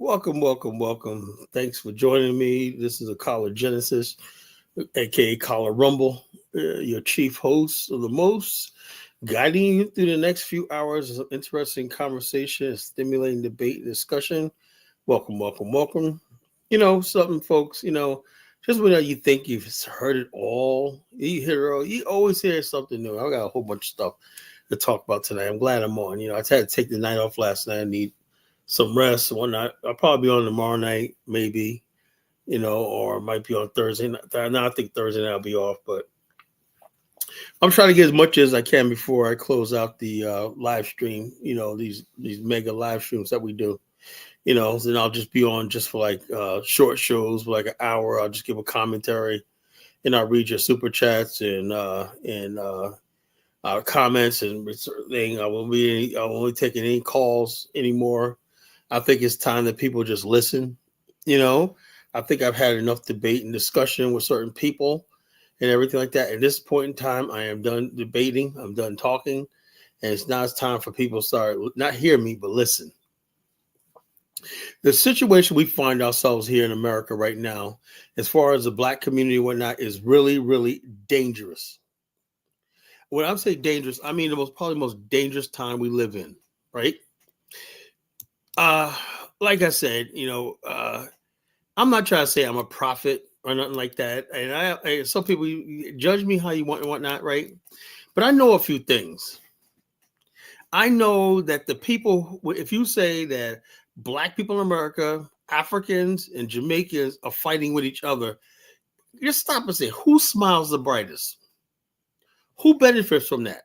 Welcome, welcome, welcome. Thanks for joining me. This is a Collar Genesis, aka Collar Rumble, your chief host of the most, guiding you through the next few hours of interesting conversation, stimulating debate and discussion. Welcome, welcome, welcome. Something, folks, just when you think you've heard it all, you always hear something new. I got a whole bunch of stuff to talk about tonight. I'm glad I'm on. I had to take the night off last night. I need some rest and whatnot. I'll probably be on tomorrow night, maybe, or it might be on Thursday. No, I think Thursday night I'll be off, but I'm trying to get as much as I can before I close out the live stream, these mega live streams that we do, then I'll just be on just for like short shows, for like an hour. I'll just give a commentary and I'll read your super chats and comments and thing. I won't be taking any calls anymore. I think it's time that people just listen. I think I've had enough debate and discussion with certain people and everything like that. At this point in time, I am done debating. I'm done talking. And it's now time for people to start not hear me, but listen. The situation we find ourselves here in America right now, as far as the Black community and whatnot, is really, really dangerous. When I say dangerous, I mean probably the most dangerous time we live in, right? Like I said, I'm not trying to say I'm a prophet or nothing like that. And some people you judge me how you want and whatnot, right? But I know a few things. I know that the people, if you say that Black people in America, Africans and Jamaicans are fighting with each other, just stop and say, who smiles the brightest? Who benefits from that?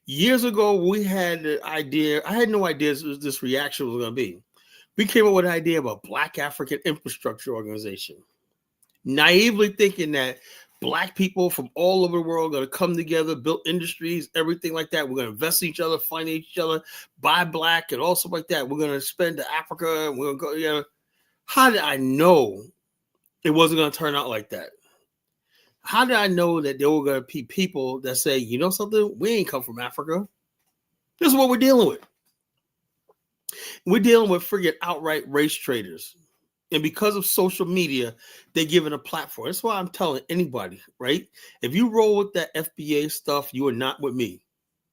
Years ago, we had the idea. I had no idea this reaction was going to be. We came up with an idea of a Black African infrastructure organization, naively thinking that Black people from all over the world are going to come together, build industries, everything like that. We're going to invest in each other, finance each other, buy Black, and all stuff like that. We're going to spend to Africa, and we're going to go together. How did I know it wasn't going to turn out like that? How did I know that there were going to be people that say, you know something, we ain't come from Africa. This is what we're dealing with. We're dealing with friggin' outright race traitors. And because of social media, they're given a platform. That's why I'm telling anybody, right? If you roll with that FBA stuff, you are not with me.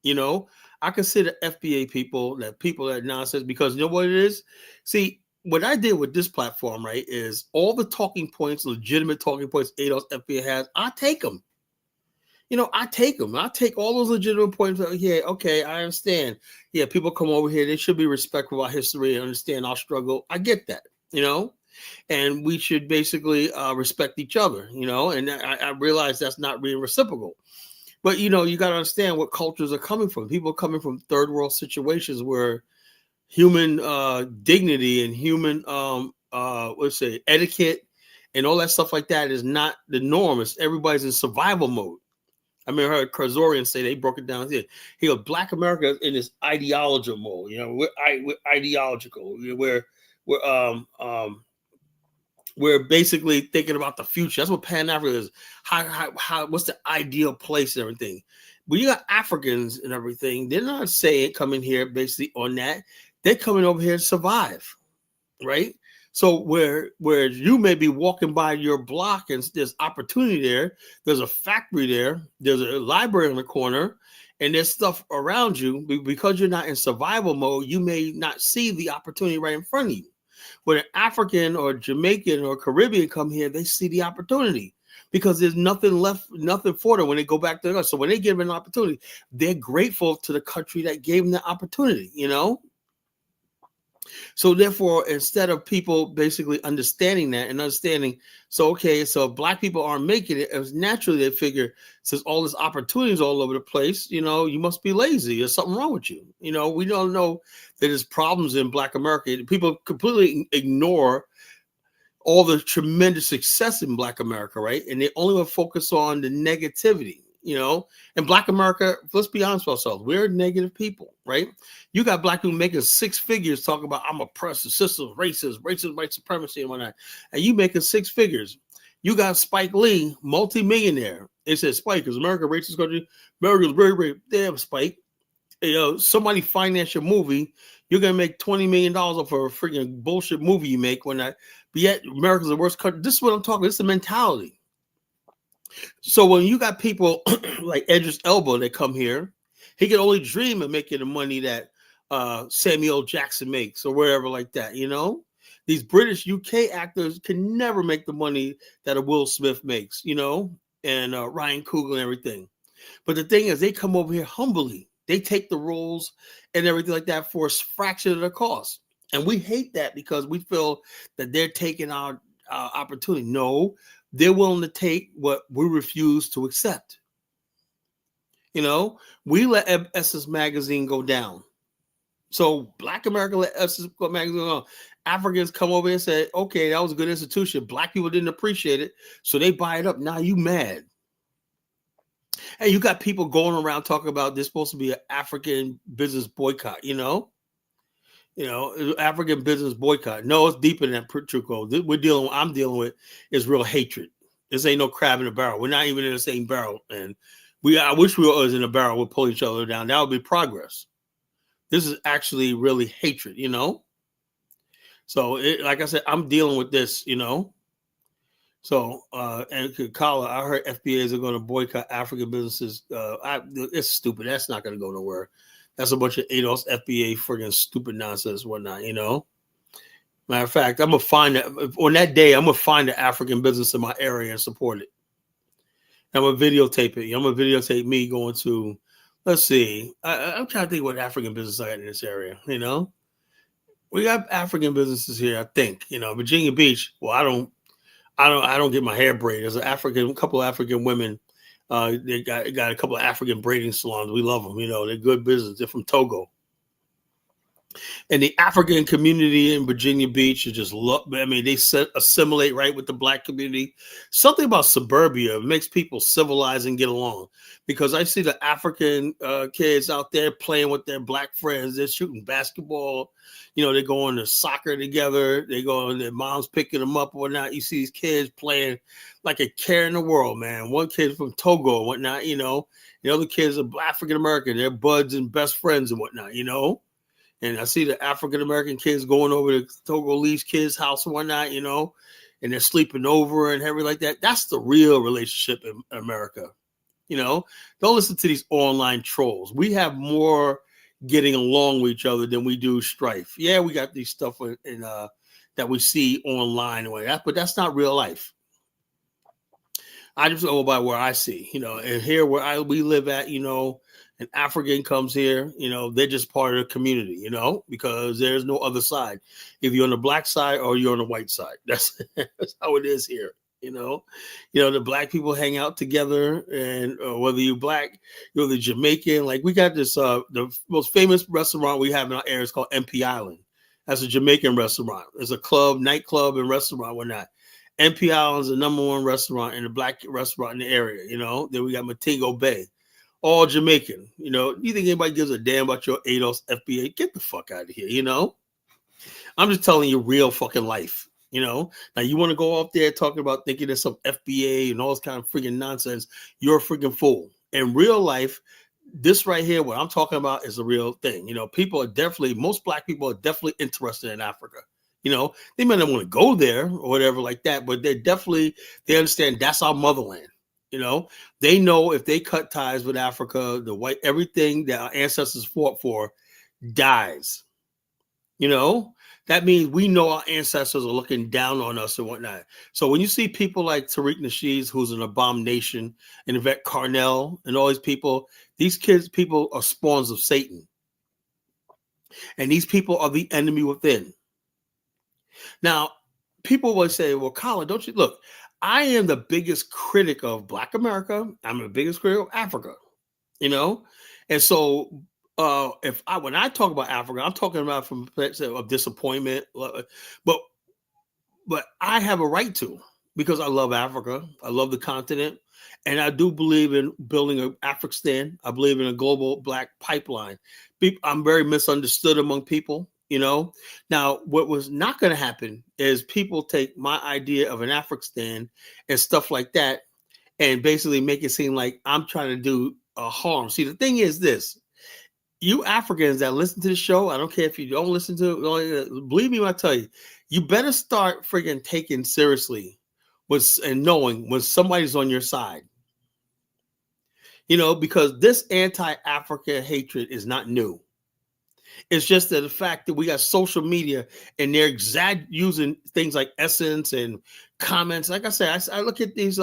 I consider FBA people that nonsense because you know what it is? See, what I did with this platform, right, is all the talking points, legitimate talking points ADOS FBA has, I take them. I take them. I take all those legitimate points. Yeah, okay, I understand. Yeah, people come over here. They should be respectful of our history and understand our struggle. I get that, and we should basically respect each other, and I realize that's not being reciprocal. But, you got to understand what cultures are coming from. People are coming from third world situations where human dignity and human etiquette and all that stuff like that is not the norm. It's everybody's in survival mode. I mean, I heard Kazorian say, they broke it down here. He goes, Black America in this ideological mode. We're ideological. We're basically thinking about the future. That's what Pan-Africa is. How what's the ideal place and everything. But you got Africans and everything. They're not saying coming here basically on that. They're coming over here to survive, right? So where you may be walking by your block and there's opportunity there, there's a factory there, there's a library in the corner, and there's stuff around you. Because you're not in survival mode, you may not see the opportunity right in front of you. When an African or Jamaican or Caribbean come here, they see the opportunity because there's nothing left, nothing for them when they go back to us. So when they give an opportunity, they're grateful to the country that gave them the opportunity, So therefore, instead of people basically understanding that and understanding, so if Black people aren't making it, as naturally they figure, since all this opportunities all over the place, you must be lazy. There's something wrong with you. We don't know that there's problems in Black America. People completely ignore all the tremendous success in Black America, right? And they only want to focus on the negativity. And Black America, let's be honest with ourselves, we're negative people, right? You got Black people making six figures talking about I'm oppressed, the system, racist, white supremacy and whatnot. And you making six figures. You got Spike Lee, multi-millionaire. It says Spike, is America a racist country? America is very, very damn Spike. Somebody finance your movie. You're gonna make $20 million off of a freaking bullshit movie you make when but yet America's the worst country. This is what I'm talking about. This is the mentality. So when you got people like Idris Elba that come here, he can only dream of making the money that Samuel Jackson makes or wherever like that, you know? These British UK actors can never make the money that a Will Smith makes, you know, and Ryan Coogler and everything. But the thing is, they come over here humbly. They take the roles and everything like that for a fraction of the cost. And we hate that because we feel that they're taking our opportunity. No, they're willing to take what we refuse to accept. You know, we let Essence Magazine go down. So Black America let Essence Magazine go down. Africans come over and say, okay, that was a good institution. Black people didn't appreciate it, so they buy it up. Now you mad. And you got people going around talking about there's supposed to be an African business boycott, you know? African business boycott. No, it's deeper than that, Truco. I'm dealing with is real hatred. This ain't no crab in a barrel. We're not even in the same barrel. And I wish we were in a barrel. We'd pull each other down. That would be progress. This is actually really hatred, you know? So, like I said, I'm dealing with this, you know? So, and Kala, I heard FBAs are going to boycott African businesses. It's stupid. That's not going to go nowhere. That's a bunch of ADOS FBA friggin' stupid nonsense, whatnot, you know? Matter of fact, I'm going to find that on that day, I'm going to find the African business in my area and support it. I'm going to videotape it. I'm going to videotape me going to, let's see. I'm trying to think what African business I got in this area, you know? We got African businesses here, I think, you know, Virginia Beach. Well, I don't get my hair braided. There's a couple of African women. They got a couple of African braiding salons. We love them. You know, they're good business. They're from Togo. And the African community in Virginia Beach is just they assimilate right with the Black community. Something about suburbia makes people civilize and get along. Because I see the African kids out there playing with their Black friends. They're shooting basketball. You know, they're going to soccer together. They go and their mom's picking them up or whatnot. You see these kids playing like a care in the world, man. One kid from Togo and whatnot, you know. The other kids are African American. They're buds and best friends and whatnot, you know. And I see the African American kids going over to Togolese kids' house and whatnot, you know, and they're sleeping over and everything like that. That's the real relationship in America. You know, don't listen to these online trolls. We have more getting along with each other than we do strife. Yeah, we got these stuff that we see online and that, but that's not real life. I just go by where I see, you know, and here where we live at, you know, an African comes here, you know, they're just part of the community, you know, because there's no other side. If you're on the Black side or you're on the white side, that's how it is here. You know, the Black people hang out together, and whether you're Black, you're the Jamaican. Like we got this, the most famous restaurant we have in our area is called MP Island. That's a Jamaican restaurant. It's a club, nightclub, and restaurant. Whatnot. MP Island is the #1 restaurant and the Black restaurant in the area. You know, then we got Montego Bay, all Jamaican. You know, you think anybody gives a damn about your ADOS FBA? Get the fuck out of here. You know, I'm just telling you real fucking life. You know, now you want to go up there talking about thinking there's some FBA and all this kind of freaking nonsense. You're a freaking fool. In real life, this right here, what I'm talking about is a real thing. You know, most Black people are definitely interested in Africa. You know, they may not want to go there or whatever like that, but they understand that's our motherland. You know, they know if they cut ties with Africa, everything that our ancestors fought for dies. You know, that means we know our ancestors are looking down on us and whatnot. So when you see people like Tariq Nasheed, who's an abomination, and Yvette Carnell, and all these people are spawns of Satan. And these people are the enemy within. Now, people will say, well, Colin, don't you look? I am the biggest critic of Black America. I'm the biggest critic of Africa, you know? And so when I talk about Africa, I'm talking about from a perspective of disappointment, but I have a right to, because I love Africa. I love the continent. And I do believe in building an African. I believe in a global Black pipeline. I'm very misunderstood among people. You know, now what was not going to happen is people take my idea of an African and stuff like that and basically make it seem like I'm trying to do harm. See, the thing is this: you Africans that listen to the show, I don't care if you don't listen to it, believe me when I tell you, you better start freaking taking seriously and knowing when somebody's on your side. You know, because this anti-Africa hatred is not new. It's just that the fact that we got social media and they're using things like essence and comments. Like I said, I look at these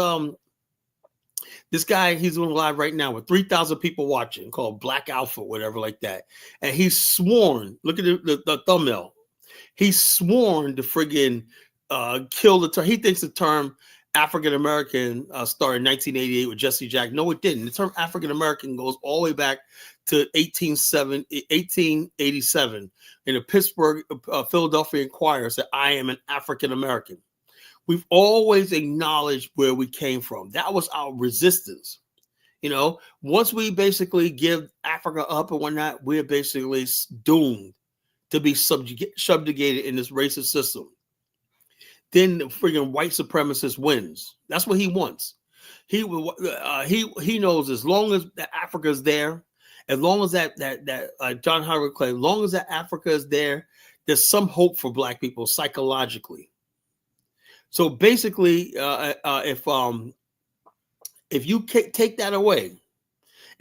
this guy, he's doing live right now with 3,000 people watching, called Black Alpha, whatever like that. And he's sworn, look at the thumbnail. He's sworn to friggin' kill the term. He thinks the term African American started in 1988 with Jesse Jack. No, it didn't. The term African American goes all the way back to 1887 in the Pittsburgh, Philadelphia Inquirer said, "I am an African American." We've always acknowledged where we came from. That was our resistance. You know, once we basically give Africa up and whatnot, we're basically doomed to be subjugated in this racist system. Then the friggin' white supremacist wins. That's what he wants. He knows as long as Africa's there, as long as that John Howard claimed, as long as that Africa is there, there's some hope for Black people psychologically. So basically, if you take that away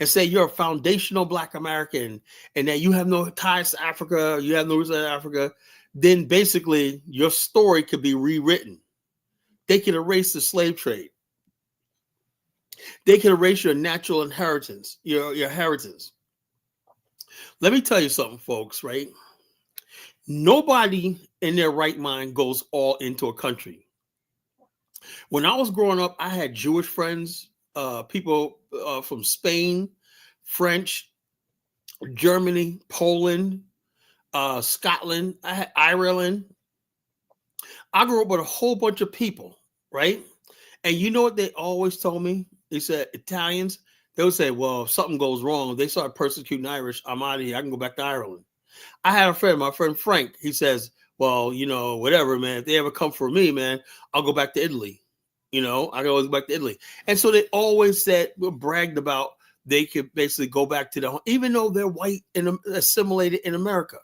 and say you're a foundational Black American and that you have no ties to Africa, you have no roots in Africa, then basically your story could be rewritten. They can erase the slave trade. They can erase your natural inheritance, your inheritance. Let me tell you something, folks, right? Nobody in their right mind goes all into a country. When I was growing up, I had Jewish friends, people from Spain, French, Germany, Poland, Scotland, I had Ireland. I grew up with a whole bunch of people, right? And you know what they always told me? They said, Italians, they would say, well, if something goes wrong, if they start persecuting Irish, I'm out of here. I can go back to Ireland. I had a friend, my friend Frank, he says, well, you know, whatever, man. If they ever come for me, man, I'll go back to Italy. You know, I go back to Italy. And so they always said, bragged about they could basically go back to the home, even though they're white and assimilated in America.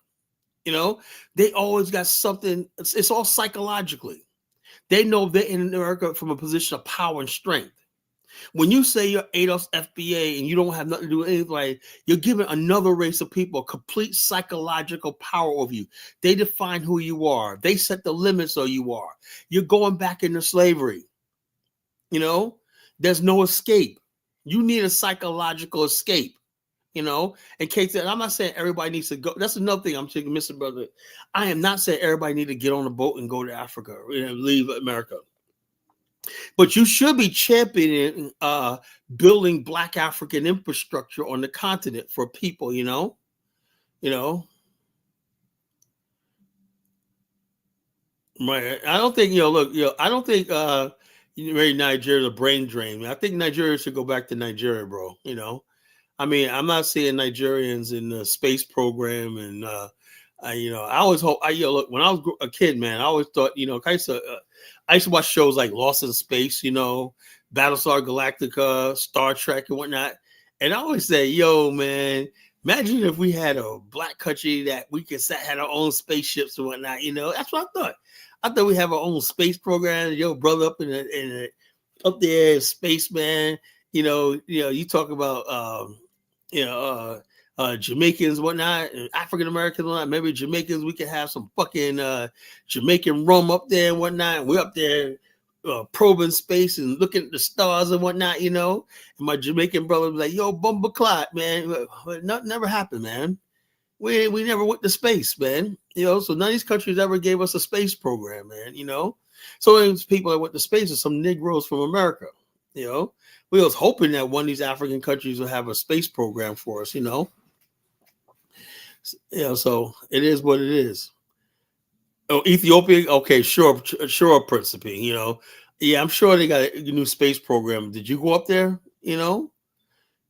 You know, they always got something. It's all psychologically. They know they're in America from a position of power and strength. When you say you're ADOS FBA and you don't have nothing to do with anything, like, you're giving another race of people complete psychological power over you. They define who you are. They set the limits of who you are. You're going back into slavery. You know, there's no escape. You need a psychological escape. You know, in case that, I'm not saying everybody needs to go. That's another thing I'm saying, Mr. Brother. I am not saying everybody need to get on a boat and go to Africa or leave America. But you should be championing building Black African infrastructure on the continent for people, you know. Right. I don't think, I don't think Nigeria's a brain drain. I think Nigeria should go back to Nigeria, bro. You know. I mean, I'm not seeing Nigerians in the space program, and I always hope. Look, when I was a kid, man, I always thought, I used to watch shows like Lost in Space, Battlestar Galactica, Star Trek, and whatnot. And I always say, yo, man, imagine if we had a Black country that we could had our own spaceships and whatnot. That's what I thought. I thought we have our own space program. Yo, brother, up up there in space, man. You talk about Jamaicans, whatnot, and African Americans, whatnot. Maybe Jamaicans, we could have some fucking Jamaican rum up there and whatnot. We're up there probing space and looking at the stars and whatnot, And my Jamaican brother was like, "Yo, Bumba Clot, man, nothing never happened, man. We never went to space, man. So none of these countries ever gave us a space program, man. So those people that went to space are some Negroes from America, We was hoping that one of these African countries will have a space program for us, So it is what it is. Oh, Ethiopia, okay, sure, Principe, Yeah, I'm sure they got a new space program. Did you go up there?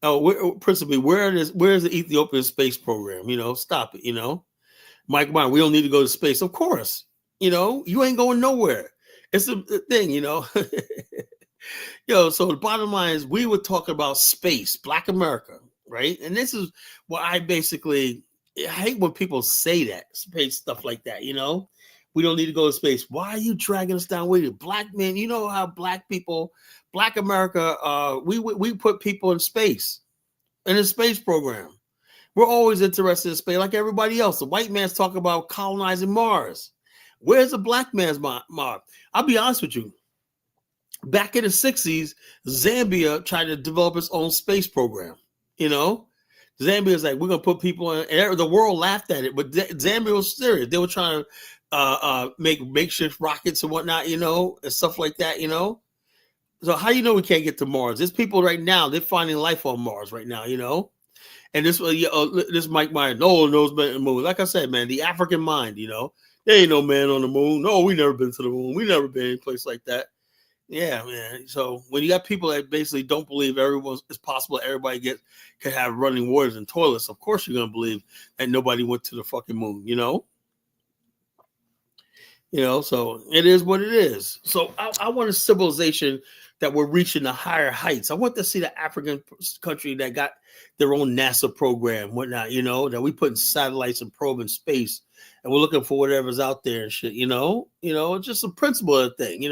Principe, where is the Ethiopian space program? Stop it. Mike, we don't need to go to space. Of course, you ain't going nowhere. It's the thing, So the bottom line is we were talking about space, Black America, right? And this is what I hate when people say that, space stuff like that, we don't need to go to space. Why are you dragging us down with you? Black men, you know how black people, black America, we put people in space, in a space program. We're always interested in space like everybody else. The white man's talking about colonizing Mars. Where's the black man's Mars? I'll be honest with you. Back in the 60s, Zambia tried to develop its own space program. Zambia's like, we're going to put people in, and the world laughed at it, but Zambia was serious. They were trying to make makeshift rockets and whatnot, and stuff like that, So how we can't get to Mars? There's people right now, they're finding life on Mars right now, And this Mike Myers, no one knows about the moon. Like I said, man, the African mind, there ain't no man on the moon. No, we never been to the moon. We never been in a place like that. Yeah, man. So when you got people that basically don't believe it's possible everybody can have running waters and toilets, of course you're gonna believe that nobody went to the fucking moon, So it is what it is. So I want a civilization that we're reaching the higher heights. I want to see the African country that got their own NASA program, whatnot, that we put in satellites and probe in space, and we're looking for whatever's out there and shit, it's just a principle of the thing,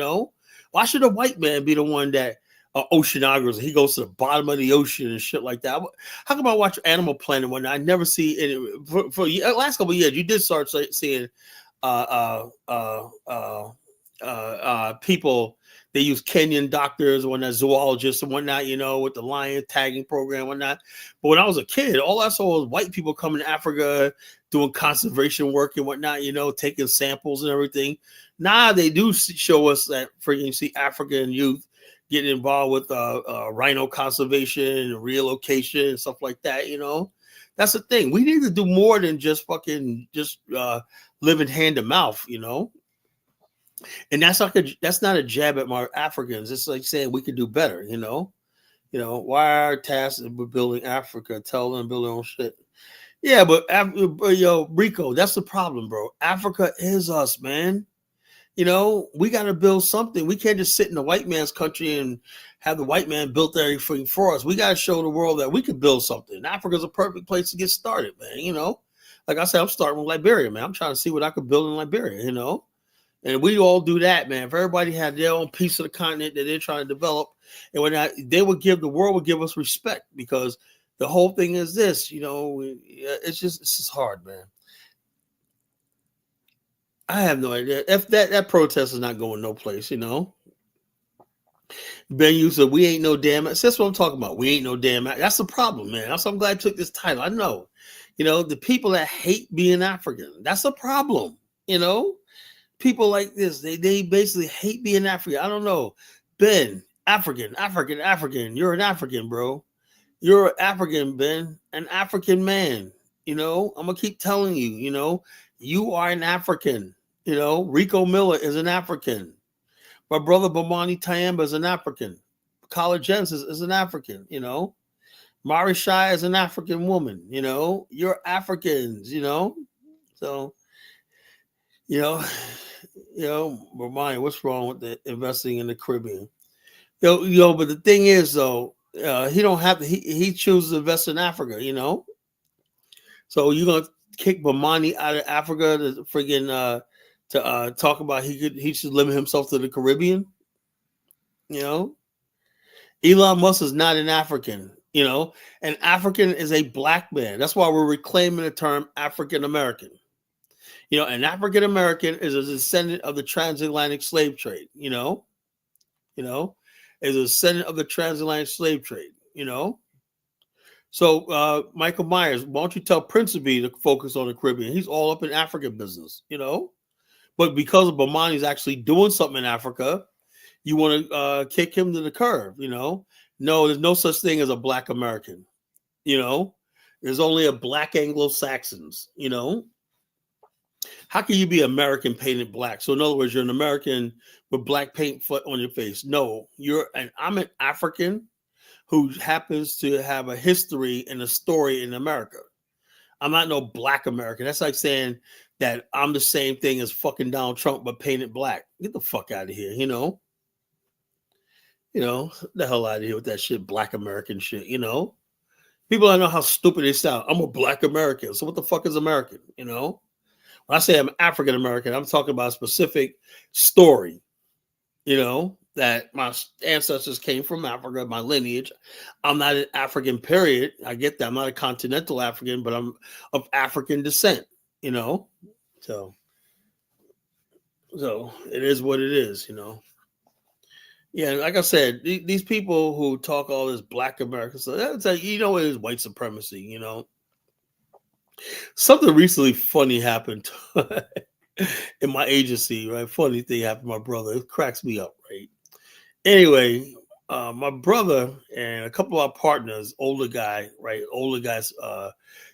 Why should a white man be the one that oceanographer? He goes to the bottom of the ocean and shit like that. How come I watch Animal Planet when I never see any for the last couple of years? You did start seeing people. They use Kenyan doctors and whatnot, zoologists and whatnot, with the lion tagging program and whatnot. But when I was a kid, all I saw was white people coming to Africa doing conservation work and whatnot, taking samples and everything. Now they do show us that freaking see African youth getting involved with rhino conservation and relocation and stuff like that, That's the thing. We need to do more than just living hand to mouth, And that's not a jab at my Africans. It's like saying we could do better, Why are our tasks with building Africa? Tell them to build their own shit. Yeah, but Rico, that's the problem, bro. Africa is us, man. We got to build something. We can't just sit in the white man's country and have the white man build everything for us. We got to show the world that we can build something. Africa's a perfect place to get started, man. Like I said, I'm starting with Liberia, man. I'm trying to see what I could build in Liberia, And we all do that, man. If everybody had their own piece of the continent that they're trying to develop, and when the world would give us respect, because the whole thing is this, it's just hard, man. I have no idea. If that protest is not going no place, Ben, you said we ain't no damn. That's what I'm talking about. We ain't no damn. That's the problem, man. That's why I'm glad I took this title. I know, the people that hate being African. That's the problem. People like this, they basically hate being African. I don't know, Ben. African. You're an African, bro. You're an African, Ben. An African man. I'm gonna keep telling you. You are an African. Rico Miller is an African. My brother Bomani Tyamba is an African. Carla Genesis is an African. Mari Shai is an African woman. You're Africans. So, Bomani, what's wrong with the investing in the Caribbean? But the thing is, though, he don't have to. He chooses to invest in Africa. So you're gonna kick Bomani out of Africa to friggin' to talk about he should limit himself to the Caribbean. Elon Musk is not an African. An African is a black man. That's why we're reclaiming the term African American. An African American is a descendant of the transatlantic slave trade. Is a descendant of the transatlantic slave trade. So Michael Myers, why don't you tell Principe to focus on the Caribbean? He's all up in African business. But because of Bomani's actually doing something in Africa, you want to kick him to the curb, No, there's no such thing as a black American, There's only a Black Anglo-Saxons, How can you be American painted black? So in other words, you're an American with black paint on your face. No, I'm an African who happens to have a history and a story in America. I'm not no black American. That's like saying that I'm the same thing as fucking Donald Trump, but painted black. Get the fuck out of here, the hell out of here with that shit, black American shit, People don't know how stupid they sound. I'm a Black American. So what the fuck is American? You know, when I say I'm African American, I'm talking about a specific story. You know, that my ancestors came from Africa, my lineage. I'm not an African, period. I get that. I'm not a continental African, but I'm of African descent. You know, so it is what it is. You know. Yeah, like I said, these people who talk all this Black American stuff, that's like, you know, it is white supremacy. You know, something recently funny happened in my agency. Right, funny thing happened to my brother. It cracks me up. Right. Anyway, my brother and a couple of our partners, older guy, right, older guys,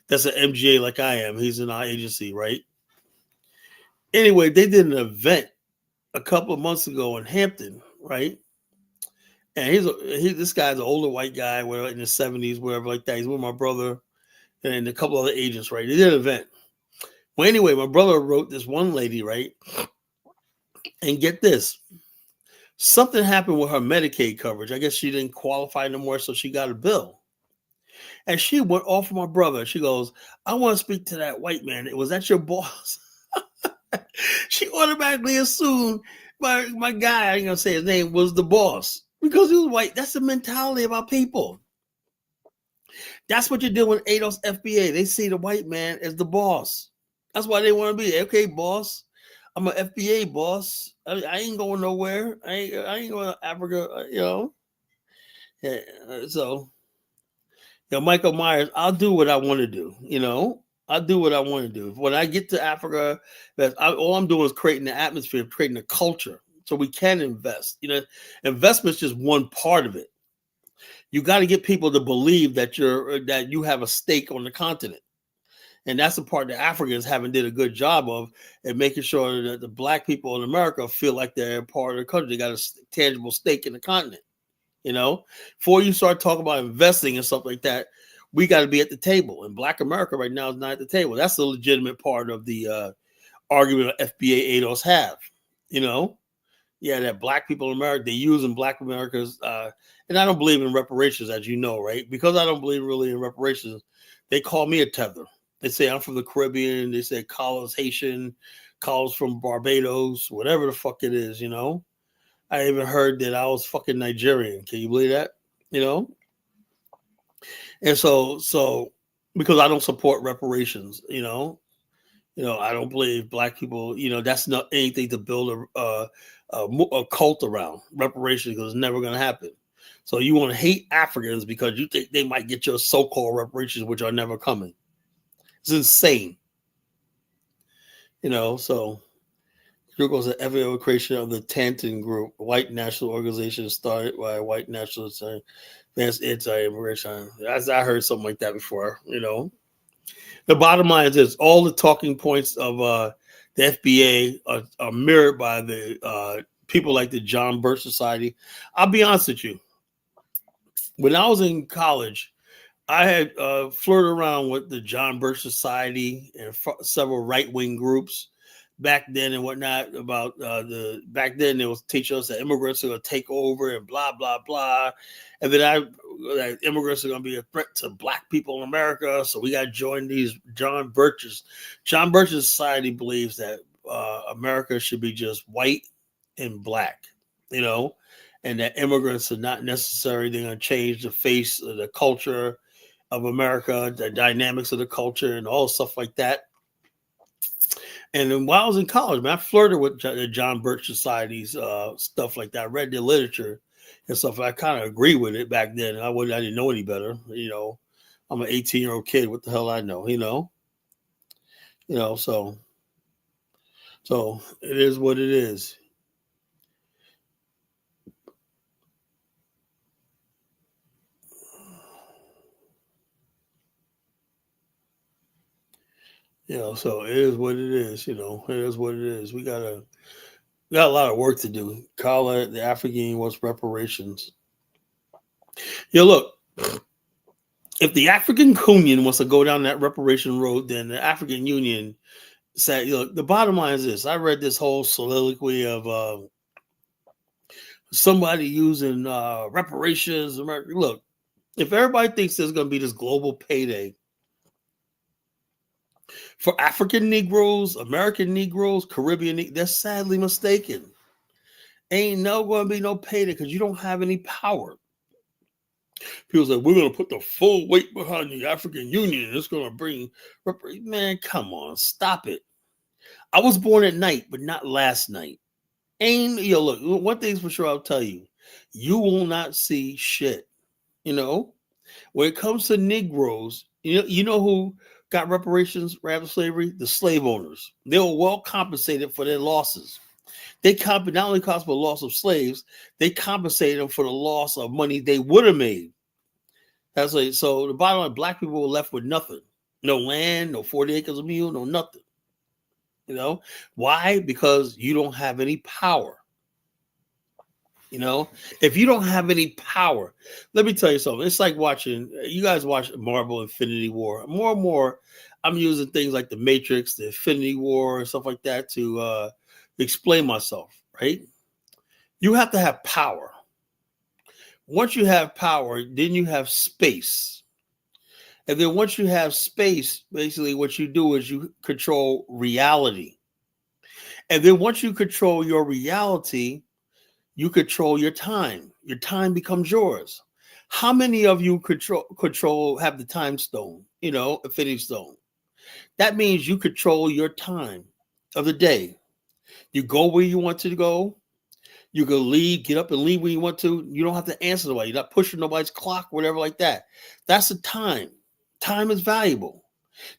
that's an MGA like I am. He's in our agency, right. Anyway, they did an event a couple of months ago in Hampton, right. And this guy's an older white guy, whatever, in his 70s, whatever, like that. He's with my brother and a couple other agents, right? They did an event. Well, anyway, my brother wrote this one lady, right? And get this, something happened with her Medicaid coverage. I guess she didn't qualify no more, so she got a bill. And she went off of my brother. She goes, I want to speak to that white man. Was that your boss? She automatically assumed my guy, I ain't gonna say his name, was the boss because he was white. That's the mentality of our people. That's what you do with ADOS FBA. They see the white man as the boss. That's why they want to be, okay, boss. I'm an FBA boss. I ain't going nowhere. I ain't going to Africa, you know. Yeah, so, you know, Michael Myers, I'll do what I want to do, you know. I'll do what I want to do. When I get to Africa, all I'm doing is creating the atmosphere, creating a culture so we can invest. You know, investment's just one part of it. You got to get people to believe that you have a stake on the continent. And that's the part that Africans haven't did a good job of, and making sure that the Black people in America feel like they're part of the country. They got a tangible stake in the continent. You know, before you start talking about investing and stuff like that, we got to be at the table. And Black America right now is not at the table. That's the legitimate part of the argument FBA ADOS have. You know, yeah, that Black people in America, they using Black America's, and I don't believe in reparations, as you know, right? Because I don't believe really in reparations, they call me a tether. They say I'm from the Caribbean. They say Carlos Haitian, Carlos from Barbados, whatever the fuck it is, you know? I even heard that I was fucking Nigerian. Can you believe that? You know? And so because I don't support reparations, you know, I don't believe Black people, you know, that's not anything to build a cult around reparations, because it's never going to happen. So you want to hate Africans because you think they might get your so-called reparations, which are never coming. It's insane. You know, so here goes the ever creation of the Tanton Group, a white national organization started by a white nationalist advanced anti-immigration. I heard something like that before, you know. The bottom line is this: all the talking points of the FBA are mirrored by the people like the John Birch Society. I'll be honest with you. When I was in college, I had flirted around with the John Birch Society and several right-wing groups back then and whatnot. About back then they was teaching us that immigrants are going to take over and blah blah blah, and then that immigrants are going to be a threat to Black people in America, so we got to join these John Birch's. John Birch Society believes that America should be just white and Black, you know, and that immigrants are not necessary. They're going to change the face of the culture of America, the dynamics of the culture, and all stuff like that. And then while I was in college, man, I flirted with the John Birch Society's stuff like that. I read their literature and stuff. I kind of agree with it back then. I didn't know any better. You know, I'm an 18-year-old kid. What the hell I know? You know. So it is what it is. You know, so it is what it is. You know, it is what it is. We got a lot of work to do. Call it the African wants reparations. Yeah, look, if the African Union wants to go down that reparation road, then the African Union said, you know, the bottom line is this. I read this whole soliloquy of somebody using reparations. Look, If everybody thinks there's going to be this global payday for African Negroes, American Negroes, Caribbean, they're sadly mistaken. Ain't no going to be no payday because you don't have any power. People say, we're going to put the full weight behind the African Union. It's going to bring, man, come on, stop it. I was born at night, but not last night. Look, one thing's for sure, I'll tell you, you will not see shit. When it comes to Negroes, you know who got reparations after slavery? The slave owners. They were well compensated for their losses. They not only cost for the loss of slaves, they compensated them for the loss of money they would have made. That's like, so the bottom line, black people were left with nothing. No land, no 40 acres of mule, no nothing. Why? Because you don't have any power. If you don't have any power, let me tell you something. It's like you guys watch Marvel Infinity War. More and more, I'm using things like the Matrix, the Infinity War, and stuff like that to explain myself, right? You have to have power. Once you have power, then you have space. And then once you have space, basically what you do is you control reality. And then once you control your reality, you control your time. Your time becomes yours. How many of you control have the time stone, infinity stone? That means you control your time of the day. You go where you want to go. You can leave, get up and leave when you want to. You don't have to answer nobody. You're not pushing nobody's clock, whatever like that. That's the time. Time is valuable.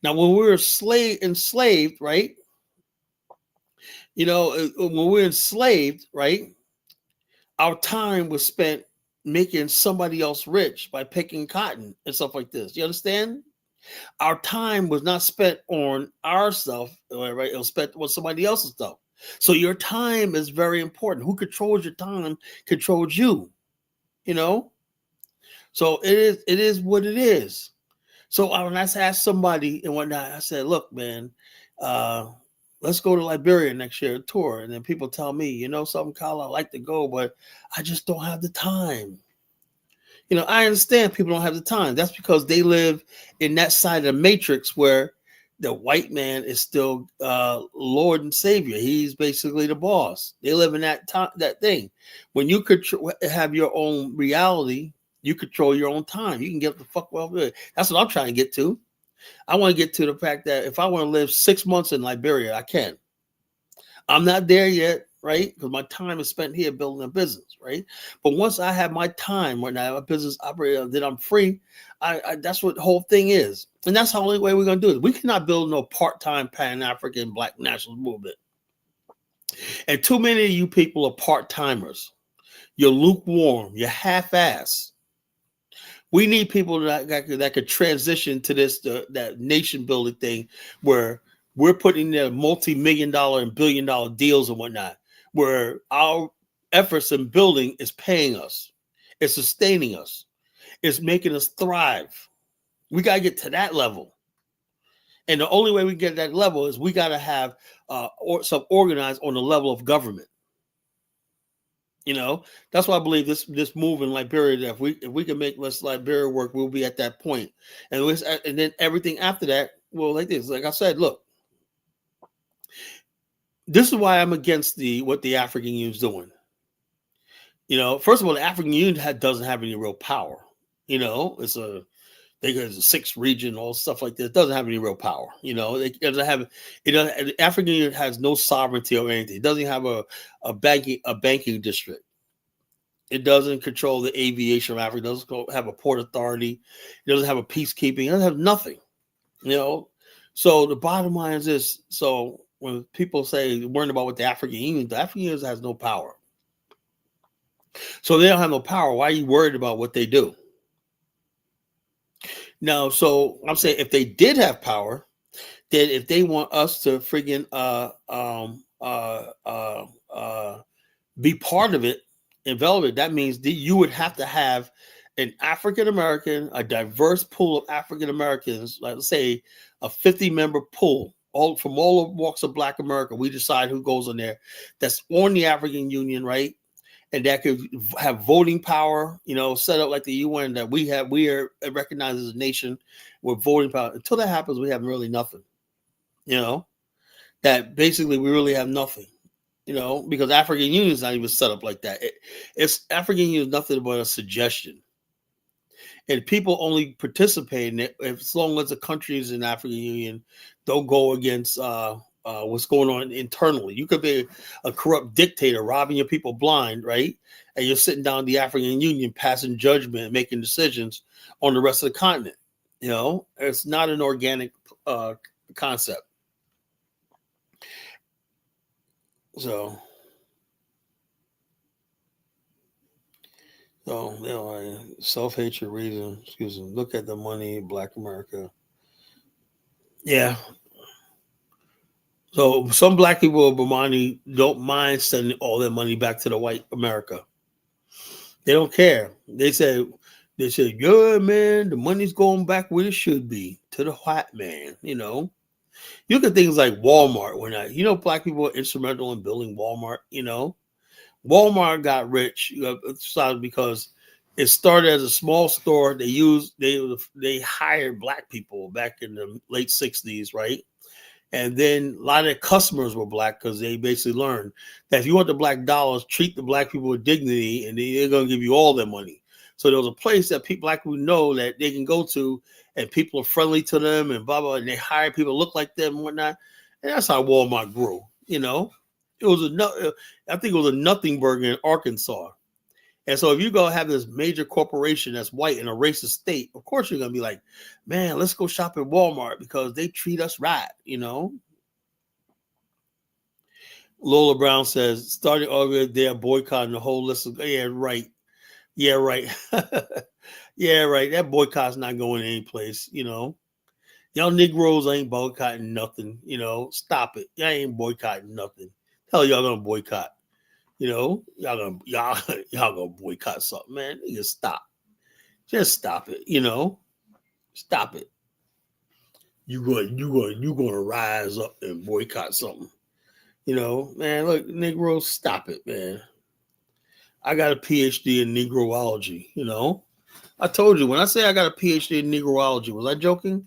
Now, when we're enslaved, right? When we're enslaved, right? Our time was spent making somebody else rich by picking cotton and stuff like this. You understand? Our time was not spent on our stuff, right? It was spent on somebody else's stuff. So your time is very important. Who controls your time controls you. So it is what it is. So when I asked somebody and whatnot, I said, look, man, let's go to Liberia next year, tour. And then people tell me, something, Kyle, I'd like to go, but I just don't have the time. I understand people don't have the time. That's because they live in that side of the matrix where the white man is still Lord and Savior. He's basically the boss. They live in that thing. When you have your own reality, you control your own time. You can get the fuck well good. That's what I'm trying to get to. I want to get to the fact that if I want to live 6 months in Liberia, I can. I'm not there yet, right? Because my time is spent here building a business, right? But once I have my time, when I have a business operator, then I'm free. That's what the whole thing is. And that's the only way we're going to do it. We cannot build no part-time Pan-African Black nationalist movement. And too many of you people are part-timers. You're lukewarm. You're half-assed. We need people that could transition to that nation building thing where we're putting their multi-million-dollar and billion-dollar deals and whatnot, where our efforts in building is paying us, it's sustaining us, it's making us thrive. We got to get to that level. And the only way we get to that level is we got to have some organized on the level of government. That's why I believe this move in Liberia, that if we can make less Liberia work, we'll be at that point. And then everything after that, well, like this, like I said, look, this is why I'm against what the African Union's doing. First of all, the African Union doesn't have any real power. It's a 6th region, all stuff like this. It doesn't have any real power. It doesn't have. The African Union has no sovereignty over anything. It doesn't have a banking district. It doesn't control the aviation of Africa. It doesn't have a port authority. It doesn't have a peacekeeping. It doesn't have nothing. So the bottom line is this. So when people say worrying about what the African Union has no power. So they don't have no power. Why are you worried about what they do? Now, so I'm saying if they did have power, then if they want us to friggin' be part of it, envelop it, that means that you would have to have an African American, a diverse pool of African Americans, like let's say a 50-member pool, all from all walks of Black America. We decide who goes in there. That's on the African Union, right? and that could have voting power, set up like the UN, that we are recognized as a nation with voting power. Until that happens, we have really nothing. That basically we really have nothing. Because African Union is not even set up like that. It's African Union is nothing but a suggestion, and people only participate in it as long as the countries in African Union don't go against what's going on internally. You could be a corrupt dictator robbing your people blind, right? And you're sitting down in the African Union passing judgment and making decisions on the rest of the continent. It's not an organic concept. So self-hatred reason. Excuse me. Look at the money, Black America. Yeah. So some Black people of Bomani don't mind sending all their money back to the white America. They don't care. They say, yeah, man, the money's going back where it should be, to the white man. You look at things like Walmart. Black people are instrumental in building Walmart. Walmart got rich because it started as a small store. They hired Black people back in the late 60s, right? And then a lot of their customers were Black because they basically learned that if you want the Black dollars, treat the Black people with dignity, and they're going to give you all their money. So there was a place that Black people know that they can go to, and people are friendly to them, and blah blah. And they hire people to look like them and whatnot. And that's how Walmart grew. It was I think it was a nothing burger in Arkansas. And so if you go have this major corporation that's white in a racist state, of course you're going to be like, man, let's go shop at Walmart because they treat us right, Lola Brown says, starting August, they're boycotting the whole list of, yeah, right. Yeah, right. Yeah, right. That boycott's not going any place, Y'all Negroes ain't boycotting nothing, Stop it. Y'all ain't boycotting nothing. Hell, y'all gonna boycott. Y'all gonna boycott something, man. Nigga, stop. Just stop it. Stop it. You gonna rise up and boycott something. Man. Look, Negroes, stop it, man. I got a PhD in Negroology. I told you when I say I got a PhD in Negroology, was I joking?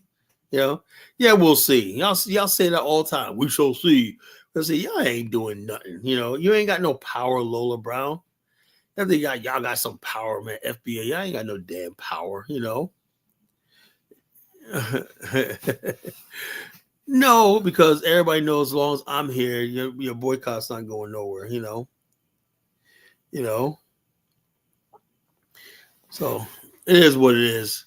Yeah, we'll see. Y'all say that all the time. We shall see. I say y'all ain't doing nothing. You ain't got no power, Lola Brown. I think y'all got some power, man. FBI, y'all ain't got no damn power. No, because everybody knows as long as I'm here, your boycott's not going nowhere. So it is what it is.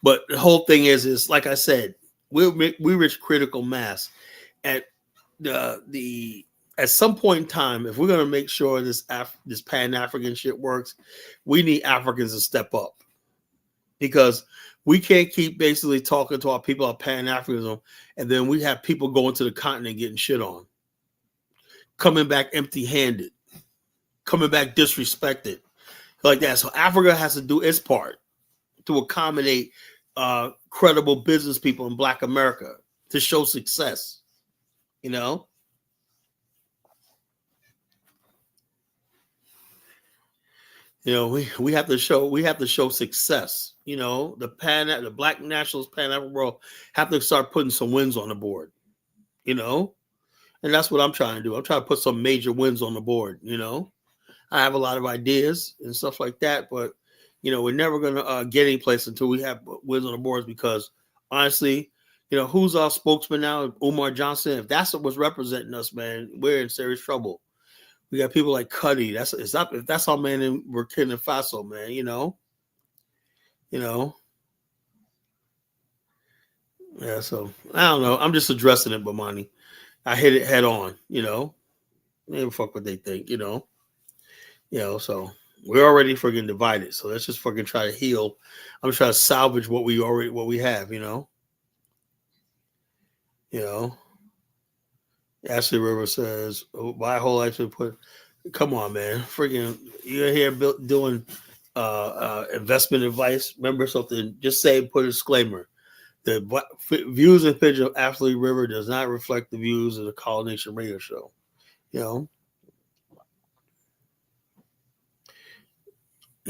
But the whole thing is like I said, we reach critical mass at at some point in time. If we're going to make sure this Pan-African shit works, we need Africans to step up, because we can't keep basically talking to our people about Pan-Africanism and then we have people going to the continent getting shit on, coming back empty-handed, coming back disrespected like that. So Africa has to do its part to accommodate credible business people in Black America to show success. We have to show success. The Black nationals, Pan-African world have to start putting some wins on the board. And that's what I'm trying to do. I'm trying to put some major wins on the board. I have a lot of ideas and stuff like that, but we're never going to get any place until we have wins on the boards, because honestly, who's our spokesman now? Umar Johnson. If that's what was representing us, man, we're in serious trouble. We got people like Cuddy. If that's our man in Burkina Faso, man, Yeah, so I don't know. I'm just addressing it, Bomani. I hit it head on, They don't fuck what they think, so we're already freaking divided. So let's just fucking try to heal. I'm trying to salvage what we have, Ashley River says, my whole life to put. Come on, man. Freaking, you're here doing investment advice. Remember something. Just put a disclaimer. The views and opinions of Ashley River does not reflect the views of the Call Nation radio show.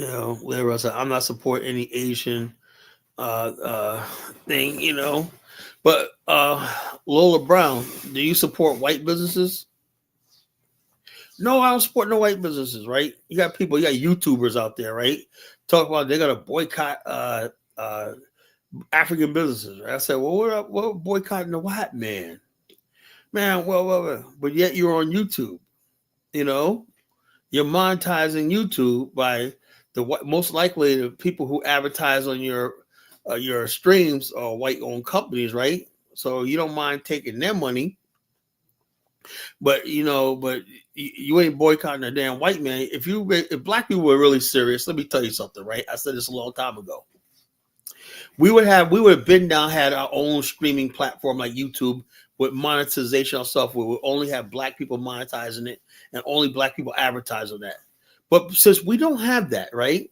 You know, Larry said, I'm not supporting any Asian thing, you know. But Lola Brown, do you support white businesses? No, I don't support no white businesses, right? You got people, you got YouTubers out there, right? Talk about they're gonna boycott African businesses. Right? I said, well, what boycotting the white man? Man, well, but yet you're on YouTube, you know? You're monetizing YouTube by most likely the people who advertise on your streams are white-owned companies, right? So you don't mind taking their money, but you ain't boycotting a damn white man. If black people were really serious, let me tell you something, right? I said this a long time ago. We would have been down, had our own streaming platform like YouTube with monetization of stuff where we only have black people monetizing it and only black people advertise on that. But since we don't have that, right?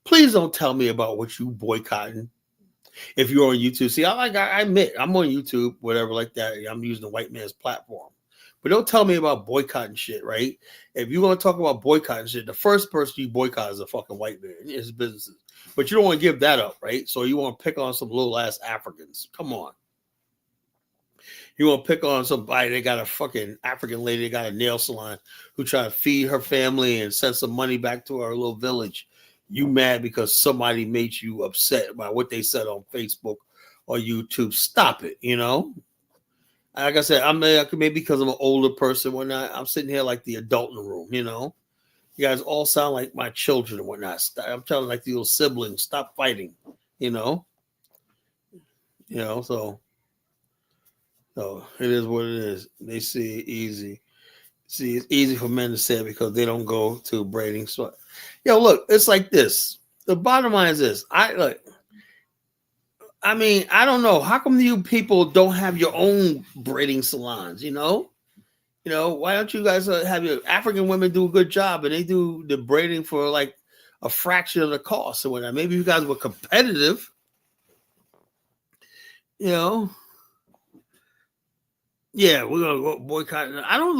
Please don't tell me about what you boycotting if you're on YouTube. See, I admit I'm on YouTube, whatever like that. I'm using the white man's platform. But don't tell me about boycotting shit, right? If you want to talk about boycotting shit, the first person you boycott is a fucking white man. It's businesses. But you don't want to give that up, right? So you want to pick on some little ass Africans. Come on. You want to pick on somebody that got a fucking African lady that got a nail salon who tried to feed her family and send some money back to her little village. You mad because somebody made you upset by what they said on Facebook or YouTube. Stop it, you know? Like I said, maybe because I'm an older person, whatnot. I'm sitting here like the adult in the room, you know? You guys all sound like my children and whatnot. I'm telling like the little siblings, stop fighting, you know? You know, so it is what it is. They see it easy. See, it's easy for men to say it because they don't go to braiding. So, look, it's like this. The bottom line is this. I don't know. How come you people don't have your own braiding salons, you know? Why don't you guys have your African women do a good job and they do the braiding for like a fraction of the cost or whatnot? Maybe you guys were competitive, you know? Yeah, we're gonna go boycott. I don't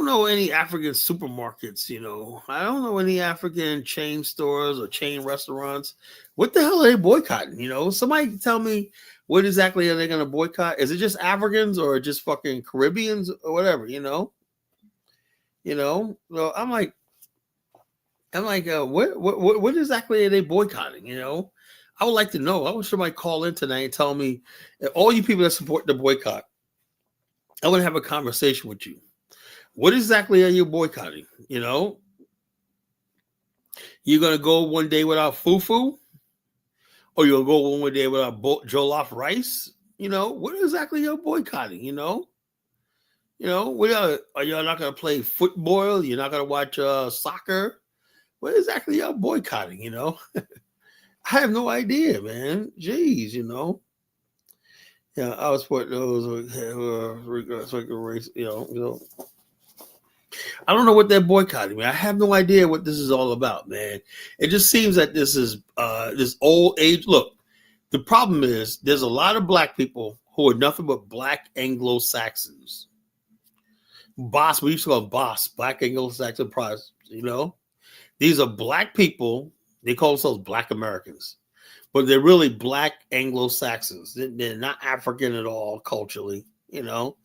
know any African supermarkets, you know. I don't know any African chain stores or chain restaurants. What the hell are they boycotting? You know, somebody tell me what exactly are they gonna boycott? Is it just Africans or just fucking Caribbeans or whatever, you know? So I'm like, what exactly are they boycotting? You know, I would like to know. I wish somebody call in tonight and tell me all you people that support the boycott. I want to have a conversation with you. What exactly are you boycotting? You know, you're gonna go one day without fufu, or you'll go one day without jollof rice. You know, what exactly are you boycotting? What are y'all not gonna play football? You're not gonna watch soccer? What exactly are you boycotting? You know, I have no idea, man. Jeez, you know. Yeah, I was support those who are race. I don't know what they're boycotting. I have no idea what this is all about, man. It just seems that this is this old age. Look, the problem is there's a lot of black people who are nothing but Black Anglo-Saxons. Boss, we used to call them boss, Black Anglo-Saxon Protestants, you know? These are black people. They call themselves Black Americans. But they're really Black Anglo-Saxons. They're not African at all culturally, you know?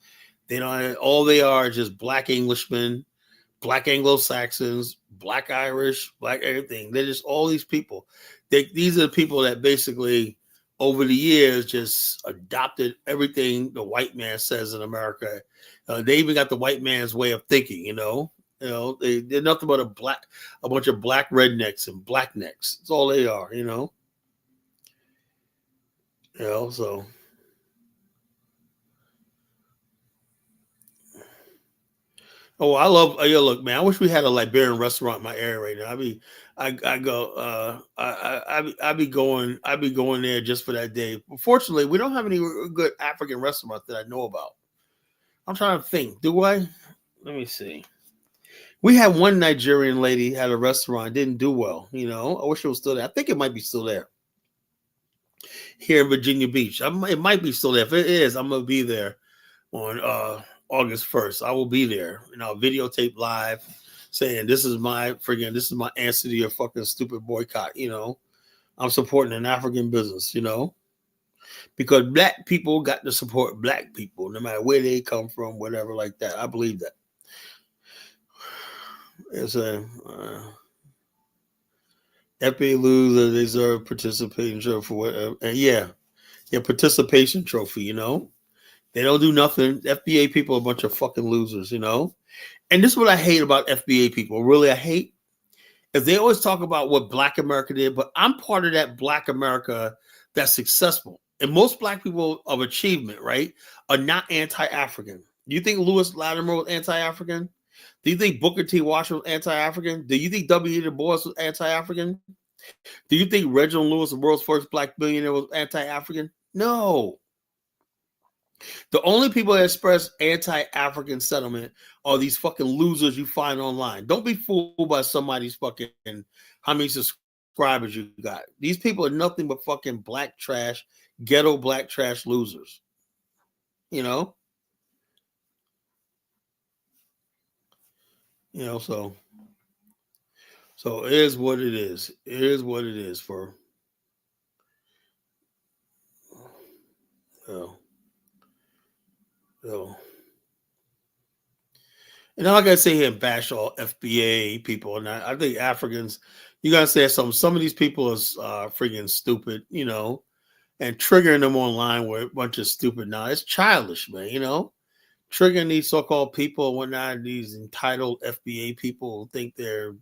They don't. All they are just Black Englishmen, Black Anglo-Saxons, Black Irish, Black everything. They're just all these people. These are the people that basically, over the years, just adopted everything the white man says in America. They even got the white man's way of thinking. They're nothing but a bunch of black rednecks and black necks. That's all they are. So. Oh, I love. Look, man. I wish we had a Liberian restaurant in my area right now. I be going there just for that day. Fortunately, we don't have any good African restaurants that I know about. I'm trying to think. Do I? Let me see. We had one Nigerian lady had a restaurant, didn't do well. I wish it was still there. I think it might be still there here in Virginia Beach. It might be still there. If it is, I'm gonna be there on August 1st. I will be there, videotape live, saying this is my answer to your fucking stupid boycott. I'm supporting an African business. Because black people got to support black people, no matter where they come from, whatever like that. I believe that. It's a FBA loser deserve participation trophy. Whatever. And yeah, participation trophy. They don't do nothing. FBA people are a bunch of fucking losers. And this is what I hate about FBA people. Really, I hate is they always talk about what Black America did, but I'm part of that Black America that's successful. And most Black people of achievement, right, are not anti-African. Do you think Lewis Latimer was anti-African? Do you think Booker T. Washington was anti-African? Do you think W. E. Du Bois was anti-African? Do you think Reginald Lewis, the world's first Black billionaire, was anti-African? No. The only people that express anti-African sentiment are these fucking losers you find online. Don't be fooled by somebody's fucking how many subscribers you got. These people are nothing but fucking black trash, ghetto black trash losers. So it is what it is. It is what it is for. And I'm not gonna sit here and bash all FBA people, and I think Africans. You gotta say something. Some of these people are freaking stupid, and triggering them online with a bunch of stupid. Now it's childish, man. Triggering these so-called people and whatnot. These entitled FBA people think they're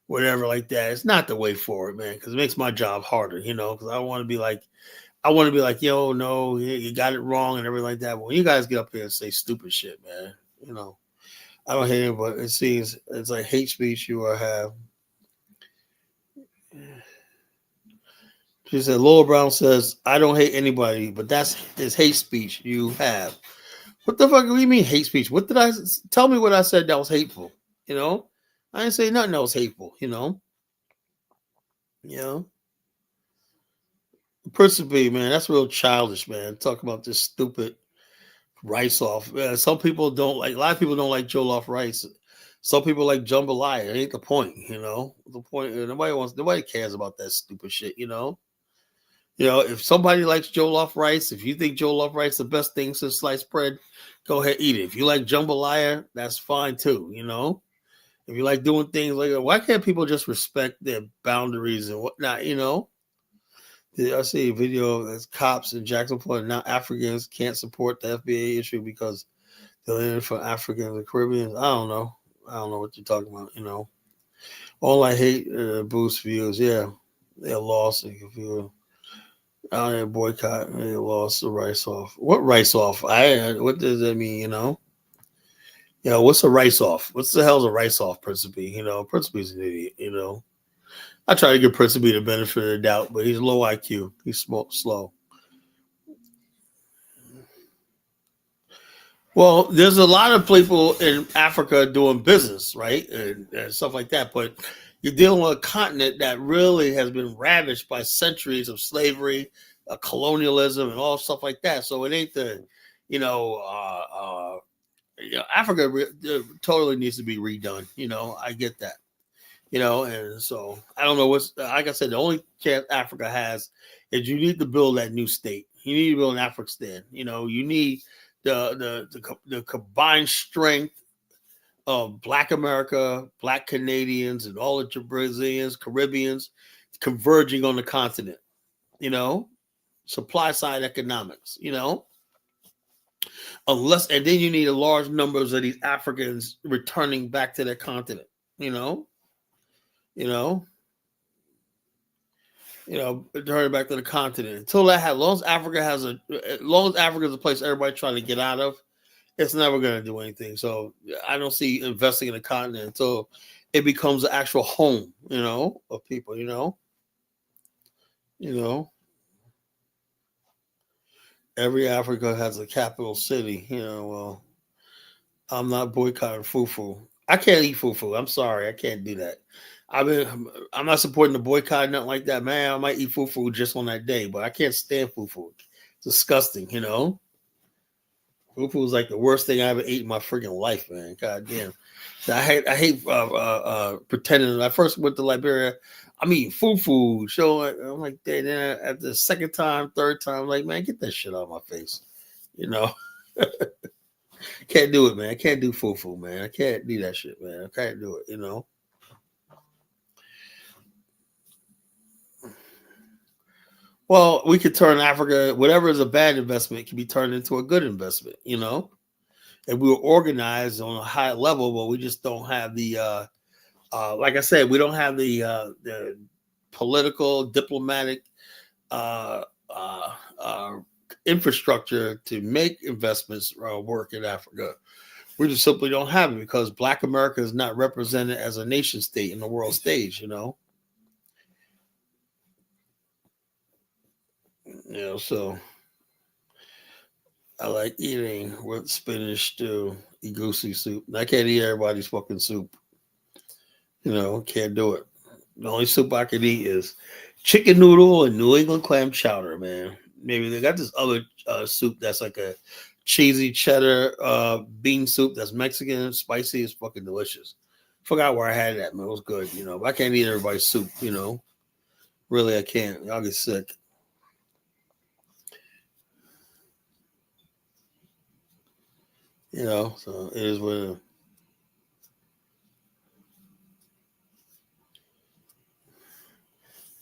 whatever like that. It's not the way forward, man. Because it makes my job harder, Because I want to be like, yo, no, you got it wrong and everything like that. But when you guys get up here and say stupid shit, man, I don't hate it, but it seems it's like hate speech you have. She said, Laura Brown says, I don't hate anybody, but that's hate speech you have. What the fuck do you mean hate speech? What did I tell me what I said that was hateful? I didn't say nothing that was hateful, Principally, man, that's real childish, man. Talk about this stupid rice off. Some people don't like. A lot of people don't like jollof rice. Some people like jambalaya. It ain't the point, The point nobody cares about that stupid shit, If somebody likes jollof rice, if you think jollof rice is the best thing since sliced bread, go ahead eat it. If you like jambalaya, that's fine too, If you like doing things like that, why can't people just respect their boundaries and whatnot, I see a video that's cops in Jacksonville and now Africans can't support the FBA issue because they're in for Africans and Caribbeans. I don't know what you're talking about, All I hate boost views. Yeah, they're lost. If you out there boycott, they lost the rice off. What rice off? What does that mean, what's a rice off? What's the hell's a rice off, Principe? Principe's an idiot, I try to give Principe the benefit of the doubt, but he's low IQ. He's slow. Well, there's a lot of people in Africa doing business, right? And stuff like that. But you're dealing with a continent that really has been ravaged by centuries of slavery, colonialism, and all stuff like that. So it ain't Africa totally needs to be redone. I get that. And so I don't know what's like I said, the only chance Africa has is you need to build that new state. You need to build an Afghanistan. You need the combined strength of Black America, Black Canadians, and all the Brazilians, Caribbeans converging on the continent. Supply side economics. Unless and then you need a large numbers of these Africans returning back to their continent. Returning back to the continent. Until that happens, as long as Africa is a place everybody's trying to get out of, it's never going to do anything. So I don't see investing in the continent until it becomes an actual home, of people, Every Africa has a capital city, well, I'm not boycotting fufu. I can't eat fufu. I'm sorry. I can't do that. I'm not supporting the boycott, nothing like that, man. I might eat fufu just on that day, but I can't stand fufu. It's disgusting, Fufu is like the worst thing I ever ate in my freaking life, man. God damn. I hate pretending. When I first went to Liberia, I'm eating fufu, showing. I'm like, then at the second time, third time, I'm like, man, get that shit out of my face. You know, can't do it, man. I can't do fufu, man. I can't do that shit, man. I can't do it. You know. Well, we could turn Africa, whatever is a bad investment, can be turned into a good investment. You know, and we were organized on a high level, but we just don't have the. Like I said, we don't have the political, diplomatic uh, uh, uh, infrastructure to make investments work in Africa. We just simply don't have it because Black America is not represented as a nation state in the world stage. So I like eating with spinach stew, egusi soup. And I can't eat everybody's fucking soup. Can't do it. The only soup I can eat is chicken noodle and New England clam chowder, man. Maybe they got this other soup that's like a cheesy cheddar bean soup that's Mexican, spicy. It's fucking delicious. Forgot where I had that, man. It was good, But I can't eat everybody's soup. Really, I can't. I'll get sick. So it is what it is.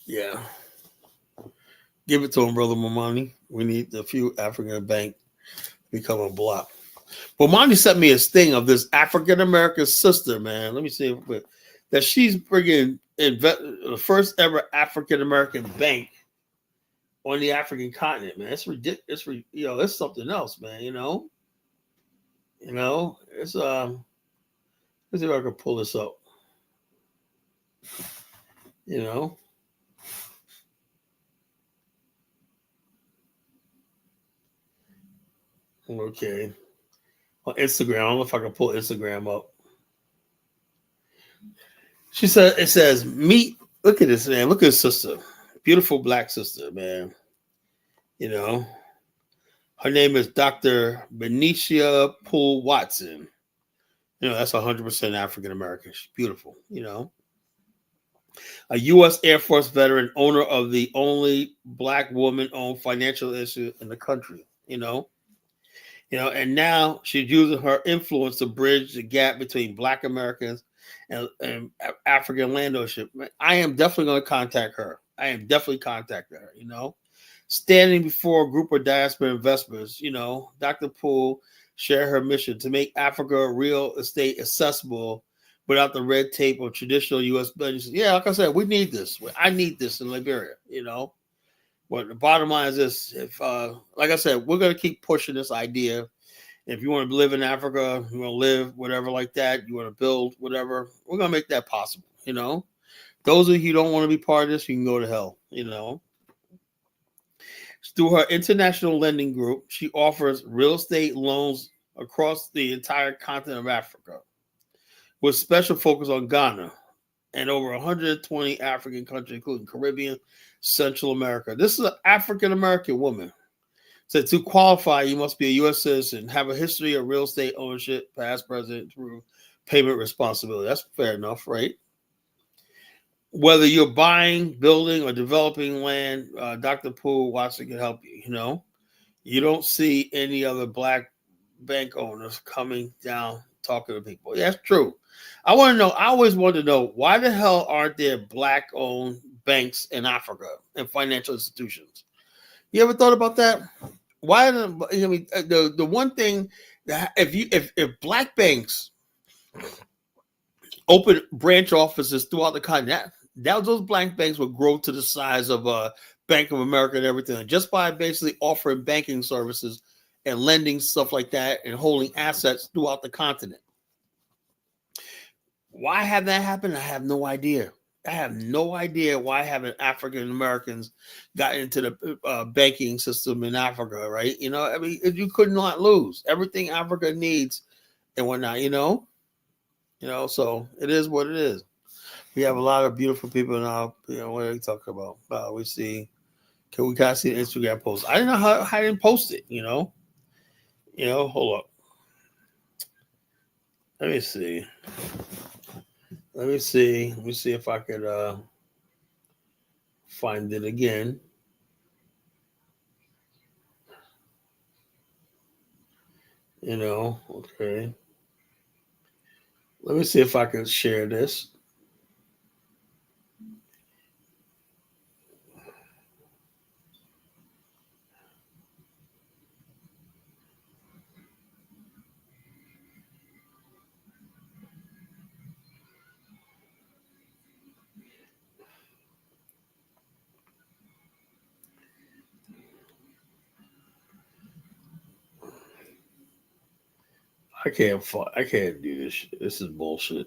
Yeah. Give it to him, brother Mamani. We need a few African bank become a block. Well, Monty sent me a sting of this African American sister, man. Let me see that she's bringing the first ever African American bank on the African continent, man. It's ridiculous. It's something else, man. It's let's see if I can pull this up. You know, okay. On Instagram, I don't know if I can pull Instagram up. She said, it says, meet, look at this, man. Look at his sister. Beautiful black sister, man. You know, her name is Dr. Benicia Poole Watson. That's 100% African American. She's beautiful, A U.S. Air Force veteran, owner of the only black woman owned financial institute in the country, and now she's using her influence to bridge the gap between black Americans and African land ownership. I am definitely going to contact her. I am definitely contacting her, Standing before a group of diaspora investors, Dr. Poole shared her mission to make Africa real estate accessible without the red tape of traditional U.S. business. Yeah, like I said, we need this. I need this in Liberia, But the bottom line is this: if, like I said, we're going to keep pushing this idea. If you want to live in Africa, you want to live whatever like that, you want to build whatever, we're going to make that possible. Those of you who don't want to be part of this, you can go to hell. Through her international lending group, she offers real estate loans across the entire continent of Africa, with special focus on Ghana and over 120 African countries, including Caribbean, Central America. This is an African American woman. So to qualify, you must be a U.S. citizen, have a history of real estate ownership, past, present, through payment responsibility. That's fair enough, right? Whether you're buying, building, or developing land, Dr. Poole Watson can help you. You don't see any other black bank owners coming down talking to people. Yeah, that's true. I want to know. I always want to know why the hell aren't there black-owned banks in Africa and financial institutions? You ever thought about that? Why? The one thing that if black banks open branch offices throughout the continent, those black banks would grow to the size of Bank of America and everything, just by basically offering banking services and lending stuff like that and holding assets throughout the continent. Why have that happened? I have no idea. I have no idea why haven't African Americans got into the banking system in Africa, right? You could not lose everything Africa needs and whatnot, so it is what it is. We have a lot of beautiful people now. What are we talking about? We see, can we kind of see the Instagram post? I didn't know how I didn't post it, hold up. Let me see. Let me see. Let me see if I could find it again. Okay. Let me see if I can share this. I can't do this shit. This is bullshit.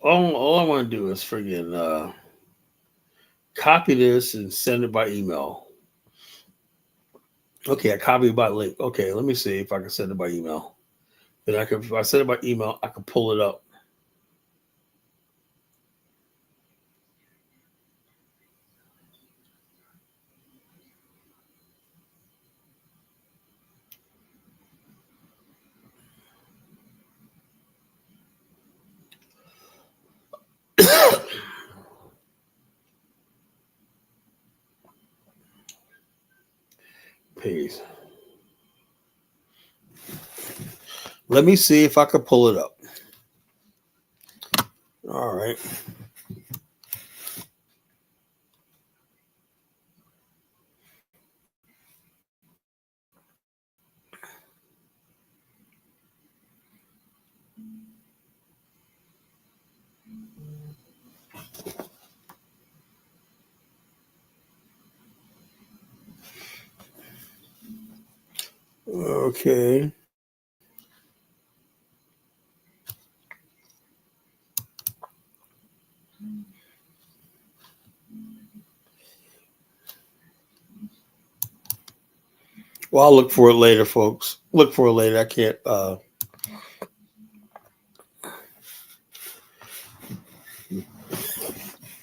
All I want to do is friggin' copy this and send it by email. Okay, I copied by link. Okay, let me see if I can send it by email. Then I can, if I send it by email, I can pull it up. Peace. Let me see if I can pull it up. All right. Okay. Well, I'll look for it later, folks. Look for it later. I can't.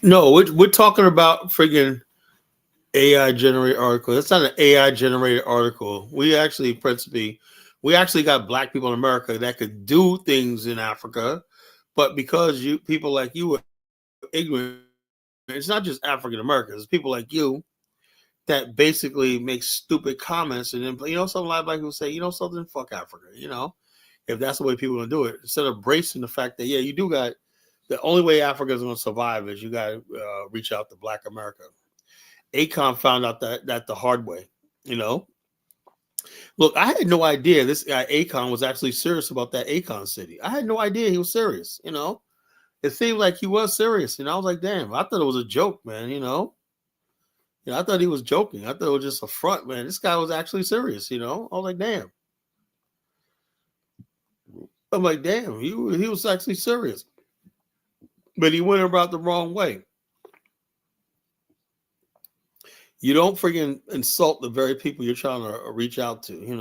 No, we're talking about friggin' AI generated article. That's not an AI generated article. We actually got black people in America that could do things in Africa, but because you people like you were ignorant, it's not just African Americans. It's people like you that basically make stupid comments, and then some a lot of black people say, something, fuck Africa. If that's the way people are gonna do it, instead of bracing the fact that you do got the only way Africa is gonna survive is you got to reach out to Black America. Akon found out that the hard way. You know, look, I had no idea this guy Akon was actually serious about that Akon city. I had no idea he was serious. It seemed like he was serious. I was like, damn, I thought it was a joke, man. I thought he was joking. I thought it was just a front, man. This guy was actually serious. I was like, damn. I'm like, damn, he was actually serious, but he went about the wrong way. You don't friggin' insult the very people you're trying to reach out to. You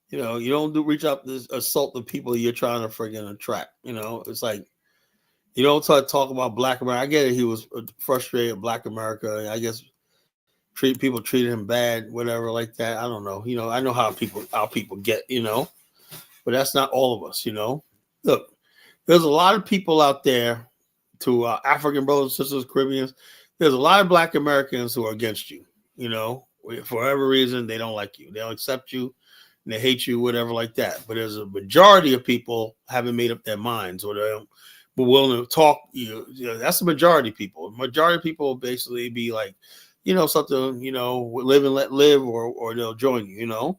don't reach out to assault the people you're trying to friggin' attract. It's like you don't talk about Black America. I get it. He was frustrated at Black America. I guess people treated him bad, whatever, like that. I don't know. I know how people get. But that's not all of us. Look, there's a lot of people out there, to African brothers and sisters, Caribbeans. There's a lot of Black Americans who are against you. For whatever reason, they don't like you. They don't accept you. And they hate you, whatever, like that. But there's a majority of people haven't made up their minds, or they're willing to talk. That's the majority of people. Majority of people basically be like, something, live and let live, or they'll join you.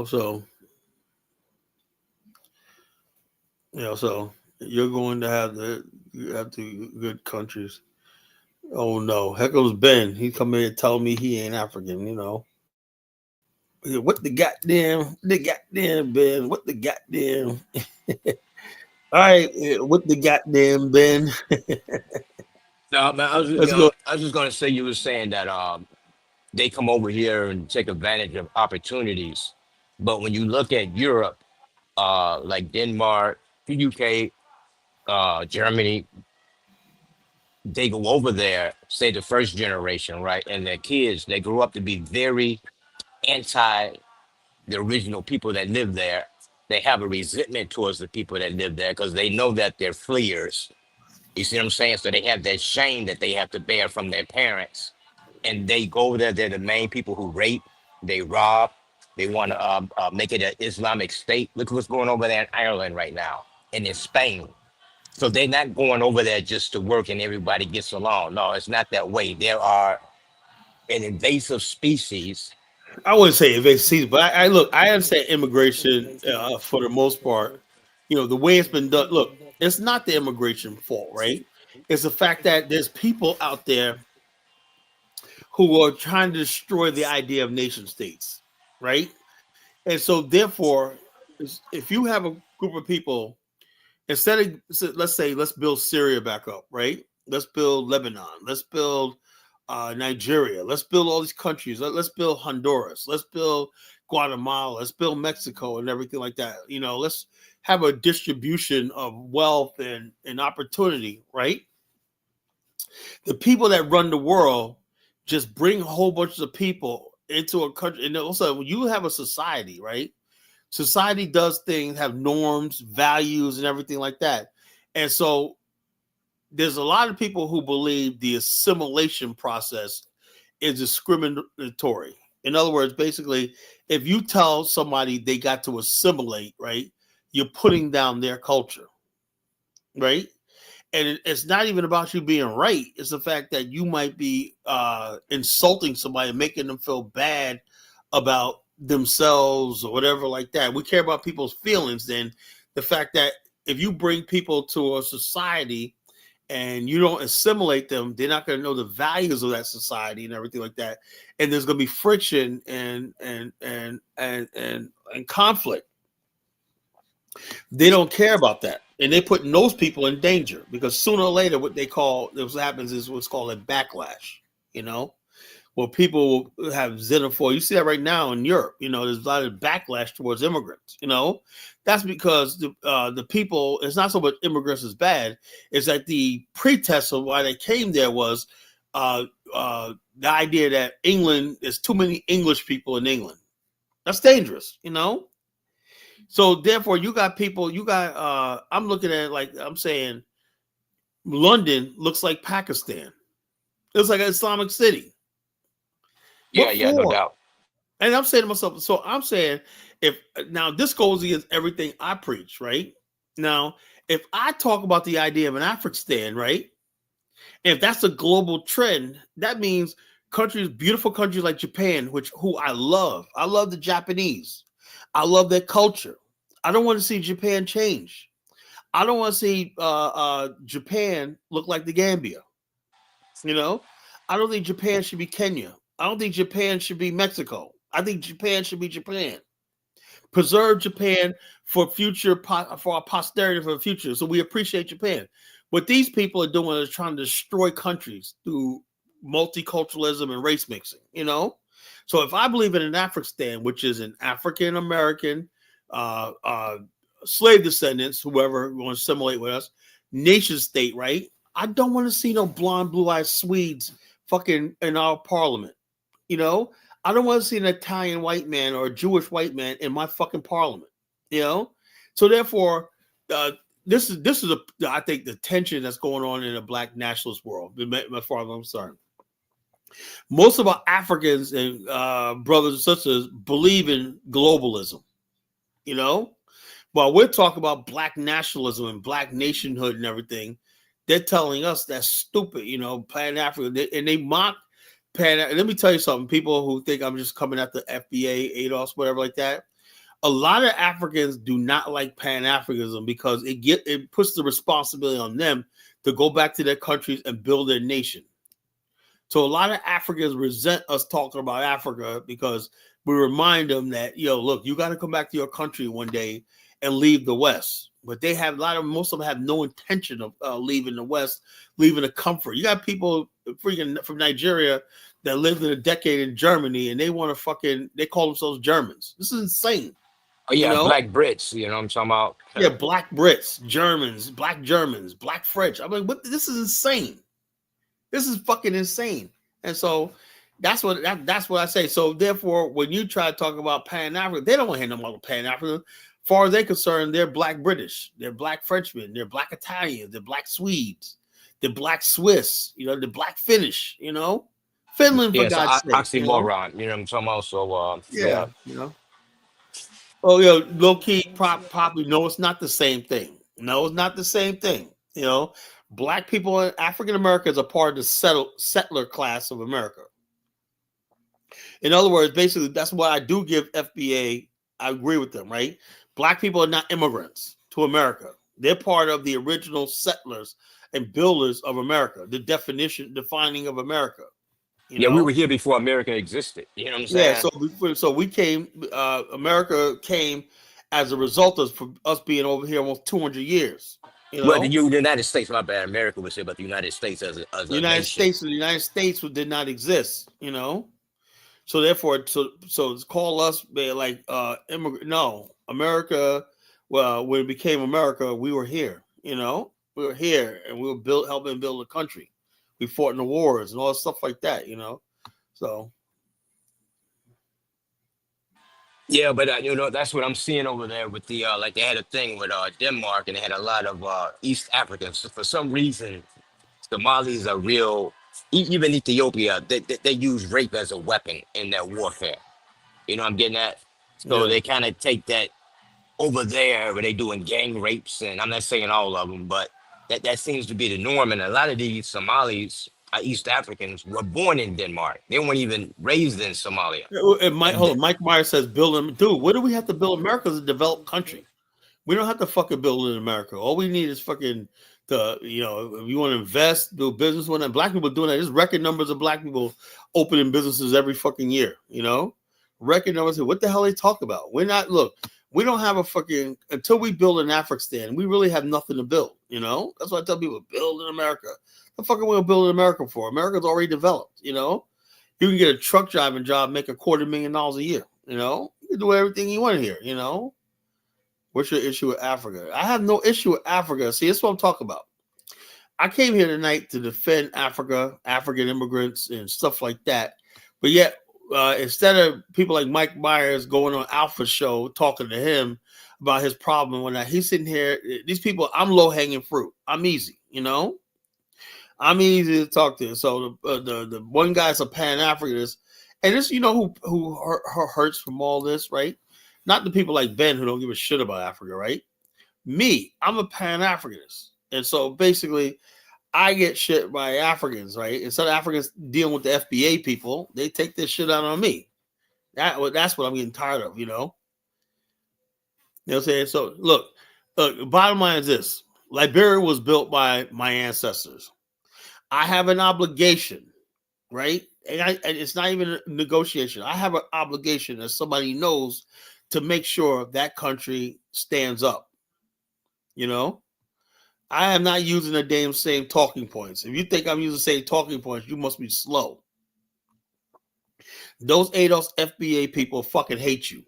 So so you're going to have the good countries. Oh no, Heckles Ben, he come in and tell me he ain't African. What the goddamn Ben? What the goddamn? All right, what the goddamn Ben? No, man, Let's go. I was just gonna say you were saying that they come over here and take advantage of opportunities, but when you look at Europe, like Denmark, the UK, Germany, they go over there, say the first generation, right? And their kids, they grew up to be very anti the original people that live there. They have a resentment towards the people that live there because they know that they're fleers. You see what I'm saying? So they have that shame that they have to bear from their parents. And they go over there, they're the main people who rape, they rob, they want to make it an Islamic state. Look what's going over there in Ireland right now and in Spain. So they're not going over there just to work and everybody gets along. No, it's not that way. There are an invasive species. I wouldn't say invasive, but I look. I understand immigration for the most part. You know the way it's been done. Look, it's not the immigration fault, right? It's the fact that there's people out there who are trying to destroy the idea of nation states, right? And so, therefore, if you have a group of people, instead of let's say let's build Syria back up, right? Let's build Lebanon. Let's build Nigeria. Let's build all these countries. Let's build Honduras. Let's build Guatemala. Let's build Mexico and everything like that. You know, let's have a distribution of wealth and opportunity, right? The people that run the world just bring a whole bunch of people into a country. And also, when you have a society, right? Society does things, have norms, values, and everything like that. And so there's a lot of people who believe the assimilation process is discriminatory. In other words, basically, if you tell somebody they got to assimilate, right, you're putting down their culture, right? And it's not even about you being right. It's the fact that you might be insulting somebody, making them feel bad about themselves or whatever like that. We care about people's feelings. Then the fact that if you bring people to a society and you don't assimilate them, they're not going to know the values of that society and everything like that. And there's going to be friction and conflict. They don't care about that. And they put those people in danger because sooner or later, what happens is what's called a backlash, you know, where people have xenophobia. You see that right now in Europe, you know, there's a lot of backlash towards immigrants, you know. That's because the people, it's not so much immigrants is bad. It's that the pretext of why they came there was the idea that England, there's too many English people in England. That's dangerous, you know. So therefore, you got people. I'm looking at it like I'm saying, London looks like Pakistan. It's like an Islamic city. Yeah, What yeah, no for? doubt. And I'm saying to myself, so I'm saying, if now this goes against everything I preach, right? Now, if I talk about the idea of an African, right? If that's a global trend, that means beautiful countries like Japan, who I love. I love the Japanese. I love their culture. I don't want to see Japan change. I don't want to see Japan look like the Gambia. You know, I don't think Japan should be Kenya. I don't think Japan should be Mexico. I think Japan should be Japan. Preserve Japan for for our posterity for the future. So we appreciate Japan. What these people are doing is trying to destroy countries through multiculturalism and race mixing. You know, so if I believe in an African, which is an African American uh, uh, slave descendants, whoever want to assimilate with us, nation state, right? I don't want to see no blonde, blue-eyed Swedes fucking in our parliament. You know, I don't want to see an Italian white man or a Jewish white man in my fucking parliament. You know, so therefore, this is I think the tension that's going on in the Black nationalist world. As far as I'm concerned, most of our Africans and brothers and sisters believe in globalism. You know, while we're talking about Black nationalism and Black nationhood and everything, they're telling us that's stupid. You know, Pan-African, and they mock Let me tell you something. People who think I'm just coming at the FBA, ADOS, whatever like that. A lot of Africans do not like Pan-Africanism because it puts the responsibility on them to go back to their countries and build their nation. So a lot of Africans resent us talking about Africa because we remind them that, look, you got to come back to your country one day and leave the West. But most of them have no intention of leaving the West, leaving the comfort. You got people freaking from Nigeria that lived in a decade in Germany and they call themselves Germans. This is insane. Oh yeah, Black Brits. You know what I'm talking about? Yeah, Black Brits, Germans, Black French. I'm like, what? This is insane. This is fucking insane. And so that's what I say. So therefore, when you try to talk about Pan-Africa, they don't want to hear no more Pan-Africa. As far as they're concerned, they're black British, they're black Frenchmen, they're black Italians, they're black Swedes, they're black Swiss, they're black Finnish, Finland, for Yeah, so God's sake, oxymoron. You know what I'm talking about? So yeah, Oh, low key, probably no, it's not the same thing. No, it's not the same thing. Black people in African Americans are part of the settler class of America. In other words, basically, that's why I do give FBA. I agree with them, right? Black people are not immigrants to America. They're part of the original settlers and builders of America. The defining of America. yeah, we were here before America existed. You know what I'm Yeah, saying? so we came. America came as a result of us being over here almost 200 years. Well, the United States, my bad, America was here, but the United States as The a nation. The United States did not exist. So therefore, so it's call us like immigrant. No, America. Well, when it became America, we were here. We were here, and we were helping build a country. We fought in the wars and all stuff like that. So. Yeah, but that's what I'm seeing over there with the like they had a thing with Denmark, and they had a lot of East Africans. So for some reason, Somalis are real. Even Ethiopia, they use rape as a weapon in their warfare. You know what I'm getting at? So Yeah. they kind of take that over there where they doing gang rapes, and I'm not saying all of them, but that seems to be the norm. And a lot of these Somalis, East Africans, were born in Denmark. They weren't even raised in Somalia. And Mike Myers says, "Build dude. What do we have to build? America is a developed country. We don't have to fucking build in America. All we need is fucking if you want to invest, do business with them. Black people doing that. There's record numbers of black people opening businesses every fucking year. Record numbers. What the hell they talk about? We don't have a fucking until we build in Afghanistan. We really have nothing to build. That's why I tell people build in America. The fuck are we gonna build in America for? America's already developed. You can get a truck driving job, make $250,000 a year. You can do everything you want here. What's your issue with Africa? I have no issue with Africa. See, that's what I'm talking about. I came here tonight to defend Africa, African immigrants, and stuff like that. But yet, instead of people like Mike Myers going on Alpha Show talking to him about his problem, when he's sitting here, these people, I'm low hanging fruit. I'm easy. I'm easy to talk to. So the one guy's a Pan-Africanist, and this, who hurts from all this, right? Not the people like Ben who don't give a shit about Africa, right? Me, I'm a Pan-Africanist, and so basically, I get shit by Africans, right? Instead of Africans dealing with the FBA people, they take this shit out on me. That's what I'm getting tired of, You know what I'm saying? So look, bottom line is this: Liberia was built by my ancestors. I have an obligation, right? And it's not even a negotiation. I have an obligation as somebody knows to make sure that country stands up. I am not using the damn same talking points. If you think I'm using the same talking points, you must be slow. Those ADOS FBA people fucking hate you.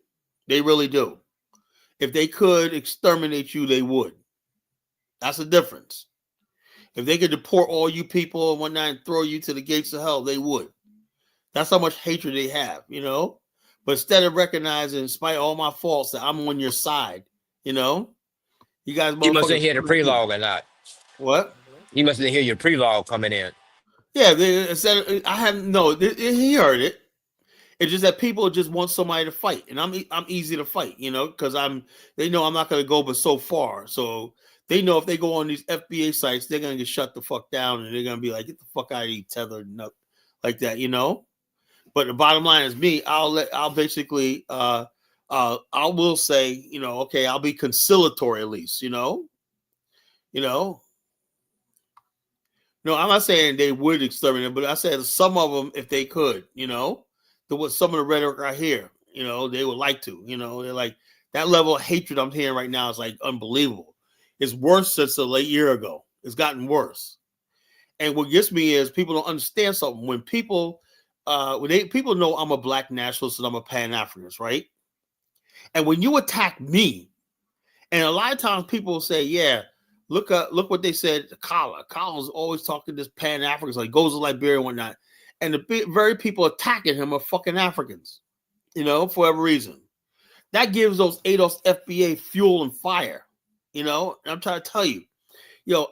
They really do. If they could exterminate you, they would. That's the difference. If they could deport all you people and whatnot and throw you to the gates of hell, they would. That's how much hatred they have, But instead of recognizing, despite all my faults, that I'm on your side, you guys. You mustn't hear the prelogue or not. What? You mustn't hear your prelogue coming in. Yeah, he heard it. It's just that people just want somebody to fight, and I'm easy to fight, because they know I'm not going to go but so far. So they know if they go on these FBA sites, they're going to get shut the fuck down, and they're going to be like, get the fuck out of here, tethered, and up like that, But the bottom line is me. I will say, okay, I'll be conciliatory at least, No, I'm not saying they would exterminate, but I said some of them, if they could, some of the rhetoric I hear, they would like to, they're like that level of hatred I'm hearing right now is like unbelievable. It's worse since a late year ago. It's worse. And what gets me is people don't understand something. When people know I'm a black nationalist and I'm a Pan-Africanist, right? And when you attack me, and a lot of times people say, yeah, Look what they said. Kala was always talking this Pan-Africans, like goes to Liberia and whatnot, and the very people attacking him are fucking Africans, for whatever reason. That gives those ADOS FBA fuel and fire, and I'm trying to tell you,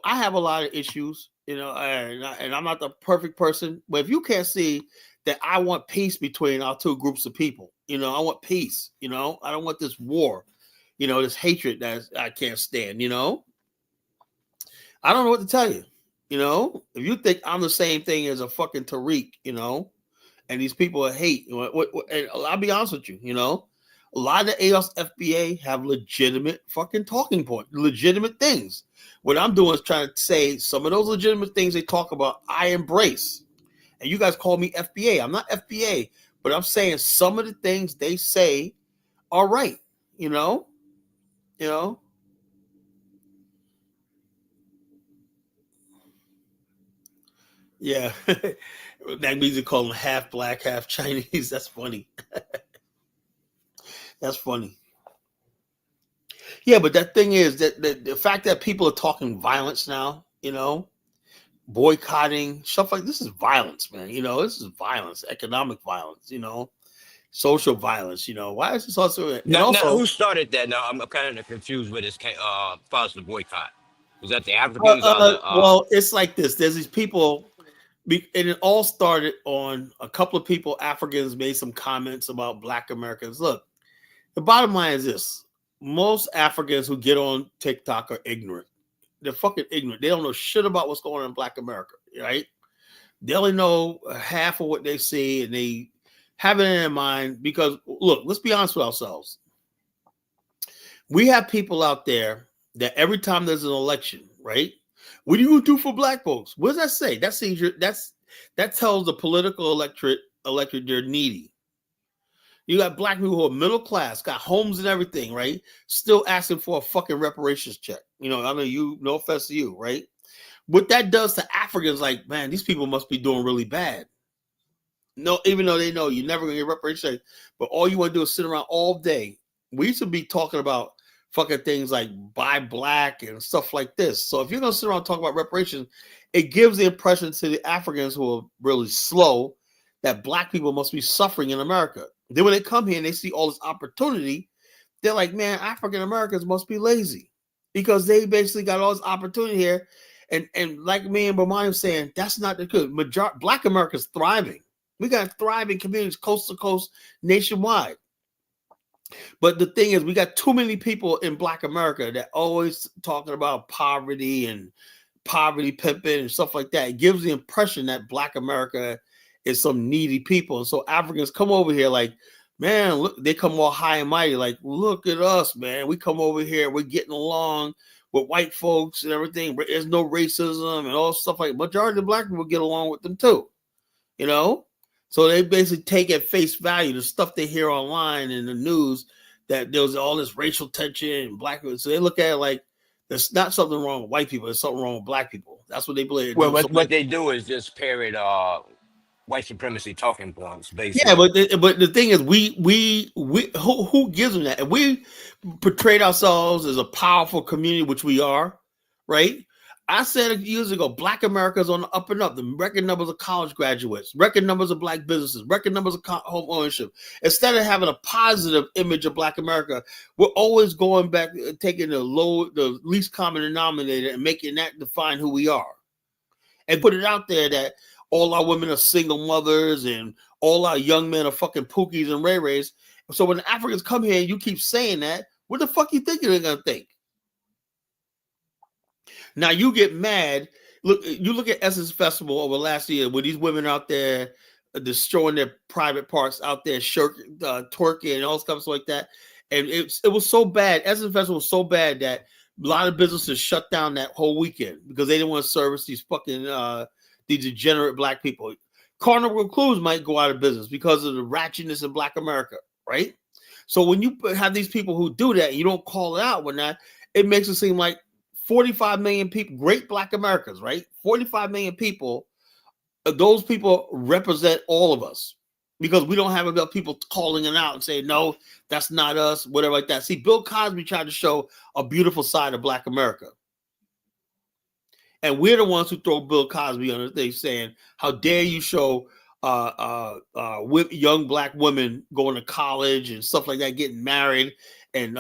I have a lot of issues, and I'm not the perfect person, but if you can't see that I want peace between our two groups of people, I want peace, I don't want this war, this hatred that I can't stand, I don't know what to tell you. If you think I'm the same thing as a fucking Tariq, and these people hate, and I'll be honest with you, a lot of the AOS FBA have legitimate fucking talking points, legitimate things. What I'm doing is trying to say some of those legitimate things they talk about, I embrace. And you guys call me FBA. I'm not FBA, but I'm saying some of the things they say are right, Yeah, that means they call them half black, half Chinese. That's funny. That's funny. Yeah, but that thing is that the fact that people are talking violence now, boycotting stuff like this is violence, man. This is violence, economic violence, social violence. Why is this also? And Now, also, who started that? Now, I'm kind of confused with this. Far the boycott, was that the Africans or the? well, it's like this. There's these people. And it all started on a couple of people, Africans, made some comments about Black Americans. Look, the bottom line is this. Most Africans who get on TikTok are ignorant. They're fucking ignorant. They don't know shit about what's going on in Black America, right? They only know half of what they see, and they have it in their mind because, look, let's be honest with ourselves. We have people out there that every time there's an election, right? What are you gonna do for Black folks? What does that say? That tells the political electorate they're needy. You got Black people who are middle class, got homes and everything, right? Still asking for a fucking reparations check. No offense to you, right? What that does to Africans, like, man, these people must be doing really bad. No, even though they know you're never gonna get reparations check, but all you want to do is sit around all day. We used to be talking about fucking things like buy black and stuff like this. So if you're gonna sit around and talk about reparations, it gives the impression to the Africans who are really slow that Black people must be suffering in America. Then when they come here and they see all this opportunity, they're like, man, African Americans must be lazy because they basically got all this opportunity here. And like me and Bomani saying, that's not the good. Black America's thriving. We got thriving communities coast to coast nationwide. But the thing is, we got too many people in Black America that always talking about poverty and poverty pimping and stuff like that. It gives the impression that Black America is some needy people. And so Africans come over here like, man, look, they come all high and mighty, like, look at us, man. We come over here, we're getting along with white folks and everything. There's no racism and all stuff like that. Majority of Black people get along with them too, So they basically take at face value the stuff they hear online in the news that there's all this racial tension and Black people. So they look at it like there's not something wrong with white people. There's something wrong with Black people. That's what they believe. Well, what they do is just parrot white supremacy talking points, basically. Yeah, but the thing is, we who gives them that? And we portrayed ourselves as a powerful community, which we are, right? I said years ago, Black America is on the up and up. The record numbers of college graduates, record numbers of Black businesses, record numbers of home ownership. Instead of having a positive image of Black America, we're always going back, taking the least common denominator and making that define who we are. And put it out there that all our women are single mothers and all our young men are fucking pookies and ray-rays. So when the Africans come here and you keep saying that, what the fuck you think they're going to think? Now you get mad. Look, you look at Essence Festival over last year where these women out there destroying their private parts out there, twerking and all stuff like that. And it was so bad. Essence Festival was so bad that a lot of businesses shut down that whole weekend because they didn't want to service these fucking these degenerate Black people. Carnival Cruise might go out of business because of the ratchetness in Black America, right? So when you have these people who do that and you don't call it out when that, it makes it seem like 45 million people, great Black Americans, right? 45 million people, those people represent all of us because we don't have enough people calling it out and saying, no, that's not us, whatever like that. See, Bill Cosby tried to show a beautiful side of Black America. And we're the ones who throw Bill Cosby on the thing saying, how dare you show young black women going to college and stuff like that, getting married, and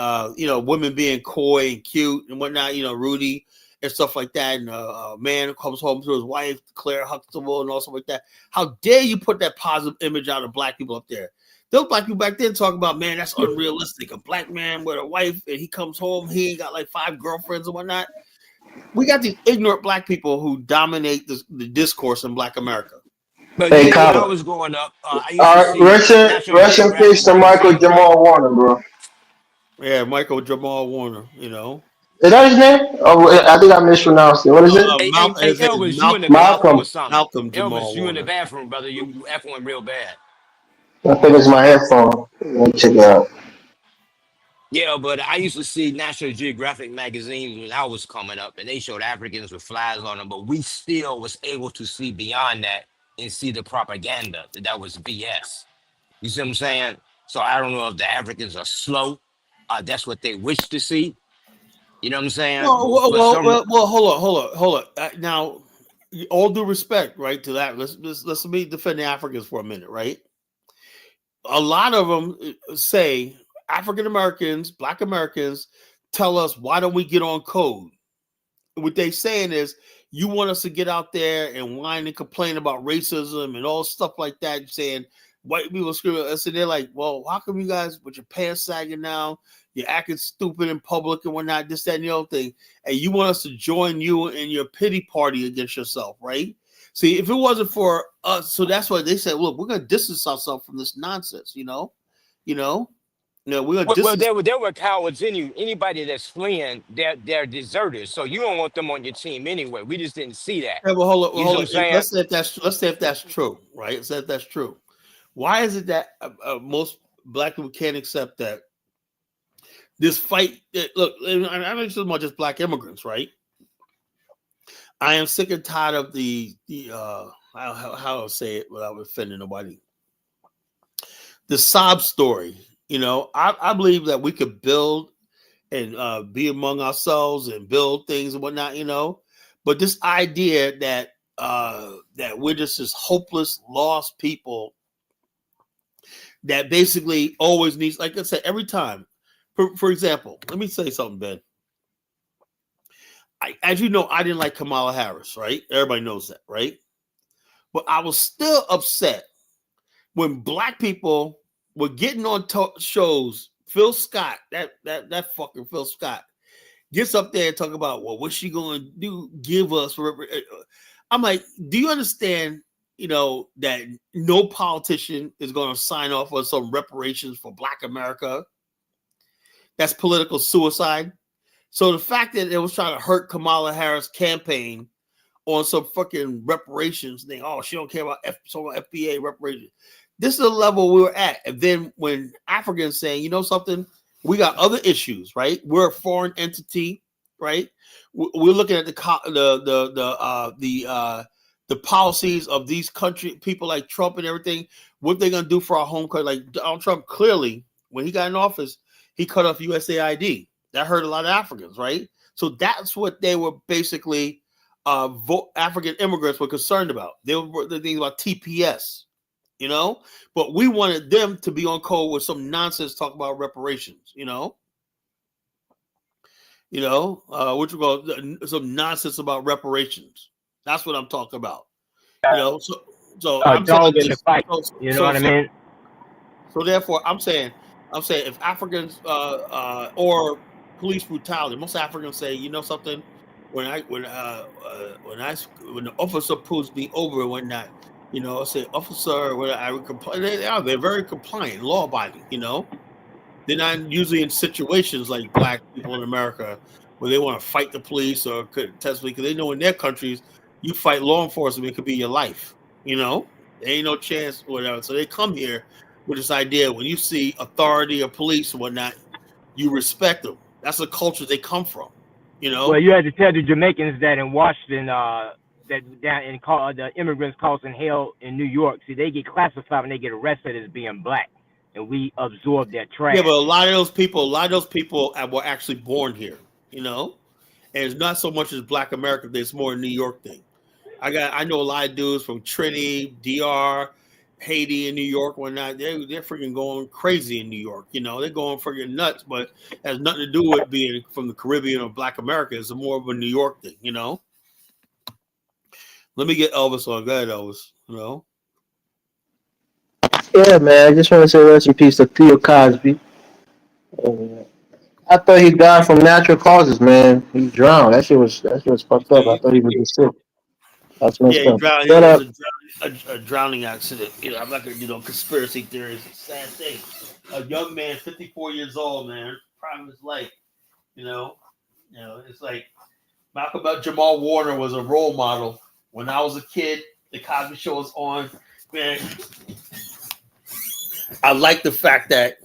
women being coy and cute and whatnot, Rudy and stuff like that, and a man comes home to his wife, Claire Huxtable, and all stuff like that. How dare you put that positive image out of black people up there? Those black people back then talk about, man, that's unrealistic. A black man with a wife and he comes home, he ain't got like 5 girlfriends and whatnot. We got these ignorant black people who dominate the discourse in Black America. But when I was growing up, I used to see National rest in Geographic peace to Michael magazine, right? Jamal Warner, bro. Yeah, Michael Jamal Warner, Is that his name? Oh, I think I mispronounced it. What is it? Hey, Elvis, you in the bathroom or Malcolm. something? Malcolm Elvis, Jamal you in the Warner. bathroom, brother. You echoing real bad. I think it's my headphone. Let me check it out. Yeah, but I used to see National Geographic magazines when I was coming up, and they showed Africans with flags on them, but we still was able to see beyond that and see the propaganda that was BS. You see what I'm saying? So I don't know if the Africans are slow. That's what they wish to see. You know what I'm saying? But for some, Well, hold on. Now, all due respect, right, to that. Let's me defend the Africans for a minute, right? A lot of them say African Americans, Black Americans, tell us, why don't we get on code? What they saying is, you want us to get out there and whine and complain about racism and all stuff like that, saying white people screaming. So they're like, well, how come you guys with your pants sagging now, you're acting stupid in public and whatnot, this, that, and the other thing, and you want us to join you in your pity party against yourself, right? See, if it wasn't for us, so that's why they said, look, we're gonna distance ourselves from this nonsense, we're gonna well, distance. there were cowards. Anybody that's fleeing, they're deserters. So you don't want them on your team anyway. We just didn't see that. Yeah, well, hold You see what on. I'm saying? Let's say if that's true, right? Let's say if that's true. Why is it that most black people can't accept that this fight? Look, I'm not just about just black immigrants, right? I am sick and tired of the how to say it without offending nobody. The sob story. I believe that we could build and be among ourselves and build things and whatnot. But this idea that that we're just this hopeless, lost people that basically always needs, like I said, every time. For example, let me say something, Ben. As you know, I didn't like Kamala Harris, right? Everybody knows that, right? But I was still upset when black people were getting on shows. Phil Scott, that fucking Phil Scott, gets up there and talk about, well, what's she going to do? Give us. I'm like, do you understand? That no politician is going to sign off on some reparations for Black America. That's political suicide. So the fact that it was trying to hurt Kamala Harris' campaign on some fucking reparations thing, oh, she don't care about FBA reparations. This is the level we were at. And then when Africans saying, you know something, we got other issues, right? We're a foreign entity, right? We're looking at the policies of these country people like Trump and everything. What they're gonna do for our home country? Like Donald Trump, clearly, when he got in office, he cut off USAID. That hurt a lot of Africans, right? So that's what they were basically African immigrants were concerned about. They were thinking about TPS, but we wanted them to be on code with some nonsense talk about reparations, which we call some nonsense about reparations. That's what I'm talking about. So I'm saying in the this. fight. You know what I mean? So therefore, I'm saying if Africans or police brutality, most Africans say, you know something, when the officer pulls me over and whatnot, I say, officer, when I would complain, they're very compliant, law abiding, They're not usually in situations like black people in America where they want to fight the police or contest, because they know in their countries, you fight law enforcement, it could be your life, There ain't no chance or whatever. So they come here with this idea, when you see authority or police or whatnot, you respect them. That's the culture they come from, Well, you had to tell the Jamaicans that in Washington, that down in the immigrants causing hell in New York. See, they get classified when they get arrested as being black, and we absorb their trash. Yeah, but a lot of those people were actually born here, and it's not so much as Black America thing, it's more a New York thing. I know a lot of dudes from Trinity, DR, Haiti, and New York. Whatnot, they're freaking going crazy in New York. You know, they're going freaking nuts, but it has nothing to do with being from the Caribbean or Black America. It's more of a New York thing. You know. Let me get Elvis on. Go ahead, Elvis. You know. Yeah, man. I just want to say rest in peace to Theo Cosby. Uh, I thought he died from natural causes, man. He drowned. That shit was fucked up. I thought he was just sick. That's Yeah, messed he up. drowned. But It was a drowning accident. You know, I'm not gonna, conspiracy theories. It's a sad thing. A young man, 54 years old, man, prime of his life. You know, it's like Malcolm X Jamal Warner was a role model when I was a kid. The Cosby Show was on. Man, I like the fact that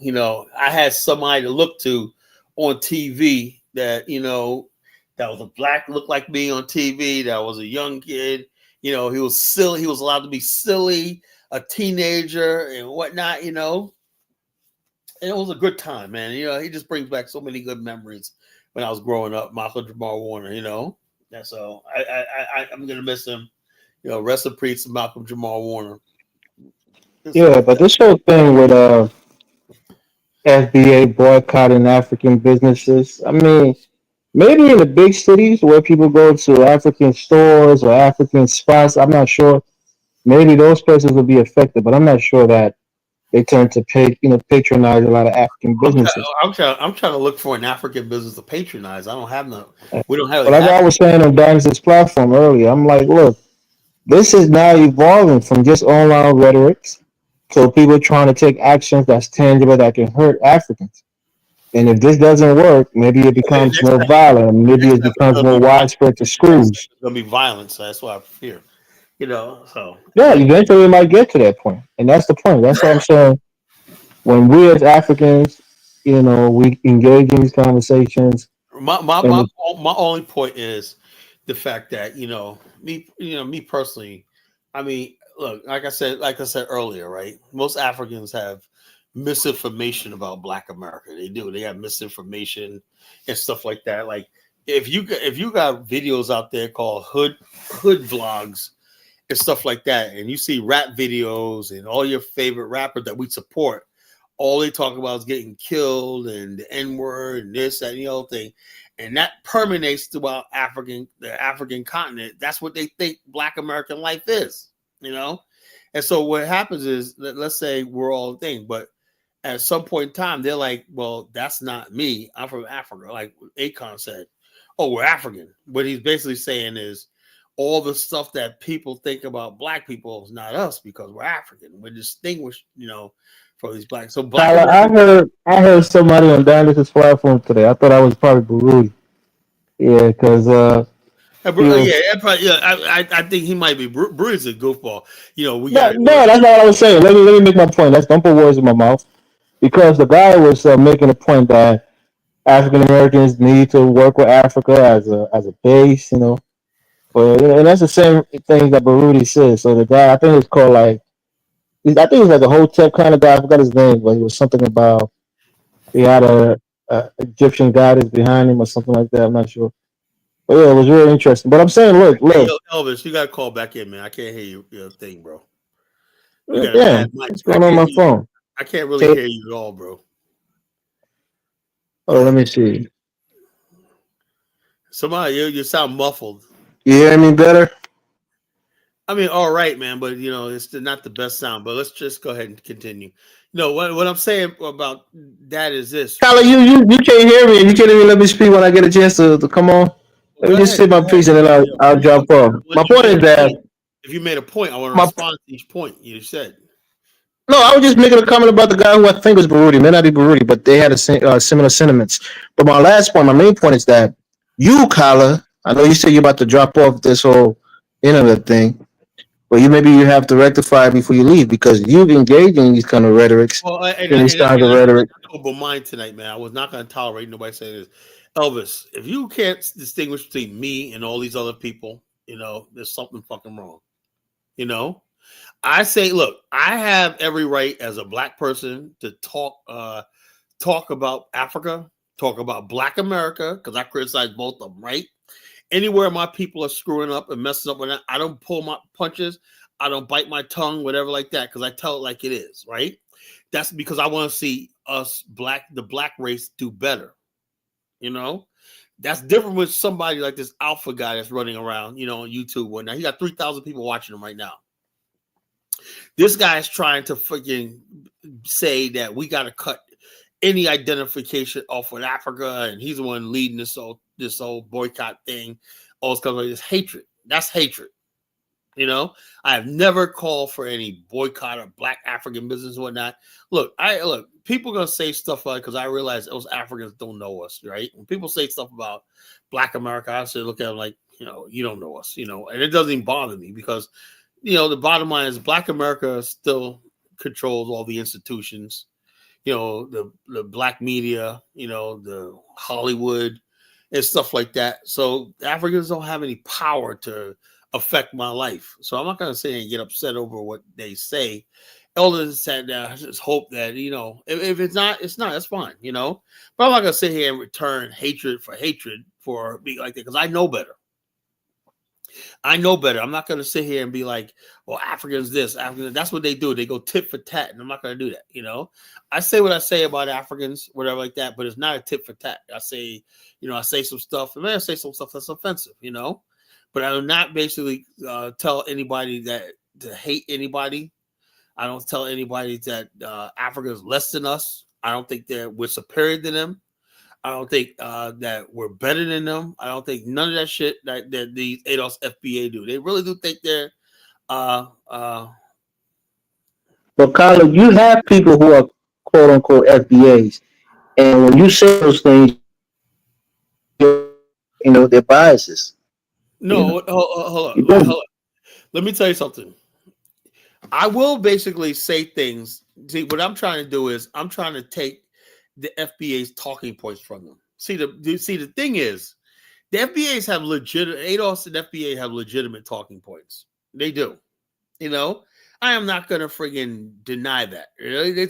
I had somebody to look to on TV that was a black looked like me on TV. That was a young kid. He was silly. He was allowed to be silly, a teenager and whatnot. And it was a good time, man. He just brings back so many good memories when I was growing up. Malcolm Jamal Warner. And so I'm gonna miss him. Rest in peace, Malcolm Jamal Warner. yeah, but this whole thing with FBA boycotting African businesses. I mean, maybe in the big cities where people go to African stores or African spots, I'm not sure. Maybe those places will be affected, but I'm not sure that they tend to patronize a lot of African I'm trying, businesses. I'm trying to look for an African business to patronize. I don't have no. Uh, We don't have But like that. I was saying on Dynasty's platform earlier, I'm like, look, this is now evolving from just online rhetoric to people trying to take actions that's tangible that can hurt Africans. And if this doesn't work, maybe it becomes Next more time, violent. Maybe next it time it's becomes gonna more be violent. widespread to Next time schools. it's gonna be violent. So that's why I fear. So Yeah, eventually it might get to that point. And that's the point. That's what I'm saying. When we as Africans, we engage in these conversations my my my and my only point is the fact that me personally. I mean, look, like I said earlier, right? Most Africans have misinformation about Black America. They do. They have misinformation and stuff like that. Like if you got videos out there called hood vlogs and stuff like that, and you see rap videos and all your favorite rappers that we support, all they talk about is getting killed and the N word and this, that, and the other thing, and that permeates throughout the African continent. That's what they think Black American life is, And so what happens is, let's say we're all a thing, but at some point in time, they're like, "Well, that's not me. I'm from Africa." Like Akon said, "Oh, we're African." What he's basically saying is, all the stuff that people think about Black people is not us because we're African. We're distinguished, from these Black. So Black Tyler, I American. heard I heard somebody on Dynasty's platform today. I thought I was probably Baruti. Yeah, because he Yeah, was probably, yeah. I think he might be. Bruce is a goofball. We no, got no, that's not what I was saying. Let me make my point. Don't put words in my mouth. Because the guy was making a point that African Americans need to work with Africa as a base, and that's the same thing that Baruti says. So the guy, I think it's called I think he was like a Hotep kind of guy. I forgot his name, but he was something about he had a Egyptian goddess behind him or something like that. I'm not sure. But yeah, it was really interesting. But I'm saying, Hey, look, yo, Elvis, you got to call back in, man. I can't hear you. Your thing, bro. You got a bad damn, mic. what's going on my phone? I can't really So, hear you at all, bro. oh, let me see. Somebody, you sound muffled. You hear me better? I mean, all right, man, but it's not the best sound. But let's just go ahead and continue. No, what I'm saying about that is this. Tyler, you can't hear me, and you can't even let me speak when I get a chance to come on. Let me Go just ahead, say my go ahead. piece, and then I'll drop off. My Once you point made is a that point, if you made a point, I want to my respond to each point you said. no, I was just making a comment about the guy who I think was Baruti. May not be Baruti, but they had similar sentiments. But my last point, my main point is that you, Kyla, I know you said you're about to drop off this whole internet thing, but maybe you have to rectify it before you leave because you've engaged in these kind of rhetorics, Well, in these kinds of rhetoric. I know about mine tonight, man. I was not going to tolerate nobody saying this. Elvis, if you can't distinguish between me and all these other people, there's something fucking wrong. I say, look, I have every right as a Black person to talk about Africa, talk about Black America, because I criticize both of them, right? Anywhere my people are screwing up and messing up with that, I don't pull my punches, I don't bite my tongue, whatever like that, because I tell it like it is, right? That's because I want to see the black race do better. You know, that's different with somebody like this alpha guy that's running around, on YouTube. Now he got 3,000 people watching him right now. This guy is trying to freaking say that we got to cut any identification off with Africa, and he's the one leading this whole boycott thing. All this comes like this hatred. That's hatred. I have never called for any boycott of Black African business and whatnot. Look, people are gonna say stuff like, because I realize those Africans don't know us, right? When people say stuff about Black America, I say look at them like, you don't know us, and it doesn't even bother me because, the bottom line is Black America still controls all the institutions, the Black media, the Hollywood and stuff like that. So Africans don't have any power to affect my life. So I'm not going to say and get upset over what they say. Elders said that I just hope that, if it's not, that's fine, But I'm not going to sit here and return hatred for being like that, because I know better. I'm not going to sit here and be like, well, Africans this, Africans, that's what they do. They go tit for tat, and I'm not going to do that, I say what I say about Africans, whatever like that, but it's not a tit for tat. I say, I say some stuff, and then I say some stuff that's offensive, But I do not basically tell anybody that to hate anybody. I don't tell anybody that Africa is less than us. I don't think that we're superior to them. I don't think that we're better than them. I don't think none of that shit that these ADOS FBA do. They really do think they're. But Carla, you have people who are quote unquote FBAs, and when you say those things, they're biases. No, hold You on. don't. Let me tell you something. I will basically say things. See, what I'm trying to do is I'm trying to take the FBA's talking points from them. See, the thing is, the FBAs have ADOS and FBA have legitimate talking points. They do. I am not going to friggin' deny that.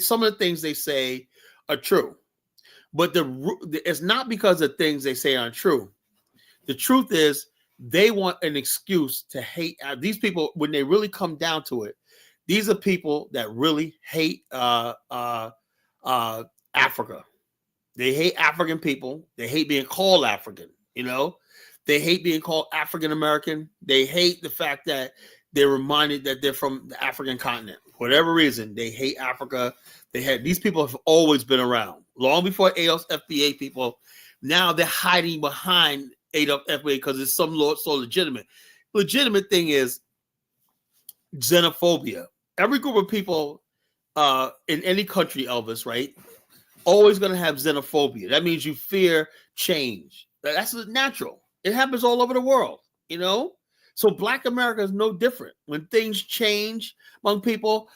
Some of the things they say are true, but it's not because the things they say aren't true. The truth is, they want an excuse to hate these people. When they really come down to it, these are people that really hate Africa. They hate African people. They hate being called African. They hate being called African American. They hate the fact that they're reminded that they're from the African continent. For whatever reason, they hate Africa. These people have always been around long before AOS FBA people. Now they're hiding behind FBA because it's so legitimate. Legitimate thing is xenophobia. Every group of people in any country, Elvis, right? Always going to have xenophobia. That means you fear change. That's natural. It happens all over the world, So Black America is no different. When things change among people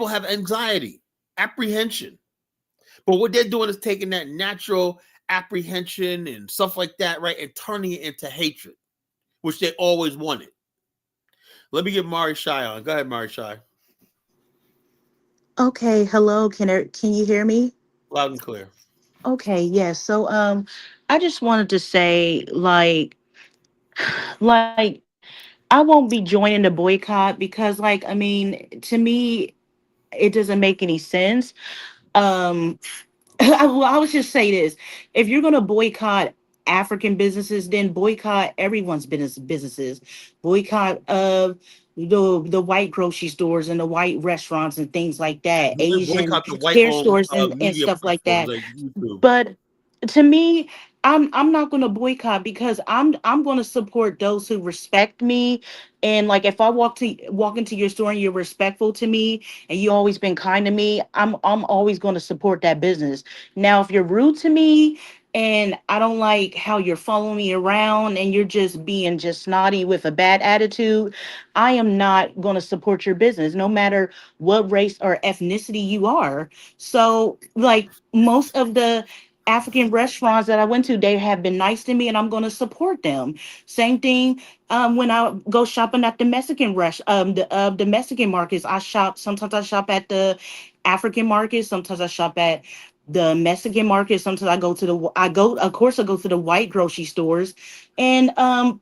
have anxiety, apprehension. But what they're doing is taking that natural apprehension and stuff like that, right, and turning it into hatred, which they always wanted. Let me get Mari Shai on. Go ahead, Mari Shai. Okay, hello. Can you hear me? Loud and clear. Okay, yes. So I just wanted to say like I won't be joining the boycott because I mean, to me it doesn't make any sense. Um I would just say this. If you're going to boycott African businesses, then boycott everyone's businesses. Boycott the white grocery stores and the white restaurants and things like that. Asian Boycott the hair white-owned stores and media stuff like platforms that. like YouTube. But to me, I'm not going to boycott because I'm going to support those who respect me. And if I walk into your store and you're respectful to me and you always been kind to me, I'm always going to support that business. Now if you're rude to me and I don't like how you're following me around and you're just being just snotty with a bad attitude, I am not going to support your business no matter what race or ethnicity you are. So most of the African restaurants that I went to, they have been nice to me and I'm going to support them. Same thing when I go shopping at the Mexican markets. Sometimes I shop at the African markets. Sometimes I shop at the Mexican market. Sometimes I go to of course I go to the white grocery stores, and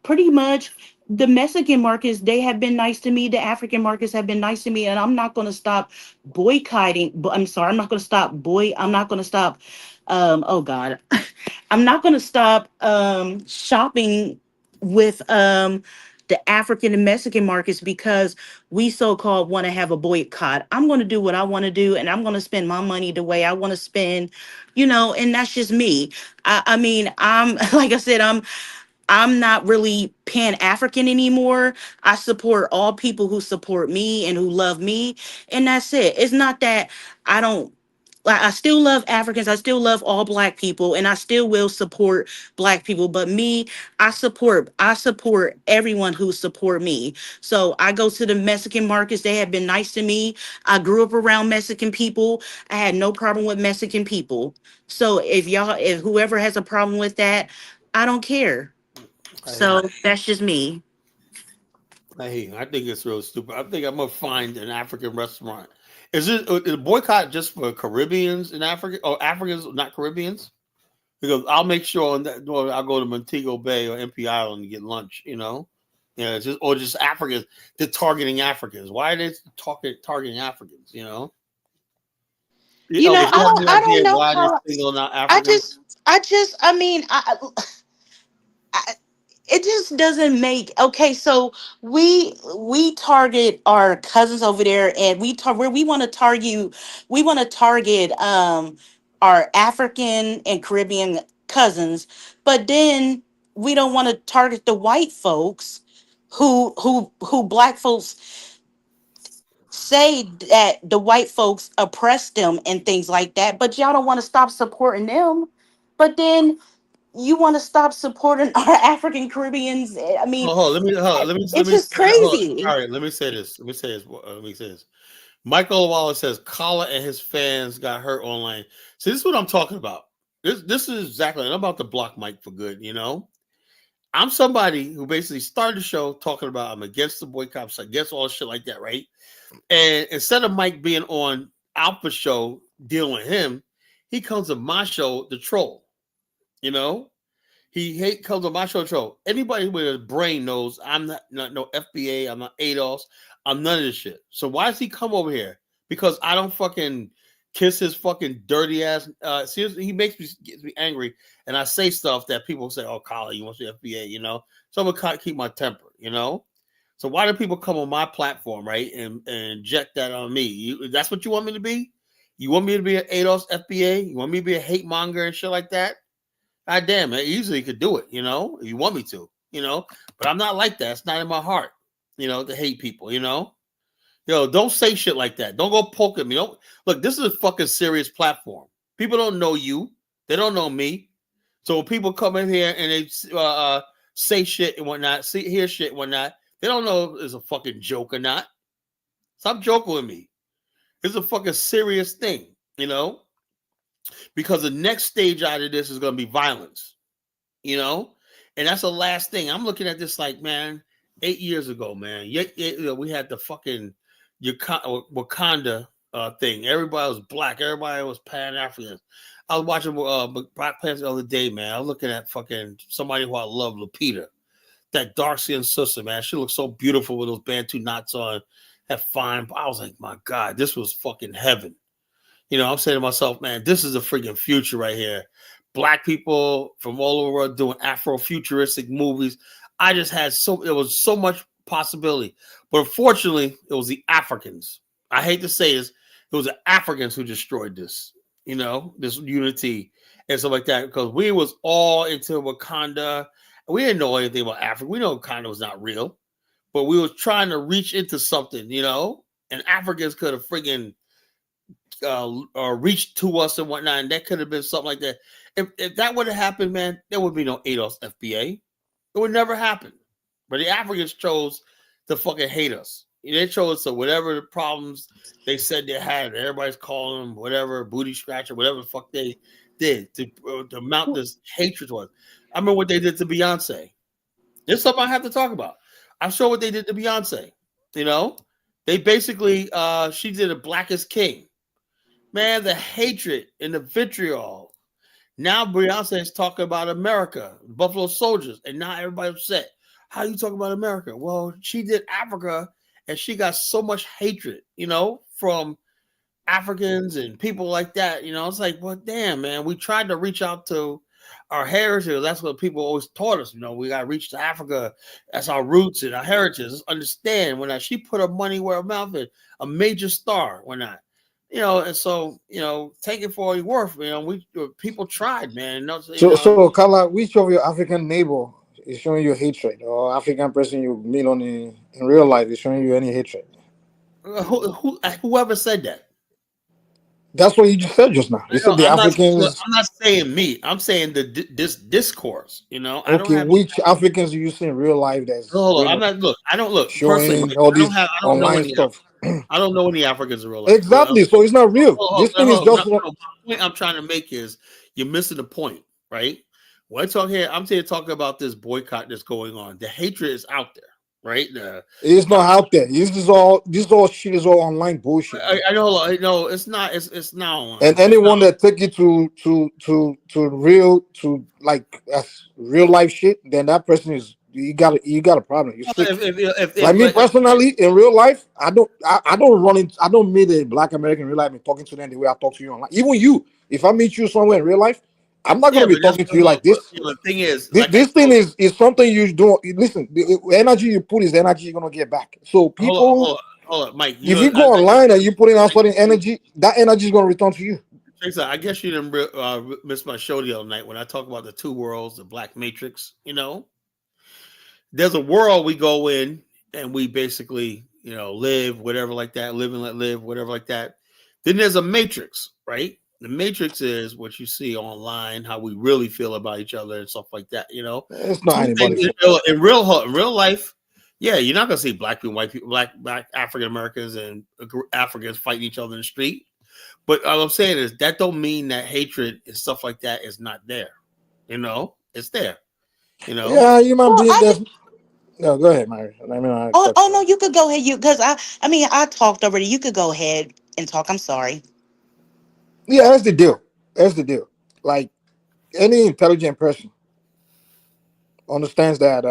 pretty much the Mexican markets, they have been nice to me. The African markets have been nice to me, and I'm not going to stop boycotting. But I'm sorry, I'm not going to stop. Oh God, I'm not going to stop shopping with the African and Mexican markets because we so-called want to have a boycott. I'm going to do what I want to do, and I'm going to spend my money the way I want to spend, and that's just me. I mean, I'm like I said, I'm not really Pan-African anymore. I support all people who support me and who love me, and that's it. It's not that I don't. I still love Africans. I still love all Black people, and I still will support Black people. But me, I support everyone who support me. So I go to the Mexican markets. They have been nice to me. I grew up around Mexican people. I had no problem with Mexican people. So if whoever has a problem with that, I don't care. I hear you. So that's just me. I think it's real stupid. I think I'm gonna find an African restaurant. Is boycott just for Caribbeans in Africa or Africans, not Caribbeans? Because I'll make sure I'll go to Montego Bay or MP Island to get lunch. Yeah, it's just Africans. They're targeting Africans. Why are they targeting Africans? If you have any I don't idea know why they're how. singling out I Africans, just, I mean, I it just doesn't make okay. So we target our cousins over there, and where we want to target our African and Caribbean cousins, but then we don't want to target the white folks who Black folks say that the white folks oppress them and things like that, but y'all don't want to stop supporting them. But then you want to stop supporting our African Caribbeans. I mean, it's just hold on. crazy. All right, let me say this. Let me say this. Michael Wallace says Kala and his fans got hurt online. See, this is what I'm talking about. This is exactly. I'm about to block Mike for good. I'm somebody who basically started the show talking about I'm against the boycotts, against all shit like that, right? And instead of Mike being on Alpha show dealing with him, he comes to my show to troll. You know, comes on my show to troll. Anybody with a brain knows I'm not no FBA. I'm not ADOS. I'm none of this shit. So why does he come over here? Because I don't fucking kiss his fucking dirty ass. Seriously, gets me angry, and I say stuff that people say, "Oh, Colin, you want to be FBA?" So I'm gonna keep my temper. So why do people come on my platform, right, and inject that on me? That's what you want me to be? You want me to be an ADOS FBA? You want me to be a hate monger and shit like that? God damn, I easily could do it, if you want me to, but I'm not like that. It's not in my heart, to hate people, don't say shit like that. Don't go poke at me. Don't look, this is a fucking serious platform. People don't know you. They don't know me. So when people come in here and they say shit and whatnot, hear shit and whatnot, they don't know if it's a fucking joke or not. Stop joking with me. It's a fucking serious thing, because the next stage out of this is going to be violence, and that's the last thing. I'm looking at this like, man, 8 years ago, man, we had the fucking Wakanda thing. Everybody was black. Everybody was Pan-African. I was watching Black Panther the other day, man. I was looking at fucking somebody who I love, Lupita, that dark-skinned sister, man. She looked so beautiful with those Bantu knots on. That fine. I was like, my God, this was fucking heaven. I'm saying to myself, man, this is the freaking future right here. Black people from all over the world doing Afro-futuristic movies. It was so much possibility. But unfortunately, it was the Africans. I hate to say this, it was the Africans who destroyed this, this unity and stuff like that, because we was all into Wakanda. We didn't know anything about Africa. We know Wakanda was not real, but we was trying to reach into something, and Africans could have friggin' reached to us and whatnot, and that could have been something like that. If that would have happened, man, there would be no ADOS FBA. It would never happen. But the Africans chose to fucking hate us. They chose to whatever the problems they said they had. Everybody's calling them whatever, booty scratcher, whatever the fuck they did to mount this hatred to us. I remember what they did to Beyonce. There's something I have to talk about. I'm sure what they did to Beyonce. They basically she did a Black is King. Man, the hatred and the vitriol. Now Beyonce is talking about America, Buffalo Soldiers, and now everybody's upset. How you talking about America? Well, she did Africa, and she got so much hatred, from Africans and people like that. It's like, well, damn, man, we tried to reach out to our heritage. That's what people always taught us. We got to reach to Africa. That's our roots and our heritage. Let's understand when she put her money where her mouth is, a major star when not. And so, take it for all you're worth. We people tried, man. So, Carla, which of your African neighbor is showing you hatred, or African person you meet on in real life is showing you any hatred? Whoever said that? That's what you just said just now. You said the Africans. I'm not saying me. I'm saying this discourse. I don't Okay, have which Africans do you see in real life that's I'm not look. I don't look showing personally. all this I don't online stuff. I don't know any Africans in real life. Exactly. So it's not real. This thing is just. The point I'm trying to make is you're missing the point, right? When I talk here, I'm here talking about this boycott that's going on. The hatred is out there, right? It's not out there. This is all shit is all online bullshit. I know. It's not. It's not online. And anyone that take it to real real life shit, then that person is you got a problem. You're sick. Like me personally, in real life, I don't meet a Black American in real life and talking to them the way I talk to you online. Even you, if I meet you somewhere in real life, I'm not going to be talking to you like this. The thing is, this thing is something you do. Listen, the energy you put is the energy you're going to get back. So people, hold on, Mike. If you go online and you put in out certain energy, that energy is going to return to you. I guess you didn't miss my show the other night when I talk about the two worlds, the Black Matrix. There's a world we go in and we basically, live, whatever like that, live and let live, whatever like that. Then there's a matrix, right? The matrix is what you see online, how we really feel about each other and stuff like that. It's not anybody. In real life, yeah, you're not gonna see Black people, white people, Black African Americans and Africans fighting each other in the street. But all I'm saying is that don't mean that hatred and stuff like that is not there. It's there. Yeah, you might be. No, go ahead, Mary. No, you could go ahead. I talked already. You could go ahead and talk. I'm sorry. Yeah, that's the deal. Like any intelligent person understands that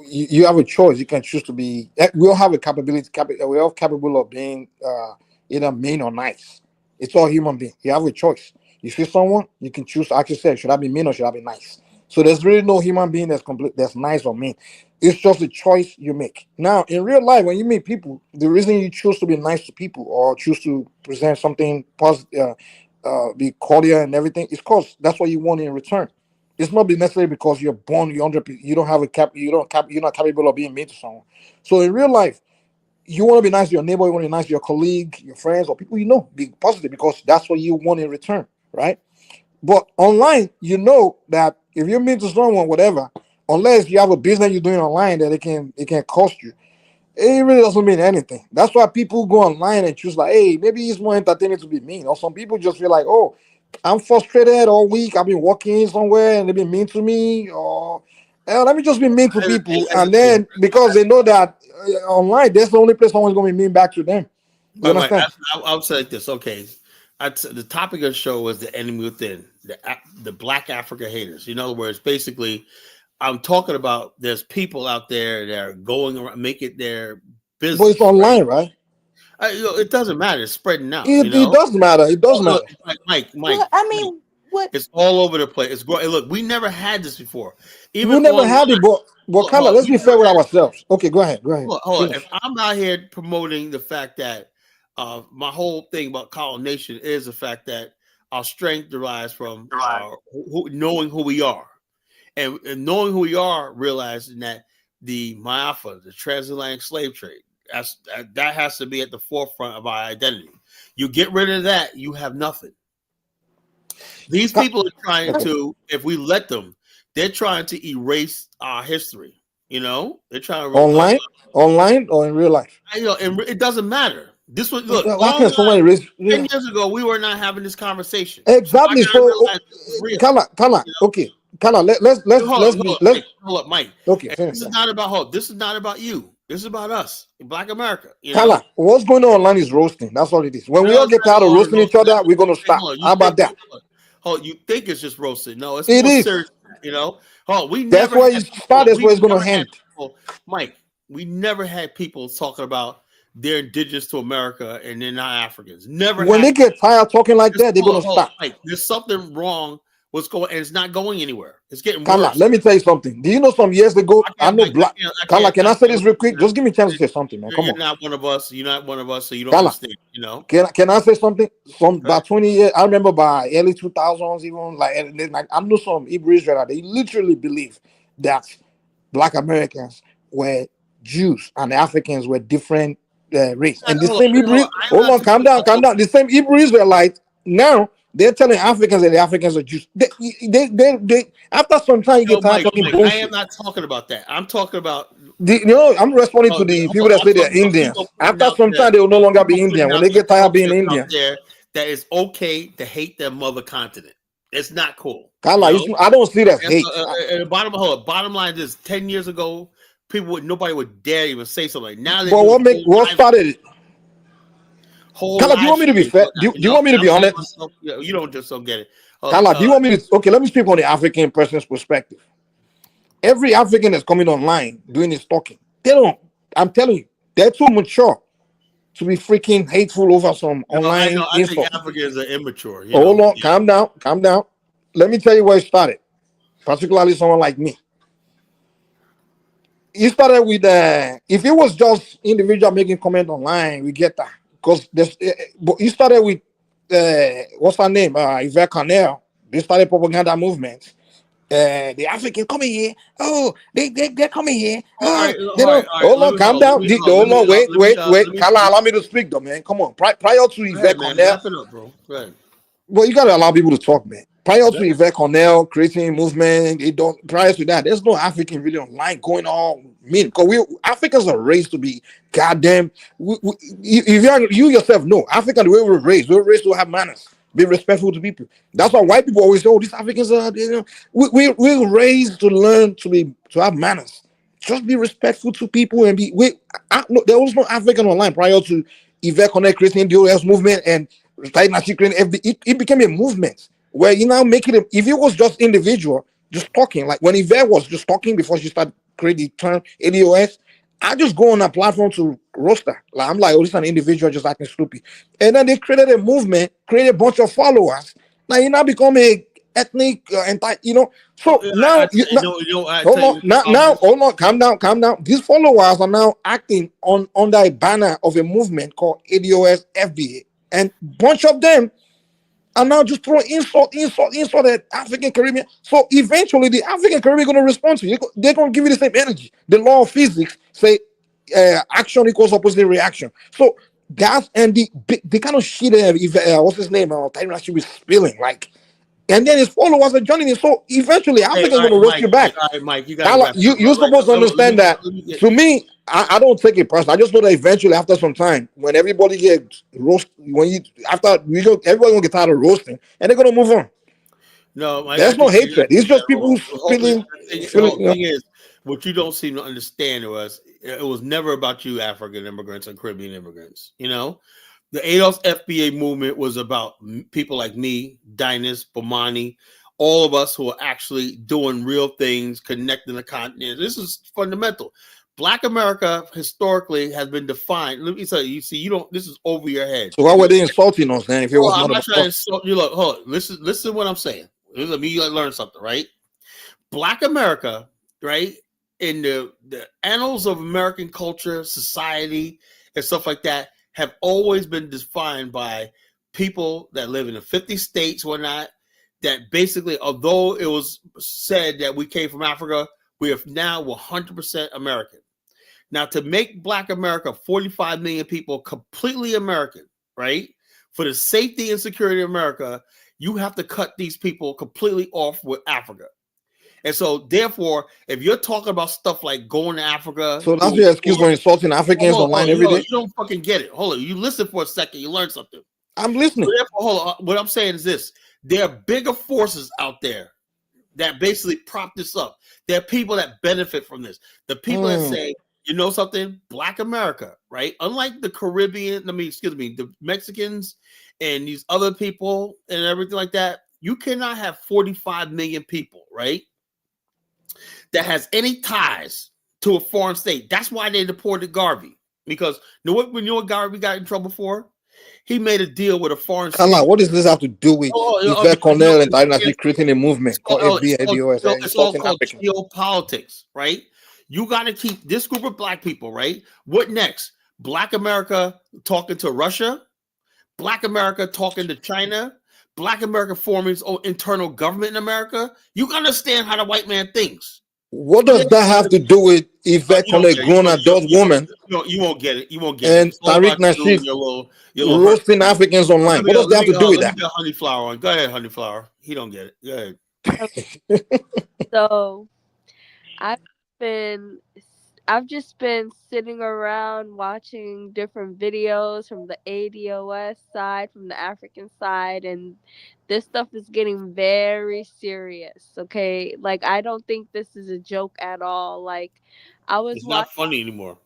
you have a choice. You can choose to be. We all have a capability. We're all capable of being either mean or nice. It's all human being. You have a choice. You see someone, you can choose to ask yourself, should I be mean or should I be nice? So there's really no human being that's nice or mean. It's just a choice you make. Now, in real life, when you meet people, the reason you choose to be nice to people or choose to present something positive, be cordial and everything, is because that's what you want in return. It's not necessarily because you're born, you don't have you're not capable of being mean to someone. So in real life, you want to be nice to your neighbor, you want to be nice to your colleague, your friends, or people be positive because that's what you want in return, right? But online, that if you're mean to someone, whatever, unless you have a business you're doing online that it can cost you, it really doesn't mean anything. That's why people go online and choose hey, maybe it's more entertaining to be mean. Or some people just feel like, oh, I'm frustrated all week. I've been working somewhere and they've been mean to me. Or let me just be mean to people. And then because they know that online, that's the only place someone's going to be mean back to them. You understand? I'll say like this. Okay. The topic of the show was the enemy within, the Black Africa haters. In other words, basically, I'm talking about there's people out there that are going around, make it their business. But it's online, right? It doesn't matter. It's spreading out. It does matter. It does matter. Mike. Well, what? It's all over the place. It's growing. Look, we never had this before. We never had it, but Carla, let's be fair with ourselves. Okay, go ahead. Hold on. If I'm out here promoting the fact that my whole thing about colonization is the fact that our strength derives from knowing who we are. And knowing who we are, realizing that the Maafa, the transatlantic slave trade, that has to be at the forefront of our identity. You get rid of that, you have nothing. These people are trying to, if we let them, they're trying to erase our history. They're trying to online or in real life. And it doesn't matter. This was 10 years ago. We were not having this conversation. Exactly. So, Carla, let's hold up, Mike. Okay, this is not about hope. This is not about you. This is about us, Black America. You know, Kala, what's going on online is roasting. That's all it is. When we all get tired of roasting each other, we're gonna stop. How about that? You think it's just roasting? No, it's It more is. serious. You know, we That's never where had you start. That's where it's gonna end. Mike, we never had people talking about they're indigenous to America and they're not Africans. Never. When they get tired talking like that, they're gonna stop. Mike, there's something wrong. What's going? And it's not going anywhere. It's getting Kala, worse. let me tell you something. Do you know some years ago? I know Black. Kala, can I say this real quick? Just give me a chance to say something, man. Come on. You're not one of us. You're not one of us, so you don't Kala, understand. You know. Can I say something? About 20 years, I remember by early 2000s, even like I know some Hebrew Israelites. They literally believe that Black Americans were Jews and Africans were different race. And the same Hebrew. Hold on, calm down. The same Hebrew Israelites now. They're telling Africans that the Africans are Jews. They after some time you get tired talking bullshit. I am not talking about that. I'm talking about I'm responding to the people that say they're Indians. After some time they will no longer be Indian. When they get tired of being Indian, that it's okay to hate their mother continent. It's not cool. Kala, I don't see that hate. Bottom line is 10 years ago, nobody would dare even say something. Now, but what started it? Kala, do you want me to be fair? Do you want me to be honest? You don't get it. Kala, do you want me to? Okay, let me speak on the African person's perspective. Every African that's coming online doing this talking, they don't. I'm telling you, they're too mature to be freaking hateful over some online. I think Africans are immature. Hold on, calm down. Let me tell you where it started. Particularly someone like me. It started with if it was just individual making comment online, we get that. Because you started with what's her name? Yvette Cornell. They started propaganda movements. The African coming here. Oh, they're coming here. Hold on, calm down. Hold on, wait. Kala, allow me to speak, though, man. Come on. Prior to Yvette Cornell, wrap it up, bro. Go ahead. Well, you gotta allow people to talk, man. Prior to Yvette Cornell creating movement, prior to that, there's no African really online going on. Because Africans are raised to be goddamn. If you yourself know, African, the way we're raised to have manners, be respectful to people. That's why white people always say, "Oh, these Africans are." We're raised to learn to have manners. Just be respectful to people and be. There was no African online prior to Yvette Cornell creating the OS movement and it became a movement where you now make it. If it was just individual, just talking, like when Yvette was just talking before she started creating the term ADOS, I just go on a platform to roast her. Like I'm like, oh, this is an individual just acting stupid. And then they created a movement, created a bunch of followers. Now you now become a ethnic So now, hold on, calm down. These followers are now acting under a banner of a movement called ADOS FBA, and bunch of them are now just throwing insult at African Caribbean. So eventually, the African Caribbean going to respond to you. They're going to give you the same energy. The law of physics say action equals opposite reaction. So that's and the kind of shit what's his name? Tyrant should be spilling like. And then his followers are joining it. So eventually, Africans are going to roast you back. All right, Mike, you're supposed to understand that. To me, I don't take it personal. I just know that eventually, after some time, when everybody gets roasted, everybody gonna get tired of roasting, and they're gonna move on. No, Mike, there's no hatred. It's just people feeling. The thing is, what you don't seem to understand was it was never about you, African immigrants and Caribbean immigrants. You know. The ADOS FBA movement was about people like me, Dinas, Bomani, all of us who are actually doing real things, connecting the continent. This is fundamental. Black America historically has been defined. Let me tell you, this is over your head. So why were they insulting us then? If it was I'm not trying to insult you. Look, hold on. Listen to what I'm saying. Let me learn something, right? Black America, right? In the annals of American culture, society, and stuff like that, have always been defined by people that live in the 50 states, whatnot, that basically, although it was said that we came from Africa, we are now 100% American. Now, to make Black America, 45 million people, completely American, right? For the safety and security of America, you have to cut these people completely off with Africa. And so, therefore, if you're talking about stuff like going to Africa, so that's your excuse for insulting Africans online every day. You don't fucking get it. Hold on, you listen for a second, you learn something. I'm listening. So therefore, hold on. What I'm saying is this: there are bigger forces out there that basically prop this up. There are people that benefit from this. The people that say, You know something? Black America, right? Unlike the Caribbean, the Mexicans and these other people and everything like that, you cannot have 45 million people, right? That has any ties to a foreign state. That's why they deported Garvey. Because you know what Garvey got in trouble for? He made a deal with a foreign state. Kala, what does this have to do with Yvette Cornell and Dynasty creating a movement called FBADOS and it's all insulting called Africans? geopolitics, right? You got to keep this group of black people, right? What next? Black America talking to Russia, Black America talking to China, Black America forming its own internal government in America. You understand how the white man thinks. What does that have to do with Yvette Cornell, a grown adult woman? You won't get it. You won't get and it. And Tariq Nasheed roasting Africans online. What does that have to do with that? Honey Flower on. Go ahead, Honey Flower. He don't get it. Go ahead. Okay. So I've just been sitting around watching different videos from the ADOS side, from the African side, and this stuff is getting very serious. Okay, like I don't think this is a joke at all. Like I was It's not funny anymore.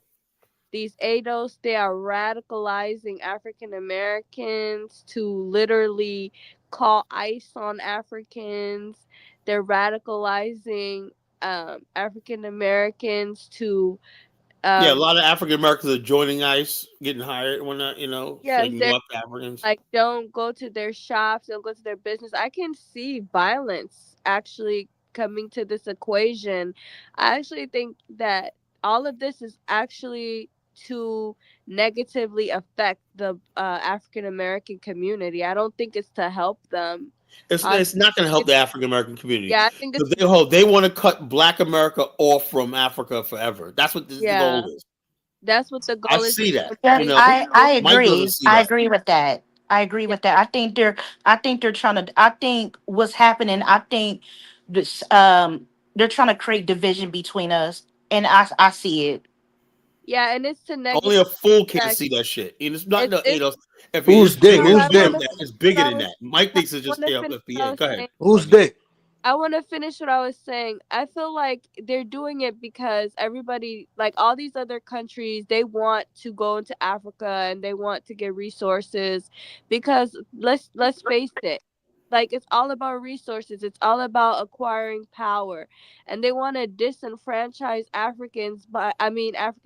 These ADOS, they are radicalizing African Americans to literally call ICE on Africans. They're radicalizing African Americans to a lot of African Americans are joining ICE, getting hired when not, so they can go after Africans. Like, don't go to their shops, don't go to their business. I can see violence actually coming to this equation. I actually think that all of this is actually to negatively affect the African American community. I don't think it's to help them. It's not going to help the African American community. Yeah, I think it's they want to cut Black America off from Africa forever. That's what the goal is. That's what the goal is. I see that. I agree. I agree with that. I agree with that. I think they're trying to. I think what's happening. I think this. They're trying to create division between us, and I see it. Yeah, and it's to negative. Only a fool can't see that shit. And it's not if who's they? Who's they? It's bigger than that. Mike thinks it's just FBA. Go ahead. Who's they? I want to finish what I was saying. I feel like they're doing it because everybody, like all these other countries, they want to go into Africa and they want to get resources because let's face it. Like, it's all about resources. It's all about acquiring power. And they want to disenfranchise African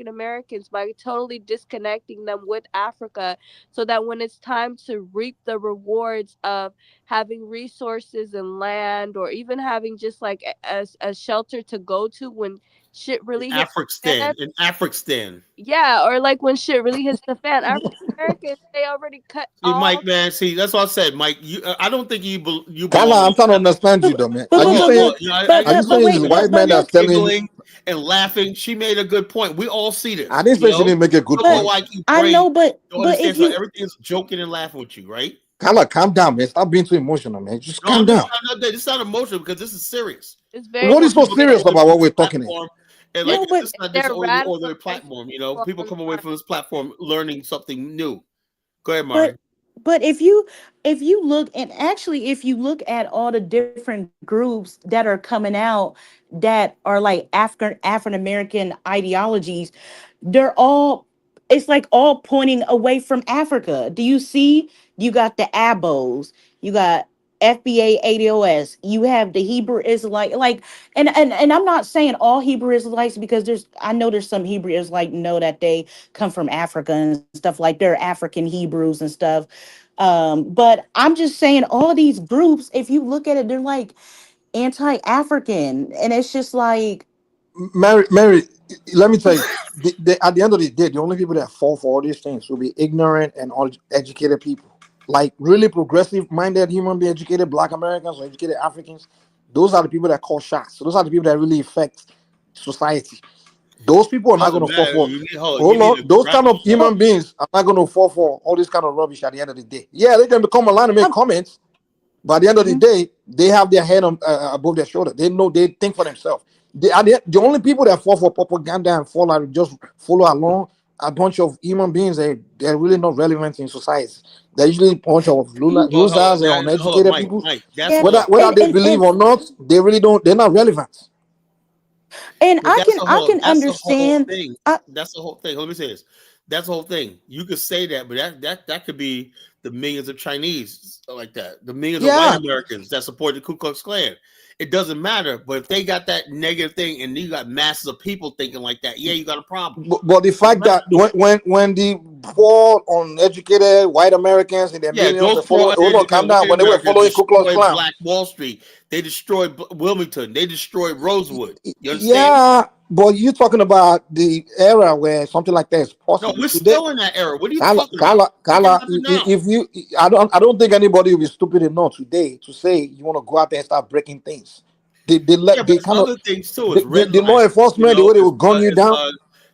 Americans by totally disconnecting them with Africa so that when it's time to reap the rewards of having resources and land or even having just like a shelter to go to when shit really hits in African. Yeah, or like when shit really hits the fan. African Americans, they already cut. Mike, man, that's what I said, Mike. I don't think you. Kala, I'm trying to understand you, though, man. Are you saying this white man that's telling and laughing? She made a good point. We all see this. I didn't say she didn't make a good point. I know, but if everything's joking and laughing with you, right? Kala, calm down, man. Stop being too emotional, man. Just calm down. It's not emotional because this is serious. It's very. What is so serious about what we're talking about? And like, it's not just on their platform. People come away from this platform learning something new. Go ahead, Marty. But if you look at all the different groups that are coming out that are like African American ideologies, it's like all pointing away from Africa. Do you see? You got the ABOs, you got FBA ADOS, you have the Hebrew Israelite, like, and I'm not saying all Hebrew Israelites because I know there's some Hebrew Israelites know that they come from Africa and stuff, like they're African Hebrews and stuff. But I'm just saying all these groups, if you look at it, they're like anti-African, and it's just like Mary, let me tell you, at the end of the day, the only people that fall for all these things will be ignorant and uneducated people. Like really progressive-minded human being, educated Black Americans or educated Africans, those are the people that call shots. So those are the people that really affect society. Those people are not going to fall for. Those kind of human beings are not going to fall for all this kind of rubbish at the end of the day. Yeah, they can become online and make comments, but at the end of the day, they have their head above their shoulder. They know, they think for themselves. The only people that fall for propaganda and fall out just follow along a bunch of human beings. They're really not relevant in society. They're usually a bunch of losers and uneducated people. Whether they believe or not, they really don't. They're not relevant. And But that's the I whole. can That's the whole understand. thing. I, That's the whole thing. Let me say this. That's the whole thing. You could say that, but that could be the millions of Chinese like that, the millions of white Yeah, Americans that support the Ku Klux Klan. It doesn't matter. But if they got that negative thing, and you got masses of people thinking like that, yeah, you got a problem. but the Doesn't fact matter. that when the poor uneducated white Americans in their Yeah, millions those were following, poor hold on, uneducated calm down, white when they were Americans following Ku Klux destroyed Klan. Black Wall Street. They destroyed Wilmington. They destroyed Rosewood. You understand? Yeah, but you're talking about the era where something like that is No, possible we're today. still in that era. What are you Kala, talking about? Kala, It can Kala, happen now. if you, I don't think anybody will be stupid enough today to say you want to go out there and start breaking things. Yeah, but They it's kind of other things too. It's the law redlining. You enforcement, the know, way they will gun you it's down.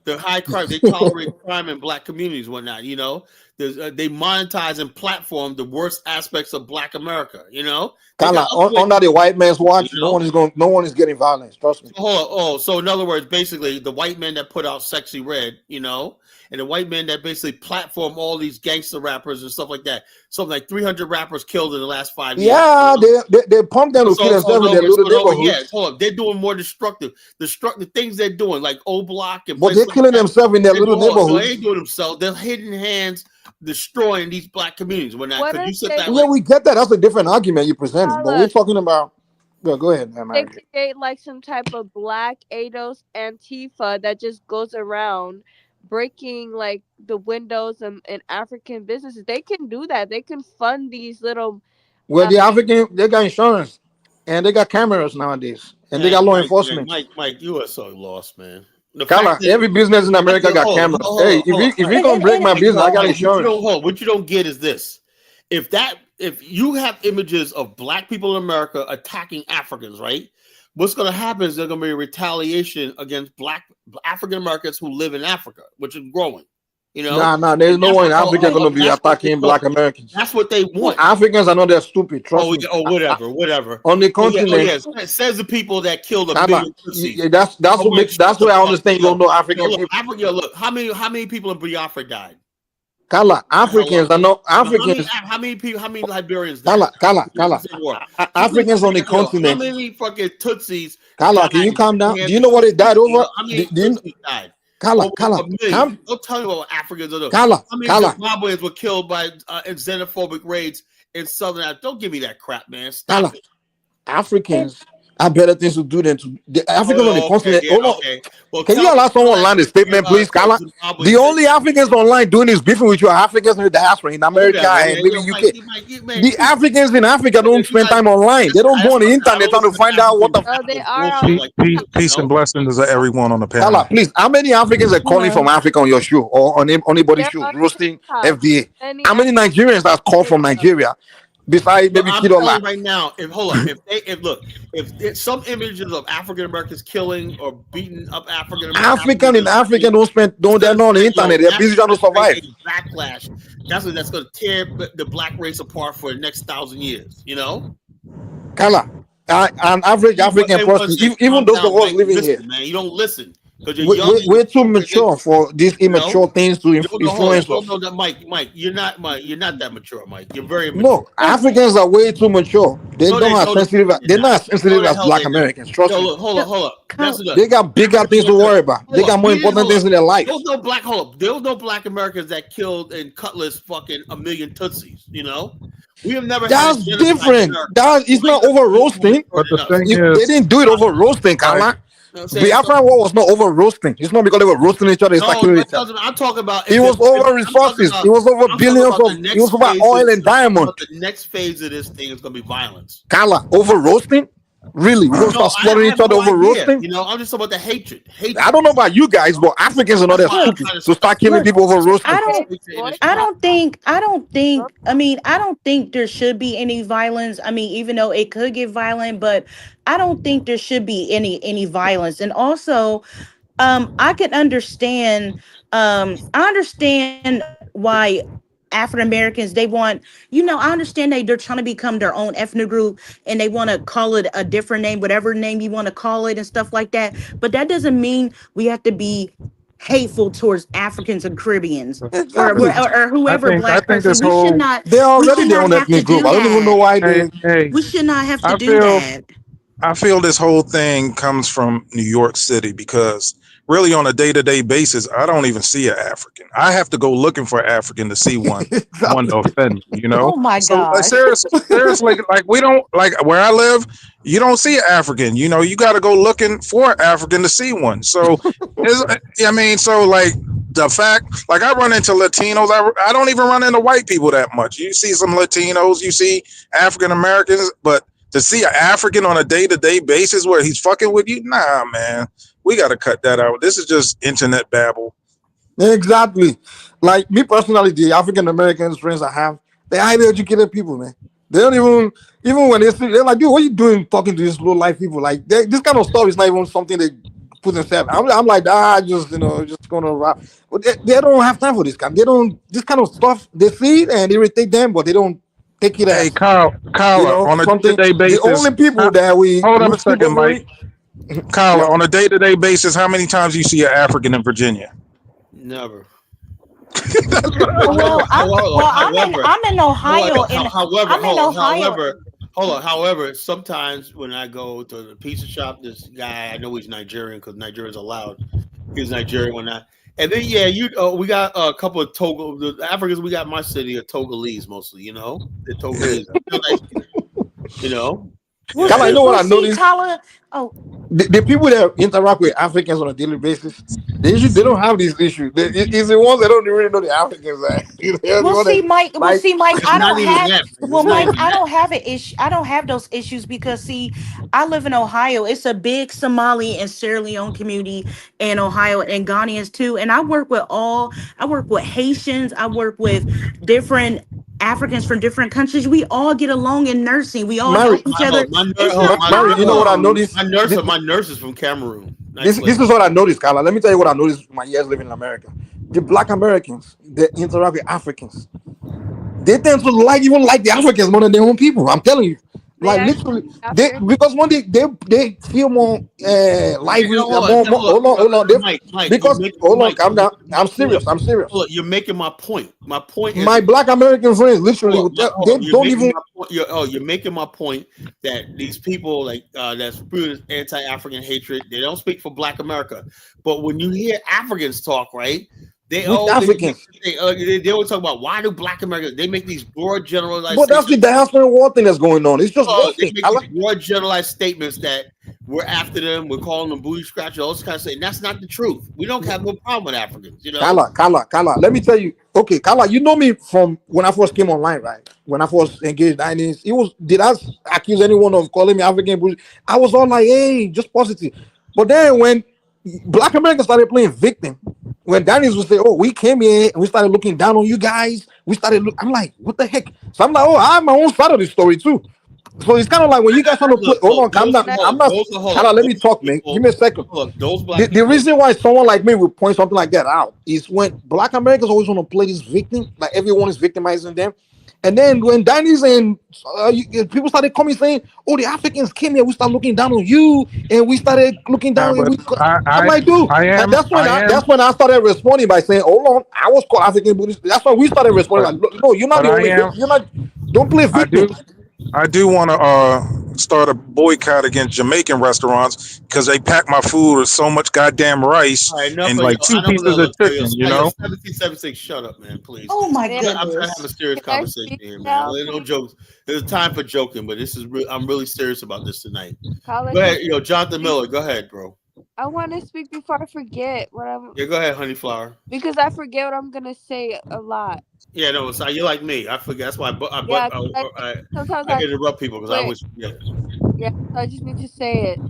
the high crime. They tolerate crime in Black communities, whatnot. You know, they monetize and platform the worst aspects of Black America. You know, they got Kala, other ways under to the do white man's it, watch, you know. no one is getting violence. Trust me. So, hold on. Oh, so in other words, basically, the white men that put out "Sexy Red," you know, and the white men that basically platform all these gangster rappers and stuff like that. Something like 300 rappers killed in the last 5 years. You Yeah, know? they pump them to kill So in themselves in other their words, little yeah, neighborhoods, hold up. They're doing more destructive things they're doing, like O Block and but places they're like killing that. themselves in their They're little doing, hold up, no, they neighborhoods. ain't doing themselves. They're hidden hands destroying these Black communities. When that, What because if you said they that Yeah, like, we get that. That's a different argument you're presenting, but we're Carla, talking about. Go ahead, they American. create like some type of black ADOS Antifa that just goes around breaking like the windows in African businesses? They can do that. They can fund these little Well, uh the African, they got insurance and they got cameras nowadays and they man, got law Mike, enforcement. you are so lost, man. The fact Kala, that every business in America got cameras. Hey, hold on, if Mike, you gonna break and my business, I got Mike, insurance. what you don't get is this. If you have images of Black people in America attacking Africans, right? What's going to happen is there's going to be a retaliation against Black African Americans who live in Africa, which is growing. You know, Nah, there's and no one in Africa gonna be attacking black Americans. that's what they want. Africans are not that stupid. Trust Oh, me. yeah, whatever. On the Oh continent, yeah. Says the people that killed a Kala, million Tutsis. that's Oh what man, makes. shut That's the where I fuck understand you don't up. know Yo, African look, people. Africa. Look, how many people in Biafra died? Kala, The hell up. Africans are not No, Africans. how many people? How many Liberians died? Kala. Civil War. Africans on the How continent. many fucking Tutsis Kala, died can you at calm the down? Do hands you of know what they died Tutsis? You over? know, how many Do you, Tutsis died? Kala, Over a calm, million. Don't tell me what Africans are doing. Kala, How many Kala, Zimbabweans were killed by in xenophobic raids in Southern Africa? Don't give me that crap, man. Stop Kala. it. and Africans have better things to do than to the Africans on the Oh, okay, continent. yeah, Hold on. okay. Well, Can you allow someone to land a statement, please, tell Kala? The Zimbabweans that only Africans online doing this beefing with you are Africans in the diaspora in America whatever. and Yeah, maybe yo, Mike, UK. man, The Africans in Africa don't you spend guys, time online. They don't go on the I internet don't trying listen to to find out what the oh, they African are on bullshit like that. You Peace and know, blessings to everyone on the Kala, panel. please. How many Africans are calling from hello. Africa on your show or on anybody's they're show? on Roasting TikTok. FDA. Many How many Nigerians that call from TikTok. Nigeria? Besides look, maybe I'm Kidola. telling you right now. If some images of African Americans killing or beating up African Africans in Africa street, don't spend it's don't they're gonna not on the spread, yo. internet. They're That's busy trying to gonna create survive. a backlash. That's gonna tear the Black race apart for the next 1,000 years. You know. Kala, an average African Hey, one person, second. even Calm those of down, us Mike. living here, Listen, man. You don't listen because you're young and we're you're too mature comprehensive. for these You know. immature things to You don't know. Hold on. You influence don't us. know that, Mike. You're not that mature, Mike. You're very immature. No, Africans are way too mature. They No, don't as no, the sensitive. they're They're not. not as No, sensitive the as hell Black they're not. Americans. Trust Yo, me. look, hold up. That's Col- enough. They got bigger things to worry about. They Hold up. got more important Hold things up. in their There was lives. no black. Hold up. There was no black Americans that killed and cutlass fucking a million Tutsis. You know, we have never had a That's genocide in different. America. That So is why you not gotta over use the roasting. word But the enough? thing They is, didn't do it Stop over it. roasting, like, Kala. You know what I'm saying? So, Biafran War was not over roasting. It's not because they were roasting each other, they started no, killing it each other. doesn't. I'm talking about It was over resources. It was over billions of. It was over oil and I'm talking diamond. about the next phase of this thing is gonna be violence. Kala, over roasting? Really? We're gonna No, start I slaughtering each have other no over idea. roasting? You know, I'm just talking about the hatred. I Hatred. don't know about you guys, but Africans are not That's that why I'm look, stupid trying to to start stop killing look. people over I roasting. don't. hatred in this I country. don't think. I don't think. I mean, I don't think there should be any violence. I mean, even though it could get violent, but I don't think there should be any violence. And also, I can understand. I understand why African Americans they want. I understand they're trying to become their own ethnic group and they want to call it a different name, whatever name you want to call it, and stuff like that. But that doesn't mean we have to be hateful towards Africans and Caribbeans Exactly. or whoever I black think person. this whole, They're We already should their not own have to ethnic group. do I don't even know that. why hey, they. hey, We should not have to I do feel, that. I feel this whole thing comes from New York City because really on a day-to-day basis, I don't even see an African. I have to go looking for African to see one to Exactly. offend me, you know? Oh my So gosh. seriously, like we don't like where I live, you don't see an African. You know, you got to go looking for an African to see one. So I mean, so like the fact, like I run into Latinos, I don't even run into white people that much. You see some Latinos, you see African Americans, but to see an African on a day-to-day basis where he's fucking with you, nah, man, we got to cut that out. This is just internet babble. Exactly. Like me personally, the African Americans friends I have, they're highly educated people, man. They don't even when they see, they're like, dude, what are you doing talking to these low life people? Like this kind of stuff is not even something they put themselves. I'm like, just just gonna rap. But they don't have time for this kind. They don't this kind of stuff. They see it and irritate them, but they don't take it Hey, as Kyla, on a something. day-to-day The basis, only people how, that hold up we a skip second, over Mike. it. Kyla, Yeah, on a day-to-day basis, how many times you see an African in Virginia? Never. That's what I However, Well, however, I'm in Ohio, and I'm in Ohio. hold on. However, sometimes when I go to the pizza shop, this guy I know he's Nigerian because Nigerians allowed. He's Nigerian when I. And then yeah, we got a couple of Togo the Africans we got in my city are Togolese mostly. You know, they're yeah. Togolese. Real nice people. You know, We'll Kind of, I and see. know what We'll I see, noticed. Kala. Oh, The people that interact with Africans on a daily basis, they don't have these issues. It's the ones that don't really know the Africans. They're the we'll one see, that Mike. We'll like see, Mike. it's I not don't even have. that. Man. Well, It's not Mike, even I that. don't have an issue. I don't have those issues because see, I live in Ohio. It's a big Somali and Sierra Leone community in Ohio and Ghanaians too. And I work with all. I work with Haitians. I work with different Africans from different countries. We all get along in nursing. We all help Mary. each other. It's no Mary, you know what I problem. noticed? My nurse is from Cameroon. Nice This lady. is what I noticed, Carla. Let me tell you what I noticed in my years living in America. The Black Americans that interact with Africans, they tend to even like the Africans more than their own people. I'm telling you, They like actually literally, they after. because when they feel more Yeah, lively, more. hold on, Hold on. Mike. You're Because making hold on, Mike. calm You're down. making my I'm point. serious. I'm serious. Hold on, you're making my point. My point is My Black American friends literally hold would on, they you're don't making even my point. You're making my point that these people like that's spewing anti-African hatred. They don't speak for Black America, but when you hear Africans talk, right? They with oh Africans. they always talk about why do Black Americans? They make these broad generalized But that's the statements. diaspora war thing that's going on. It's just Oh, one they thing. make these broad generalized statements that we're after them, we're calling them booty scratchers, all this kind of stuff. And that's not the truth. We don't have no problem with Africans, you know. Kala. Let me tell you. Okay, Kala, you know me from when I first came online, right? When I first engaged Dinings, it was did I accuse anyone of calling me African bullshit? I was all like, hey, just positive. But then when Black Americans started playing victim, when Dinings would say, oh, we came here and we started looking down on you guys, I'm like, what the heck? So I'm like, oh, I have my own side of the story too. So it's kind of like when you guys trying to play. Look, Hold on, calm down. Can I, I'm not. hold Kala, on, let me those talk, man. Give people, me a second. look, those the, Black the people. reason why someone like me would point something like that out is when Black Americans always want to play this victim, like everyone is victimizing them. And then when Danny's and people started coming saying, "Oh, the Africans came here, we started looking down on you, and we started looking Nah, down." And but I'm like, dude, I am, that's when I started responding by saying, "Hold on, I was called African Buddhist." That's when we started responding but like, "Look, no, you're not but the I only am, victim. You're not. Don't play I victim." do, I do want to start a boycott against Jamaican restaurants because they pack my food with so much goddamn rice All right, enough and of yo. like I two know. pieces of chicken. You Yo, know, 1776. Shut up, man. Please. oh my may I, I'm trying to have a goodness. serious can I conversation speak here, man. now, There's no please? jokes. There's a time for joking, but this is real. I'm really serious about this tonight. Kala, Go can ahead, yo, Jonathan I speak? Miller. Go ahead, bro. I want to speak before I forget what I'm Yeah, go ahead, honey flower. because I forget what I'm gonna say a lot. Yeah, no, so you're like me. I forget. That's why Yeah, 'cause sometimes I I interrupt people because I forget. always forget. Yeah, so I just need to say it.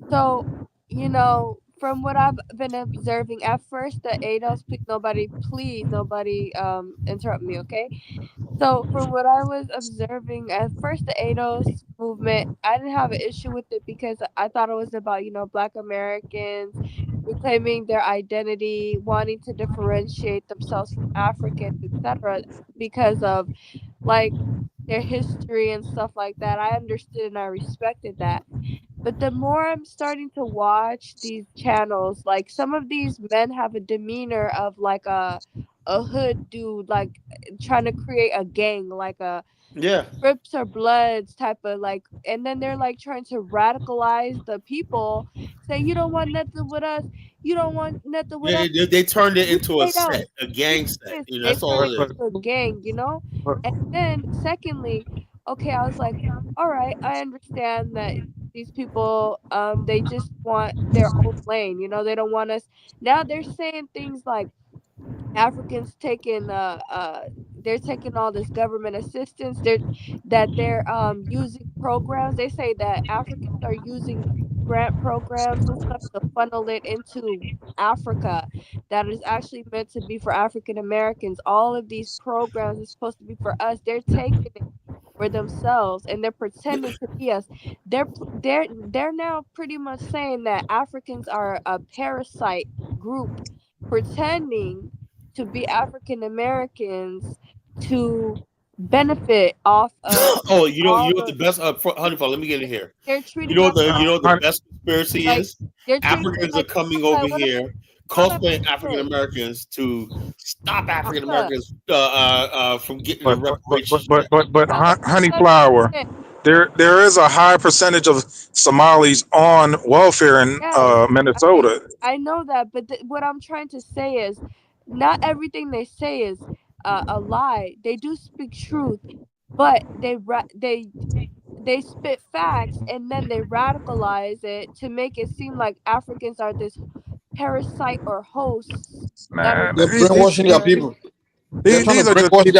So, from what I've been observing, at first the ADOS, please nobody interrupt me, okay? So from what I was observing, at first the ADOS movement, I didn't have an issue with it because I thought it was about, Black Americans reclaiming their identity, wanting to differentiate themselves from Africans, etc. because of like their history and stuff like that. I understood and I respected that. But the more I'm starting to watch these channels, like some of these men have a demeanor of like a hood dude, like trying to create a gang, like Yeah. Crips or Bloods type of like, and then they're like trying to radicalize the people, say you don't want nothing with us, you don't want nothing with Yeah, us, they turned it you into a trade us, set, a you gang set. this. You know, They that's all turn it it is. into a gang, you know. but, And then secondly, okay, I was like, all right, I understand that these people, they just want their own lane, you know, they don't want us. Now they're saying things like Africans taking they're taking all this government assistance. They're using programs. They say that Africans are using grant programs and stuff to funnel it into Africa that is actually meant to be for African Americans. All of these programs are supposed to be for us. They're taking it for themselves and they're pretending to be us. They're now pretty much saying that Africans are a parasite group pretending to be African Americans to benefit off of Oh, you all know what the the best? Honey, let me get in here. they're treating us You know what the honey, best conspiracy like is? they're treating us Africans are like coming over what here, hold on cosplaying a African minute. Americans to stop African Hold up. Americans from getting the but reparations check. Hold up. honey Let me flower. finish. There is a high percentage of Somalis on welfare in Yes, Minnesota. I know that, but what I'm trying to say is not everything they say is a lie. They do speak truth, but they spit facts and then they radicalize it to make it seem like Africans are this parasite or hosts that are Man, They're brainwashing their here. people. They're trying to these are just brainwash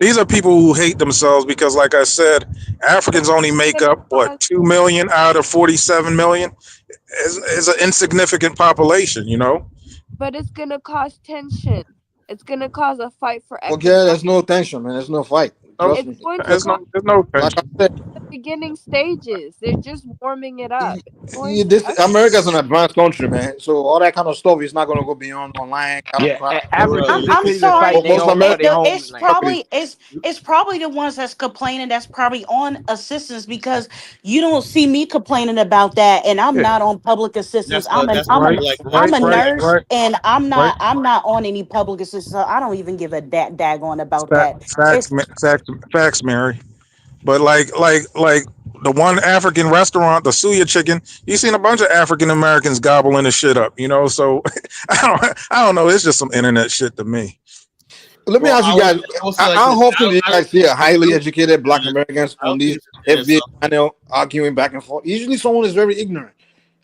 their. people who hate themselves because, like I said, Africans only make Gonna up what cause, 2 million out of 47 million. Is an insignificant population, you know. but it's gonna cause tension. It's gonna cause a fight for Forget, economic. there's no tension, man. There's no fight. No, Trust It's me. going to there's cause no Like I tension. said, the beginning stages. They're just warming it up. It's going to this escalate. America's an advanced country, man. So all that kind of stuff is not gonna go beyond online kind of Yeah, crap. Africans they I'm couldn't even sorry. fight But their most own for Americans, their It's homeland. probably it's probably the ones that's complaining that's probably on assistance because you don't see me complaining about that, and I'm Yeah, not on public assistance. That's right, like I'm a right. nurse, and right. I'm not on any public assistance. So I don't even give a daggone about that. Facts, It's facts, Mary. But like the one African restaurant, the Suya Chicken, you seen a bunch of African Americans gobbling the shit up, you know. So I don't know. It's just some internet shit to me. let me Well, ask you guys: I will say like how this. often do you I guys don't hear think highly educated Black it's Americans I on don't think these it's internet FBA stuff. channel arguing back and forth? Usually, someone is very ignorant.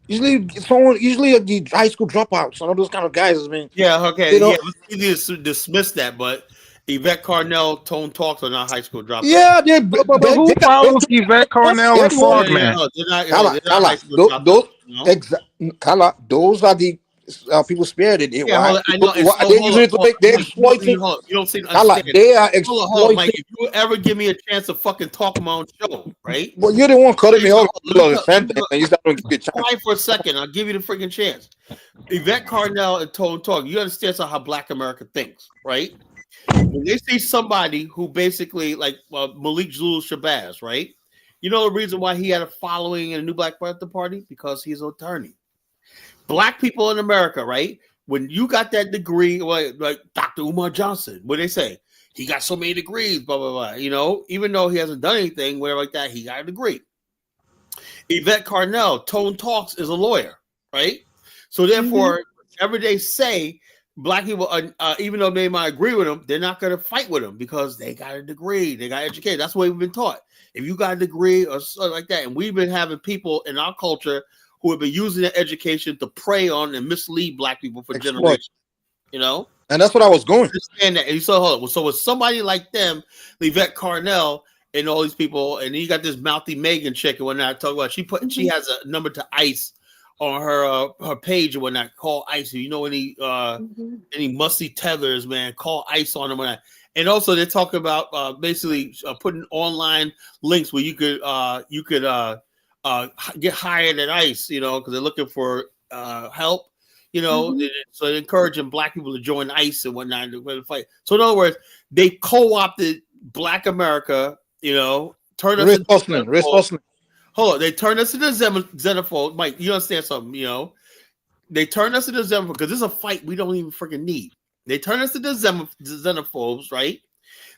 Usually the high school dropouts, and all those kind of guys. I mean, Yeah, okay, they yeah. don't. Let's easy to dismiss that, but Yvette Carnell, Tone Talks are not high school dropouts. Yeah, But who follows Yvette Carnell and everyone. Yeah, yeah, Frogman? no, Kala, they're not high Kala, school dropouts. those, You know. Kala, those are the people spirited. Yeah, hold Why? on. I know. Why So they hold on, usually to hold make on, they Mike. exploiting. Hold on. You don't seem to Kala, understand. they are Hold on, Mike. exploiting. If you ever give me a chance to fucking talk on my own show, right? Well, you're the one cutting me So, off in the middle of the let me sentence, and you start to give me a chance. quiet for a second. I'll give you the freaking chance. Yvette Carnell and Tone Talk. You understand how Black America thinks, right? When they see somebody who basically like Malik Zulu Shabazz, right? You know the reason why he had a following in the New Black Panther Party? Because he's an attorney. Black people in America, right? When you got that degree, like Dr. Umar Johnson, what they say? He got so many degrees, blah, blah, blah. You know, even though he hasn't done anything, whatever like that, he got a degree. Yvette Carnell, Tone Talks, is a lawyer, right? So therefore, whatever they say, Black people, even though they might agree with them, they're not going to fight with them because they got a degree, they got educated. That's what we've been taught. If you got a degree or something like that, and we've been having people in our culture who have been using their education to prey on and mislead Black people for Exploit. generations, you know? And that's what I was going. Understand that. And you saw, hold on. So with somebody like them, Yvette Carnell, and all these people, and then you got this mouthy Megan chick and whatnot. Talk about she has a number to ICE on her page and whatnot. Call ICE. If you know any musty tethers, man, call ICE on them. And also they're talking about basically putting online links where you could get hired at ICE, you know, because they're looking for help. You know, so they're encouraging Black people to join ICE and whatnot to fight. So in other words, they co-opted Black America. You know, turn us into xenophobes. Hold on, they turn us into xenophobes. Mike, you understand something? You know, they turn us into xenophobes because this is a fight we don't even freaking need. They turn us into xenophobes, right?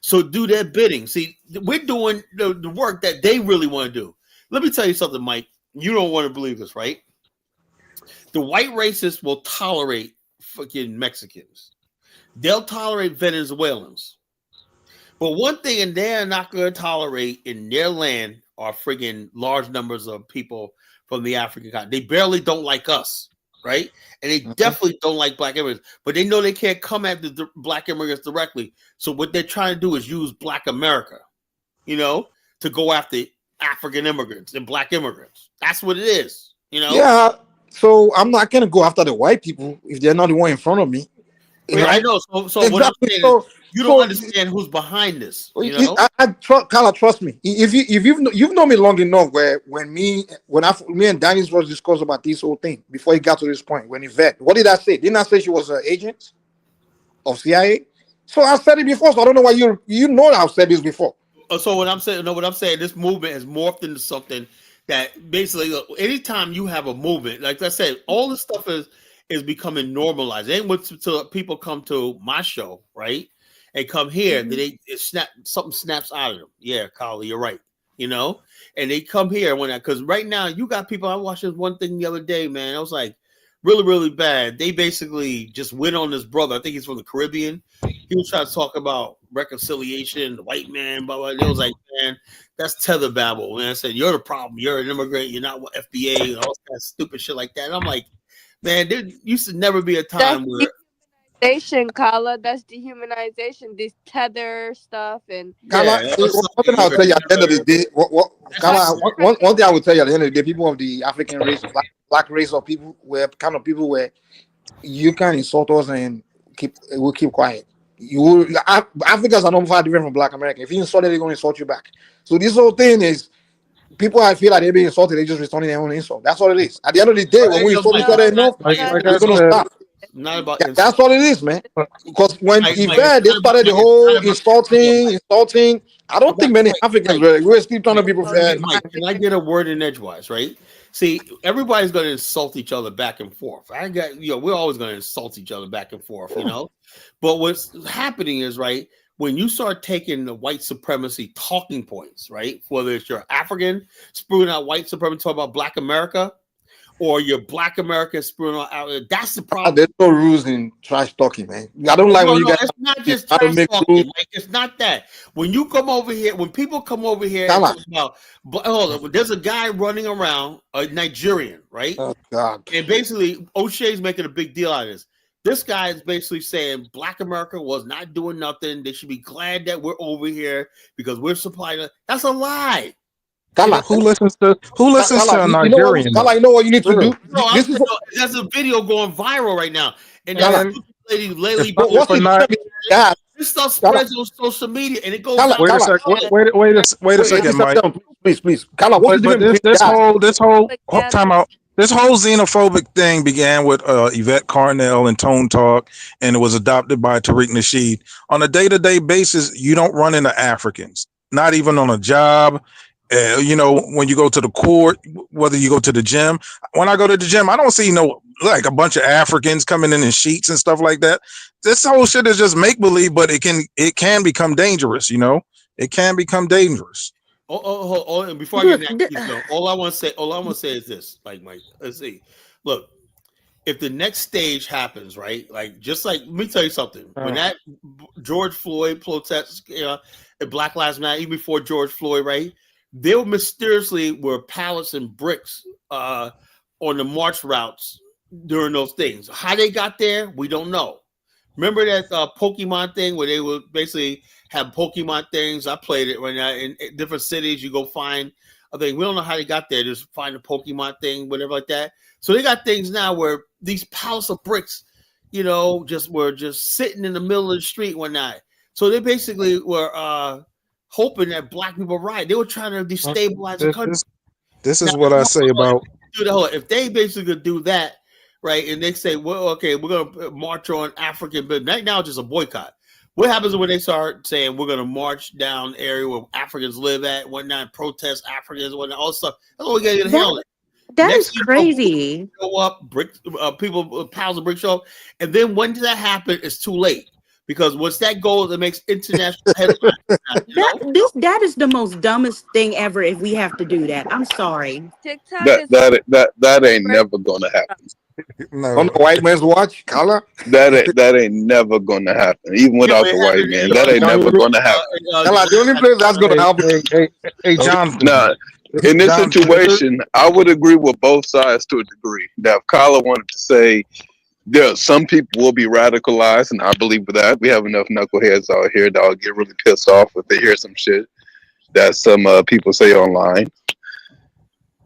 So do their bidding. See, we're doing the work that they really want to do. Let me tell you something, Mike. You don't want to believe this, right? The white racists will tolerate fucking Mexicans. They'll tolerate Venezuelans. But one thing they're not going to tolerate in their land are friggin' large numbers of people from the African continent. They barely don't like us, right? And they definitely don't like black immigrants. But they know they can't come at the black immigrants directly. So what they're trying to do is use Black America, to go after African immigrants and black immigrants. That's what it is, Yeah. So I'm not gonna go after the white people if they're not the one in front of me. I know. So exactly. What I'm saying is you don't understand who's behind this. Carla, trust me. If you've known me long enough, where me and Danny's was discussed about this whole thing before he got to this point. When Yvette, what did I say? Didn't I say she was an agent of CIA? So I said it before. So I don't know why you know I've said this before. So what I'm saying, this movement has morphed into something that basically, anytime you have a movement, like I said, all this stuff is becoming normalized. It ain't until people come to my show, right, and come here that something snaps out of them. Yeah, Carly, you're right. And they come here because right now you got people. I watched this one thing the other day, man. I was like, really, really bad. They basically just went on this brother. I think he's from the Caribbean. He was trying to talk about reconciliation, the white man, blah, blah. It was like, man, that's tether babble. And I said, you're the problem. You're an immigrant. You're not FBA and all that stupid shit like that. And I'm like, man, there used to never be a time where dehumanization, Kala. That's dehumanization. This tether stuff and Kala, one thing I'll tell you at the end of the day, one thing I will tell you at the end of the day, people of the African race, black race of people, were kind of people where you can insult us and we'll keep quiet. Africans are not far different from Black Americans. If you insult it, they're going to insult you back. So this whole thing is, people I feel like they're being insulted, they're just returning their own insult. That's all it is. At the end of the day, when we insult each other enough, we're going to stop. Not about that's all it is, man. Because when they started the whole insulting, I don't think many Africans were still trying to be fair. Can I get a word in edgewise, right? See, everybody's going to insult each other back and forth. We're always going to insult each other back and forth, But what's happening is, right, when you start taking the white supremacy talking points, right, whether it's your African spewing out white supremacy, talking about Black America, or your Black American spewing out, that's the problem. There's no rules in trash talking, man. I don't like when you guys. It's not just trash talking. Like, it's not that. When you come over here, when people come over here, and talk about, there's a guy running around, a Nigerian, right? Oh God! And basically, O'Shea's making a big deal out of this. This guy is basically saying Black America was not doing nothing. They should be glad that we're over here because we're supplying. That's a lie. Kala, who listens to a Nigerian? Kala, you know what you need to do? There's a video going viral right now, and that lady, this stuff spreads on social media, and it goes. Wait a second, Mike. Please, Kala. This whole time out. This whole xenophobic thing began with Yvette Carnell and Tone Talk, and it was adopted by Tariq Nasheed. On a day-to-day basis, you don't run into Africans, not even on a job. When you go to the court, whether you go to the gym. When I go to the gym, I don't see a bunch of Africans coming in sheets and stuff like that. This whole shit is just make-believe, but it can become dangerous, It can become dangerous. And before I get that, all I want to say is this, Mike, let's see. Look, if the next stage happens, right? Let me tell you something. When that George Floyd protest, Black Lives Matter, even before George Floyd, right? There mysteriously were pallets and bricks on the march routes during those things. How they got there, we don't know. Remember that Pokemon thing where they would basically have Pokemon things? I played it when in different cities. You go find a thing. We don't know how they got there. Just find a Pokemon thing, whatever like that. So they got things now where these pallets of bricks, were just sitting in the middle of the street one night. So they basically were hoping that Black people riot. They were trying to destabilize the country. This is what I say about if they basically do that, right? And they say, well, okay, we're gonna march on African, but right now it's just a boycott. What happens when they start saying we're gonna march down area where Africans live at, whatnot, protest Africans, whatnot, all stuff? That's what we gotta get hell. That is crazy. Show up, bricks, people, piles of bricks show up, and then when does that happen? It's too late. because what's that goal that makes international headlines? You know? That is the most dumbest thing ever. If we have to do that, I'm sorry. TikTok That is that that ain't never gonna happen. On No. the white man's watch, color. That ain't never gonna happen. Even Yeah, without we the have white it man, in, that ain't Y'all hear never me? gonna happen. Color, the only place that's gonna Hey, happen. hey, Jonathan. Now, in this Jonathan, situation, I would agree with both sides to a degree. Now, if Kyla wanted to say there, some people will be radicalized, and I believe that. We have enough knuckleheads out here that'll get really pissed off if they hear some shit that some people say online.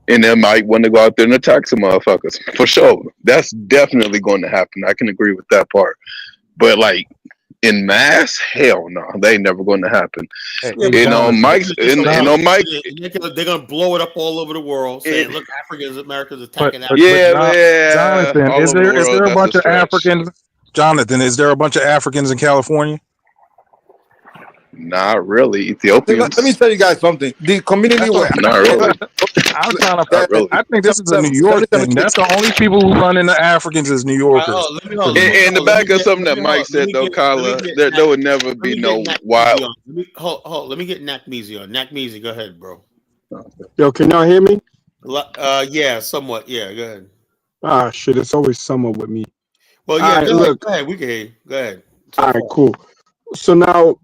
And they might want to go out there and attack some motherfuckers. For sure. That's definitely going to happen. I can agree with that part. But like in mass, hell no. They ain't never going to happen. hey, Yeah, hey, but And on Jonathan. Mike's and on Mike they're gonna blow it up all over the world, saying, it, "Look, America's But attacking but Africa." but yeah, Jonathan, all over the is world, there a that's a bunch of stretch. Africans? Jonathan, is there a bunch of Africans in California? Not really. Let me Ethiopians. tell you guys something. The community That's where what Not really. I'm trying to. Not really. I think this is a New York thing. 77, That's the only people who run into Africans is New Yorkers. Let me In, in the back of something let that me Mike said though, let me Kyla, get there would never let be me get no Nack wild. Measy on. Let me get Nack Measy on. Nack Measy, go ahead, bro. Yo, can y'all hear me? Yeah, somewhat. Yeah, go ahead. Ah, shit, it's always summer with me. Well, All yeah, right, go ahead. look. Go ahead. We can hear you. Go ahead. All right, cool. So now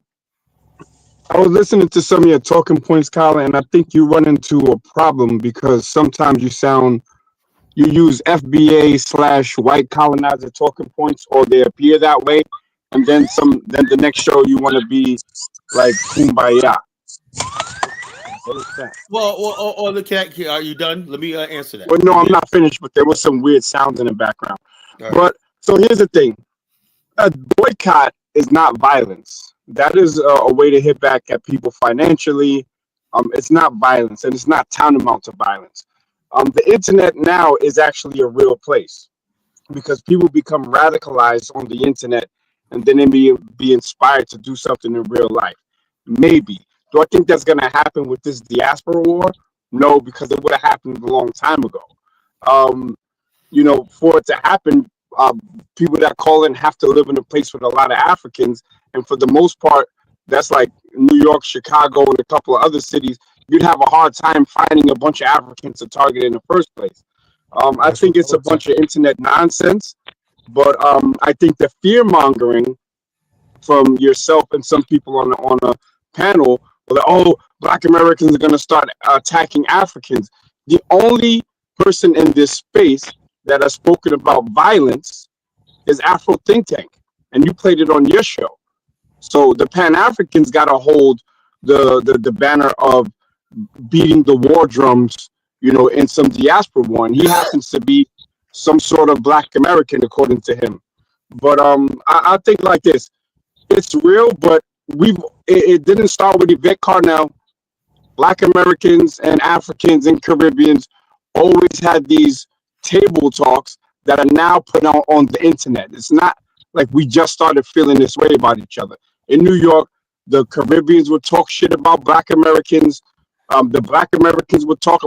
I was listening to some of your talking points, Colin, and I think you run into a problem because sometimes you use FBA/white colonizer talking points, or they appear that way, and then the next show you want to be like kumbaya. What is that? Are you done? Let me answer that. Well, no, I'm not finished, but there was some weird sounds in the background. All right. But so here's the thing: a boycott is not violence. That is a way to hit back at people financially. It's not violence, and it's not tantamount to violence. The internet now is actually a real place because people become radicalized on the internet, and then they be inspired to do something in real life. Maybe. Do I think that's going to happen with this diaspora war? No, because it would have happened a long time ago. Um, for it to happen, people that call in have to live in a place with a lot of Africans, and for the most part, that's like New York, Chicago, and a couple of other cities. You'd have a hard time finding a bunch of Africans to target in the first place. I That's what think it's a bunch of internet nonsense, but I think the fear mongering from yourself and some people on a panel, like, oh, Black Americans are going to start attacking Africans. The only person in this space that has spoken about violence is Afro Think Tank, and you played it on your show. So the Pan-Africans got to hold the banner of beating the war drums, in some diaspora war, and he happens to be some sort of Black American according to him. But I think like this: it's real, but it didn't start with Yvette Carnell. Black Americans and Africans and Caribbeans always had these table talks that are now put out on the internet. It's not like we just started feeling this way about each other. In New York, the Caribbeans would talk shit about Black Americans. The Black Americans would talk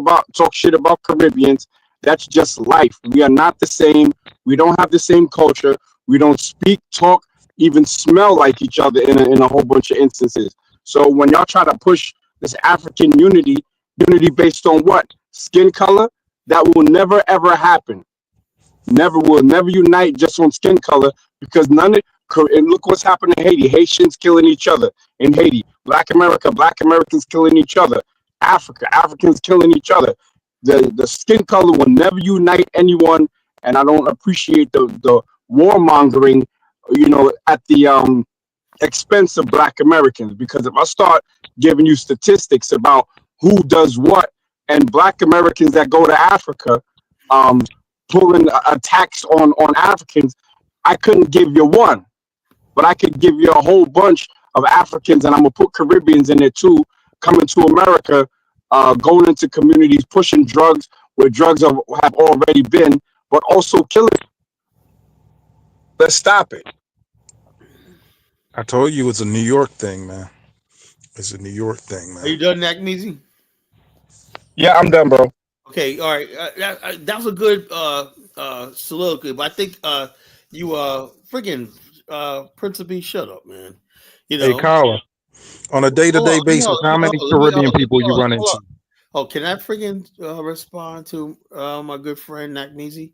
shit about Caribbeans. That's just life. We are not the same. We don't have the same culture. We don't speak, talk, even smell like each other in a whole bunch of instances. So when y'all try to push this African unity based on what? Skin color? That will never ever happen. Never unite just on skin color, because and look what's happening in Haiti. Haitians killing each other in Haiti. Black Americans killing each other. Africans killing each other. The skin color will never unite anyone, and I don't appreciate the warmongering, at the expense of Black Americans, because if I start giving you statistics about who does what, and Black Americans that go to Africa pulling attacks on Africans, I couldn't give you one, but I could give you a whole bunch of Africans, and I'm gonna put Caribbeans in there too, coming to America, going into communities, pushing drugs where drugs have already been, but also killing. Let's stop it. I told you it's a New York thing, man. It's a New York thing, Are you man. done, Nack Measy? Yeah, I'm done, bro. Okay, all right. That was a good soliloquy, but I think you freaking Principal, shut up, man. You Hey, know, Carla, on a hold day-to-day on, basis, how many let me Caribbean people you run hold into? on. Oh, can I friggin' respond to my good friend Nakneezy?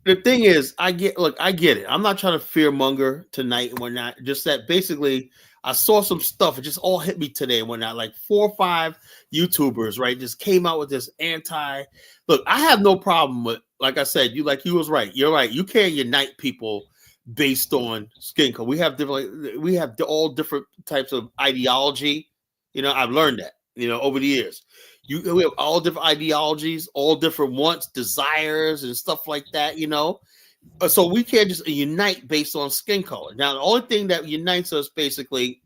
The thing is, I get it. I'm not trying to fear monger tonight and whatnot. Just that basically, I saw some stuff. It just all hit me today and whatnot. Like 4 or 5 YouTubers, right, just came out with this anti. Look, I have no problem with, like I said, you was right. You're right. You can't unite people based on skin color. We have different. We have all different types of ideology. I've learned that. Over the years. We have all different ideologies, all different wants, desires, and stuff like that. So we can't just unite based on skin color. Now, the only thing that unites us basically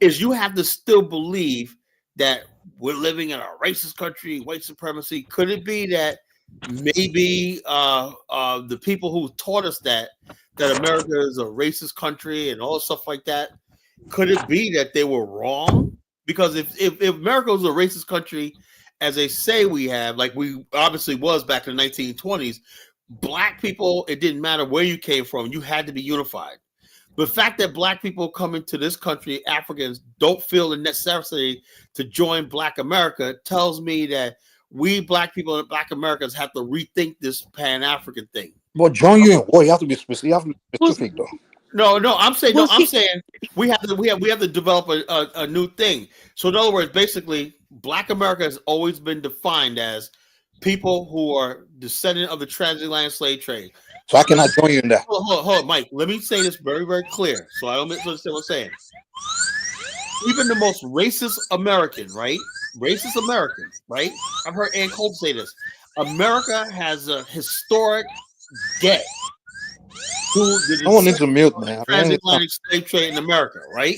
is you have to still believe that we're living in a racist country, white supremacy. Could it be that maybe the people who taught us that America is a racist country and all stuff like that, could it be that they were wrong? Because if America was a racist country, as they say we have, like we obviously was back in the 1920s, black people, it didn't matter where you came from, you had to be unified. The fact that black people come into this country, Africans don't feel the necessity to join Black America, tells me that we black people and black Americans have to rethink this Pan-African thing. But join you in what? You have to be specific. You have to be specific, though. No, I'm saying Well, I'm see, saying we have to develop a new thing. So in other words, basically, Black America has always been defined as people who are descendant of the transatlantic slave trade. So I cannot join you in that. Hold on, Mike. Let me say this very, very clear, so I don't misunderstand what I'm saying. Even the most racist American, right? Racist American, right? I've heard Ann Coulter say this. America has a historic debt to the No one needs a mute, descendants of the man. transatlantic slave trade in America, right?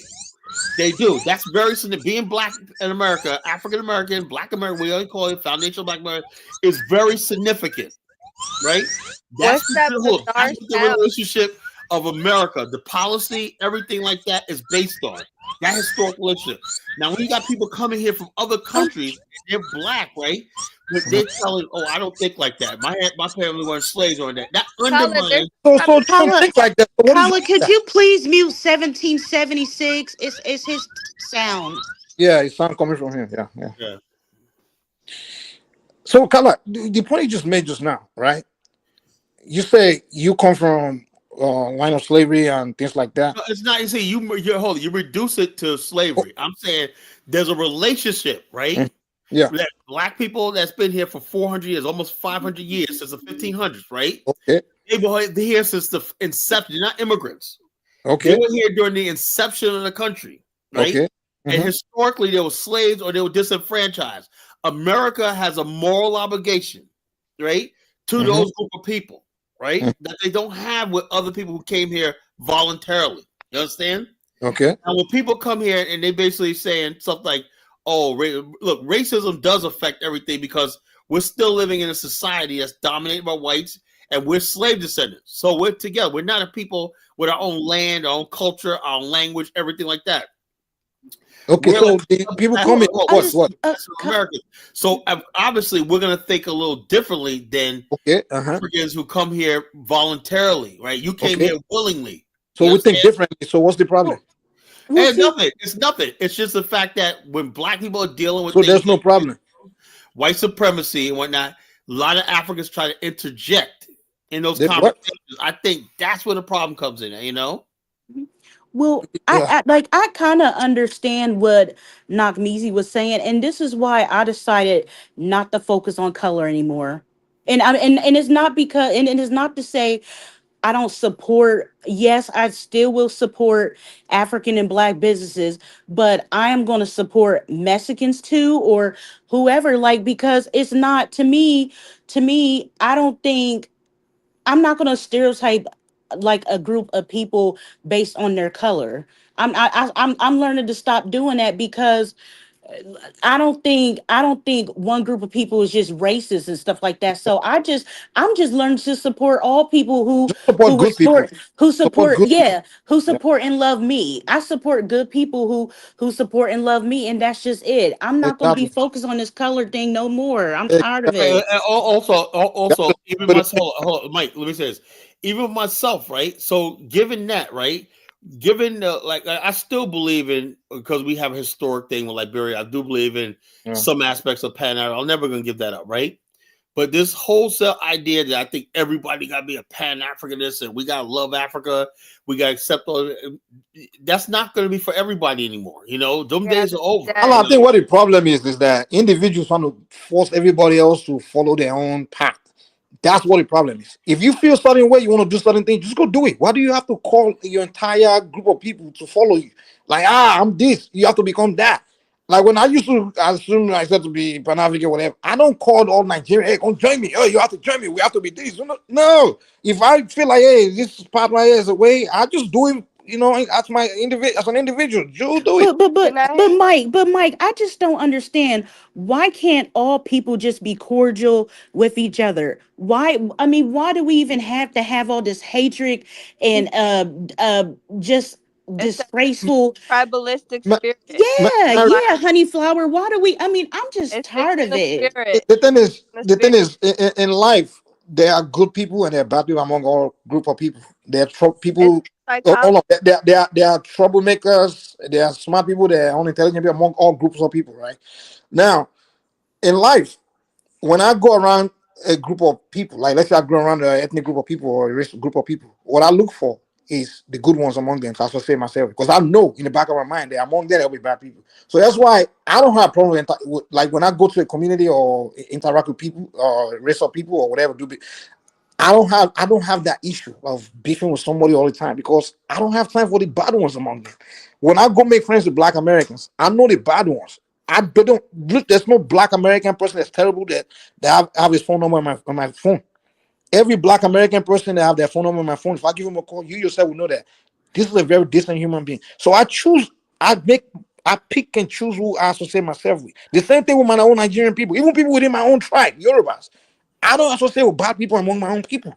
They do. That's very significant. Being black in America, African American, Black American, we only call it foundational Black America, is very significant, right? That's What's that bizarre the sound? relationship of America. The policy, everything like that is based on that historic relationship. Now, when you got people coming here from other countries, they're black, right? But they're telling, "Oh, I don't think like that. My family weren't slaves on that." That Kala, there's undermines. So something they don't Kala, think like that. So what is Kala, could that? you please mute 1776? It's his sound. Yeah, it's sound coming from him. Yeah, yeah. Yeah. So, Kala, the point you just made just now, right? You say you come from line of slavery and things like that. No, it's not. You see, you reduce it to Oh, slavery. I'm saying there's a relationship, right? mhm. Yeah. That black people that's been here for 400 years, almost 500 years, since the 1500s, right? Okay. They've been here since the inception. They're not immigrants. They Okay. were here during the inception of the country, right? Okay. And Mhm. historically, they were slaves or they were disenfranchised. America has a moral obligation, right, to Mhm. those group of people, right, Mhm. that they don't have with other people who came here voluntarily. You understand? Okay. And when people come here and they basically saying something like, "Oh, look, racism does affect everything because we're still living in a society that's dominated by whites, and we're slave descendants. So we're together. We're not a people with our own land, our own culture, our own language, everything like that. Okay. We're like So the people come in. I What? just What? Americans. So obviously, we're going to think a little differently than Okay. Uh-huh. Africans who come here voluntarily, right? You came Okay. here willingly. So You we think understand? differently. So what's the problem? well, And see, nothing. It's nothing. It's just the fact that when black people are dealing with So things there's no like problem. white supremacy and whatnot, a lot of Africans try to interject in those What? conversations. I think that's where the problem comes in. well, Yeah. I kind of understand what Nakmeezy was saying, and this is why I decided not to focus on color anymore. And it's not because, and it is not to say I don't support. Yes, I still will support African and Black businesses, but I am going to support Mexicans too, or whoever. Like, because it's not to me. To me, I don't think I'm not going to stereotype like a group of people based on their color. I'm learning to stop doing that because I don't think one group of people is just racist and stuff like that. So I'm just learning to support all people Just support who good people. support Support good people. who Yeah, support and love me. I support good people who support and love me, and that's just it. I'm not going to be exactly. focused on this color thing no more. I'm tired of Exactly. And it. That's also, the even way to myself, hold on, Mike, let me say this. Even myself, right? So, given that, right? Given the, like, I still believe in, because we have a historic thing with Liberia, I do believe in yeah. some aspects of Pan Africa. I'm never going to give that up, right? But this wholesale idea that I think everybody got to be a Pan Africanist and we got to love Africa, we got to accept all, that's not going to be for everybody anymore. You know, them Yeah, days are over. And You I dead. think know, what the problem is that individuals want to force everybody else to follow their own path. That's what the problem is. If you feel certain way, you want to do certain things, just go do it. Why do you have to call your entire group of people to follow you? Like, I'm this, you have to become that. Like when I used to assume myself to be Pan African, whatever, I don't call all Nigerian, hey, come join me. Oh, you have to join me. We have to be this. No. If I feel like, hey, this part right here is a way, I just do it, as my individual, as an individual. You do it. Can I? But Mike, I just don't understand, why can't all people just be cordial with each other? Why, I mean, why do we even have to have all this hatred and just It's a disgraceful? tribalistic Ma- spirit. Yeah, ma- Like yeah, honey flower. Why do we, I mean, I'm just it's tired in of the it. spirit. the thing is, In the the thing spirit. is, in life, there are good people and there are bad people among all group of people. There are It's people. psychology. All of there are troublemakers. There are smart people. There are unintelligent people among all groups of people. Right now, in life, when I go around a group of people, like let's say I go around an ethnic group of people or a racial group of people, what I look for is the good ones among them. So I should say myself, because I know in the back of my mind that among them there'll be bad people. So that's why I don't have a problem with, like when I go to a community or interact with people or racial people or whatever. I don't have that issue of beefing with somebody all the time because I don't have time for the bad ones among them. When I go make friends with Black Americans, I know the bad ones. I don't look. There's no Black American person that's terrible that have his phone number on my phone. Every Black American person that have their phone number on my phone, if I give him a call, you yourself will know that this is a very decent human being. So I pick and choose who I associate myself with. The same thing with my own Nigerian people, even people within my own tribe, Yorubas. I don't associate with bad people among my own people.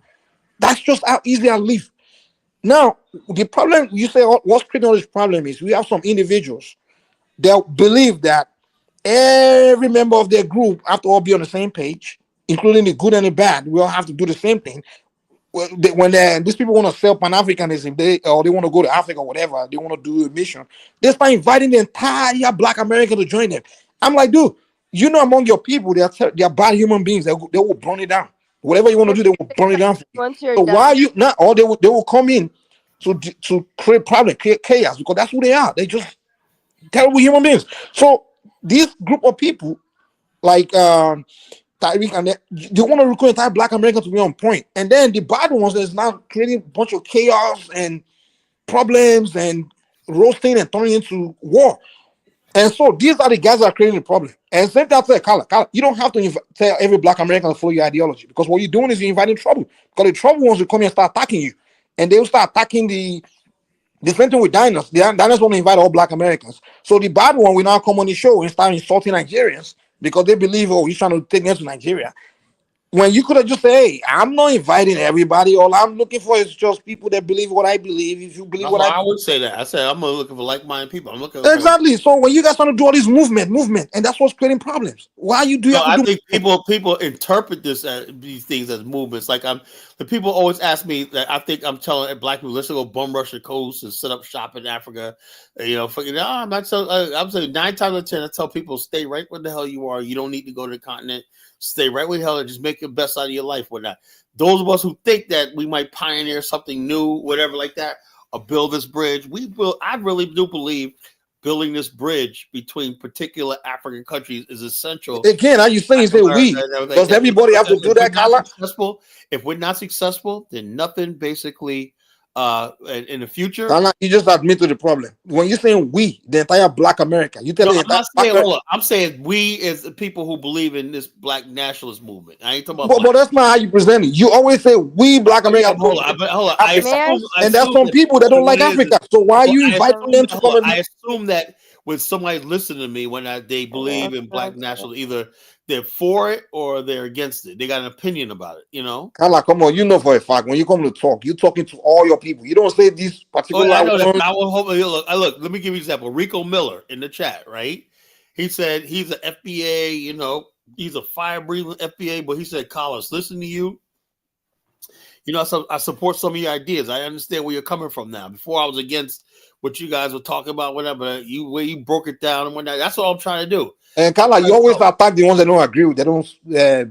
That's just how easy I live. Now, the problem you say, what's creating all this problem is we have some individuals that believe that every member of their group have to all be on the same page, including the good and the bad. We all have to do the same thing. When these people want to sell Pan-Africanism, they want to go to Africa or whatever, they want to do a mission, they start inviting the entire Black America to join them. I'm like, dude, among your people, they are bad human beings. They will burn it down. Whatever you want to It's do, they will burn it down for you. once you're So done. why are you not? Or they will come in to create problem, create chaos, because that's who they are. They just terrible human beings. So this group of people, like Tyreek, and they want to recruit entire Black Americans to be on point, and then the bad ones is now creating a bunch of chaos and problems and roasting and turning into war. And so these are the guys that are creating the problem. And same thing I say, Kala, you don't have to tell every Black American to follow your ideology, because what you're doing is you're inviting trouble. Because the trouble ones will come here and start attacking you, and they will start attacking the same thing with diners. The diners want to invite all Black Americans. So the bad one will now come on the show and start insulting Nigerians because they believe, oh, he's trying to take them to Nigeria. When you could have just said, hey, I'm not inviting everybody. All I'm looking for is just people that believe what I believe. If you believe that's what why I I would say that. I said I'm looking for like-minded people. I'm looking for. exactly. So when you guys want to do all this movement, and that's what's creating problems. Why do you No, have to I do think movement? people interpret these things as movements. Like the people always ask me that I think I'm telling Black people, let's go bum rush the coast and set up shop in Africa. Fucking, no, I'm not. I'm saying 9 times out of 10, I tell people, stay right where the hell you are. You don't need to go to the continent. Stay right where the hell and just make the best out of your life. Whatnot. Those of us who think that we might pioneer something new, whatever like that, or build this bridge, we will. I really do believe building this bridge between particular African countries is essential. Again, are you saying Black say America we? and everything like Does that. everybody have to do If we're that, not Carla? successful, then nothing basically in the future. Carla, you just admit to the problem. When you're saying we, the entire Black America, you tell No, the I'm entire not Black saying America. hold on. I'm saying we as the people who believe in this Black nationalist movement. I ain't talking about But Black. that's not how you present it. You always say we Black America Yeah, have to hold go on. Hold on. Africa. May I? And there's some That people that don't what like it is. Africa. So why are Well, you I inviting assume them that, to hold come on, and I assume that when somebody listen to me when they believe in black That's national, either they're for it or they're against it. They got an opinion about it, you know. Kala, come on, you know for a fact when you come to talk, you're talking to all your people. You don't say these Oh, particular I know that. ones. I will hope. Look. Let me give you an example. Rico Miller in the chat, right? He said he's an FBA. You know, he's a fire-breathing FBA, but he said, "Carlos, listen to you. You know, I support some of your ideas. I understand where you're coming from now. Before I was against what you guys were talking about, whatever. Where you broke it down and whatnot. That's what I'm trying to do. And Kala, you always attack the ones that don't agree with, they don't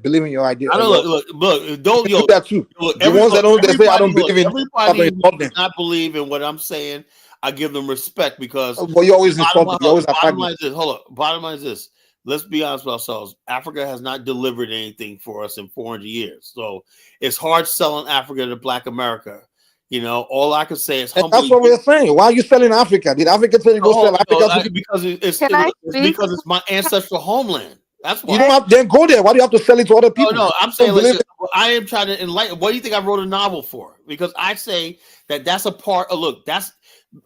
believe in your idea. I don't look. Don't do that too. The ones that don't, they say I don't believe in. Everybody who does not believe in what I'm saying, I give them respect because. But you always insult them. You always attack them. Bottom line is this. Let's be honest with ourselves. Africa has not delivered anything for us in 400 years. So it's hard selling Africa to Black America. You know, all I can say is that's what we're saying. Why are you selling Africa? Did Africa tell you go sell Africa? Because it's my ancestral homeland. That's why. You don't have then go there. Why do you have to sell it to other people? No, I'm saying listen, I am trying to enlighten. What do you think I wrote a novel for? Because I say that's a part of that's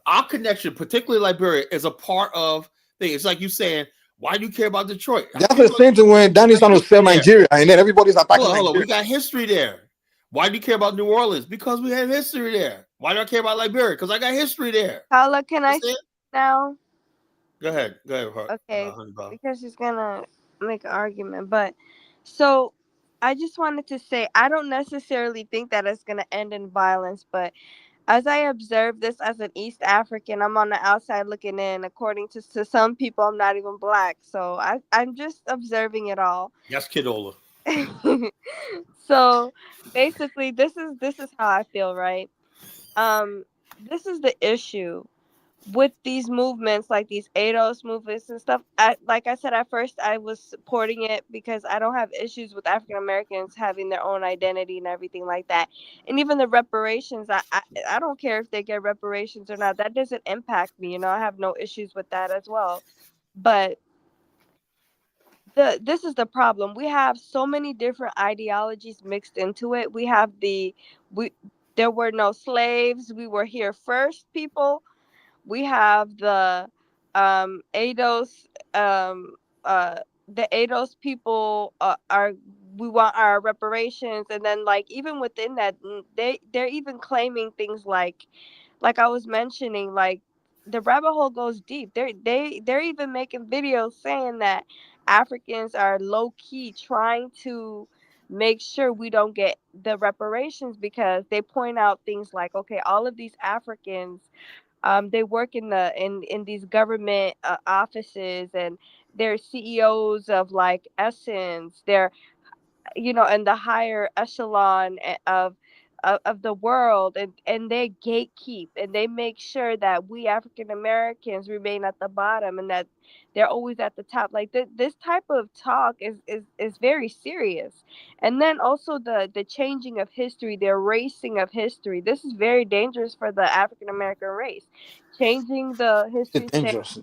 our connection, particularly Liberia, is a part of things. It's like you saying, why do you care about Detroit? That's the same thing when Danny's trying to sell Nigeria, and then everybody's attacking Nigeria. We got history there. Why do you care about New Orleans? Because we have history there. Why do I care about Liberia? Because I got history there. Paula, can I speak now? Go ahead. Okay, because she's gonna make an argument. But so I just wanted to say I don't necessarily think that it's gonna end in violence, but as I observe this as an East African, I'm on the outside looking in. According to some people, I'm not even Black, so I'm just observing it all. That's Kidola. So basically, this is how I feel, right? This is the issue with these movements, like these ADOS movements and stuff. Like I said, at first I was supporting it because I don't have issues with African Americans having their own identity and everything like that. And even the reparations, I don't care if they get reparations or not. That doesn't impact me. You know, I have no issues with that as well. But this is the problem. We have so many different ideologies mixed into it. We have there were no slaves. We were here first, people. We have the ADOS, the ADOS people we want our reparations, and then like even within that, they're even claiming things like I was mentioning, like the rabbit hole goes deep. They're even making videos saying that Africans are low key trying to make sure we don't get the reparations because they point out things like, okay, all of these Africans, they work in these government offices, and they're CEOs of like Essence. They're in the higher echelon of the world, and they gatekeep and they make sure that we African Americans remain at the bottom and that they're always at the top. Like this type of talk is very serious. And then also the changing of history, the erasing of history. This is very dangerous for the African American race. Changing the history, dangerous.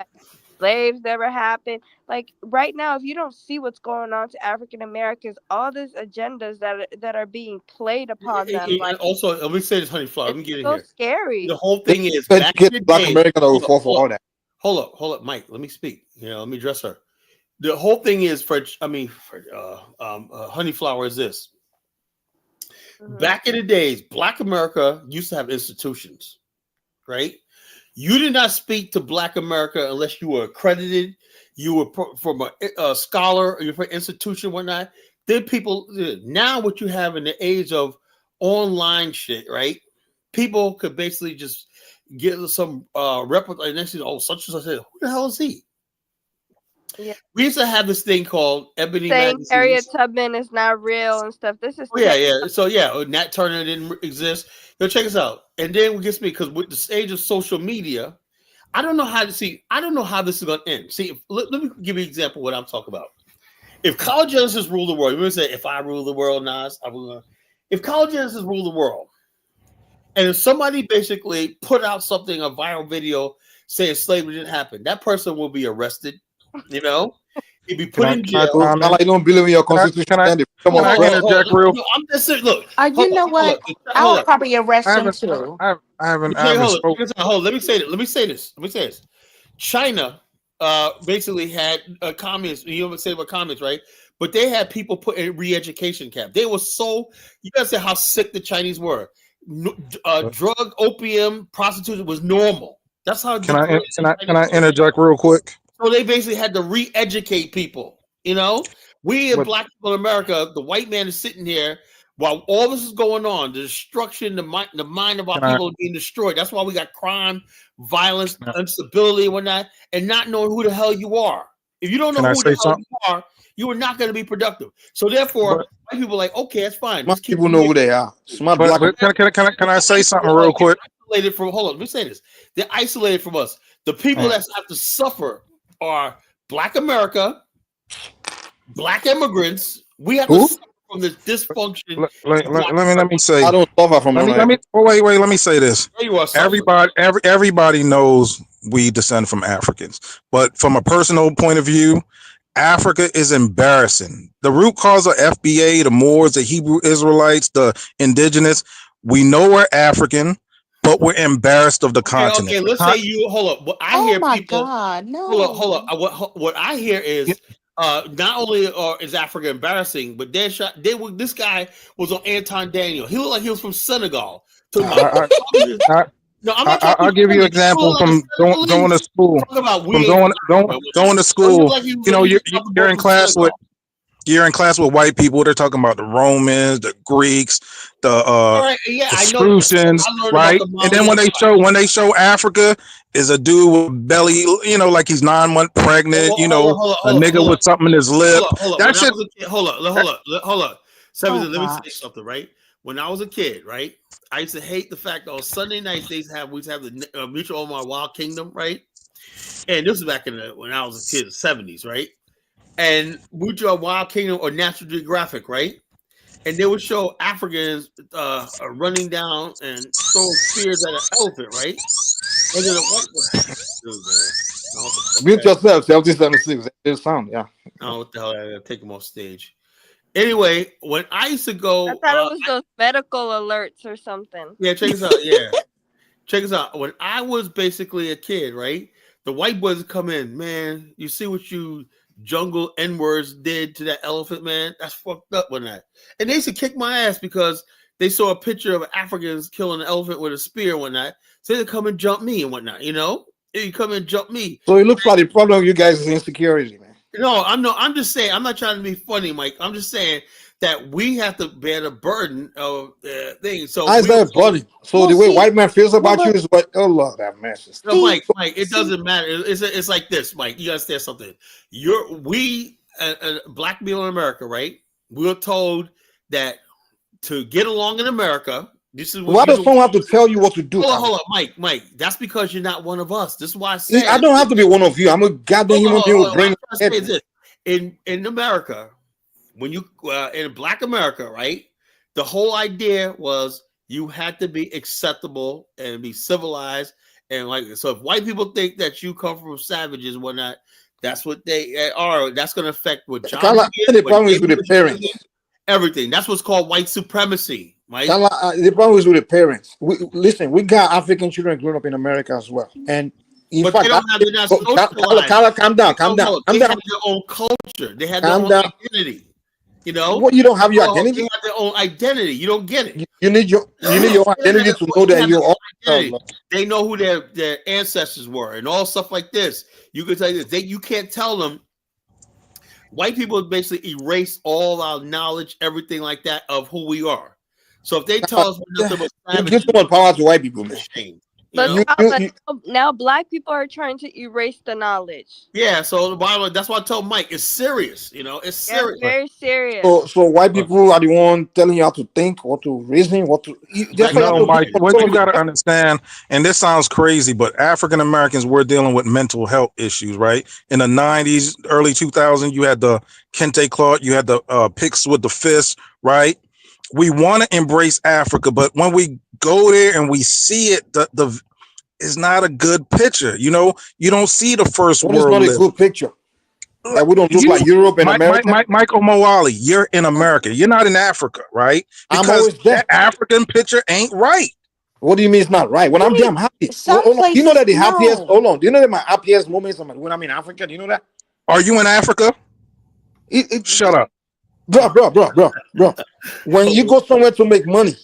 Slaves never happened. Like right now, if you don't see what's going on to African Americans, all these agendas that are being played upon them. And also, let me say this, honey flower. Let me get in here. Scary. The whole thing is back in the Black day. American will fall for all that. Hold up, Mike. Let me speak. Let me address her. The whole thing is honey flower is this. Mm-hmm. Back in the days, Black America used to have institutions, right? You did not speak to Black America unless you were accredited, you were from a scholar, or you're from an institution, whatnot. Then people, now what you have in the age of online shit, right? People could basically just get some replica, and next thing, such and such. Who the hell is he? Yeah. We used to have this thing called Ebony Saying Harriet Tubman is not real and stuff. This is So Nat Turner didn't exist. Check us out. And then we get me because with the stage of social media, I don't know how this is going to end. See, let me give you an example of what I'm talking about. If college Genesis ruled the world, you remember say, if I rule the world, Nas, if college Genesis ruled the world, and if somebody basically put out a viral video saying slavery didn't happen, that person will be arrested. He'd be put in jail. I don't believe in your constitution. Can I interject real? I'm just saying, look. You know what? I would probably arrest him too. I haven't spoken. Hold. Let me say this. China, basically had comments. You know what say about comments, right? But they had people put in re-education camp. They were so, you gotta say how sick the Chinese were. Drug, opium, prostitution was normal. That's how. Can I interject real quick? So they basically had to re-educate people. You know, we in Black people in America, the white man is sitting here while all this is going on, the destruction, the mind of our people being destroyed. That's why we got crime, violence, instability, and whatnot, and not knowing who the hell you are. If you don't know who the hell you are, you are not going to be productive. So therefore, white people are like, okay, that's fine. Most people know who they are. Smart black. Can I say something real quick? Isolated from, hold on, let me say this. They're isolated from us. The people that have to suffer are Black America, Black immigrants. We have to suffer from this dysfunction. Let me say. I don't suffer from that. Wait. Let me say this. Everybody knows we descend from Africans, but from a personal point of view, Africa is embarrassing. The root cause of FBA, the Moors, the Hebrew Israelites, the indigenous, we know we're African, but we're embarrassed of the continent. Okay, let's say you hold up. What I hear people. God, no. Hold up. What I hear is not only is Africa embarrassing, but this guy was on Anton Daniel. He looked like he was from Senegal. No, I'm not. I'll give you an example from going to school. Going to school. You know, you're in class with. You're in class with white people. They're talking about the Romans, the Greeks, the Etruscans, right? And then when they show Africa is a dude with belly, you know, like he's 9 months pregnant, you know, a nigga with something in his lip. That shit. Hold up. Let me say something, right? When I was a kid, right, I used to hate the fact that on Sunday nights we used to have the Mutual Omar Wild Kingdom, right? And this was back when I was a kid, the 70s, right? And we draw Wild Kingdom or National Geographic, right? And they would show Africans running down and throwing spears at an elephant, right? And then a white mute yourself, 1776. It's sound, yeah. Oh, what the hell? I gotta take them off stage. Anyway, when I used to go, I thought it was those medical alerts or something. Yeah, check this out. Yeah, check this out. When I was basically a kid, right? The white boys would come in, man. You see what you jungle N-words did to that elephant, man? That's fucked up with that. And they used to kick my ass because they saw a picture of Africans killing an elephant with a spear and whatnot. So they come and jump me and whatnot, you know? You come and jump me. So it looks like the problem of you guys is insecurity, man. No, I'm just saying, I'm not trying to be funny, Mike. I'm just saying that we have to bear the burden of things. So how's that burden? So the way white man feels about you is what? Oh Lord, that mess. No, Mike, it doesn't matter. It's like this, Mike. You understand something? We Black people in America, right? We're told that to get along in America. This is why does someone have to tell you what to do? Hold on, Mike. That's because you're not one of us. This is why I say I don't have to be one of you. I'm a goddamn human being. In America, when you in Black America, right? The whole idea was you had to be acceptable and be civilized, and like so. If white people think that you come from savages and whatnot, that's what they are. That's going to affect what jobs. The problem is with the parents. Everything. That's what's called white supremacy. Right? The problem is with the parents. Listen, we got African children growing up in America as well, and in fact, they're not socialized. Calm down. They have their own culture. They have their own identity. You know, what you don't have your identity. They have their own identity. You don't get it. You need your identity to know that you're all. They know who their ancestors were and all stuff like this. You can tell this. You can't tell them. White people basically erase all our knowledge, everything like that of who we are. So if they tell us we're nothing but savages, give too much power to white people, man. But now Black people are trying to erase the knowledge. Yeah, so that's why I told Mike it's serious. You know, it's serious. It's very serious. So white people are the one telling you how to think, what to reason, what to. No, Mike. What you got to understand, and this sounds crazy, but African Americans were dealing with mental health issues, right? In the '90s, early 2000s, you had the kente cloth, you had the picks with the fist, right? We want to embrace Africa, but when we go there and we see it, it's not a good picture. You know, you don't see the first world. It's not a good picture. Like we don't look like Europe and America. Michael Moali, you're in America. You're not in Africa, right? Because that African picture ain't right. What do you mean it's not right? When I'm there, I'm happy. Some Hold on. Do you know places that the happiest? no. Hold on. Do you know that my happiest moments are when I'm in Africa? Do you know that? Are you in Africa? Shut up. Bro. When you go somewhere to make money,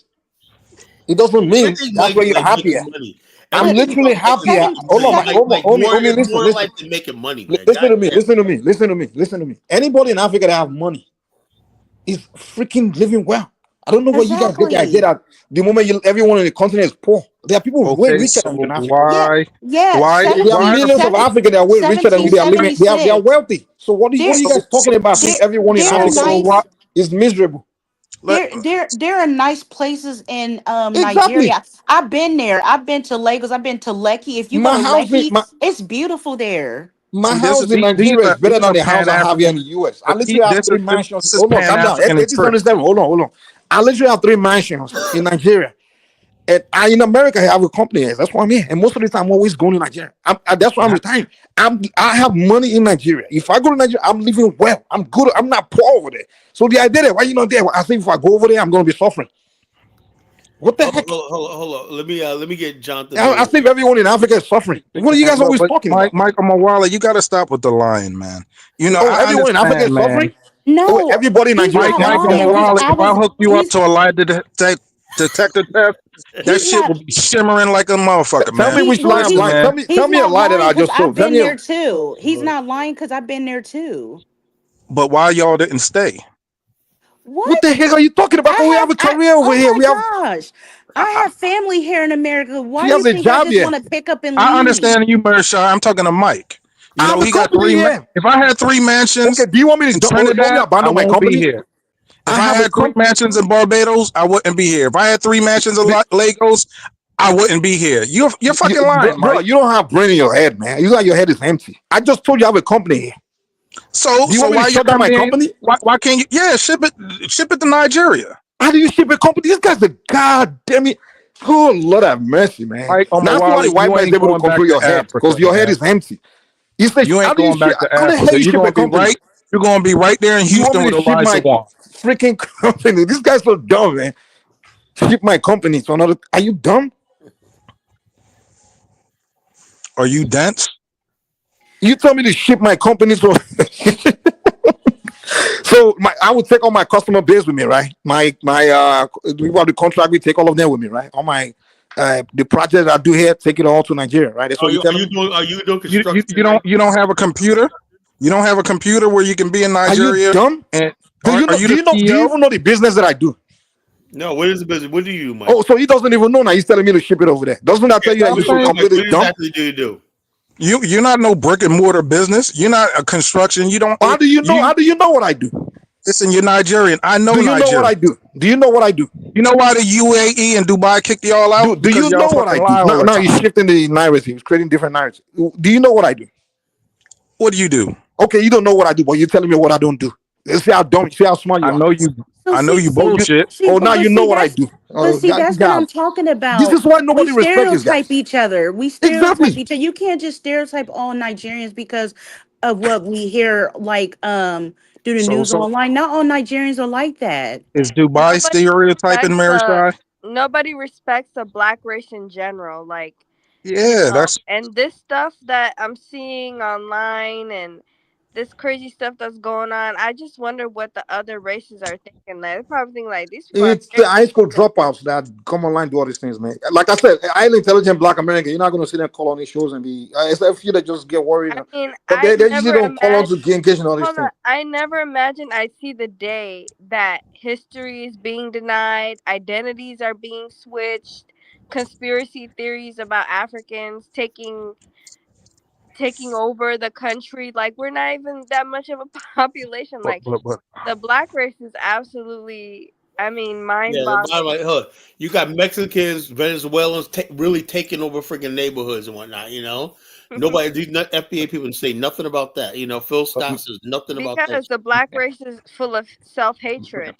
it doesn't mean Everything that's like where you're like happier. making money. I'm Everything literally about life is happier. making Hold on, money. hold on, More, it's listen, more listen. life than making money, man. Listen to me, Goddamn. listen to me. Anybody in Africa that have money is freaking living well. I don't know where you guys get the idea Exactly. that the moment everyone in the continent is poor. There are people way Okay, richer so than you in Africa. Yeah. why Yeah. why There are why 17, millions of Africans that are way richer than we. They are living. They are 1776. wealthy. So what are There, you so guys talking about? there, Think everyone in there are Africa why nice. is miserable. let There are nice places in Exactly. Nigeria. I've been there. I've been to Lagos. I've been to Lekki. If you go My to house in Lekki, my it's beautiful there. My see this is house in these Nigeria is better these than are the house I have here Pan-African in the US. I literally have this three mansions. is Hold on, calm down. Pan-Africanist trick. 1877. Hold on. I literally have three mansions in Nigeria. And I in America I have a company. That's why I'm here. And most of the time I'm always going to Nigeria. That's why I'm retiring. I have money in Nigeria. If I go to Nigeria, I'm living well. I'm good. I'm not poor over there. So the idea that why you not there? I think if I go over there, I'm gonna be suffering. What the heck? Hold on. Let me get Jonathan I Bell. think everyone in Africa is suffering. What are you guys always But talking Mike about? Michael Mawala, you gotta stop with the lying, man. You know, Oh, I everyone in Africa understand, is suffering? man. Oh, No, everybody in he's Nigeria is not suffering Michael lying too. because Mawala, I if I was. hook you up He's to a lie detector test, that he's shit not. will be shimmering like a motherfucker, Tell me man. which lie I'm Listen, lying. man. Tell He's me a not lie that lying I because just I've told. Tell been me there a, too. He's not lying because I've been there too. But why y'all didn't stay? what the What? heck are you talking about? Oh, we have a career over Oh here. We have my gosh. I have family here in America. Why she do you has a think I job just here. want to pick up and I leave? understand you, Mershai. I'm talking to Mike. I You have know, a he got company here. if I had three Okay, mansions do you want me to in do, you want me to Trinidad, I abandon my won't be company? here. If I I have a had three company. mansions in Barbados, I wouldn't be here. If I had three mansions in Lagos, I wouldn't be here. You're fucking lying, Bro, Mike. you don't have brain in your head, man. You like your head is empty. I just told you I have a company here. So Do you so want me to why your shut down my company ain't company? why can't you ship it to Nigeria? How do you ship a company? This guy's a goddamn it. Oh Lord have mercy, man. Mike Now that's why the Omawale, white you man is ain't able to going back control to your head because Africa, your head man. is empty. He says, You how ain't do you going ship? back to How the hell Africa. you ship a company? You're gonna be right there in You want Houston me with to ship Elijah my Wan. freaking company? This guy's so dumb, man. Ship my company to another. Are you dumb? Are you dense? You tell me to ship my company to. So I would take all my customer base with me, right? We want the contract. We take all of them with me, right? All my the project I do here, take it all to Nigeria, right? That's what you telling me. Are you doing You you, construction? you Right? don't you don't have a computer? You don't have a computer where you can be in Are you Nigeria dumb? and Do you are know? you Do the you know? Do you CEO? even know the business that I do? No, what is the business? What do you do, Mike? Oh, so he doesn't even know now. He's telling me to ship it over there. Doesn't that Yeah, tell you that I'm you're so saying Mike, completely what dumb? exactly do you do? you're not no brick and mortar business. You're not a construction. You don't How do you know? you How do you know what I do? listen, you're Nigerian. I know Do you know what Nigeria. I do? Do you know what I do? You know why the UAE and Dubai kicked y'all out? Do Because you y'all know what I fucking do? lie all Now, the now he's time. shifting the narrative. He's creating different narratives. Do you know what I do? What do you do? Okay, you don't know what I do, but you're telling me what I don't do. Let's see how dumb, see how smart you I are. know you So I know see, you see, bullshit. see, Oh, now you know see, what I do. but Oh, see, that's what God. I'm talking This about. is why We nobody respects this guy. stereotype each other. We stereotype Exactly. each other. You can't just stereotype all Nigerians because of what we hear, like through the So news online. Not all Nigerians are like that. is Dubai Nobody stereotyping respects Marishai? nobody respects the black race in general. Like, Yeah, that's and this stuff that I'm seeing online and this crazy stuff that's going on, I just wonder what the other races are thinking. Like, they're probably thinking like these people are It's the very high school dropouts that come online do all these things, man. Like I said, highly intelligent black American, you're not going to see them call on these shows and be. It's a few that just get worried. I mean, But I they usually never don't call on imagined. to get engaged in all these Hold on. things. I never imagined I'd see the day that history is being denied, identities are being switched, conspiracy theories about Africans taking over the country. Like, we're not even that much of a population. Like, but the black race is absolutely, I mean, Yeah, mind the bottom boggling. line, you got Mexicans, Venezuelans really taking over freaking neighborhoods and whatnot. Nobody, these FBA people say nothing about that. Phil But Stotts says nothing about that. Because the black race is full of self hatred.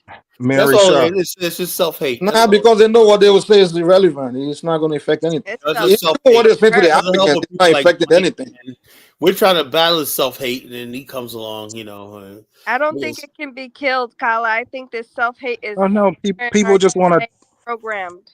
That's all it Marishai. is. It's just self hate. That's nah, all. because they know what they will say is irrelevant. It's not going to affect anything. It's That's self just Even self what hate. they say to the right. Doesn't help Africans, with it's people not like affected Mike. anything. Man. We're trying to battle self hate, and then he comes along. I don't think Yes. it can be killed, Kala. I think this self hate is Oh no, inherent in people our just want to DNA, programmed.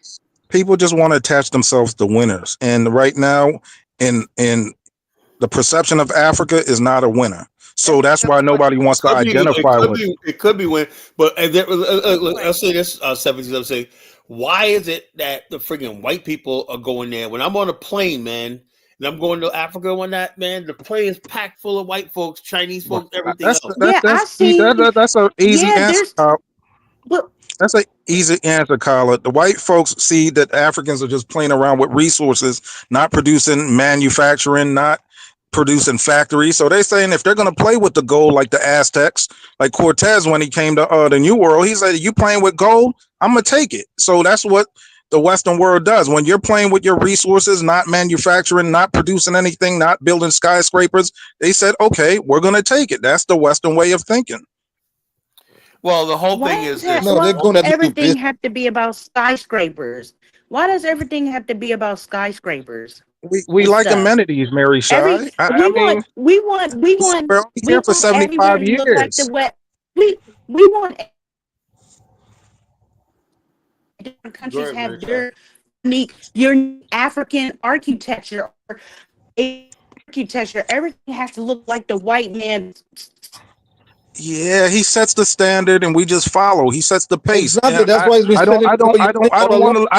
People just want to attach themselves to winners, and right now, in the perception of Africa is not a winner. So that's why nobody wants to identify with it. It could be when, but I'll say this, 70s. I'll say, why is it that the friggin' white people are going there? When I'm on a plane, man, and I'm going to Africa on that, man, the plane is packed full of white folks, Chinese folks, everything else. That's an easy answer. Well, That's an easy answer, Carla. The white folks see that Africans are just playing around with resources, not producing manufacturing, not producing factories. So they're saying if they're going to play with the gold like the Aztecs, like Cortez when he came to the New World, he said, you playing with gold? I'm going to take it. So that's what the Western world does. When you're playing with your resources, not manufacturing, not producing anything, not building skyscrapers, they said, okay, we're going to take it. That's the Western way of thinking. Well, the whole thing is this. No, they're going to do everything this. have to be about skyscrapers? Why does everything have to be about skyscrapers? We like stuff. amenities, Mary Shy. We want here for 75 years. Like the West. We want different countries have their unique African architecture or architecture. Everything has to look like the white man. Yeah, he sets the standard and we just follow. He sets the pace. Exactly. That's why I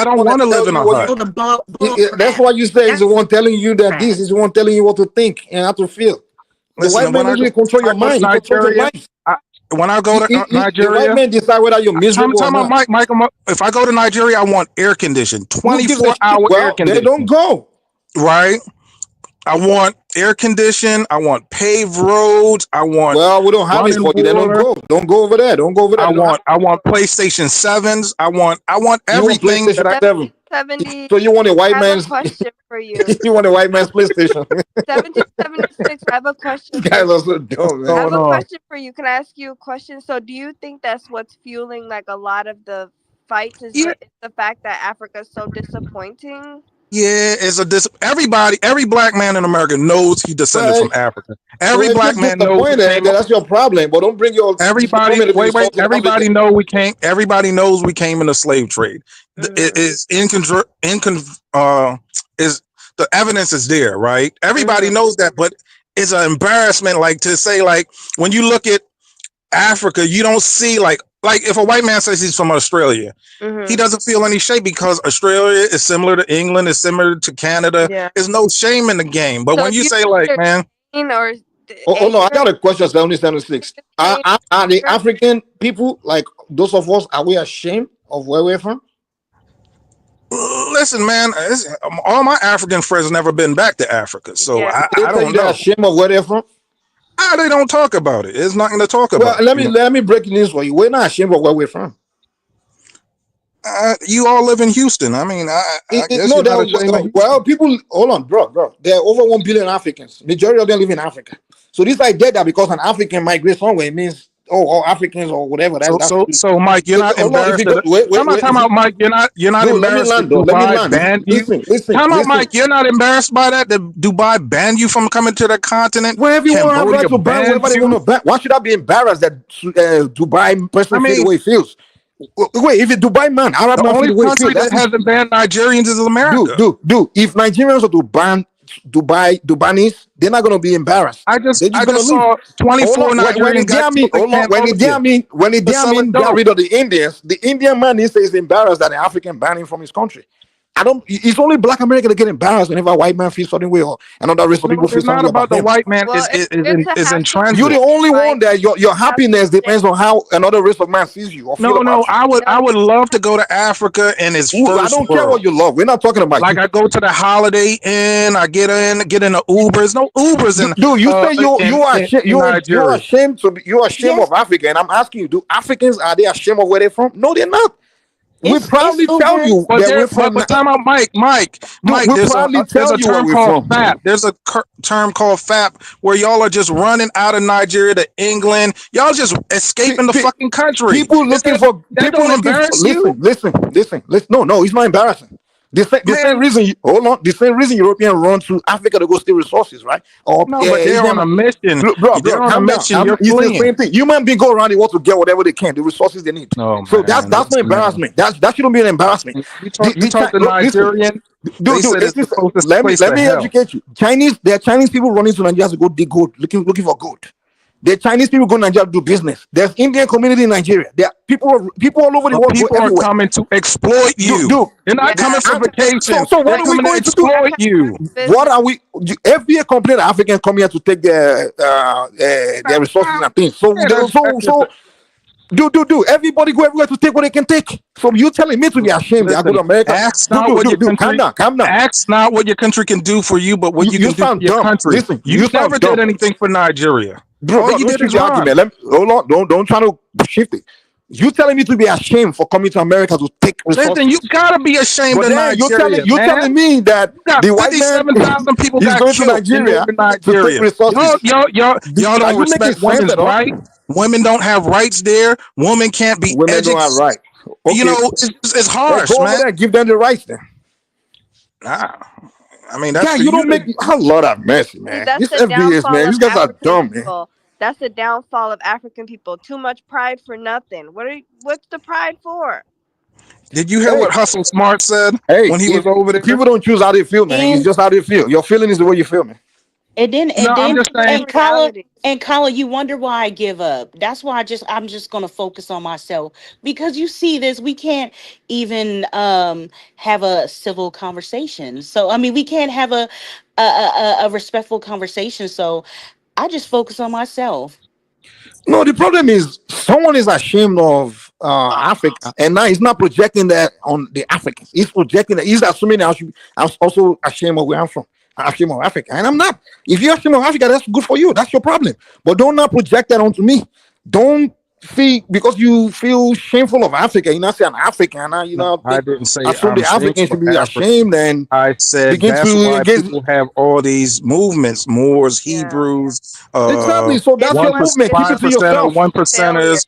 don't want to live in a hut. That's why you say he's the one telling you that this is the one telling you what to think and how to feel. The white man doesn't control your mind. He controls your life. When I go to Nigeria, the white man decide whether you're miserable or not. Mike, if I go to Nigeria, I want air conditioned, 24-hour air conditioning. They don't go. Right? I want air conditioned. I want paved roads. I want. Well, we don't have it for you. They don't go. Don't go over there. Don't go over there. I want PlayStation 7s. I want everything. PlayStation 70. So you want a white man's? Question for you. You want a white man's PlayStation? 1776. I have a question. This guy looks so dumb, man. I have a question for you. Can I ask you a question? So, do you think that's what's fueling like a lot of the fights? Is the fact that Africa is so disappointing? Yeah, every black man in America knows he descended from Africa. Every black man knows that's your problem. But don't bring your everybody know we came. Everybody knows we came in the slave trade. Is the evidence is there, right? Everybody knows that, but it's an embarrassment, like to say, like when you look at Africa, you don't see like if a white man says he's from Australia, he doesn't feel any shame because Australia is similar to England, is similar to Canada. Yeah. There's no shame in the game. But when you say like, man, no, I got a question. 76. Are the African people like those of us? Are we ashamed of where we're from? Listen, man, all my African friends never been back to Africa, so I don't know. Ashamed of where they're from? They don't talk about it. It's nothing to talk about. Well, let me break the news for you. We're not ashamed of where we're from. You all live in Houston. I mean, well, people, hold on, bro. There are over 1 billion Africans. Majority of them live in Africa. So this idea that because an African migrates somewhere means all Africans or whatever. So Mike, you're not embarrassed. Time out, Mike. You're not embarrassed that Dubai banned you. Time out, Mike. You're not embarrassed by that Dubai banned you from coming to the continent. Wherever you want to right to ban, whatever they want to ban. Why should I be embarrassed that Dubai person feels the way he feels? Wait, if it's Dubai man, Arab man feel the way he feels. That hasn't banned Nigerians is America. Dude. If Nigerians are to ban Dubanis, they're not going to be embarrassed. I just saw 24 Nigerian guys. When they got rid of the Indians, the Indian man is embarrassed that the African banned him from his country. It's only black America that get embarrassed whenever a white man feels something way or another race of people feel something about the white man is in transit. You're the only one that your happiness depends on how another race of man sees you. I would love to go to Africa and it's first I don't care what you love. We're not talking about like I go to the Holiday Inn, I get in the Ubers. No Ubers in. Dude, you say you're ashamed of Africa, and I'm asking you, do Africans are they ashamed of where they're from? No, they're not. We proudly tell you that we're from. But time out, Mike. There's a term called FAP. There's a term called FAP where y'all are just running out of Nigeria to England. Y'all just escaping the fucking country. People looking for. That don't embarrass you. Listen. No, it's not embarrassing. The same Man, reason. Hold on. The same reason Europeans run to Africa to go steal resources, right? Or no, but they're Asian. on a mission. Bro, They're on a calm down. mission. You're It's the fleeing. same thing. Human beings go around. They want to get whatever they can, the resources they need. No, So man. that's no Listen, man. embarrassment. That shouldn't be an embarrassment. You talk to Look, listen, Nigerian. They dude, said it's the closest let place me to hell. educate you. There are Chinese people running to Nigeria to go dig gold, looking for gold. The Chinese people go to Nigeria to do business. There's Indian community in Nigeria. There are people all over the world go People are everywhere. coming to exploit you. Dude, They're not coming for vacation. so what They're are we coming to going to do? exploit you. What are we? FBA complain that Africans come here to take their resources and things. So do everybody go everywhere to take what they can take. So you telling me to be ashamed? I go to America. Ask not what your country. Calm down. Ask not what your country can do for you, but what you can do for your country. Listen, you never did anything for Nigeria. Bro, you don't did is shift the argument. Hold on. Don't try to shift it. You telling me to be ashamed for coming to America to take resources? Listen, you gotta be ashamed of Nigeria. You're telling me that the white man 57,000 people is got going killed to Nigeria to take resources. Y'all don't respect women's rights. Women don't have rights there. Women can't be Women don't have rights. Okay. You know, it's harsh, go man. over there, give them the rights then. Nah. I mean, that's you don't make a lot of mess, man. That's This the FBS, downfall man. of These guys are dumb, people. man. That's the downfall of African people. Too much pride for nothing. What's the pride for? Did you hear what Hustle Smart said when he was over there? People don't choose how they feel, man. It's just how they feel. Your feeling is the way you feel, man. And Kala, you wonder why I give up. That's why I'm just gonna focus on myself. Because you see this, we can't even have a civil conversation. So I mean we can't have a respectful conversation. So I just focus on myself. No, the problem is someone is ashamed of Africa, and now he's not projecting that on the Africans. He's projecting that he's assuming that I'm also ashamed of where I'm from. I'm ashamed of Africa, and I'm not. If you're ashamed of Africa, that's good for you. That's your problem. But don't not project that onto me. Don't feel because you feel shameful of Africa. You're not saying African. I didn't say assume the Africans should be ashamed. And I said that's why people have all these movements: Moors, Hebrews. Exactly. So that's your movement. Keep it to yourself. 1%ers.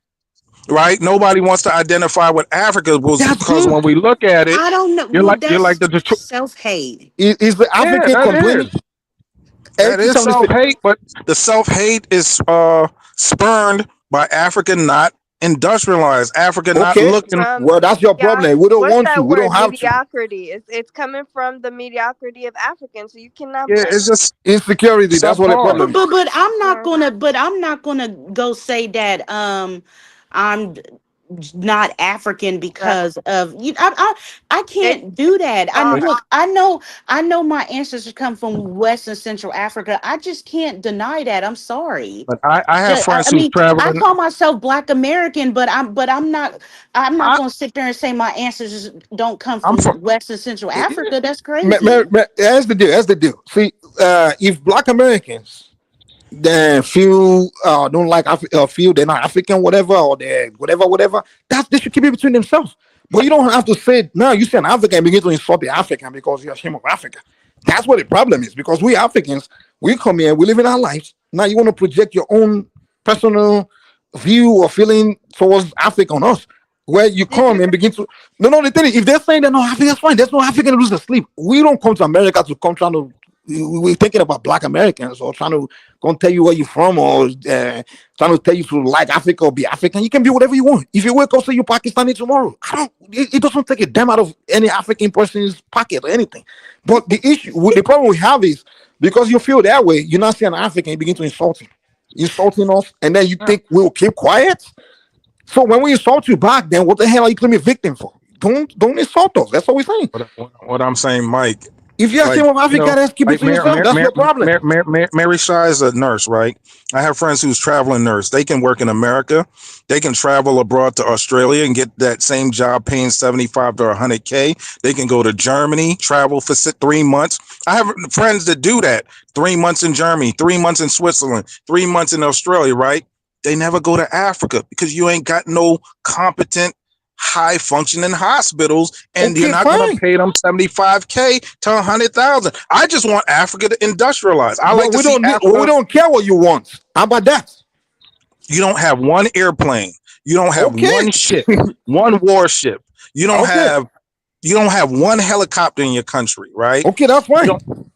Right? Nobody wants to identify what Africa was because when we look at it, I don't know. You're like the self-hate. Is the African complaining? That is self-hate, but the self-hate is spurned by Africa not industrialized. Africa not looking. Well, that's your problem. We don't want to. We don't have mediocrity. It's coming from the mediocrity of Africans, so you cannot. Yeah, it's just insecurity. That's what the problem. But I'm not gonna. But I'm not gonna go say that. I'm not African because of you. I can't do that. I know my ancestors come from West and Central Africa. I just can't deny that. I'm sorry. But I have friends who's traveling. I call myself Black American, but I'm not gonna sit there and say my ancestors don't come from West and Central Africa. That's crazy. That's the deal. See, if Black Americans then don't like feel they're not African, whatever, or they're whatever. They should keep it between themselves. But you don't have to say now. You say an African and begin to insult the African because you're ashamed of Africa. That's what the problem is. Because we Africans, we come here, we live in our lives. Now you want to project your own personal view or feeling towards Africa on us, where you come and begin to. No. The thing is, if they're saying they're not African, that's fine. There's no African to lose their sleep. We don't come to America to come trying to. We're thinking about Black Americans or trying to go and tell you where you're from or trying to tell you to like Africa or be African. You can be whatever you want. If you wake up say you're Pakistani tomorrow, it doesn't take a damn out of any African person's pocket or anything. But the problem we have is because you feel that way, you're not saying African, you begin to insulting us, and then you think we'll keep quiet. So when we insult you back, then what the hell are you claiming victim for? Don't insult us. That's what we're saying. What I'm saying, Mike. If you're ashamed of Africa, that's keep it to yourself. That's your problem. Mary Shah is a nurse, right? I have friends who's traveling nurse. They can work in America. They can travel abroad to Australia and get that same job paying 75 to 100K. They can go to Germany, travel for 3 months. I have friends that do that. 3 months in Germany, 3 months in Switzerland, 3 months in Australia, right? They never go to Africa because you ain't got no competent high functioning hospitals, and you're not going to pay them 75K to 100,000. I just want Africa to industrialize. We don't care what you want. How about that? You don't have one airplane. You don't have one ship, one warship. You don't have You don't have one helicopter in your country, right? Okay, that's You fine. don't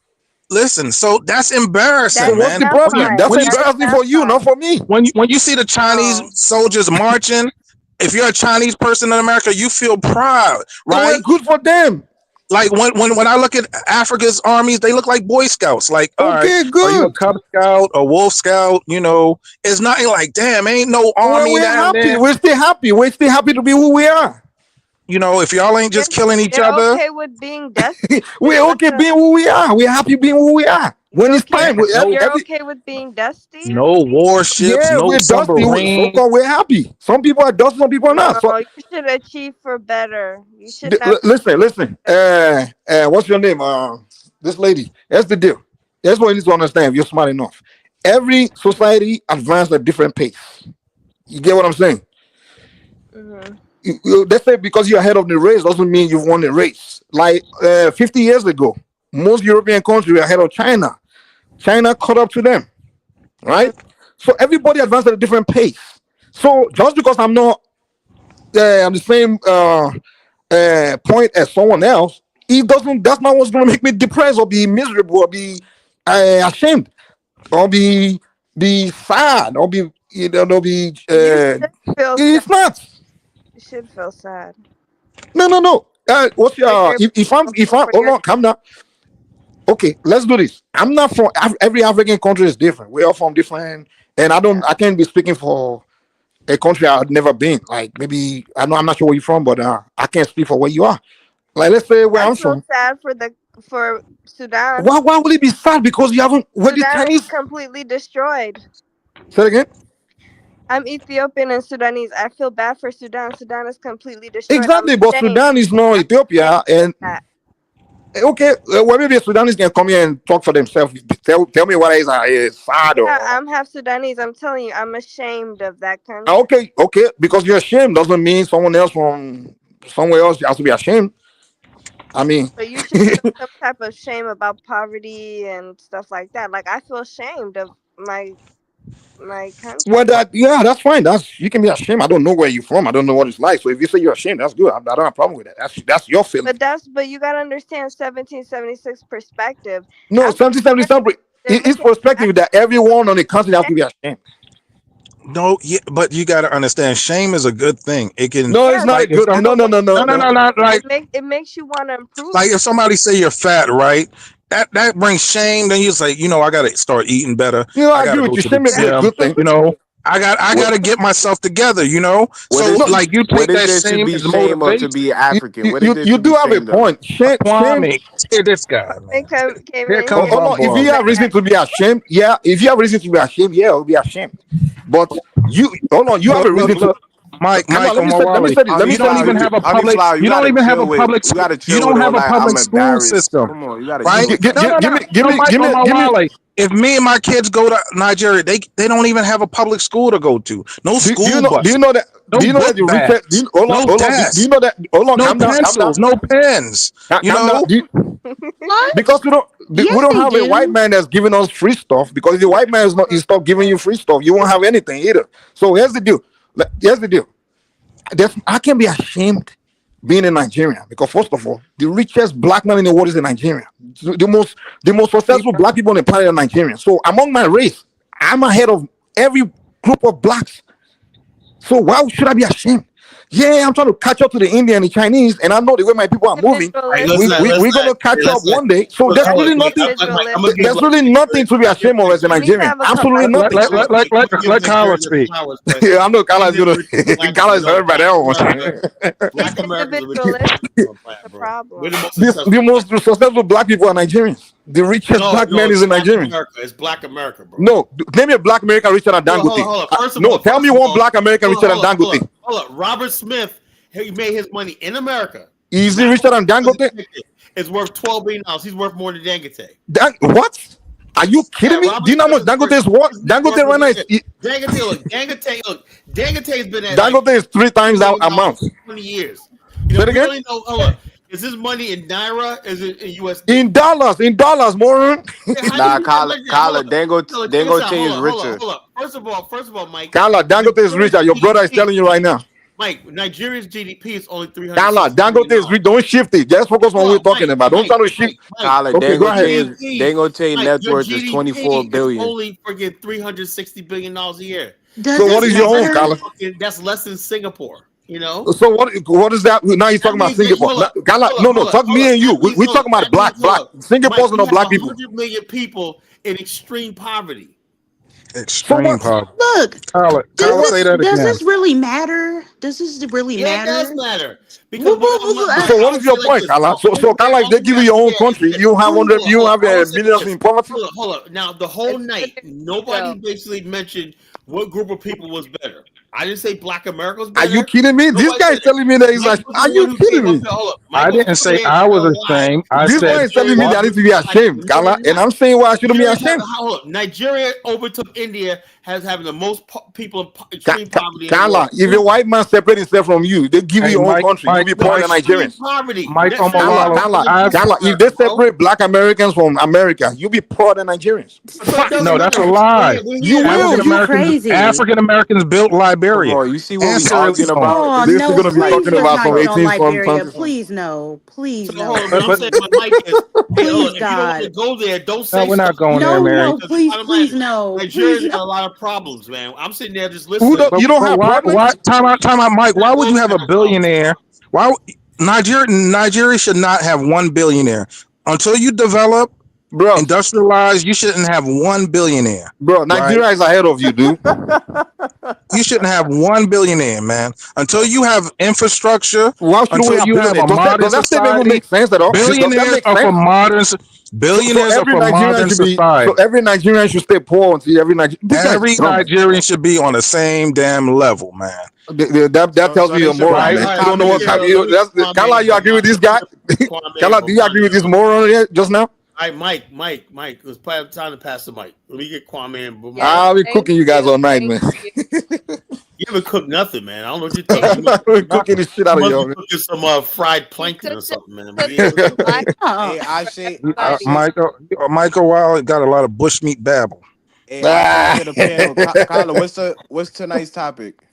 listen. So that's embarrassing, So what's That's man. the that problem? That's part. You That's embarrassing that for you, not part. for me. when you see the Chinese No. soldiers marching, if you're a Chinese person in America, you feel proud, Oh, well, right? good for them. Like when I look at Africa's armies, they look like Boy Scouts. Like, all right, Okay, are you a good. Cub Scout, a Wolf Scout? You know, it's nothing like, damn, ain't no Well, army we're down happy. there. We're still happy. We're still happy to be who we are. You know, if y'all ain't just killing each They're other, okay with being dusty. We're Let okay them. being who we are. We're happy being who we are. When You it's okay? time, no, You're okay with being dusty? no warships, yeah, no we're dusty. So submarines. far, we're happy. Some people are dusty, some people are not. So No, you should achieve for better. You should not. listen. What's your name? This lady. That's the deal. That's what you need to understand. If you're smart enough, every society advances at a different pace. You get what I'm saying? Mhm. Let's say because you're ahead of the race doesn't mean you've won the race. Like 50 years ago, most European countries were ahead of China. China caught up to them, right? So everybody advances at a different pace. So just because I'm not on the same point as someone else, it doesn't. That's not what's going to make me depressed or be miserable or be ashamed or be sad or be be. You should feel sad. It's not. You should feel sad. No. What's For your your if I'm for hold your on, calm down. Okay, let's do this. I'm not from every African country is different. We're all from different, and yeah. I can't be speaking for a country I've never been. Like maybe I know I'm not sure where you're from, but I can't speak for where you are. Like let's say where I I'm feel from. sad for Sudan. Why would it be sad? Because you haven't where the Sudan is Chinese completely destroyed. say it again. I'm Ethiopian and Sudanese. I feel bad for Sudan. Sudan is completely destroyed. I'm Exactly, but ashamed. Sudan is not I'm Ethiopia, ashamed of and that. okay, well maybe the Sudanese can come here and talk for themselves. Tell me what is sad Yeah, or I'm half Sudanese. I'm telling you, I'm ashamed of that country. okay, because you're ashamed doesn't mean someone else from somewhere else has to be ashamed. I mean, So you should feel some type of shame about poverty and stuff like that. Like I feel ashamed of my well, country. that's fine. That's you can be ashamed. I don't know where you're from. I don't know what it's like. So if you say you're ashamed, that's good. I don't have a problem with that. That's your feeling. But you gotta understand 1776 perspective. No, African 1777. they're It's looking perspective that everyone on the continent has to be ashamed. No, yeah, but you got to understand, shame is a good thing. It can, No, it's yes, not a like, if good. some, No, no, no, no, no, no, no. no, no, like, it makes you want to improve like yourself. if somebody say you're fat, right? That brings shame. Then you say, I got to start eating better. You know, I I got agree to with go you. to the Shame may be a gym. good thing. I What got to get myself together. what So is No, like you what take is that there to shame be as shame of to motivation. be African? What is there you to do be have a shamed of? point. Shame. Kwame, hear this guy, They man. came Here in Oh, comes here. oh my no, if boy, you have man. reason to be ashamed, yeah. If you have reason to be ashamed, yeah, I'll be ashamed. But you, hold on, you have a reason to. Look. Mike, Calm down. Michael Let me Mawali, say this. Let me you say don't this Flower, even real have quick. a public. Flower, you You don't gotta even have a chill with public. you gotta You chill don't with have all a that. I'm public school embarrassed. system, Come on, you gotta right? chill. No, no, no, Give no, me, Michael Mawali. If me and my kids go to Nigeria, they don't even have a public school to go to. No do you school know? buses, Do no you know that book the richest? bags, no Hold on. Do you desks, know that? Hold on. no Calm down. Calm down. pencils, no pens. You Calm down. know, What? Because we Yes, don't they have a white do. man that's giving us free stuff. Because if the white man is not giving you free stuff, you won't have anything either. So here's the deal. Here's the deal. I can be ashamed being in Nigeria because first of all, the richest black man in the world is in Nigeria. The most successful black people on the planet are Nigerians. So among my race, I'm ahead of every group of blacks. So why should I be ashamed? Yeah, I'm trying to catch up to the Indian and the Chinese, and I know the way my people are moving. All right, Individualistic. We're gonna catch up one day. So Look, there's hold on, really wait, nothing. I'm gonna give Individualistic. There's really nothing to be ashamed of as a You need to Nigerian. have a Absolutely let nothing. let Carla speak. flowers, but Yeah, I know Kala's Indian gonna versus black, Kala's heard by that one. He's Black America is a ridiculous individualistic. planet, The bro. We're problem. the most The successful. most successful black people are Nigerians. The richest black No, man it's is a Black Nigerian. America. It's Black America, bro. No, name me a black American richer than Dangote. Hold on. No, tell me one black American richer than Dangote. Hold on. Robert Smith, he made his money in America. Is he richer than Dangote? It's worth $12 billion. He's worth more than Dangote. What? Are you kidding me? Robert Do you know how much Smith Dangote is worth? Dangote right now is Dangote has been at Dangote is 3 times that amount. 20 years. Say it again? Really know, hold on. Is this money in Naira? Is it in USD? In dollars, moron. Nah, Kala, Dangote is richer. Hold on. First of all, Mike. Kala, Dangote is richer. Your brother is telling you right now. Mike, Nigeria's GDP is only Kala, 360 billion Dangote is dollars. don't shift it. Just focus on what we're talking Mike, about. Don't try to shift. Mike. Khaled, Okay, go ahead. Dangote Mike, net your worth is 24 GDP is billion. only freaking $360 billion a year. Does So what this is your own, matter? Kala? That's less than Singapore. You know. So what is that? Now you're talking about Singapore. Kala, no, talk me and you. We talking about black. Singapore's no black people. 100 million people in extreme poverty. Extreme poverty. Look, Kala, say that does again. this really matter? Does this really matter? It does matter. Because So what is your point, Kala? So Kala, they give you your own country. You have millions in poverty. Hold up. Now the whole night, nobody basically mentioned what group of people was better. I didn't say Black America was better. Are you kidding me? This guy is telling me that he's like, are you kidding me? I didn't say I was ashamed. This guy is telling me that I need to be ashamed, Kala, and I'm saying why I shouldn't be ashamed. Nigeria overtook India as having the most people in extreme poverty. Kala, if a white man separate himself from you, they give you your own country. You be poor than Nigerians. Kala, if they separate Black Americans from America, you be poor than Nigerians. No, that's a lie. You will. You crazy. African Americans built Liberia. You see what we're talking about? Oh, This no, is gonna be please talking about some let's not 18 get on Liberia. from Please no. Please no. I'm saying my mic is, Please, if God. you don't want to go there, don't say No, we're not going there, Mary. No, please no. Nigeria's Please got no. a lot of problems, man. I'm sitting there just listening. You don't have problems? Time out, Mike. Why would you have a billionaire? Nigeria should not have one billionaire until you develop, bro, industrialize. You shouldn't have one billionaire, bro. Nigeria is ahead of you, dude. You shouldn't have one billionaire, man. Until you have infrastructure. Why should we have a modern does that statement even make sense at all? Billionaires are for modern. Billionaires are for modern society. So every Nigerian should stay poor until every Nigerian should be on the same damn level, man. That tells me you're moron, man. You don't know what Kala, you agree with this guy? Kala, do you agree with this moron here just now? All right, Mike. It's probably time to pass the mic. Let me get Kwame and I'll be cooking you guys all night, man. You haven't cooked nothing, man. I don't know what you're talking about. We're cooking the shit out of you. Cooking some fried plankton or something, man. Hey, I say, Michael Wild got a lot of bushmeat babble. Hey, the panel. Kyla, what's tonight's topic?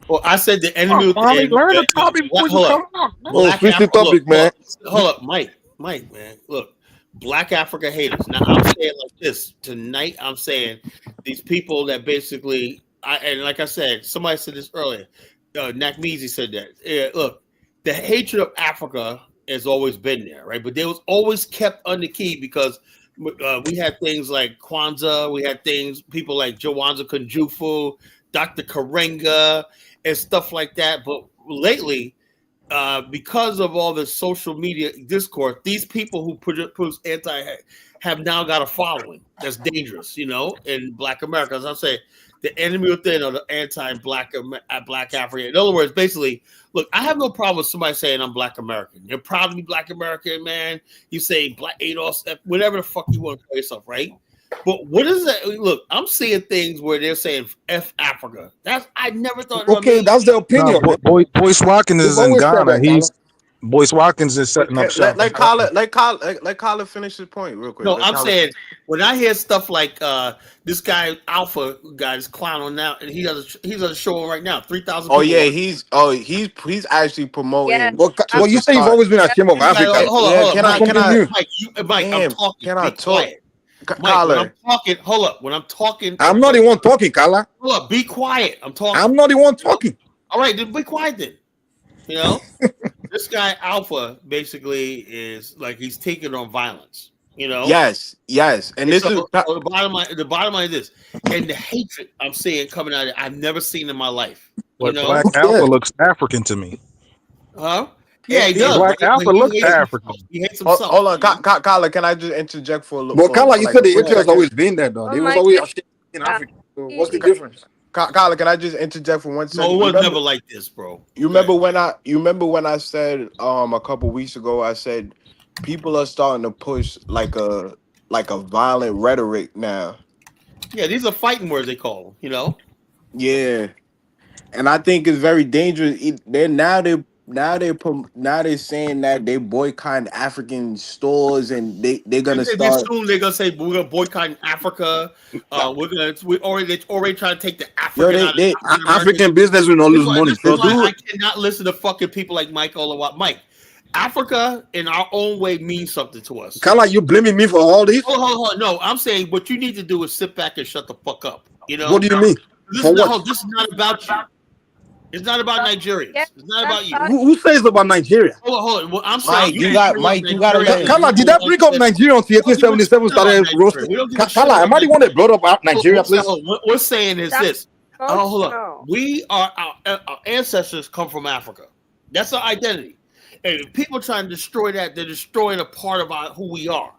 Well, I said the enemy. Learn the topic before you come on. Switch the topic, man. Hold up, Mike, man. Look, Black Africa haters. Now I'm saying like this tonight. I'm saying these people that basically, and like I said, somebody said this earlier. Nakmeezy said that. Yeah, look, the hatred of Africa has always been there, right? But they was always kept under key because we had things like Kwanzaa, we had people like Jawanza Kunjufu, Dr. Karenga, and stuff like that. But lately, because of all the social media discourse, these people who produce have now got a following that's dangerous, in Black America. As I say, the enemy within or the anti-Black African. In other words, basically, look, I have no problem with somebody saying I'm Black American. You're proud to be Black American, man. You say Black ADOS, whatever the fuck you want to call yourself, right? But what is that? Look, I'm seeing things where they're saying F Africa. I never thought. Okay, that's their opinion. No, Boyce Watkins is in Ghana. Boyce Watkins is setting up shop. Let Kyla finish his point real quick. No, I'm saying when I hear stuff like this guy Alpha guy is clowning now, and he's on a show right now, 3,000. Oh yeah, he's actually promoting. Yeah. Well, you say you've always been ashamed of Africa. Hold on, Mike, Damn, I'm talking. can I be talk? quiet. Mike, when I'm talking, hold up. When I'm talking, I'm not the one talking, Kala. Hold up, be quiet. I'm talking. I'm not the one talking. All right, then be quiet then. This guy Alpha basically is like he's taking on violence. Yes, and this is the bottom line is this, and the hatred I'm seeing coming out of it, I've never seen in my life. But Black Alpha looks African to me. Huh? Yeah, he does. Black Alpha looks African. He hates himself. Hold on, Kyla, can I just interject for a little? Well, Kyla, you said the hatred has always been there, though. They was always in Africa. So what's the difference? Kyla, can I just interject for 1 second? No, it was never like this, bro. You remember when I said a couple weeks ago, I said people are starting to push like a violent rhetoric now. Yeah, these are fighting words they call them, Yeah. And I think it's very dangerous. They're now they're saying that they boycott African stores and they're gonna start. Soon they're gonna say we're gonna boycott Africa. They're already trying to take the Yo, African out of African American. African business will not lose money. This is Trust why me. I cannot listen to fucking people like Mike Olawat. Mike, Africa in our own way means something to us. Kala, you blaming me for all this? Hold on. No, I'm saying what you need to do is sit back and shut the fuck up. You know What do you mean? This For is what? this is not about you. It's not about Nigerians. Yeah, It's not about you. Who says about Nigeria? Hold on. Well, I'm saying Mike, you gotta let him. Kala, did I bring up Nigeria until 1877 started roasting? Kala, am I the one that brought up Nigeria, please? What we're saying is this. Oh, Hold on. no. We are our ancestors come from Africa. That's our identity. And if people trying to destroy that, they're destroying a part of who we are.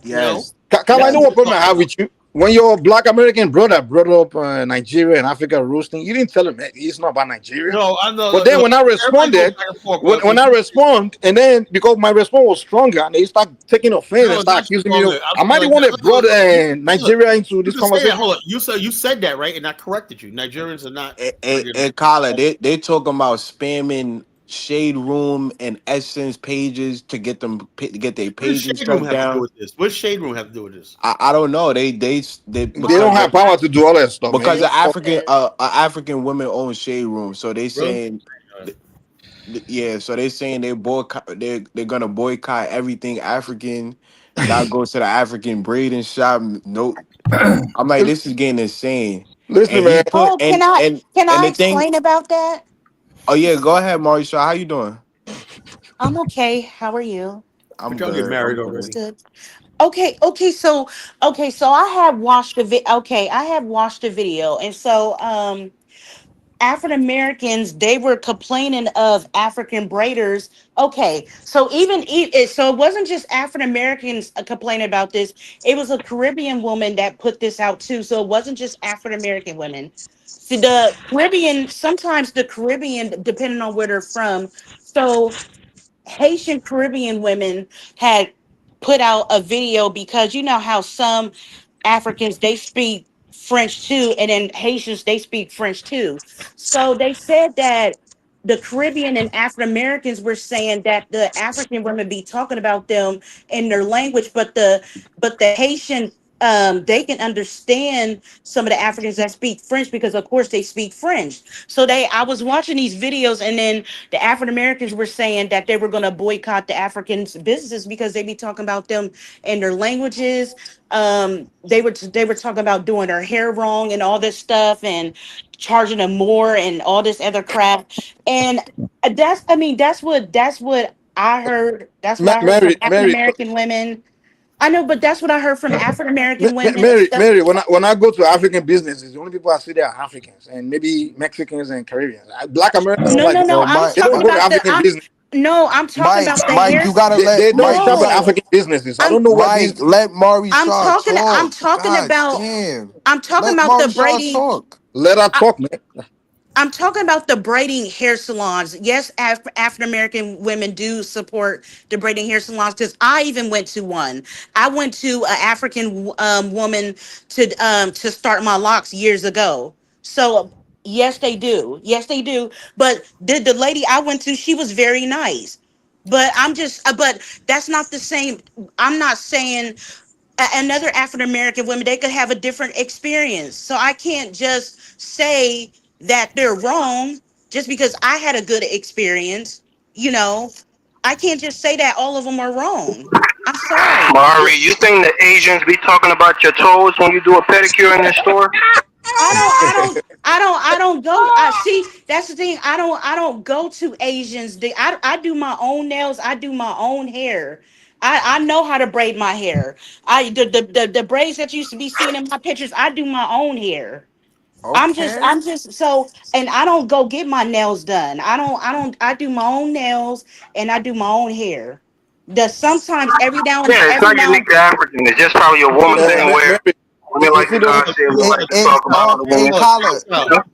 Yes. Kala, I know what problem I have with you. When your Black American brother brought up Nigeria and Africa roasting, you didn't tell him it's not about Nigeria. No, I know. But then when I responded, when I respond, and then because my response was stronger, and they start taking offense and start accusing me, am I the one that brought Nigeria into this conversation? Hold on, you said that right, and I corrected you. Nigerians are not. And Kala, they talking about spamming Shade Room and Essence pages to get their pages shut down. What's Shade Room have to do with this? I don't know. They don't have power to do all that stuff because the African women own Shade Room, so they saying. Yeah, so they saying they're gonna boycott everything African. Not go to the African braiding shop. No, I'm like, this is getting insane. Listen, man. Can I explain about that? Oh yeah, go ahead, Mauricio. How you doing? I'm okay. How are you? I'm good. Get married already. Good. Okay. So I have watched the video, and so African Americans, they were complaining of African braiders. Okay, so so it wasn't just African Americans complaining about this. It was a Caribbean woman that put this out too. So it wasn't just African American women. See, the Caribbean, sometimes the Caribbean, depending on where they're from. So Haitian Caribbean women had put out a video because you know how some Africans, they speak French too, and then Haitians, they speak French too. So they said that the Caribbean and African Americans were saying that the African women be talking about them in their language, but the Haitian, they can understand some of the Africans that speak French because of course they speak French. So I was watching these videos, and then the African Americans were saying that they were going to boycott the Africans businesses because they be talking about them in their languages. They were talking about doing their hair wrong and all this stuff and charging them more and all this other crap. And that's what I heard. That's what I heard from African American women. I know, but that's what I heard from African American women. Mary, when I go to African businesses, the only people I see there are Africans and maybe Mexicans and Caribbeans. Black Americans, no. I'm talking about African business. No, I'm talking about the Mike, you gotta they don't shop at African businesses. I don't know what these. Let Mari I'm talking about the braiding. Let her talk, man. I'm talking about the braiding hair salons. Yes, African American women do support the braiding hair salons because I even went to one. I went to an African woman to start my locks years ago. So yes, they do. Yes, they do. But the lady I went to, she was very nice. But but that's not the same. I'm not saying another African American women, they could have a different experience. So I can't just say that they're wrong just because I had a good experience. You know, I can't just say that all of them are wrong. I'm sorry. Mari, you think the Asians be talking about your toes when you do a pedicure in the store? I don't go. See, that's the thing. I don't go to Asians. I do my own nails. I do my own hair. I know how to braid my hair. The braids that you used to be seeing in my pictures, I do my own hair. Okay. I'm just so, and I don't go get my nails done. I do my own nails and I do my own hair. Sometimes every now and then. Yeah, it's not unique to African. It's just probably a woman thing where women like to gossip, like to talk about the women.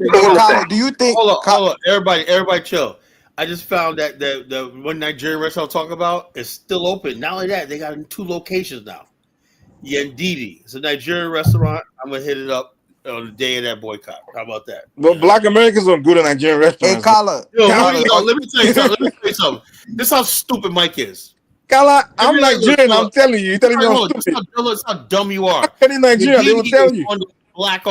Colin, do you think? Hold on, everybody, chill. I just found that the one Nigerian restaurant I'm talking about is still open. Not only that, they got 2 locations now. Yendidi. It's a Nigerian restaurant. I'm gonna hit it up. on the day of that boycott. How about that? But Black Americans don't go to Nigerian restaurants. Hey, Kala. Yo, let me tell you something. This is how stupid Mike is. Kala, I'm Nigerian. I'm telling you. You're telling me I'm stupid. That's how dumb you are. In Nigeria, they will tell you. On the black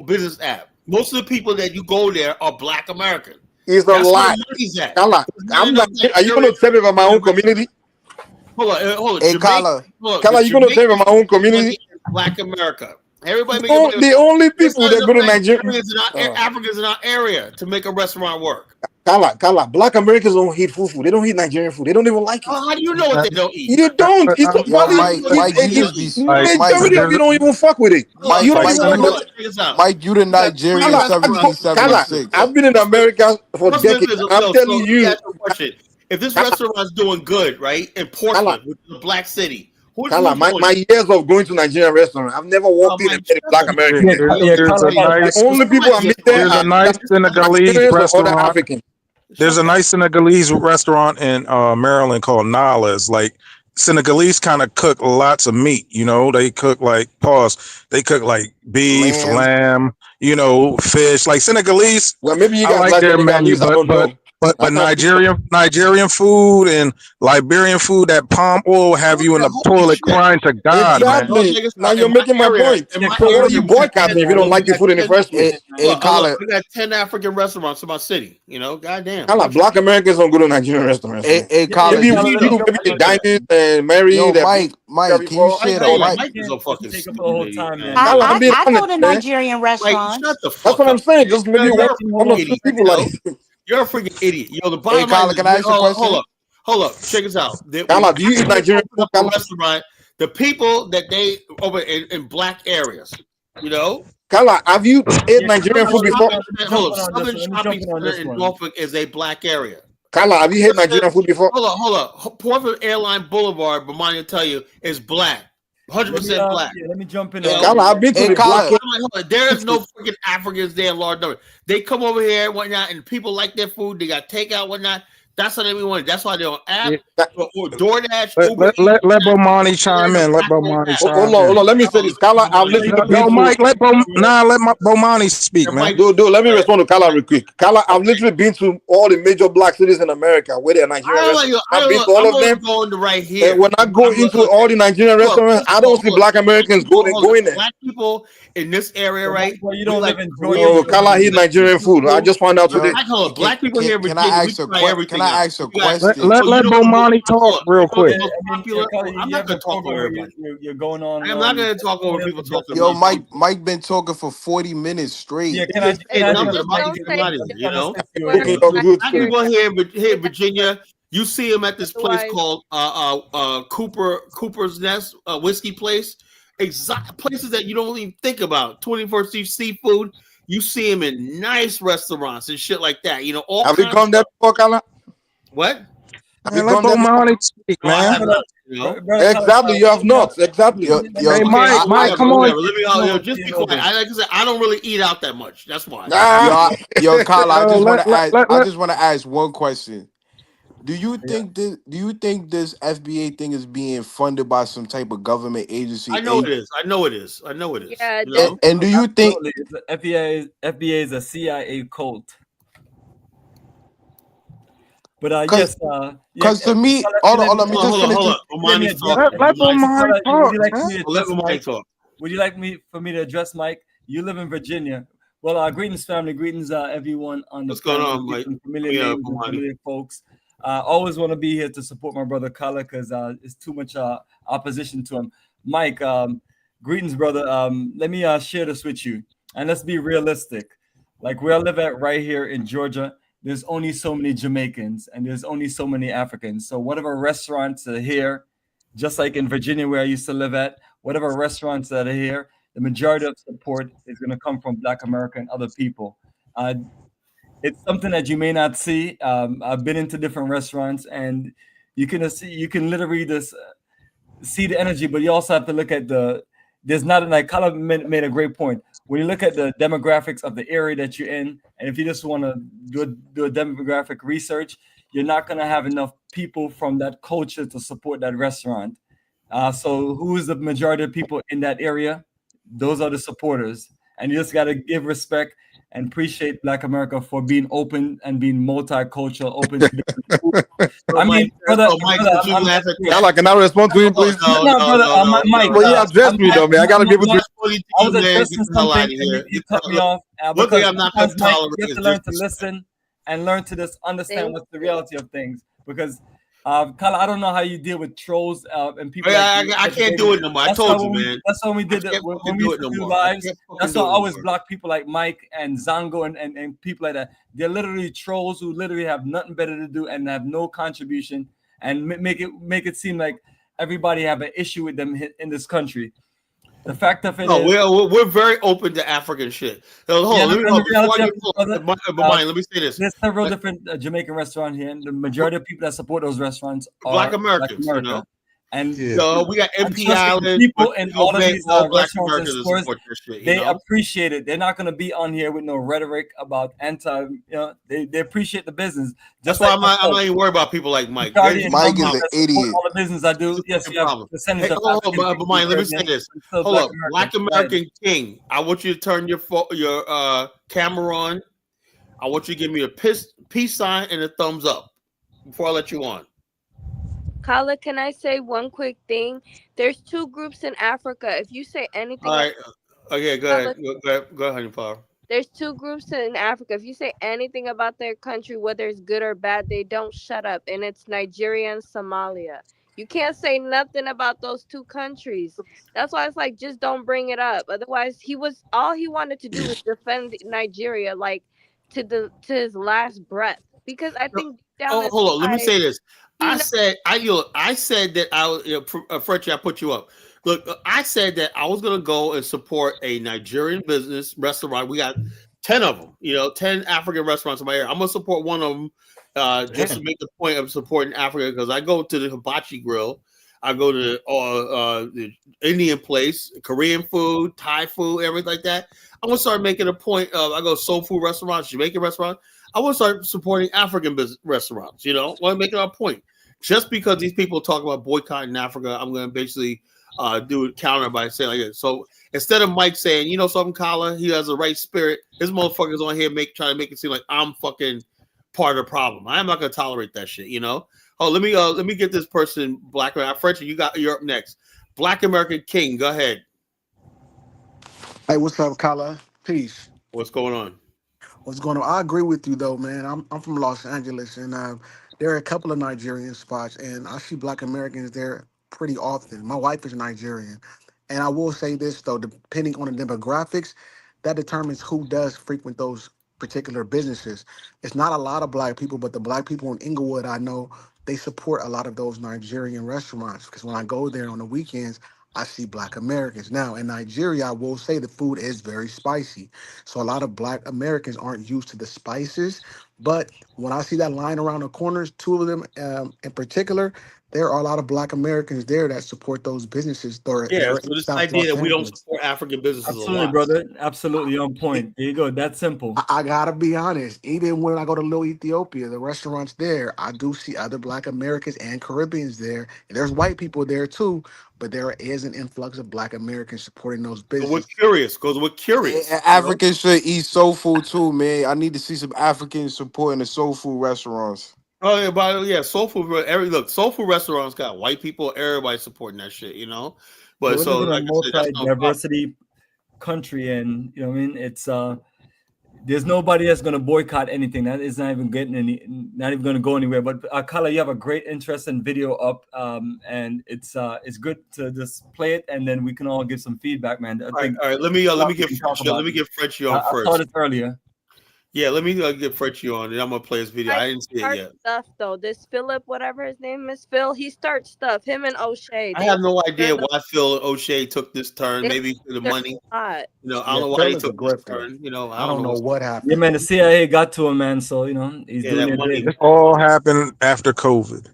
business app. Most of the people that you go there are Black American. It's a lie. Kala, I'm not. Are you going to tell me about my own community? Hold on. Hey, Kala. Kala, you going to tell me about my own community? Black America. Everybody the only people that go to Nigeria, Africans in our area to make a restaurant work. Kala, Black Americans don't eat food. They don't eat Nigerian food. They don't even like it. How do you know what they don't eat? You don't. Majority of you don't even fuck with it. Mike, you the Nigerian 1776. I've been in America for decades. I'm telling you. If this restaurant's doing good, right, in Portland, which is a black city, Kala, my years of going to Nigerian restaurants, I've never walked in and met a Black American. The only people I meet there are nice Senegalese restaurant. There's a nice Senegalese restaurant in Maryland called Nala's. Like Senegalese kind of cook lots of meat. You know, they cook like They cook like beef, lamb. You know, fish. Like Senegalese. Well, maybe you guys like their menu, but Nigerian food and Liberian food, that palm oil have you in the toilet crying to God, exactly. Man. Now you're making my point. So what are you boycotting if you don't like the food in the first place? We got 10 African restaurants in my city. You know, goddamn. Black Americans don't go to Nigerian restaurants. Hey, Colin, maybe the diners and Mary. Mike, can you share that? Mike is a fucking stupid idiot. I go to Nigerian restaurants. Shut the fuck up. That's what I'm saying. Just maybe one of two people like. You're a freaking idiot. Yo, the bottom line. Can I ask you a question? Hold up. Check this out. Kala, do you eat Nigerian restaurant? The people that they over in black areas, you know. Kala, have you ate Nigerian food before? Hold up. Southern Shopping Center in Norfolk is a black area. Kala, have you had Nigerian food before? Hold up. Portland Airline Boulevard, Bomani will tell you, is black. 100% black. Let me jump in. Kala, I've been to the black. There is no freaking Africans there in large numbers. They come over here and whatnot, and people like their food. They got takeout, whatnot. That's what they want. That's why they're on app or DoorDash. Let Bomani chime in. Let Bomani chime in. Hold on. Let me say this. Kala, I've listened to Mike. Let Bomani speak, man. Dude, let me respond to Kala real quick. Kala, I've literally been to all the major black cities in America where they're Nigerian restaurants. I've been to all of them. Going to right here. And when I go into all the Nigerian restaurants, I don't see black Americans going there. Black people in this area, right? Well, you don't live in Georgia. No, Kala eat Nigerian food. I just found out today. Black people here. Can I ask a question? Let Bomani talk real quick. I'm not gonna talk over everybody. You're going on. I'm not gonna talk over people talking. Yo, Mike been talking for 40 minutes straight. Yeah, can I you know? Black people here in Virginia. You see him at this place called Cooper's Nest whiskey place. Places that you don't even think about. 21st Century Seafood. You see him in nice restaurants and shit like that. You know, all. Have you gone there before, Kala? What? Let Bomani speak, man. Exactly, you have not. Exactly. Hey, Mike, come on. Let me just be quiet. Like I said, I don't really eat out that much. That's why. Yo, Kala, I just want to ask one question. Do you think this FBA thing is being funded by some type of government agency? I know it is. Yeah, and do you think FBA is a CIA cult? But yes, because to me, hold on, let me just finish. Let Bomani talk. Would you like for me to address Mike? You live in Virginia. Well, greetings, family. Greetings, everyone on the. What's going on, Mike? Familiar folks. I always want to be here to support my brother Kala because it's too much opposition to him. Mike, greetings, brother. Let me share this with you, and let's be realistic. Like where I live at right here in Georgia. There's only so many Jamaicans and there's only so many Africans. So whatever restaurants are here, just like in Virginia where I used to live at, whatever restaurants that are here, the majority of support is going to come from Black America and other people. It's something that you may not see. I've been into different restaurants and you can literally just see the energy, but you also have to look at there's not like Kala made a great point. When you look at the demographics of the area that you're in, and if you just want to do a demographic research, you're not going to have enough people from that culture to support that restaurant. So who is the majority of people in that area? Those are the supporters. and you just got to give respect and appreciate Black America for being open and being multicultural, open to different food. I mean, brother, y'all like another response to him, please. No, brother, Mike. Well, yeah, address me though, man. I gotta be able to. I was addressing something, and you cut me off. Because I'm not going to tolerate. You have to learn to listen and learn to just understand what's the reality of things. Because, Kala, I don't know how you deal with trolls and people. I can't do it no more. I told you, man. That's when we did it. When we used to do lives, that's why I always block people like Mike and Zango and people like that. They're literally trolls who literally have nothing better to do and have no contribution, and make it seem like everybody have an issue with them in this country. The fact of it is, we're very open to African shit. Hold on, let me say this. There's several different Jamaican restaurants here, and the majority of people that support those restaurants are Black Americans. You know? And we got MP Island. People in all of these restaurants and stores, shit, they appreciate it. They're not going to be on here with no rhetoric about anti. They appreciate the business. That's why I'm not even worried about people like Mike. Mike is an idiot. All the business I do. Yes, you have percentage of. But Mike, let me say this. Hold up, Black American King. I want you to turn your camera on. I want you to give me a peace sign and a thumbs up before I let you on. Kala, can I say one quick thing? There's two groups in Africa. If you say anything, all right, okay, go ahead, honey power. There's two groups in Africa. If you say anything about their country, whether it's good or bad, they don't shut up, and it's Nigeria and Somalia. You can't say nothing about those two countries. That's why it's like, just don't bring it up. Otherwise, all he wanted to do was defend Nigeria, like to his last breath. Because I think down. Hold on, let me say this. I said that Frenchie, I put you up. Look, I said that I was gonna go and support a Nigerian business restaurant. We got 10 of them, 10 African restaurants in my area. I'm gonna support one of them just to make the point of supporting Africa, because I go to the hibachi grill, I go to the Indian place, Korean food, Thai food, everything like that. I'm gonna start making a point of, I go to soul food restaurants, Jamaican restaurants. I want to start supporting African restaurants, want to make it our point. Just because these people talk about boycotting Africa, I'm going to basically do it counter by saying like this. So instead of Mike saying, something, Kala, he has the right spirit, his motherfuckers on here trying to make it seem like I'm fucking part of the problem. I'm not going to tolerate that shit, Oh, let me get this person, Black American. Frenchie, you're up next. Black American King, go ahead. Hey, what's up, Kala? Peace. What's going on? What's going on? I agree with you though, man. I'm from Los Angeles, and there are a couple of Nigerian spots, and I see Black Americans there pretty often. My wife is Nigerian, and I will say this though, depending on the demographics, that determines who does frequent those particular businesses. It's not a lot of Black people, but the Black people in Inglewood, I know they support a lot of those Nigerian restaurants, because when I go there on the weekends, I see Black Americans. Now, in Nigeria, I will say the food is very spicy. So a lot of Black Americans aren't used to the spices. But when I see that line around the corners, two of them in particular, there are a lot of Black Americans there that support those businesses. So this idea that we don't support African businesses. Absolutely, brother. Absolutely on point. There you go. That's simple. I gotta be honest. Even when I go to Little Ethiopia, the restaurants there, I do see other Black Americans and Caribbeans there. And there's white people there too, but there is an influx of Black Americans supporting those businesses. We're curious. Africans should eat soul food too, man. I need to see some Africans supporting the soul food restaurants. Oh yeah, soul food. Soul food restaurants got white people. Everybody supporting that shit, But so like multi-diversity country, and what I mean, it's there's nobody that's going to boycott anything. That is not even not even going to go anywhere. But Kala, you have a great interesting video up, and it's good to just play it, and then we can all give some feedback, man. All right. Let me get Frenchie on first. I thought it earlier. Yeah, let me get Frenchie on, and I'm gonna play his video. I didn't see it yet. Stuff though. This Philip, whatever his name is, Phil. He starts stuff. Him and O'Shea. I have no idea why Phil and O'Shea took this turn. Maybe for the money. I don't know why he took this turn. I don't know what happened. Yeah, man. The CIA got to him, man. So he's doing it big. This all happened after COVID.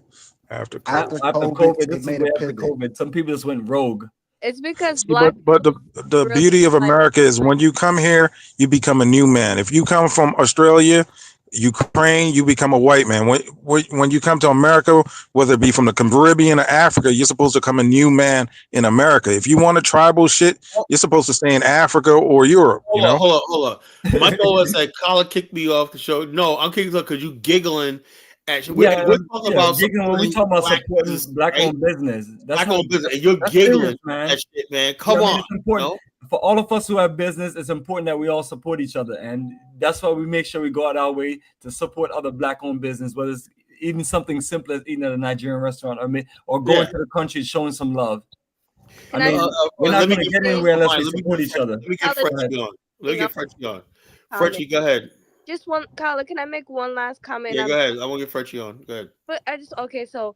After COVID, this is after COVID. Some people just went rogue. It's because but the beauty of America is when you come here, you become a new man. If you come from Australia, Ukraine, you become a white man. When you come to America, whether it be from the Caribbean or Africa, you're supposed to become a new man in America. If you want a tribal shit, you're supposed to stay in Africa or Europe. Hold on. Michael was like, Colin kicked me off the show. No, I'm kicking off because you giggling. We're talking about when we talk about supporting business, black-owned business. That's black-owned business, and you're giggling, man. That shit, man. Come on, it's important. For all of us who have business, it's important that we all support each other, and that's why we make sure we go out our way to support other black-owned business, whether it's even something simple as eating at a Nigerian restaurant or going to the country showing some love. We're not going to get anywhere unless we support each other. Let me get Frenchie on. Let me get Frenchie on. Frenchie, go ahead. Just one, Colin, can I make one last comment? Yeah, go ahead. I want to get Frenchie on. Go ahead. But so,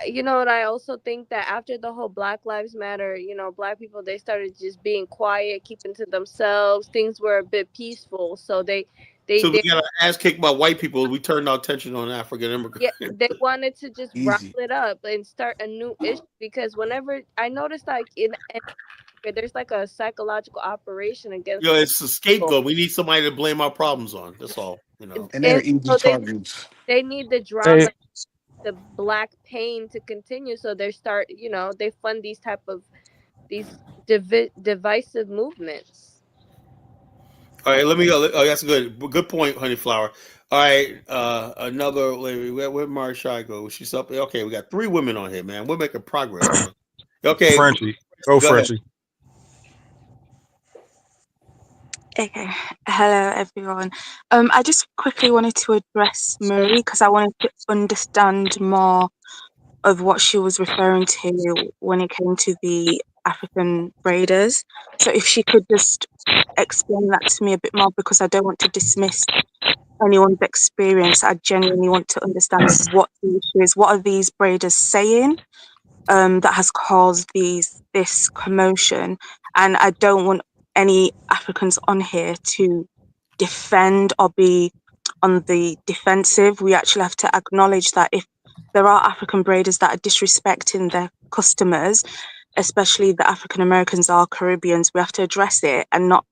you know what, I also think that after the whole Black Lives Matter, black people, they started just being quiet, keeping to themselves. Things were a bit peaceful. So we got an ass kicked by white people. We turned our attention on African immigrants. Yeah, they wanted to just wrap it up and start a new issue, because whenever I noticed, like, there's like a psychological operation against. It's a scapegoat. We need somebody to blame our problems on. That's all. And they're easy targets. They need the drama, the black pain to continue. So they fund these type of divisive movements. All right, let me go. Oh, that's good point, Honey Flower. All right, another lady. Where Marshall go? She's up. Okay, we got 3 women on here, man. We're making progress. Okay, Frenchie. Go Frenchie. Okay, hello everyone. I just quickly wanted to address Marie because I wanted to understand more of what she was referring to when it came to the African braiders. So if she could just explain that to me a bit more, because I don't want to dismiss anyone's experience. I genuinely want to understand what the issue is. What are these braiders saying that has caused this commotion? And I don't want any Africans on here to defend or be on the defensive. We actually have to acknowledge that if there are African braiders that are disrespecting their customers, especially the African Americans or Caribbeans, we have to address it and not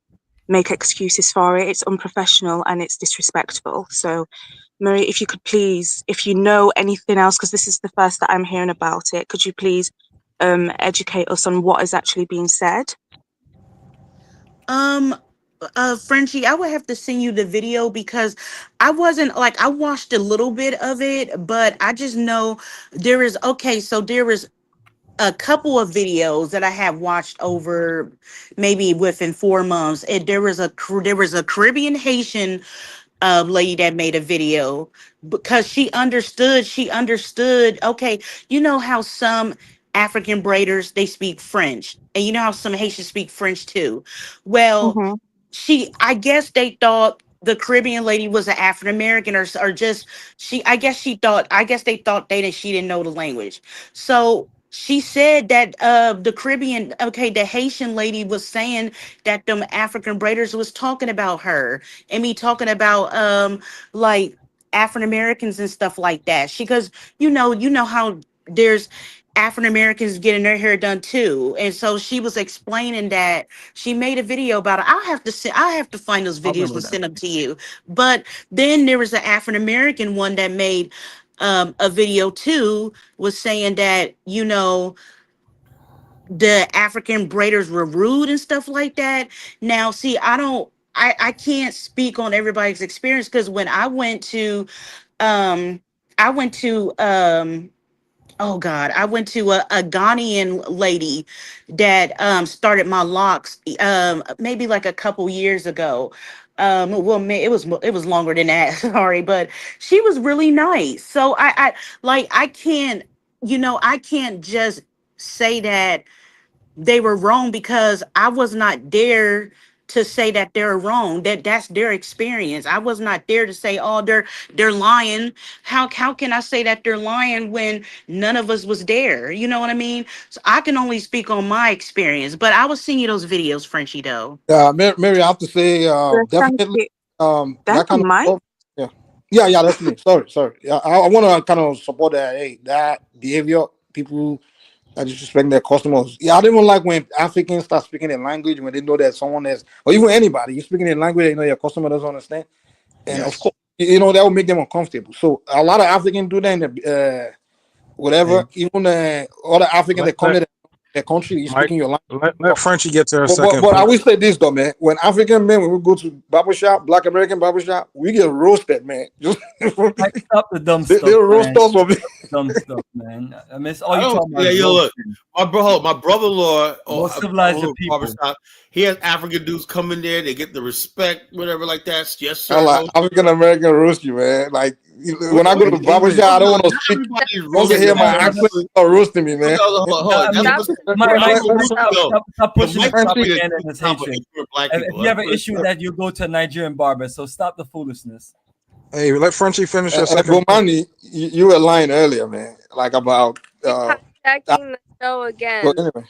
make excuses for it. It's unprofessional and it's disrespectful. So Marie, if you could please, if you know anything else, because this is the first that I'm hearing about it, could you please educate us on what is actually being said? Frenchie, I would have to send you the video because I watched a little bit of it, but I just know there is a couple of videos that I have watched over maybe within 4 months. And there was a Caribbean Haitian lady that made a video because she understood. Okay, you know how some African braiders, they speak French, and you know how some Haitians speak French too. Well, I guess they thought the Caribbean lady was an African American, or just she they thought she didn't know the language. So she said that the Haitian lady was saying that them African braiders was talking about her and me talking about like African Americans and stuff like that. Because you know how there's African Americans getting their hair done too. And so she was explaining that. She made a video about it. I have to find those videos and send them to you. But then there was an African American one that made a video too, was saying that, the African braiders were rude and stuff like that. Now, see, I can't speak on everybody's experience, because when I went to I went to a Ghanaian lady that started my locks maybe like a couple years ago. It was longer than that. Sorry, but she was really nice. So I can't just say that they were wrong, because I was not there to say that they're wrong. That's their experience. I was not there to say, oh, they're lying. How can I say that they're lying when none of us was there? You know what I mean? So I can only speak on my experience. But I was seeing you those videos, Frenchie, though. Mary, I have to say, definitely that kind of stuff. Yeah, that's me. Sorry. Yeah, I want to kind of support that. Hey, that behavior, people that disrespect their customers. Yeah, I don't even like when Africans start speaking their language when they know that someone else, or even anybody, you're speaking their language, they know your customer doesn't understand. And of course, You know, that will make them uncomfortable. So a lot of Africans do that in the whatever. Even other Africans that come to the country, you Mike, speaking your language. let Frenchie get to her But, second but I point. will say this though, man. When African men, when we go to barbershop, Black American barbershop, we get roasted, man. Just Like, stop the dumb they stuff, roast man. us for me. Dumb stuff, man. I mean, it's all I you don't. talking about. Yeah, is yo, look, roasting. my brother-in-law, Most civilized the people. barbershop, he has African dudes come in there. They get the respect, whatever, like that. Yes, sir. I like African American roast you, man. Like when I go to the barbershop, I don't want to speak. Don't get hear my accent or roasting me, man. Stop pushing the propaganda and this hatred. If you have an issue with that, you go to a Nigerian barber. So stop the foolishness. Hey, let Frenchie finish her second. Bomani, you were lying earlier, man. Like about hijacking the show again. Well, anyway.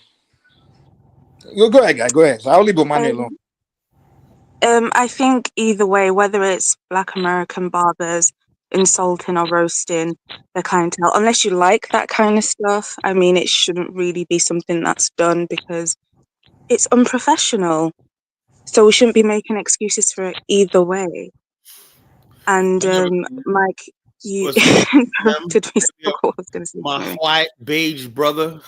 Go ahead, guy. Go ahead. So I'll leave Bomani alone. I think either way, whether it's Black American barbers insulting or roasting their clientele, unless you like that kind of stuff, I mean, it shouldn't really be something that's done because it's unprofessional. So we shouldn't be making excuses for it either way. And Mike, you interrupted me. What I was going to say. My white beige brother.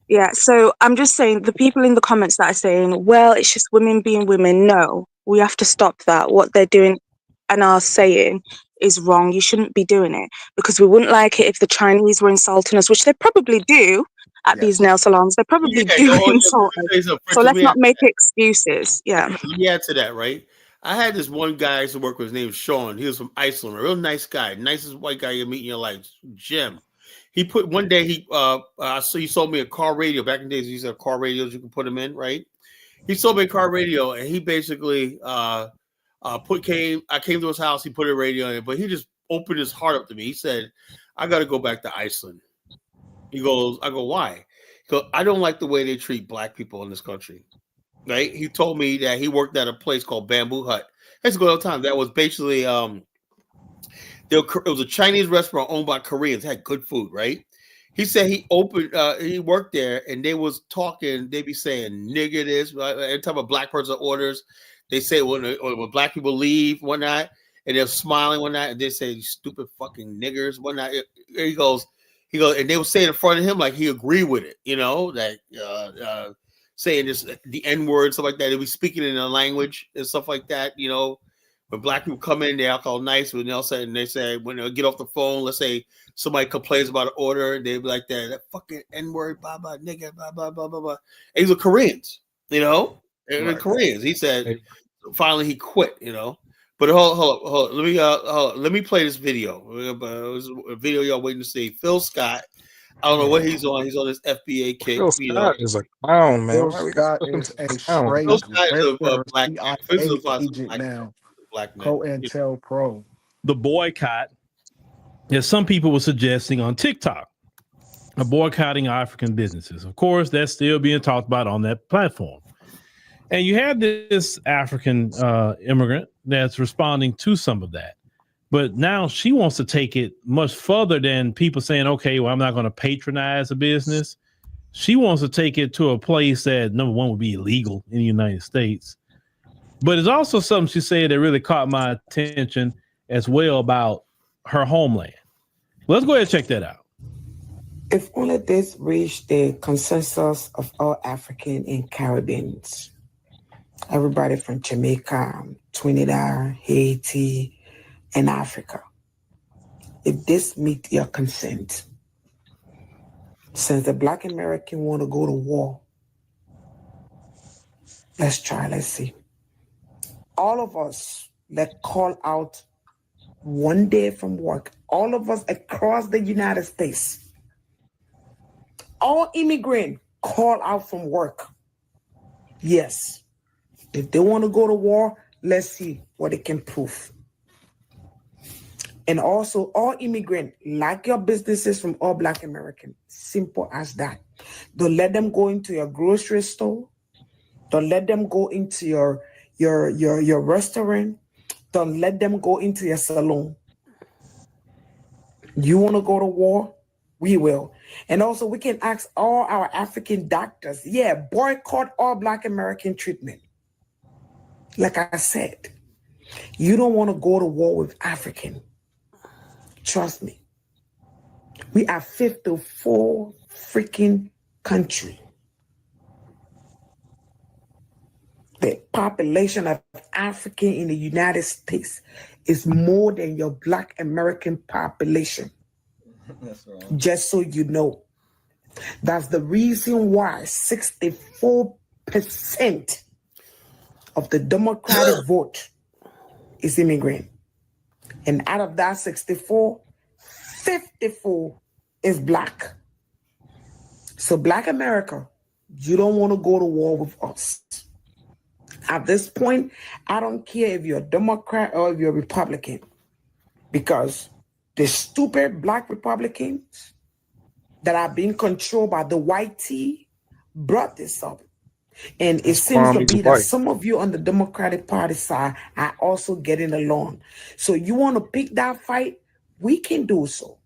Yeah, so I'm just saying the people in the comments that are saying, well, it's just women being women. No, we have to stop that. What they're doing and are saying is wrong. You shouldn't be doing it because we wouldn't like it if the Chinese were insulting us, which they probably do at these nail salons. They probably do insult us. So let's not make excuses. Yeah. Let me add to that, right? I had this one guy I used to work with. His name was Sean. He was from Iceland. A real nice guy. Nicest white guy you meet in your life. Jim. He put one day he sold me a car radio. Back in the days, he used to have car radios you could put them in, right? He sold me a car radio, and he basically I came to his house. He put a radio in it, but he just opened his heart up to me. He said, "I got to go back to Iceland." He goes, "I go, why?" He goes, "I don't like the way they treat black people in this country." Right? He told me that he worked at a place called Bamboo Hut. That's a good old time. That was basically it was a Chinese restaurant owned by Koreans. It had good food, right? He said he worked there, and they was talking. They be saying "nigger" this every time a black person orders. They say when black people leave, whatnot, and they're smiling one night, and they say "stupid fucking niggers" one night. He goes, and they would say it in front of him like he agreed with it, you know, like saying this the N-word, stuff like that. They be speaking in their language and stuff like that, you know. When black people come in, they're all nice. When they say when they get off the phone, let's say somebody complains about an order, they be like that fucking N-word, blah blah nigga, blah blah blah blah blah. And these are Koreans, you know, they're Koreans. He said finally he quit, you know. But hold up. Let me play this video. It was a video y'all waiting to see. Phil Scott. I don't know what he's on. He's on this FBA kick. Phil Scott is a clown, man. Phil Scott is a clown? straight black agent now. COINTEL Pro. The boycott, as some people were suggesting on TikTok, of boycotting African businesses. Of course, that's still being talked about on that platform. And you have this African immigrant that's responding to some of that. But now she wants to take it much further than people saying, okay, well, I'm not going to patronize a business. She wants to take it to a place that, number one, would be illegal in the United States. But it's also something she said that really caught my attention as well about her homeland. Let's go ahead and check that out. If only this reached the consensus of all African and Caribbeans, everybody from Jamaica, Trinidad, Haiti, and Africa, if this meet your consent, since the Black American want to go to war, let's try, let's see. All of us, let's call out one day from work, all of us across the United States, all immigrants call out from work. Yes, if they want to go to war, let's see what they can prove. And also, all immigrants, like your businesses from all Black Americans, simple as that. Don't let them go into your grocery store. Don't let them go into your restaurant. Don't let them go into your salon. You want to go to war? We will. And also, we can ask all our African doctors, boycott all Black American treatment. Like I said, You don't want to go to war with African. Trust me. We are 54 freaking country. The population of African in the United States is more than your Black American population. That's wrong. Just so you know. That's the reason why 64% of the Democratic vote is immigrant. And out of that 64, 54 is Black. So Black America, you don't want to go to war with us. At this point, I don't care if you're a Democrat or if you're a Republican, because the stupid Black Republicans that are being controlled by the white tea brought this up. And it seems to be that some of you on the Democratic Party side are also getting along. So you want to pick that fight? We can do so.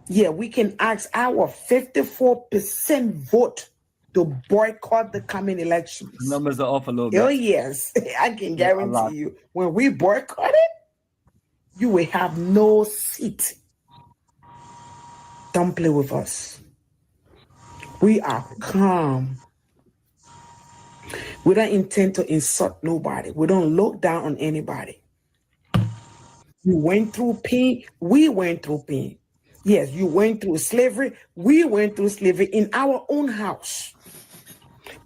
Yeah, we can ask our 54% vote to boycott the coming elections. The numbers are off a little bit. Oh, yes. I can guarantee you, when we boycott it, you will have no seat. Don't play with us. We are calm. We don't intend to insult nobody. We don't look down on anybody. You went through pain. We went through pain. Yes, you went through slavery. We went through slavery in our own house.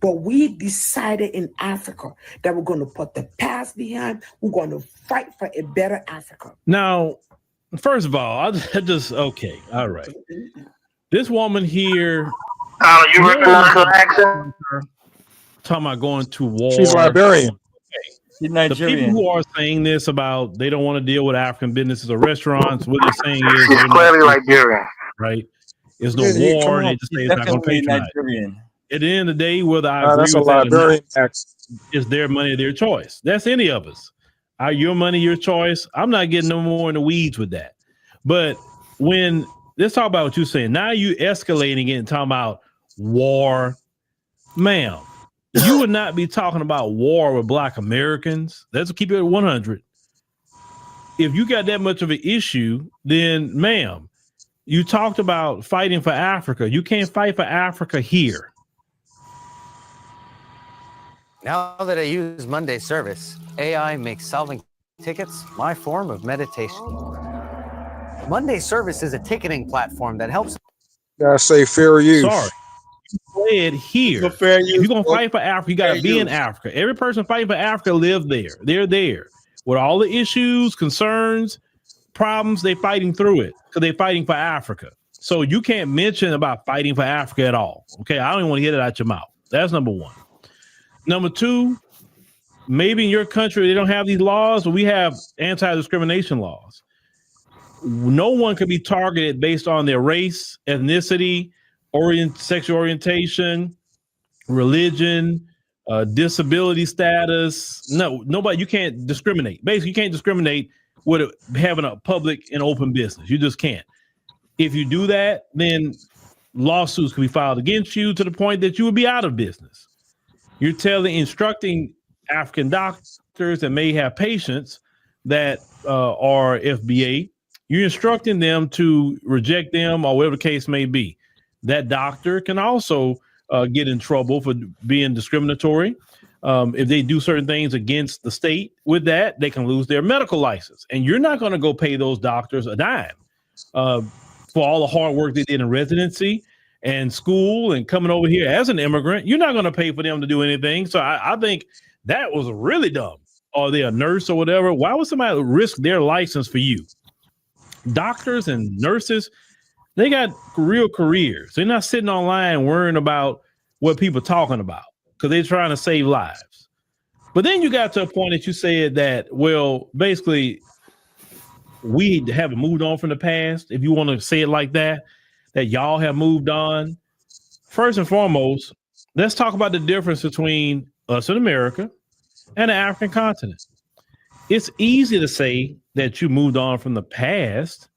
But we decided in Africa that we're going to put the past behind. We're going to fight for a better Africa. Now, first of all, I just okay. All right. This woman here. Oh, you recognize her accent? Talking about going to war. She's Liberian. Okay. She's Nigerian. The people who are saying this about they don't want to deal with African businesses or restaurants, what they're saying is she's clearly Liberian. Right? There's no war, and they just say it's not going to patronize. Nigerian. At the end of the day, whether I agree with that or not, it's their money, their choice. That's any of us. Your money, your choice. I'm not getting no more in the weeds with that. But when let's talk about what you're saying. Now you escalating it and talking about war, ma'am. You would not be talking about war with Black Americans. Let's keep it at 100. If you got that much of an issue, then ma'am, you talked about fighting for Africa. You can't fight for Africa here. Now that I use Monday service, AI makes solving tickets my form of meditation. Monday service is a ticketing platform that helps. Gotta say fair use. Sorry. Said here. If you're gonna fight for Africa, you gotta be in Africa. Every person fighting for Africa live there. They're there with all the issues, concerns, problems. They fighting through it because they're fighting for Africa. So you can't mention about fighting for Africa at all. Okay, I don't even want to hear that out your mouth. That's number one. Number two, maybe in your country they don't have these laws, but we have anti-discrimination laws. No one can be targeted based on their race, ethnicity, sexual orientation, religion, disability status. No, nobody. You can't discriminate. Basically, you can't discriminate with having a public and open business. You just can't. If you do that, then lawsuits can be filed against you to the point that you would be out of business. You're instructing African doctors that may have patients that are FBA. You're instructing them to reject them or whatever the case may be. That doctor can also get in trouble for being discriminatory. If they do certain things against the state with that, they can lose their medical license. And you're not going to go pay those doctors a dime for all the hard work they did in residency and school and coming over here as an immigrant. You're not going to pay for them to do anything. So I think that was really dumb. Are they a nurse or whatever? Why would somebody risk their license for you? Doctors and nurses, they got real careers. They're not sitting online worrying about what people are talking about because they're trying to save lives. But then you got to a point that you said that, well, basically, we haven't moved on from the past, if you want to say it like that y'all have moved on. First and foremost, let's talk about the difference between us in America and the African continent. It's easy to say that you moved on from the past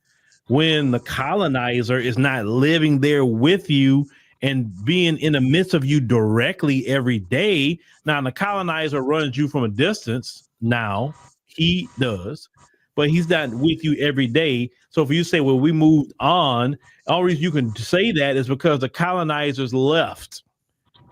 when the colonizer is not living there with you and being in the midst of you directly every day. Now, the colonizer runs you from a distance now. he does, but he's not with you every day. So if you say, well, we moved on, the only reason you can say that is because the colonizers left.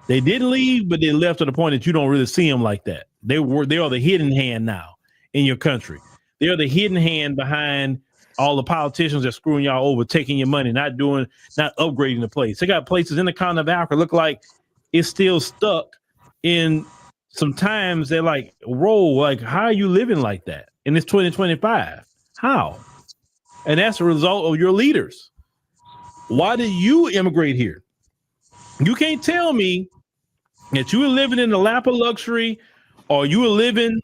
They didn't leave, but they left to the point that you don't really see them like that. They are the hidden hand now in your country. They're the hidden hand behind all the politicians that screwing y'all over, taking your money, not upgrading the place. They got places in the continent of Africa look like it's still stuck in sometimes they're like, whoa, like, how are you living like that? And it's 2025. How? And that's a result of your leaders. Why did you immigrate here? You can't tell me that you were living in the lap of luxury or you were living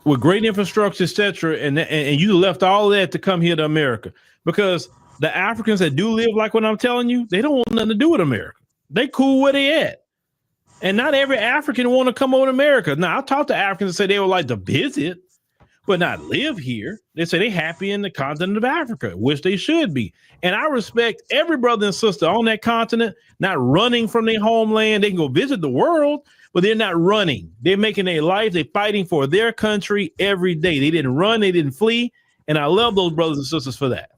with great infrastructure, etc., and you left all that to come here to America. Because the Africans that do live like what I'm telling you, they don't want nothing to do with America. They cool where they at. And not every African want to come over to America. Now, I talked to Africans and say they would like to visit, but not live here. They say they happy in the continent of Africa, which they should be. And I respect every brother and sister on that continent, not running from their homeland. They can go visit the world, but they're not running. They're making their life. They're fighting for their country every day. They didn't run. They didn't flee. And I love those brothers and sisters for that.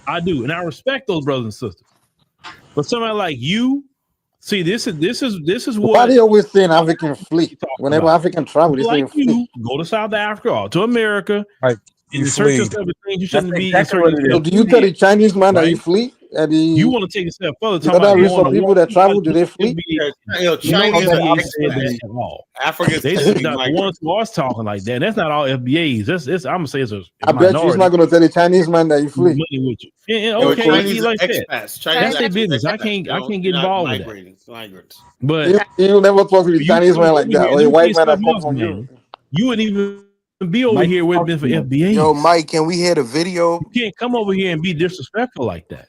I do. And I respect those brothers and sisters. But somebody like you, see, this is what. Why do you always say an African flee? Whenever African travel, they say like you go to South Africa or to America. Right. In search of everything, you shouldn't be. So do you tell the Chinese man that you flee? You want to take a step further? The other race of people that travel, do they flee? Chinese Africans. They is not the ones who are talking like that. That's not all FBAs. That's I'm gonna say it's a I bet you he's not gonna tell the Chinese man that you flee. Money with you. And okay, Chinese like that. expats. That's their business. I can't get involved with that. Migrants. But you'll never talk to the Chinese man like that, or a white man that comes from you. You wouldn't even be over here with me for FBA. Yo, Mike, can we hear the video? You can't come over here and be disrespectful like that.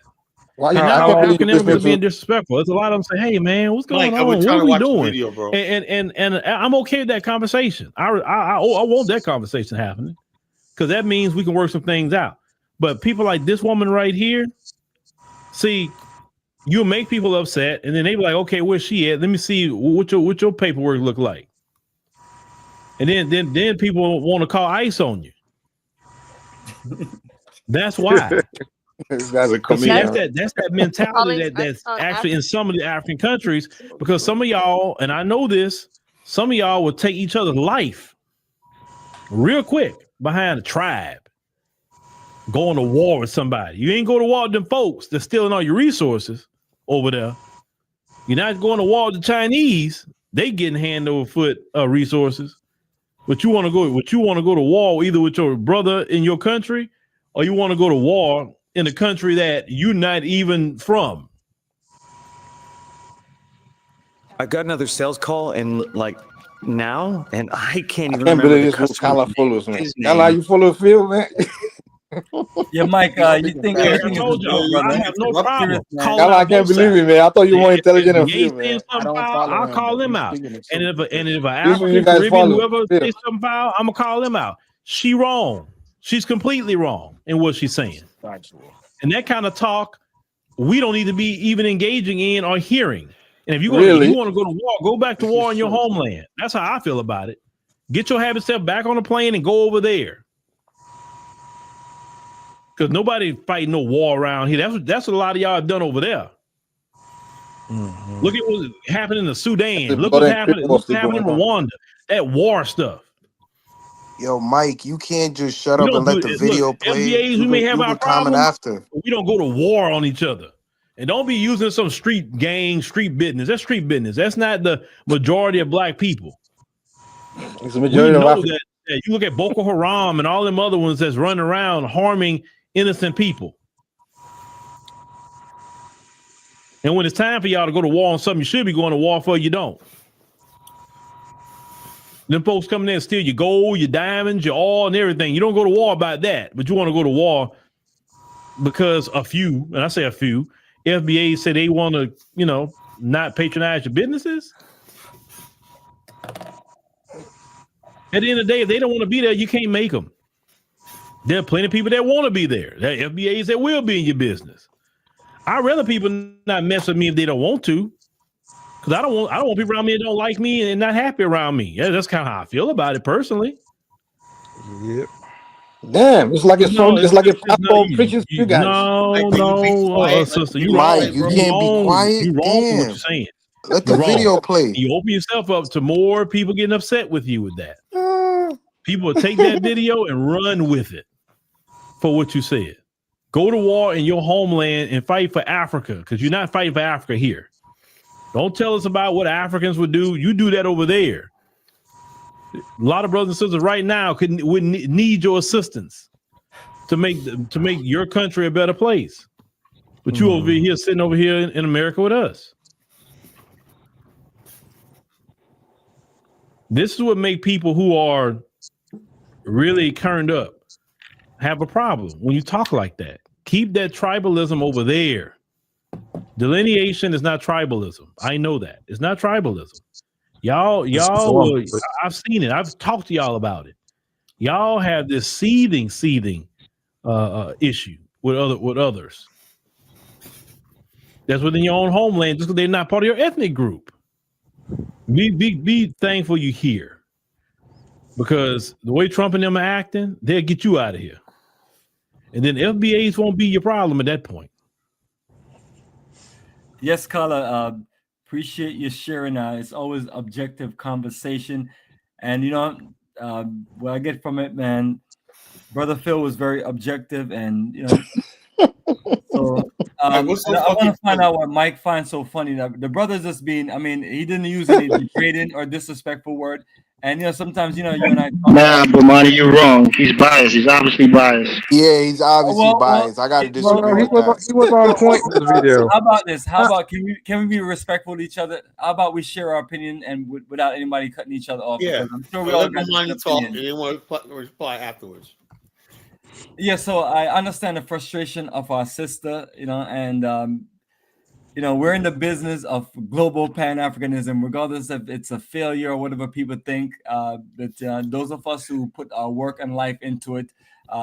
Why you not African immigrants being disrespectful? There's a lot of them say, "Hey, man, what's going on? What are we doing?" Video, bro. And I'm okay with that conversation. I want that conversation happening because that means we can work some things out. But people like this woman right here, see, you make people upset, and then they be like, "Okay, where's she at? Let me see what your paperwork look like." And then people want to call ICE on you. That's why. This guy's a comedian. That's that mentality that's actually in some of the African countries, because some of y'all, and I know this, some of y'all will take each other's life real quick behind a tribe, going to war with somebody. You ain't go to war with them folks that's stealing all your resources over there. You're not going to war with the Chinese. They getting hand over foot resources. But you want to go to war either with your brother in your country, or you want to go to war in a country that you're not even from. I got another sales call and like now, and I can't even remember believe this was Kala follows, man. Kala, you follow Phil, man? Yeah, Mike, you think everything is good, I have no problem. Kala, I can't believe it, man. I thought you were more intelligent than Phil, man. I'll call him out. And if an African Caribbean, whoever says something foul, I'm gonna call him out. She wrong. She's completely wrong in what she's saying. And that kind of talk, we don't need to be even engaging in or hearing. And if you want to go to war, go back to war in your homeland. That's how I feel about it. Get your habit step back on the plane and go over there. Because nobody fighting no war around here. That's what a lot of y'all have done over there. Mm-hmm. Look at what happened in the Sudan. Look what happened in Rwanda. That war stuff. Yo, Mike, you can't just shut up and let the video play. FBAs, we may have our problems. After. We don't go to war on each other. And don't be using some street gang, street business. That's street business. That's not the majority of black people. It's the majority of that you look at Boko Haram and all them other ones that's running around harming innocent people. And when it's time for y'all to go to war on something you should be going to war for, you don't. Them folks coming in and steal your gold, your diamonds, your oil, and everything. You don't go to war about that, but you want to go to war because a few, and I say a few, FBA say they want to, not patronize your businesses. At the end of the day, if they don't want to be there, you can't make them. There are plenty of people that want to be there. There are FBAs that will be in your business. I'd rather people not mess with me if they don't want to. Because I don't want people around me that don't like me and not happy around me. Yeah, that's kind of how I feel about it personally. Yep. Damn, it's like it's like a pastor preaching to you guys. Sister, you Mike, wrong. you You can't be wrong. You quiet. wrong for what you're Damn. saying. Let You're the wrong. video play. You open yourself up to more people getting upset with you with that. People will take that video and run with it for what you said. Go to war in your homeland and fight for Africa, because you're not fighting for Africa here. Don't tell us about what Africans would do. You do that over there. A lot of brothers and sisters right now would need your assistance to make your country a better place. But you over here sitting over here in America with us. This is what make people who are really turned up have a problem when you talk like that. Keep that tribalism over there. Delineation is not tribalism. I know that. It's not tribalism. Y'all, I've seen it. I've talked to y'all about it. Y'all have this seething issue with others. That's within your own homeland, just because they're not part of your ethnic group. Be thankful you here, because the way Trump and them are acting, they'll get you out of here, and then FBAs won't be your problem at that point. Yes, Carla, appreciate you sharing. It's always objective conversation, and what I get from it, man, Brother Phil was very objective, and so I want to find out what Mike finds so funny. That the brother's just being, he didn't use any degrading or disrespectful word. And sometimes you and I. Nah, Bomani, you're wrong. He's biased. He's obviously biased. Yeah, he's obviously biased. I gotta disagree with that. He was on point in this video. How about this? How about can we be respectful to each other? How about we share our opinion and without anybody cutting each other off? Yeah, I'm sure we all got to talk, and then want to reply afterwards. Yeah, so I understand the frustration of our sister, and we're in the business of global Pan-Africanism, regardless if it's a failure or whatever people think. But those of us who put our work and life into it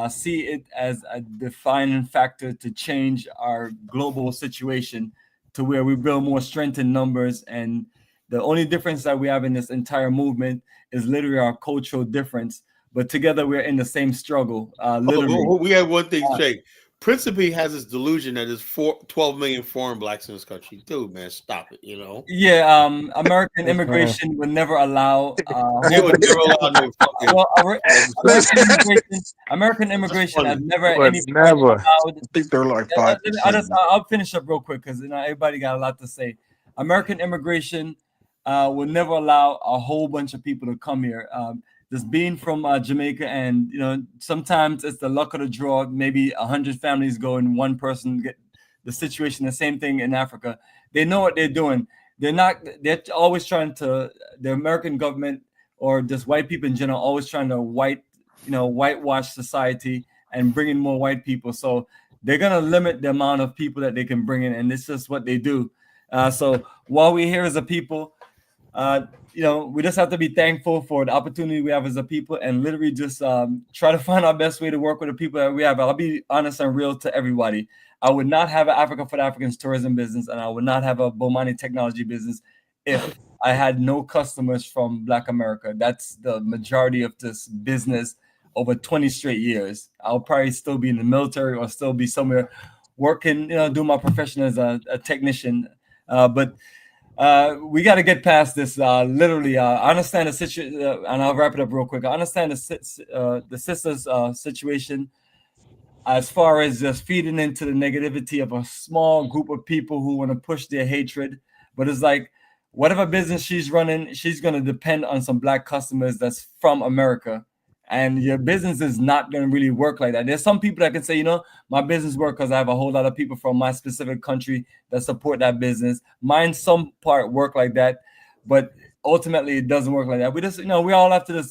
see it as a defining factor to change our global situation to where we build more strength in numbers. And the only difference that we have in this entire movement is literally our cultural difference. But together we're in the same struggle. Literally, we have one thing to say. Principe has this delusion that there's 12 million foreign blacks in this country. Dude, man, stop it, Yeah, American immigration would never allow. They would never allow no fucking. Well, American immigration has never Never. allowed. I think they're like 5%. I'll finish up real quick because everybody got a lot to say. American immigration will never allow a whole bunch of people to come here. Just being from Jamaica, and sometimes it's the luck of the draw. Maybe 100 families go and one person get the situation. The same thing in Africa. They know what they're doing. They're always trying to. The American government or just white people in general always trying to whitewash society and bring in more white people. So they're gonna limit the amount of people that they can bring in, and it's just what they do. So while we're here as a people. We just have to be thankful for the opportunity we have as a people, and literally just try to find our best way to work with the people that we have. I'll be honest and real to everybody. I would not have an Africa for the Africans tourism business, and I would not have a Bomani technology business if I had no customers from Black America. That's the majority of this business over 20 straight years. I'll probably still be in the military or still be somewhere working, do my profession as a technician. But we got to get past this. Literally, I understand the situation, and I'll wrap it up real quick. I understand the sister's situation as far as just feeding into the negativity of a small group of people who want to push their hatred. But it's like, whatever business she's running, she's going to depend on some Black customers that's from America. And your business is not going to really work like that. There's some people that can say, my business work because I have a whole lot of people from my specific country that support that business. Mine, some part work like that, but ultimately it doesn't work like that. We just, we all have to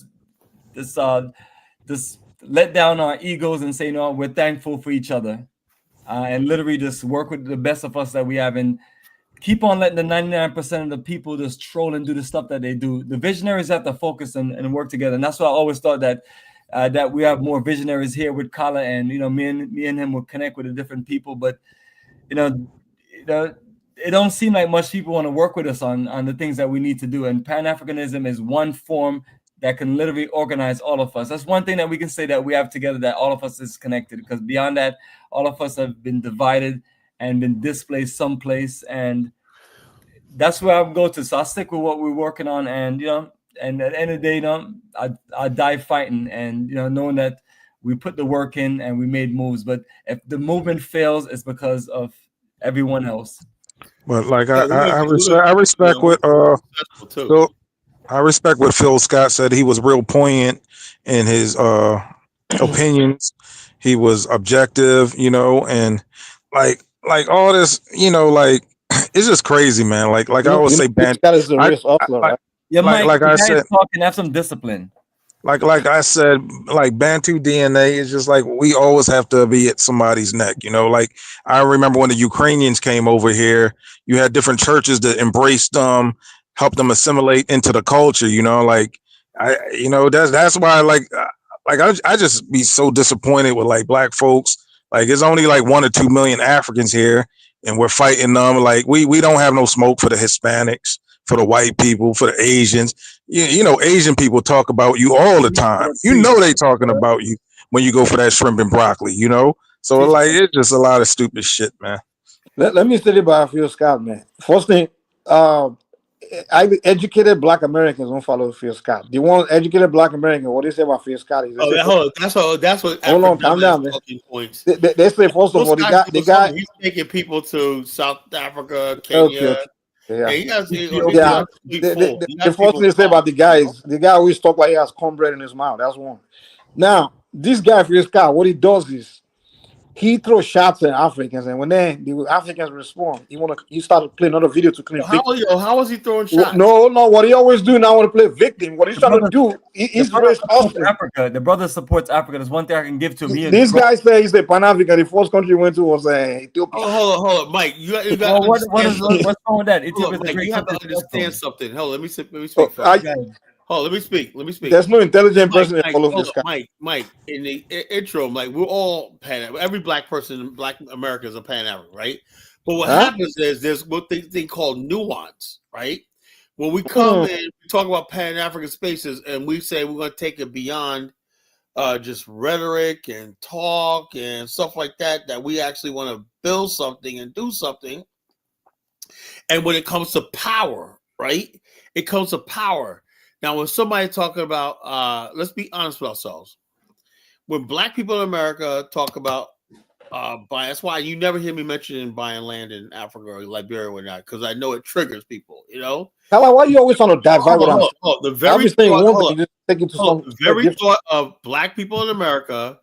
just let down our egos and say, we're thankful for each other, and literally just work with the best of us that we have, and keep on letting the 99% of the people just troll and do the stuff that they do. The visionaries have to focus and work together. And that's why I always thought that we have more visionaries here with Kala, and, me and him will connect with the different people. But, it don't seem like much people want to work with us on the things that we need to do. And Pan-Africanism is one form that can literally organize all of us. That's one thing that we can say that we have together, that all of us is connected, because beyond that, all of us have been divided and been displaced someplace, and that's where I'm going to. So I stick with what we're working on, and and at the end of the day, I die fighting, and knowing that we put the work in and we made moves. But if the movement fails, it's because of everyone else. But like I respect what Phil, I respect what Phil Scott said. He was real poignant in his opinions. He was objective, and like all this, like it's just crazy, man. Like I always say, that is the risk hustler, right? Yeah, Mike, like I said, talking, have some discipline. Like I said, like Bantu DNA is just like we always have to be at somebody's neck, Like I remember when the Ukrainians came over here, you had different churches that embraced them, helped them assimilate into the culture, Like that's why I just be so disappointed with like black folks. Like it's only like 1 or 2 million Africans here, and we're fighting them. Like we don't have no smoke for the Hispanics, for the white people, for the Asians. Asian people talk about you all the time. They talking about you when you go for that shrimp and broccoli, So like it's just a lot of stupid shit, man. Let me say it about Phil Scott, man. First thing, educated Black Americans don't follow Phil Scott. The one educated Black American, what they say about Phil Scott is that's what. Hold on, calm down, man. Points. They say first of all, the guy he's taking people to South Africa, Kenya. Okay. The first thing they say about the guy is the guy always talk like he has cornbread in his mouth. That's one. Now, this guy, Phil Scott, what he does is he throws shots at Africans, and when the Africans respond, he started playing another video to claim victim. How was he throwing shots? No, what he always do now want to play victim. What he's trying to do, he's raised Africa. The brother supports Africa. There's one thing I can give to him. This guy says he's a Pan-African. The first country he went to was Ethiopia. Hold on, Mike. You got what's wrong with that? Mike, you have to understand something. Hold on, let me speak. Let me speak. There's no intelligent person that follows this guy. Mike, in the intro, like we're all every black person in Black America is a Pan-African, right? But what happens is there's what they call nuance, right? When we come in, we talk about Pan-African spaces, and we say we're going to take it beyond just rhetoric and talk and stuff like that, that we actually want to build something and do something. And when it comes to power, right? It comes to power. Now, when somebody talking about, let's be honest with ourselves. When Black people in America talk about buying, that's why you never hear me mentioning buying land in Africa or Liberia or not, because I know it triggers people, Hello, why are you always trying to divert what I'm saying? The very thought of Black people in America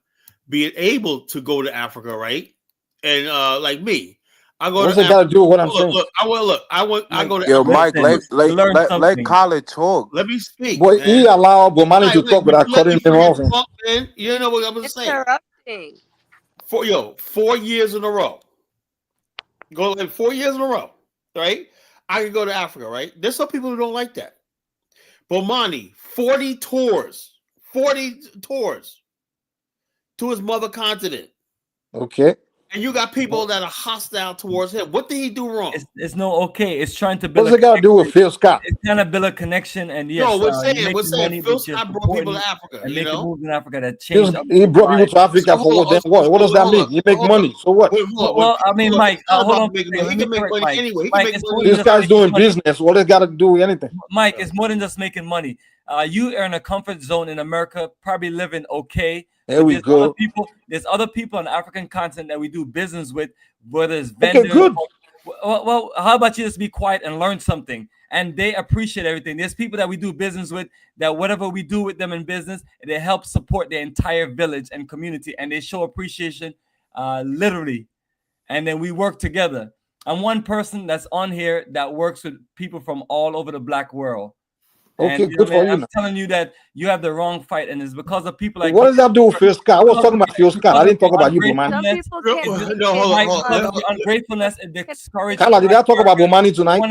being able to go to Africa, right? And like me, I go What's to it got to do with what I'm saying? I go to Yo, Africa. Mike, let Khaled talk. Let me speak. Boy, he allowed Bomani to talk without cutting him off. You know what I'm saying? Interrupting. 4 years in a row. Go like 4 years in a row, right? I can go to Africa, right? There's some people who don't like that. Bomani, 40 tours to his mother continent. Okay. And you got people that are hostile towards him. What did he do wrong? It's no okay. It's trying to build. What's it got to do with Phil Scott? It's trying to build a connection, and yes, no, we're saying Phil Scott brought people to Africa, and making moves in Africa that changed. He brought people to Africa for what? What does that mean? He make money. So what? Well, I mean, Mike, hold on. He can make money anyway. This guy's doing business. What does got to do with anything? Mike, it's more than just making money. You are in a comfort zone in America, probably living okay. There we go. There's other people on the African continent that we do business with, whether it's vendors. Okay, good. Well, how about you just be quiet and learn something? And they appreciate everything. There's people that we do business with that whatever we do with them in business, they help support their entire village and community, and they show appreciation, literally. And then we work together. I'm one person that's on here that works with people from all over the Black world. Okay, and, good for you. I'm telling you that you have the wrong fight, and it's because of people like. What does that do with Phil Scott? I was talking about Phil Scott. I didn't talk about you, Bomani. Ungratefulness, it discourages. Carla, did I talk about Bomani tonight?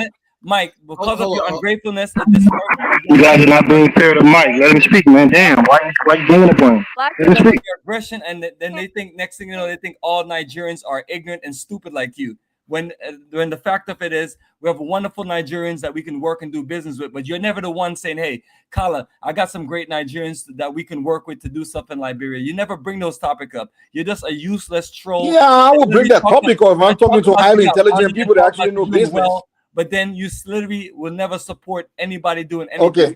Mike, because of your ungratefulness, it discourages. You guys are not being fair to Mike. Let him speak, man. Damn, why you bringing up on him? Let him speak. Aggression, and then they think next thing you know, they think all Nigerians are ignorant and stupid like you. when the fact of it is, we have wonderful Nigerians that we can work and do business with, but you're never the one saying, hey, Kala, I got some great Nigerians that we can work with to do stuff in Liberia. You never bring those topics up. You're just a useless troll. Yeah, I will bring that topic up if I'm talking to highly intelligent people that actually know business. Well, but then you literally will never support anybody doing anything.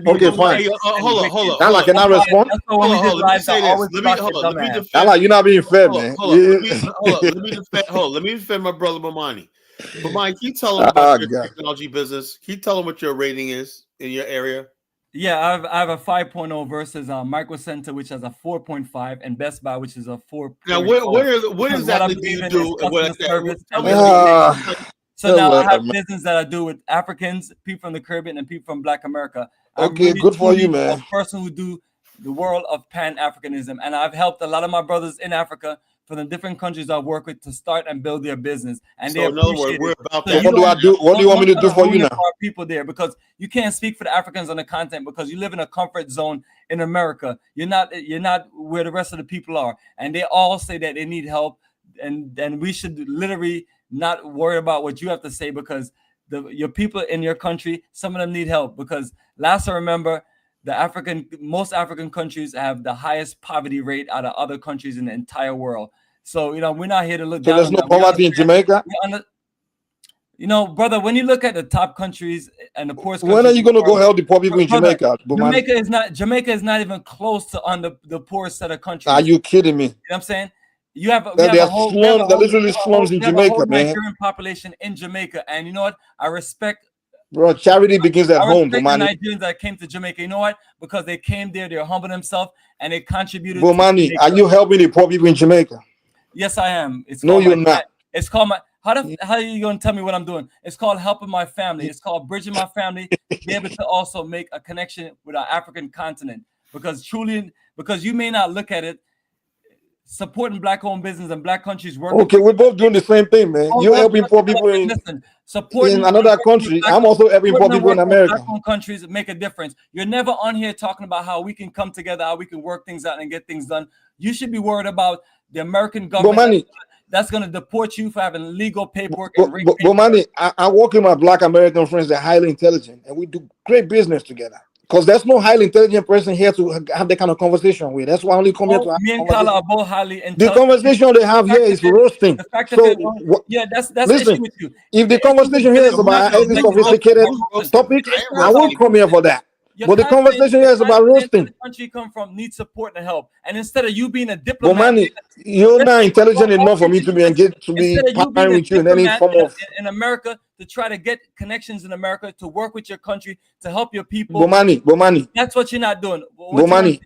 Okay, fine. Hold on. Kala, can I respond? Kala, you're not being fair, man. Let me defend my brother Bomani. Bomani, can you tell him about your technology business? Can you tell him what your rating is in your area? Yeah, I have a 5.0 versus Micro Center, which has a 4.5, and Best Buy, which is a 4. Now, what exactly do you do? So now I have business that I do with Africans, people from the Caribbean, and people from Black America. Okay, really good for you, man. A person who do the world of Pan-Africanism, and I've helped a lot of my brothers in Africa from the different countries I work with to start and build their business. And they appreciate it. What do I do? What do you want me to do for you now? People there, because you can't speak for the Africans on the continent because you live in a comfort zone in America. You're not where the rest of the people are, and they all say that they need help, and we should literally not worry about what you have to say, because your people in your country, some of them need help. Because last I remember, most African countries have the highest poverty rate out of other countries in the entire world. So we're not here to look down. So there's no poverty in Jamaica. Brother, when you look at the top countries and the poorest, when are you going to go help the poor people in Jamaica? Jamaica is not even close to on the poorest set of countries. Are you kidding me? You know what I'm saying? You have literally slums in Jamaica, man. Nigerian population in Jamaica, and you know what? I respect. Bro, charity begins at home. The Nigerians that came to Jamaica, you know what? Because they came there, they humbled themselves, and they contributed. Bomani, are you helping the poor people in Jamaica? Yes, I am. No, you're not. It's called my. How are you going to tell me what I'm doing? It's called helping my family. It's called bridging my family to be able to also make a connection with our African continent. Because you may not look at it. Supporting Black-owned business and Black countries working. Okay, we're both doing the same thing, man. You're helping poor people in another country. I'm also helping poor people in America. Black-owned countries make a difference. You're never on here talking about how we can come together, how we can work things out and get things done. You should be worried about the American government that's going to deport you for having legal paperwork. Bomani, I work with my Black American friends that are highly intelligent, and we do great business together. Because there's no highly intelligent person here to have that kind of conversation with. That's why I only come here to. Me and Kala are both highly intelligent. The conversation they have here is roasting. That's listen, the issue with you. If the conversation here is about any sophisticated topic, I won't come here for that. But the conversation here is about roasting. The country you come from needs support and help, and instead of you being a diplomat, Bomani, you're not intelligent enough for me to be engaged to be partnering with you in any form of in America to try to get connections in America to work with your country to help your people. Bomani. That's what you're not doing. Bomani.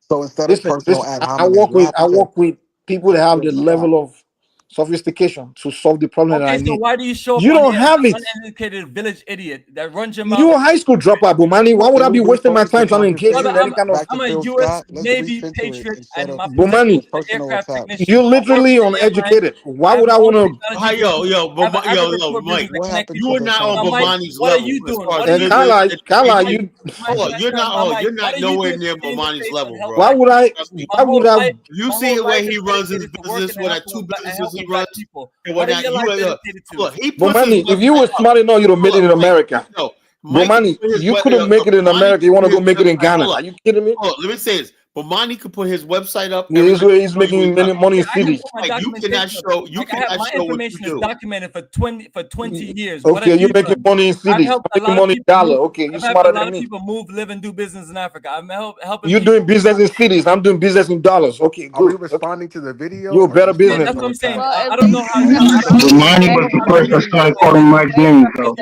So instead of personal ad hominem, I work with people that have the level of sophistication to solve the problem that I need. So why do you show up? You don't have it. Uneducated village idiot that runs your mouth. You're a high school dropout, Bomani. Why would I be wasting my time trying to engage in any kind of? I'm a U.S. Navy patriot, and my Bomani, you're literally uneducated. Why would I want to? Yo, Mike, you are not on Bomani's level. What are you doing? And Kala, you're not nowhere near Bomani's level, bro. Why would I? You see the way he runs his business with that 2 businesses he runs. Bomani, if you were smart enough, you'd have made it in America. No, Bomani, you couldn't make it in America. You want to go make it in Ghana? Are you kidding me? Let me say this. Bomani could put his website up. He's making many money in cities. You cannot show. You cannot my show information is documented for 20 years. Okay, you're making money in cities. Making money in dollar. Okay, you're smarter than me. People move, live, and do business in Africa. I'm helping. You're doing business in cities. I'm doing business in dollars. Okay, good. Are we responding to the video? You're a better business. That's what I'm saying. I don't know how. Bomani was the first that started calling Mike names, though.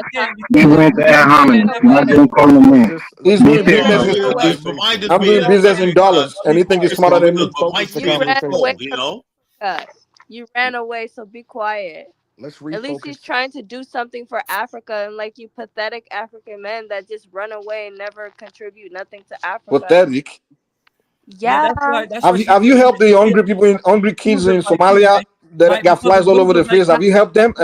He went to ad hominem. I didn't call him names. He's doing business in cities. I'm doing business in dollars, and he think he's smarter than me. You ran away, so be quiet. At least he's trying to do something for Africa, and like you pathetic African men that just run away and never contribute nothing to Africa. Pathetic. Yeah. Have you helped the hungry kids in Somalia that got flies all over the face? Have you helped them?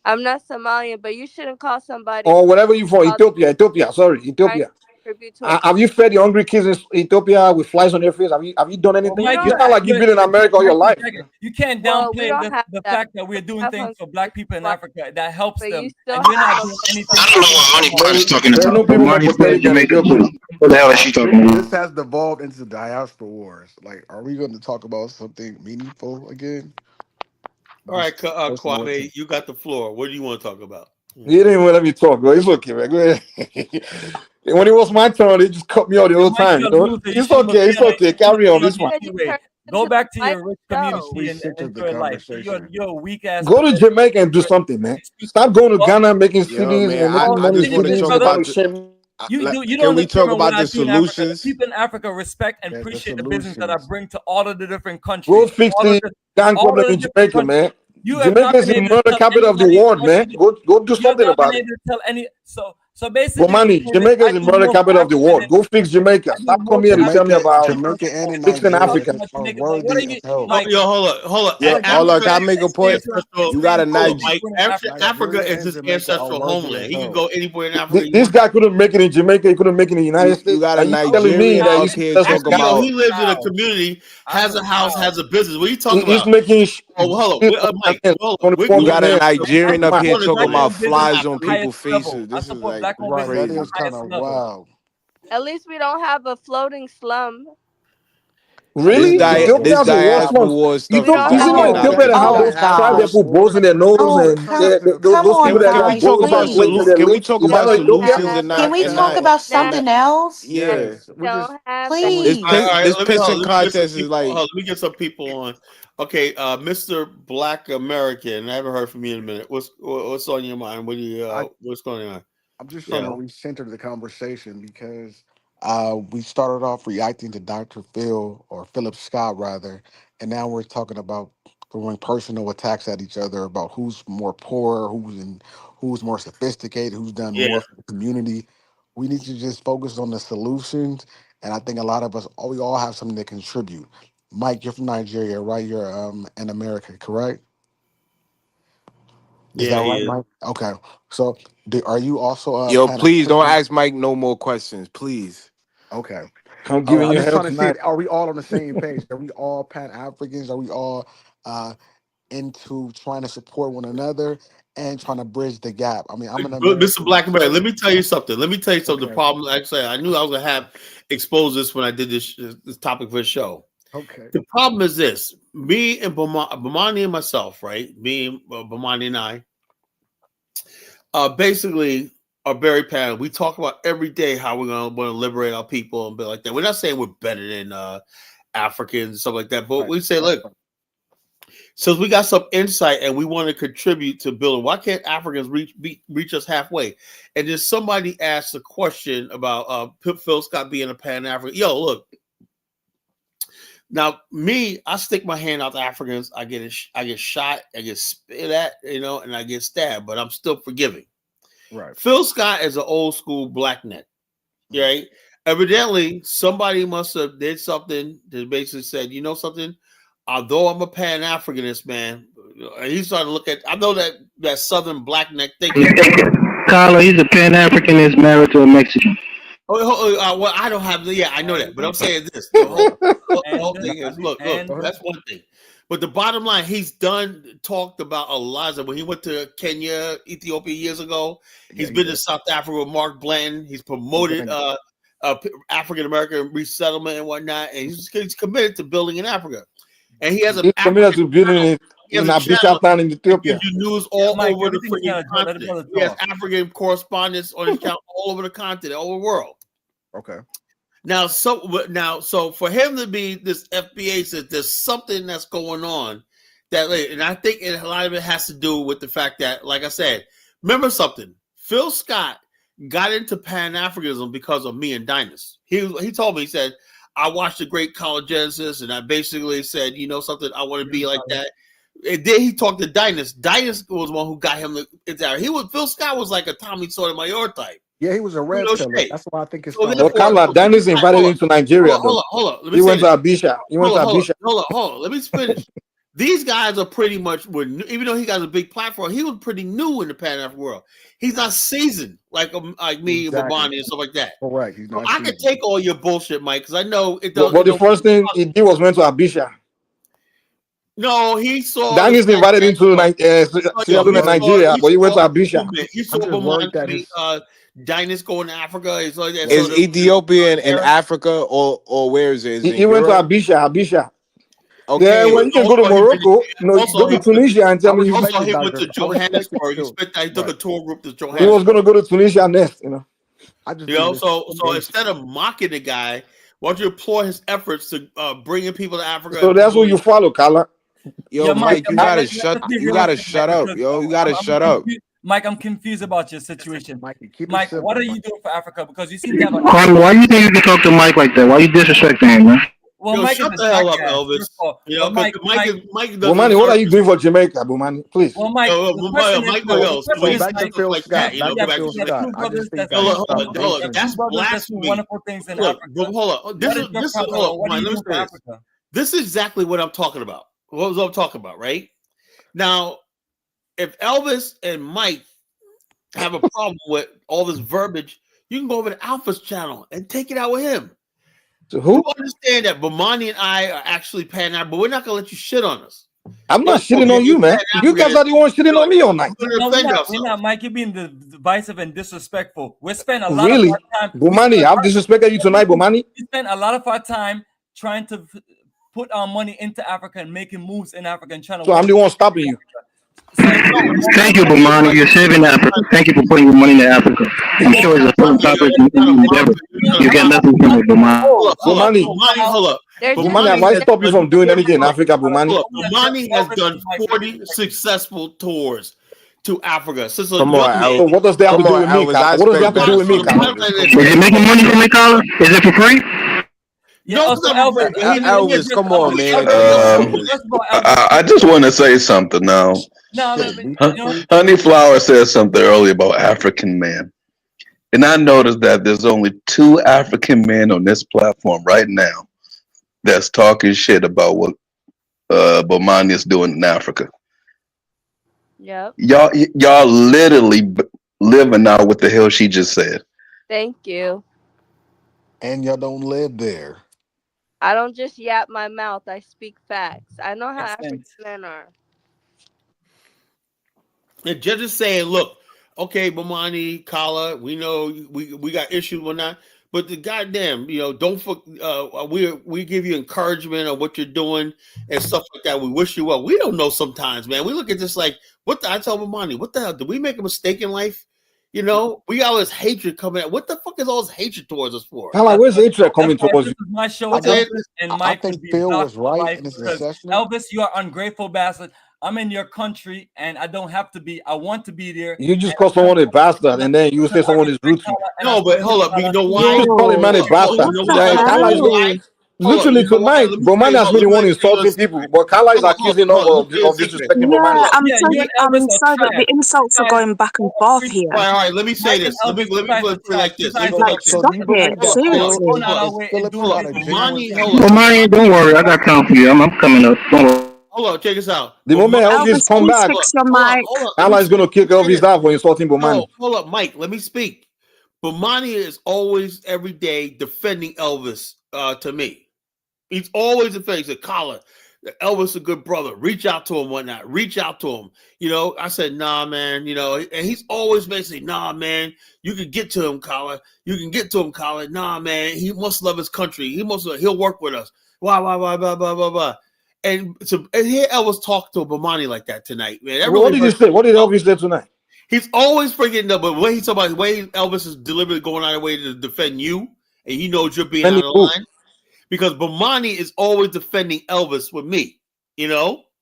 I'm not Somalian, but you shouldn't call somebody or whatever you for Ethiopia. Sorry, Ethiopia. contribute to a Have you fed your hungry kids in Ethiopia with flies on their face? Have you done anything? Mike, It's not like you've been in America all your life. you can't Well, we downplay don't have the that. fact that we're doing Have things hungry for Black people in Africa that helps but them, you still and you're not have doing anything. I don't know what Honey Pot is talking There are no about, but people more Marty said pathetic than Jamaica too. Ethiopians. What the hell is she talking about? This has devolved into diaspora wars. Like, are we going to talk about something meaningful again? All right, Personal Kwame, you got the floor. What do you want to talk about? He didn't even let me talk, bro. It's okay, man. Go ahead. When it was my turn, they just cut me out the whole time. You know? It's okay. It's okay. Carry on. This one. Go back to your rich We community and centered the enjoy life. conversation. You're a weak ass. Go to Jamaica and do something, man. Stop going to Ghana, making Yo, CDs man, and making I money just want to CDs. talk about the. You Can don't we talk determine what about I the do in Africa. The solutions? people in Africa respect and Yeah, the appreciate the business that I solutions. bring to all of the different countries. Go fix all of the gang all of problem the in different Jamaica, man. You have not Jamaica is been the able to murder tell capital of the anybody world, man. Go do You have something not been about it. able to tell any. So basically, Bomani, what Jamaica I is the do murder more for capital of the Africa world. than Go fix Jamaica. I do Stop more coming here for to tell me Africa about than people Jamaica and the fixing Nigerians Africa. are Jamaica. But what are worthy you of help. like? Yo, hold up. Yo, Africa can I is make a this point? ancestral. You got a Hold up, Niger. Mike. Africa Nigeria is and his Jamaica are ancestral worthy homeland. of He can help. go anywhere in Africa he This wants. guy couldn't make it in Jamaica. He couldn't make it in the United You States. got a Are you telling me Nigerian that up he's here successful? talking Yo, about. he lives in a community, has a house, has a business. What are you talking He's about? making Oh, hold up, Mike. Hold up. We're 24 You going got to a million. I Nigerian up here support a talking about black-owned business flies in on Africa. people's level. faces. I This is support like black-owned Right, that business crazy. is at the kind highest of level. wild. At least we don't have a floating slum. Really? Ethiopia has a war Diaspora slums. war stuff is Isn't it wild. Ethiopia that have those tribes that put bows in their nose and Come those on, people that Can we got guys, talk bows about and blades in please. their Can we lips? talk Is that about not Ethiopia? solutions and Can not we and talk not? about something else? Yeah, We just Don't have that. this Please. piss, this Let me hold on. pissing Let me get some contest is people. like. Let me get some people on. Okay, Mr. Black American. I haven't heard from you in a minute. What's on your mind? What do you? What's going on? I'm just trying to recenter the conversation because we started off reacting to Dr. Phil or Philip Scott rather, and now we're talking about throwing personal attacks at each other about who's more poor, who's more sophisticated, who's done Yeah. more for the community. We need to just focus on the solutions, and I think a lot of us, we all have something to contribute. Mike, you're from Nigeria, right? You're in America, correct? Is Yeah, that he right, is. Mike? Okay. So, are you also a Yo, please don't Pan-African? ask Mike no more questions, please. Okay. I'm All right. giving I'm you just help trying to see, tonight. are we all on the same page? Are we all Pan-Africans? Are we all into trying to support one another and trying to bridge the gap? I mean, I'm an Mr. American. Black American. Let me tell you something. The Okay. problem, actually, I knew I was gonna have expose this when I did this topic for the show. Okay. The problem is this: me and Bomani and myself, right? Me and Bomani and I, basically are very passionate. We talk about every day how we're gonna want to liberate our people and be like that. We're not saying we're better than Africans and stuff like that, but we say, look, since we got some insight and we want to contribute to building, why can't Africans reach us halfway? And then somebody asked a question about Phil Scott being a Pan-African. Yo, look. Now, me, I stick my hand out to Africans. I get shot, I get spit at, and I get stabbed, but I'm still forgiving. Right. Phil Scott is an old school blackneck, right? Evidently, somebody must have did something that basically said, you know something? Although I'm a Pan-Africanist, man, and he started to look at. I know that Southern blackneck thinking. Carla, he's a Pan-Africanist married to a Mexican. Well, I don't have. Yeah, I know that, but I'm saying this. The whole thing is, look, that's one thing. But the bottom line, he's talked about a lot. When he went to Kenya, Ethiopia years ago, he's been to South Africa with Mark Blanton. He's promoted African American resettlement and whatnot, and he's committed to building in Africa. And he has He's committed to building it in Abisha town in Ethiopia. Gives you news all Mike, over the everything's freaking kinda let the brother continent. He has talk. African correspondents on his account all over the continent, all over the world. Okay. Now, so for him to be this FBA says there's something that's going on and I think a lot of it has to do with the fact that, like I said, remember something. Phil Scott got into Pan-Africanism because of me and Dynas. He told me, he said, I watched The Great College Genesis, and I basically said, you know something, I want to be like that. And then he talked to Dynas. Dynas was one who got him into Phil Scott was like a Tommy Sotomayor type. Yeah, he was a red pillar. That's why I think it's No, Carla, Dennis invited him to Nigeria. Hold on. Let me he went to Abisha. He went to Abisha. Hold on. Let me finish. These guys are pretty much even though he got a big platform, he was pretty new in the Pan-African world. He's not seasoned like me, Babani, and stuff like that. Correct. He's not I can take all your bullshit, Mike, because I know it does. But the first thing he did was went to Abidjan. No, he saw. Daniels invited him to Nigeria, but he went to Abidjan. He saw Babani, Dinus going to Africa. Is Ethiopia in Africa or where is it? He went to Abidjan. Okay. Yeah, when you can go to Morocco, go to Tunisia and tell me you also he went to Johannesburg. He took a tour group to Johannesburg. He was going to go to Tunisia next, So instead of mocking the guy, why don't you applaud his efforts to bringing people to Africa? So that's what you follow, Kala. Yo, Mike, you gotta shut up, yo. You gotta shut up. Mike, I'm confused about your situation. Mike, what are you doing for Africa? Because you seem to have Carl, why do you think you can talk to Mike like that? Why you disrespecting him, man? Well, Mike shut the hell up, Elvis. Mike Bomani, what are you doing for Jamaica, Bomani? Please. Well, Mike, that's blasphemy. Wonderful things in Africa. Hold on. This is exactly what I'm talking about. What was I talking about, right? Now, if Elvis and Mike have a problem with all this verbiage, you can go over to Alpha's channel and take it out with him. So who? You understand that Bomani and I are actually Pan-African, but we're not going to let you shit on us. I'm not shitting on you, man. You guys are the ones shitting on me all night. No, we're not, Mike. You're being divisive and disrespectful. We spend a lot of our time. Bomani, I've disrespected you tonight, Bomani. We spend a lot of our time trying to put our money into Africa and making moves in Africa and trying to. So I'm the one stopping you. Thank you, Bomani. You're saving Africa. Thank you for putting your money into Africa. I'm sure it's a philanthropic endeavor. You get nothing from it, Bomani. Bomani, hold up. Bomani, have I stopped you from doing anything in Africa, Bomani? Bomani has done 40 successful tours to Africa. So what does that have to do with me, Kyle? What does that have to do with me, Kyle? Is it making money for me, Kyle? Is it for free? No, Elvis, come on, man. I just want to say something now. Honey Flower said something earlier about African man. And I noticed that there's only 2 African men on this platform right now that's talking shit about what Bomani is doing in Africa. Yep. Y'all literally living out what the hell she just said. Thank you. And y'all don't live there. I don't just yap my mouth. I speak facts. I know how African men are. And just saying, look, okay, Bomani, Kala, we know we got issues with that, but the goddamn, don't we give you encouragement on what you're doing and stuff like that. We wish you well. We don't know sometimes, man. We look at this like, I tell Bomani, what the hell? Did we make a mistake in life? We got all this hatred coming out. What the fuck is all this hatred towards us for? Kala, where's hatred coming towards you? My show, I think Phil was right in his assessment. Elvis, you are ungrateful bastard. I'm in your country and I don't have to be. I want to be there. You just call someone a bastard and then you say someone is rude to you. No, but hold up. You know why? You just call a man a bastard. Literally tonight, Bomani has been the one insulting people, but Kala is accusing of disrespecting Bomani. I'm sorry, but the insults are going back and forth here. All right, let me say this. Let me put it like this. Stop it, seriously. Bomani, don't worry, I got time for you. I'm coming up. Don't worry. Hold on, check this out. The moment Elvis come back, Kala is going to kick Elvis out for insulting Bomani. Hold up, Mike, let me speak. Bomani is always, every day, defending Elvis to me. He's always defending. He said, Kala, Elvis is a good brother. Reach out to him, whatnot. Reach out to him. I said, nah, man. And he's always basically, nah, man. You can get to him, Kala. You can get to him, Kala. Nah, man. He must love his country. He'll work with us. Blah, blah, blah, blah, blah, blah, blah. And here Elvis talked to Bomani like that tonight, man. What did he say? What did Elvis say tonight? He's always forgetting that, but when he's talking about the way Elvis is deliberately going out of the way to defend you, and he knows you're being out of line. Because Bomani is always defending Elvis with me.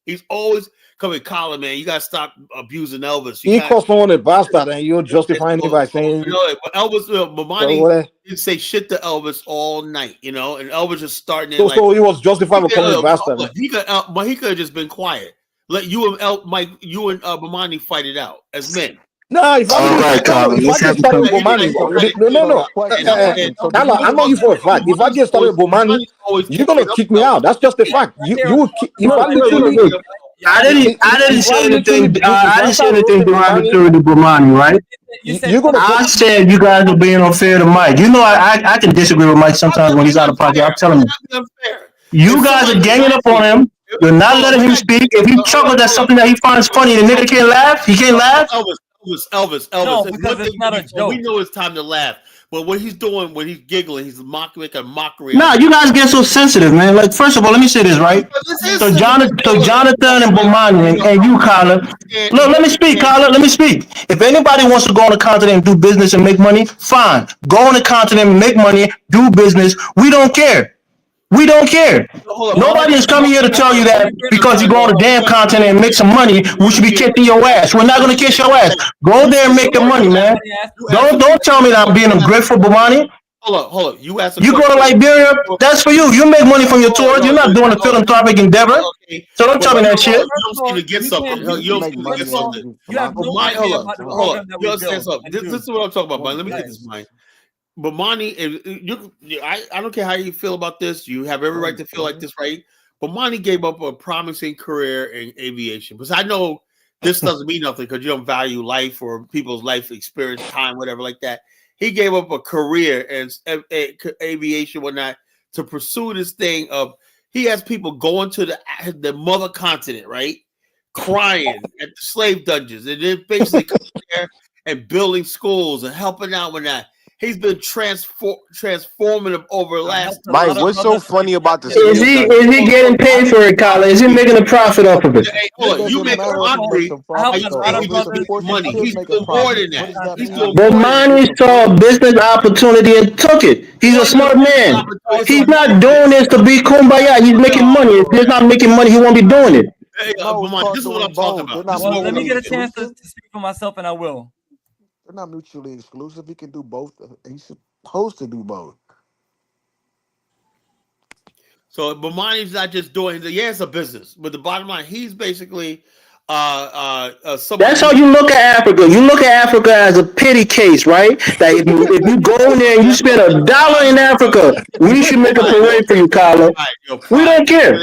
He's always coming, Kala, man. You gotta stop abusing Elvis. He calls someone a bastard, and you're justifying it by saying Bomani didn't say shit to Elvis all night, and Elvis just starting. So he was justified for calling a bastard. He could have just been quiet. Let you and Mike, you and Bomani fight it out as men. No, if I All get right, no, no, Colin. if I Let's get have a started with conversation. Bomani, So question. So Carla, I know you for a fact. If I get started with Bomani, you're gonna kick me out. That's just a fact. You will kick if Look, I look, look, literally look. I didn't if I say literally anything. do if I I didn't say start anything roasting Bomani, derogatory to Bomani, right? You said you're gonna I said you guys are being unfair to Mike. You know, I can disagree with Mike sometimes when he's out of pocket. I'm telling you. Unfair. You guys are ganging up on him. You're not letting him speak. If he chuckles at something that he finds funny, the nigga can't laugh. He can't laugh. Elvis. No, It's because one it's thing not to a be fun. We joke. know it's time to laugh. But what he's doing, when he's giggling, he's making a mockery. Nah, you guys get so sensitive, man. Like, first of all, let me say this, right? So Jonathan and Bomani and you, Kyla. Look, let me speak, Kyla. Let me speak. If anybody wants to go on the continent and do business and make money, fine. Go on the continent and make money, do business. We don't care. We don't care. Nobody is coming here to tell you that because you go on the damn continent and make some money, we should be kicking your ass. We're not going to kiss your ass. Go there and make the money, man. Don't tell me that I'm being ungrateful, Bomani. Hold up. You asked a You go to Liberia, that's for you. You make money from your tours. You're not doing a philanthropic endeavor. So don't tell me that shit. You don't seem to get something. You don't seem to get something. You have no idea about the program that we build. This is what I'm talking about, man. Let me get this in mind. But Monty, I don't care how you feel about this. You have every right to feel like this, right? But Monty gave up a promising career in aviation. Because I know this doesn't mean nothing because you don't value life or people's life experience, time, whatever like that. He gave up a career in aviation, whatnot, to pursue this thing of. He has people going to the mother continent, right, crying at the slave dungeons, and then basically coming there and building schools and helping out with that. He's been transformative over the last. Mike, what's so funny about this? Is he getting paid for it, Kyla? Is he making a profit off of it? Hey, hold on, you make a mockery. Money. He's doing more than that. He's doing more. Bomani saw a business opportunity and took it. He's a smart man. He's not doing this to be kumbaya. He's making money. If he's not making money, he won't be doing it. Hey, this is what I'm talking about. Well, let me get a chance to speak for myself, and I will. They're not mutually exclusive. He can do both. He's supposed to do both. So Bomani's not just doing. Yeah, it's a business, but the bottom line, he's basically. That's how you look at Africa. You look at Africa as a pity case, right? That if you go in there and you spend $1 in Africa, we should make a parade for you, Kyla. We don't care.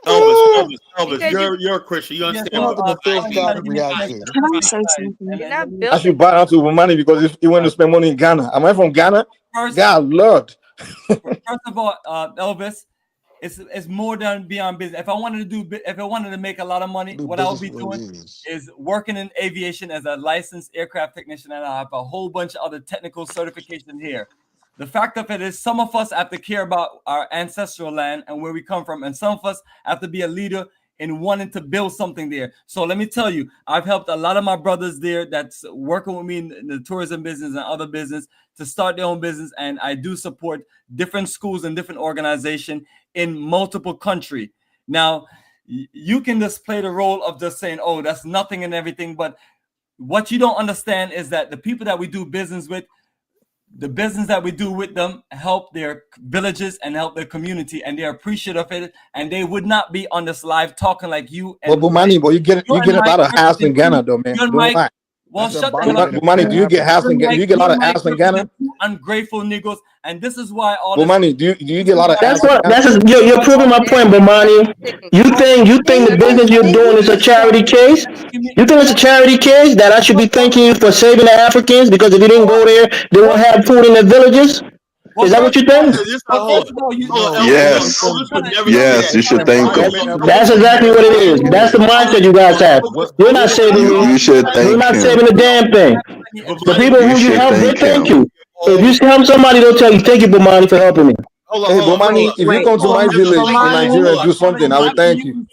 Elvis, you're a Christian. You understand? Can I say something? I should buy out to Bomani because if you want to spend money in Ghana. Am I from Ghana? God, Lord. First of all, Elvis, it's more than beyond business. If I wanted to make a lot of money, what I would be doing is working in aviation as a licensed aircraft technician, and I have a whole bunch of other technical certifications here. The fact of it is, some of us have to care about our ancestral land and where we come from, and some of us have to be a leader in wanting to build something there. So let me tell you, I've helped a lot of my brothers there that's working with me in the tourism business and other business to start their own business, and I do support different schools and different organizations in multiple countries. Now, you can just play the role of just saying, oh, that's nothing and everything, but what you don't understand is that the people that we do business with, the business that we do with them help their villages and help their community, and they're appreciative of it, and they would not be on this live talking like you. Well, Bomani, but you get a lot of house in Ghana, though, man. Don't lie. Well, shut the hell up. Bomani, do you get house in Ghana? You get a lot of house in Ghana? Ungrateful niggas, and this is why all. Bomani, do you get a lot of? You're proving my point, Bomani. You think the business you're doing is a charity case? You think it's a charity case that I should be thanking you for saving the Africans because if you didn't go there, they won't have food in their villages? Is that what you think? Yes, you should thank him. That's exactly what it is. That's the mindset you guys have. You're not saving me. You should thank You're not him. saving a damn thing. The people who you help, they thank you. If you help somebody, they'll tell you, thank you, Bomani, for helping me. Hey, Bomani, if you come to my village in Nigeria and do something, I will thank you.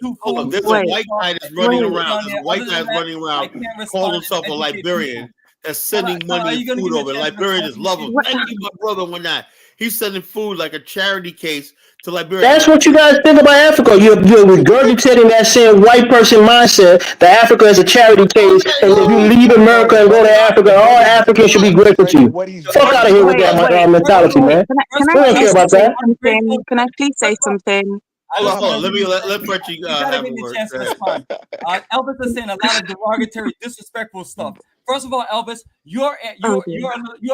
There's a white guy that's running around. There's a white guy that's running around, calling himself a Liberian, that's sending money and food over. Liberian is love him. Thank you, my brother, when that. He's sending food like a charity case to Liberia. That's what you guys think about Africa. You're regurgitating that same white person mindset that Africa is a charity case, and if you leave America and go to Africa, all Africans should be grateful to you. Fuck out of here with that mentality, man. Can I don't care about that. Can I please say something? Hold on. Let Frenchie have a word. Elvis is saying a lot of derogatory, disrespectful stuff. First of all, Elvis, you're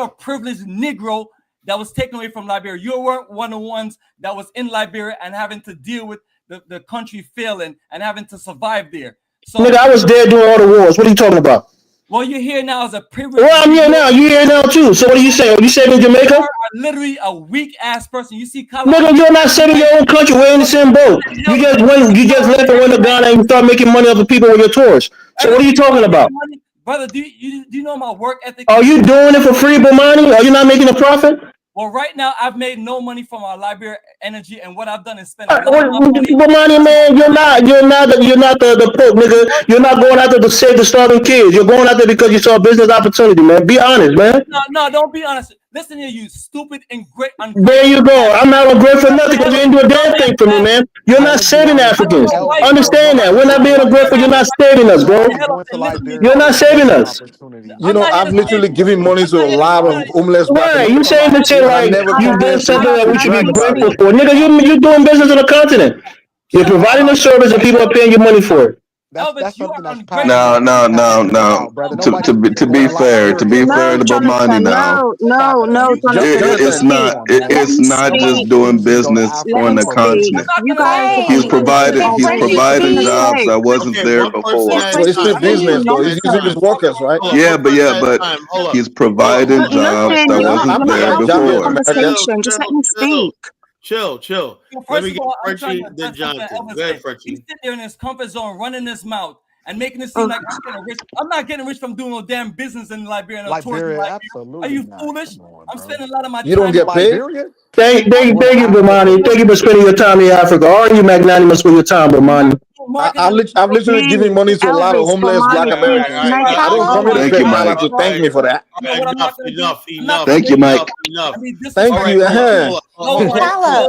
a privileged Negro that was taken away from Liberia. You weren't one of the ones that was in Liberia and having to deal with the country failing and having to survive there. So, nigga, I was there during all the wars. What are you talking about? Well, you're here now as a privileged. Well, I'm here now. You here now too. So what are you saying? You saving Jamaica? You are literally a weak ass person. You see, nigga, you're not saving your own country. We're in the same boat. You just left and went to Ghana and you start making money off the people with your tours. So what are you talking about? Brother, do you know my work ethic? Are you doing it for free, Bomani? Are you not making a profit? Well, right now I've made no money from our Liberia energy, and what I've done is spend a lot of money. Bomani, man, you're not the Pope, nigga. You're not going out there to save the starving kids. You're going out there because you saw a business opportunity, man. Be honest, man. No, don't be honest. Listen here, you stupid and great. There you go. I'm not ungrateful for nothing because you didn't do a damn thing for me, man. You're not saving Africans. Understand that. We're not being ungrateful. You're not saving us, bro. You're not saving us. You know, I've literally given money to a lot of homeless black people. Right, you saying the shit like you did something that we should be grateful for. Nigga, you doing business on the continent. You're providing a service and people are paying you money for it. That's something that's No. To be fair to Bomani now, it's not just doing business on the continent. He's providing jobs that wasn't there before. So it's still business though. He's using his workers, right? Yeah, but he's providing jobs that wasn't there before. Just let me speak. Chill. Let me get Frenchie, then Jonathan. Go ahead, Frenchie. He's sitting there in his comfort zone, running his mouth and making it seem like I'm getting rich. I'm not getting rich from doing no damn business in Liberia. Are you foolish? I'm spending a lot of my time. You don't get paid? Thank you, Bomani. Thank you for spending your time in Africa. Are you magnanimous with your time, Bomani? I'm literally giving money to a lot of homeless black Americans. I don't come here to pay Mike to thank me for that. Enough. Thank you, Mike. Thank you.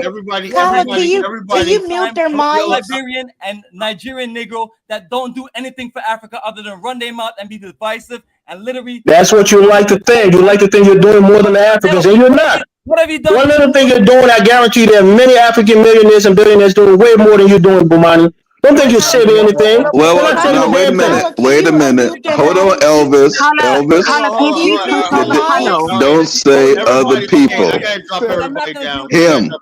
Everybody, can you mute their mic? Liberian and Nigerian Negro that don't do anything for Africa other than run their mouth and be divisive and literally. That's what you like to think. You like to think you're doing more than the Africans, and you're not. What have you done? One little thing you're doing, I guarantee there are many African millionaires and billionaires doing way more than you're doing, Bomani. Don't think you're saving anything. Well, no, wait a minute. Hold on, Elvis. Don't say other people. Him.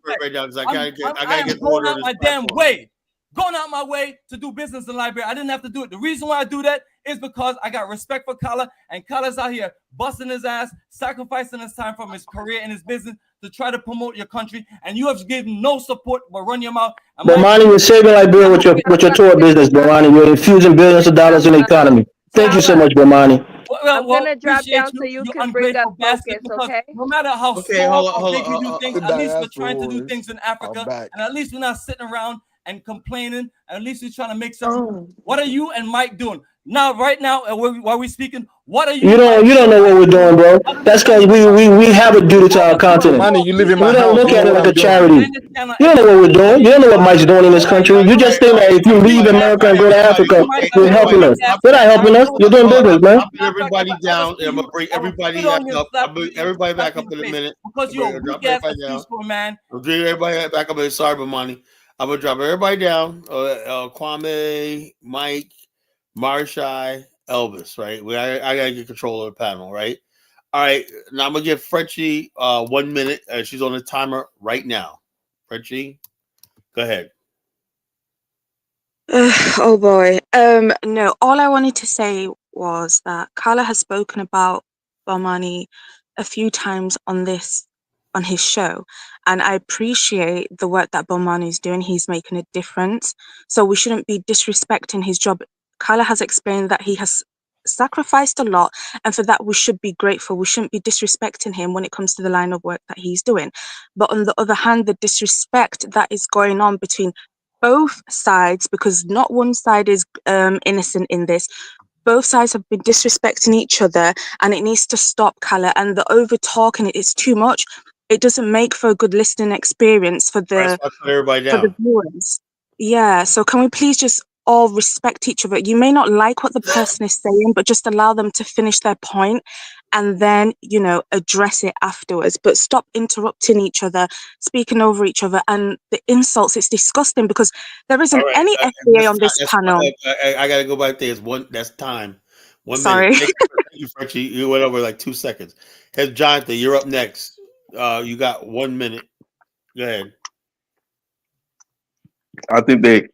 I am going out my damn way. Going out my way to do business in Liberia. I didn't have to do it. The reason why I do that is because I got respect for Kala, and Kala's out here busting his ass, sacrificing his time from his career and his business to try to promote your country, and you have given no support but run your mouth. Bomani, you're saving Liberia with your tour business, Bomani. You're infusing billions of dollars in the economy. Thank you so much, Bomani. I'm gonna drop down so you can bring up focus, okay? No matter how small or big you do things, at least we're trying to do things in Africa, and at least we're not sitting around and complaining, and at least we're trying to make something. What are you and Mike doing? Now, right now, while we're speaking, what are you? You don't know what we're doing, bro. That's because we have a duty to our continent. Money, you live in my house. We don't look at it like a charity. You don't know what we're doing. You don't know what Mike's doing in this country. You just think that if you leave America and go to Africa, you're helping us. You're not helping us. You're doing business, man. I'll put everybody down. I'm gonna bring everybody back up. I'll bring everybody back up in a minute. Because you're a weak ass peaceful man. I'll bring everybody back up. Sorry, Bomani. I'm gonna drop everybody down. Kwame, Mike, Marshai, Elvis, right? I gotta get control of the panel, right? All right. Now I'm gonna give Frenchie 1 minute. She's on the timer right now. Frenchie, go ahead. Oh boy. No, all I wanted to say was that Carla has spoken about Bomani a few times on his show, and I appreciate the work that Bomani is doing. He's making a difference, so we shouldn't be disrespecting his job. Carla has explained that he has sacrificed a lot, and for that we should be grateful. We shouldn't be disrespecting him when it comes to the line of work that he's doing. But on the other hand, the disrespect that is going on between both sides, because not one side is innocent in this. Both sides have been disrespecting each other, and it needs to stop, Carla. And the over talking, it's too much. It doesn't make for a good listening experience for the viewers. Yeah, so can we please just all respect each other? You may not like what the person is saying, but just allow them to finish their point and then, address it afterwards. But stop interrupting each other, speaking over each other, and the insults. It's disgusting because there isn't any FBA on this panel. I gotta go back there. That's time. 1 minute. Sorry. Thank you, Frenchie. You went over like 2 seconds. Hey, Jonathan, you're up next. You got 1 minute. Go ahead. I think the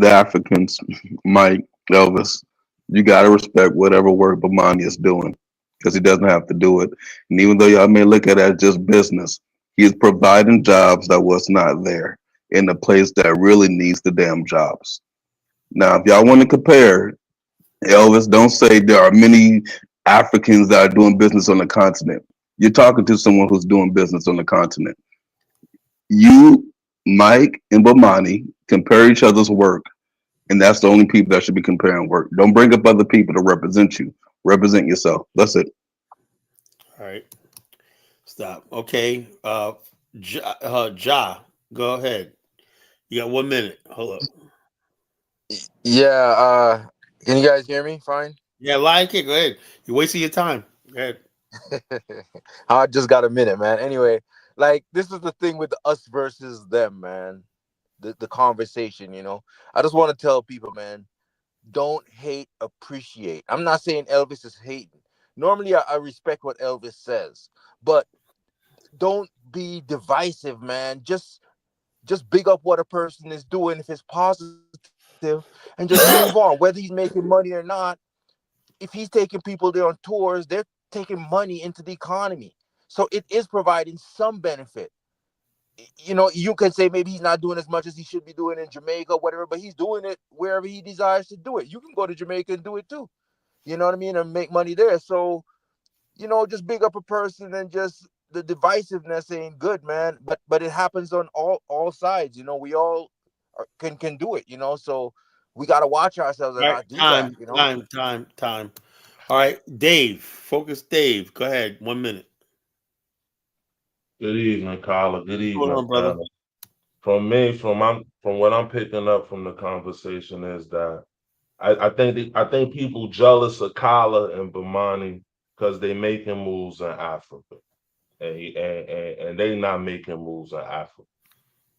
Africans, Mike, Elvis, you gotta respect whatever work Bomani is doing because he doesn't have to do it. And even though y'all may look at it as just business, he is providing jobs that was not there in the place that really needs the damn jobs. Now, if y'all want to compare, Elvis, don't say there are many Africans that are doing business on the continent. You're talking to someone who's doing business on the continent. You, Mike, and Bomani compare each other's work, and that's the only people that should be comparing work. Don't bring up other people to represent you. Represent yourself. That's it. All right. Stop. Okay. Ja, go ahead. You got 1 minute. Hold up. Yeah, can you guys hear me fine? Yeah, like it. Go ahead. You're wasting your time. Go ahead. I just got a minute, man. Anyway, like this is the thing with the us versus them, man. The conversation, you know. I just want to tell people, man, don't hate, appreciate. I'm not saying Elvis is hating. Normally, I respect what Elvis says, but don't be divisive, man. Just big up what a person is doing if it's positive, and just move on. Whether he's making money or not, if he's taking people there on tours, they're taking money into the economy. So it is providing some benefit. You know, you can say maybe he's not doing as much as he should be doing in Jamaica, whatever, but he's doing it wherever he desires to do it. You can go to Jamaica and do it too. You know what I mean? And make money there. So, you know, just big up a person, and just the divisiveness ain't good, man. But it happens on all sides. You know, we all can do it. You know, so we got to watch ourselves and All right. not do that. You know. Time. All right. Dave. Focus, Dave. Go ahead. 1 minute. Good evening, Carla. Good What's going evening, on, brother? panel. From what I'm picking up from the conversation is that I think people jealous of Carla and Bomani because they making moves in Africa, and they not making moves in Africa.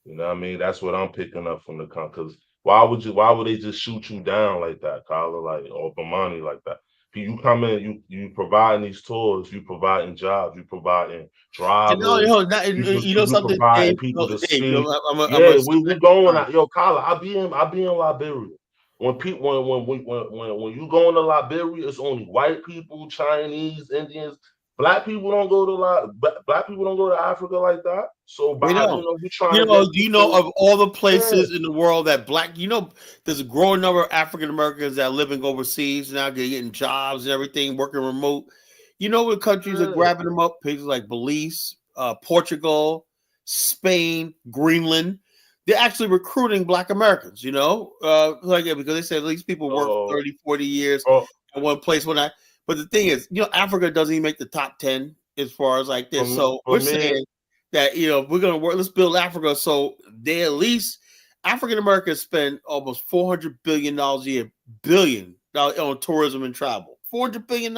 You know what I mean? That's what I'm picking up from the because why would they just shoot you down like that, Carla, like, or Bomani like that? You come in, you providing these tours, you providing jobs, you providing And no, drivers, you know you something, providing Dave. people No, to Dave. see. I'm Yeah, a we going out. Yo, Carla, I be in Liberia. When people when you go into Liberia, it's only white people, Chinese, Indians. Black people don't go to black people don't go to Africa like that. So They by don't. we trying to get Do you know people. of all the Yeah. places in the world that there's a growing number of African Americans that are living overseas now, they're getting jobs and everything, working remote. You know what countries are Yeah. grabbing them up? Places like Belize, Portugal, Spain, Greenland. They're actually recruiting Black Americans, because they said these people work 30, 40 years Oh, in one place. But the thing is, Africa doesn't even make the top 10 as far as like this. So for we're me, saying that we're gonna work. Let's build Africa so they at least African Americans spend almost $400 billion a year, billion on tourism and travel. $400 billion.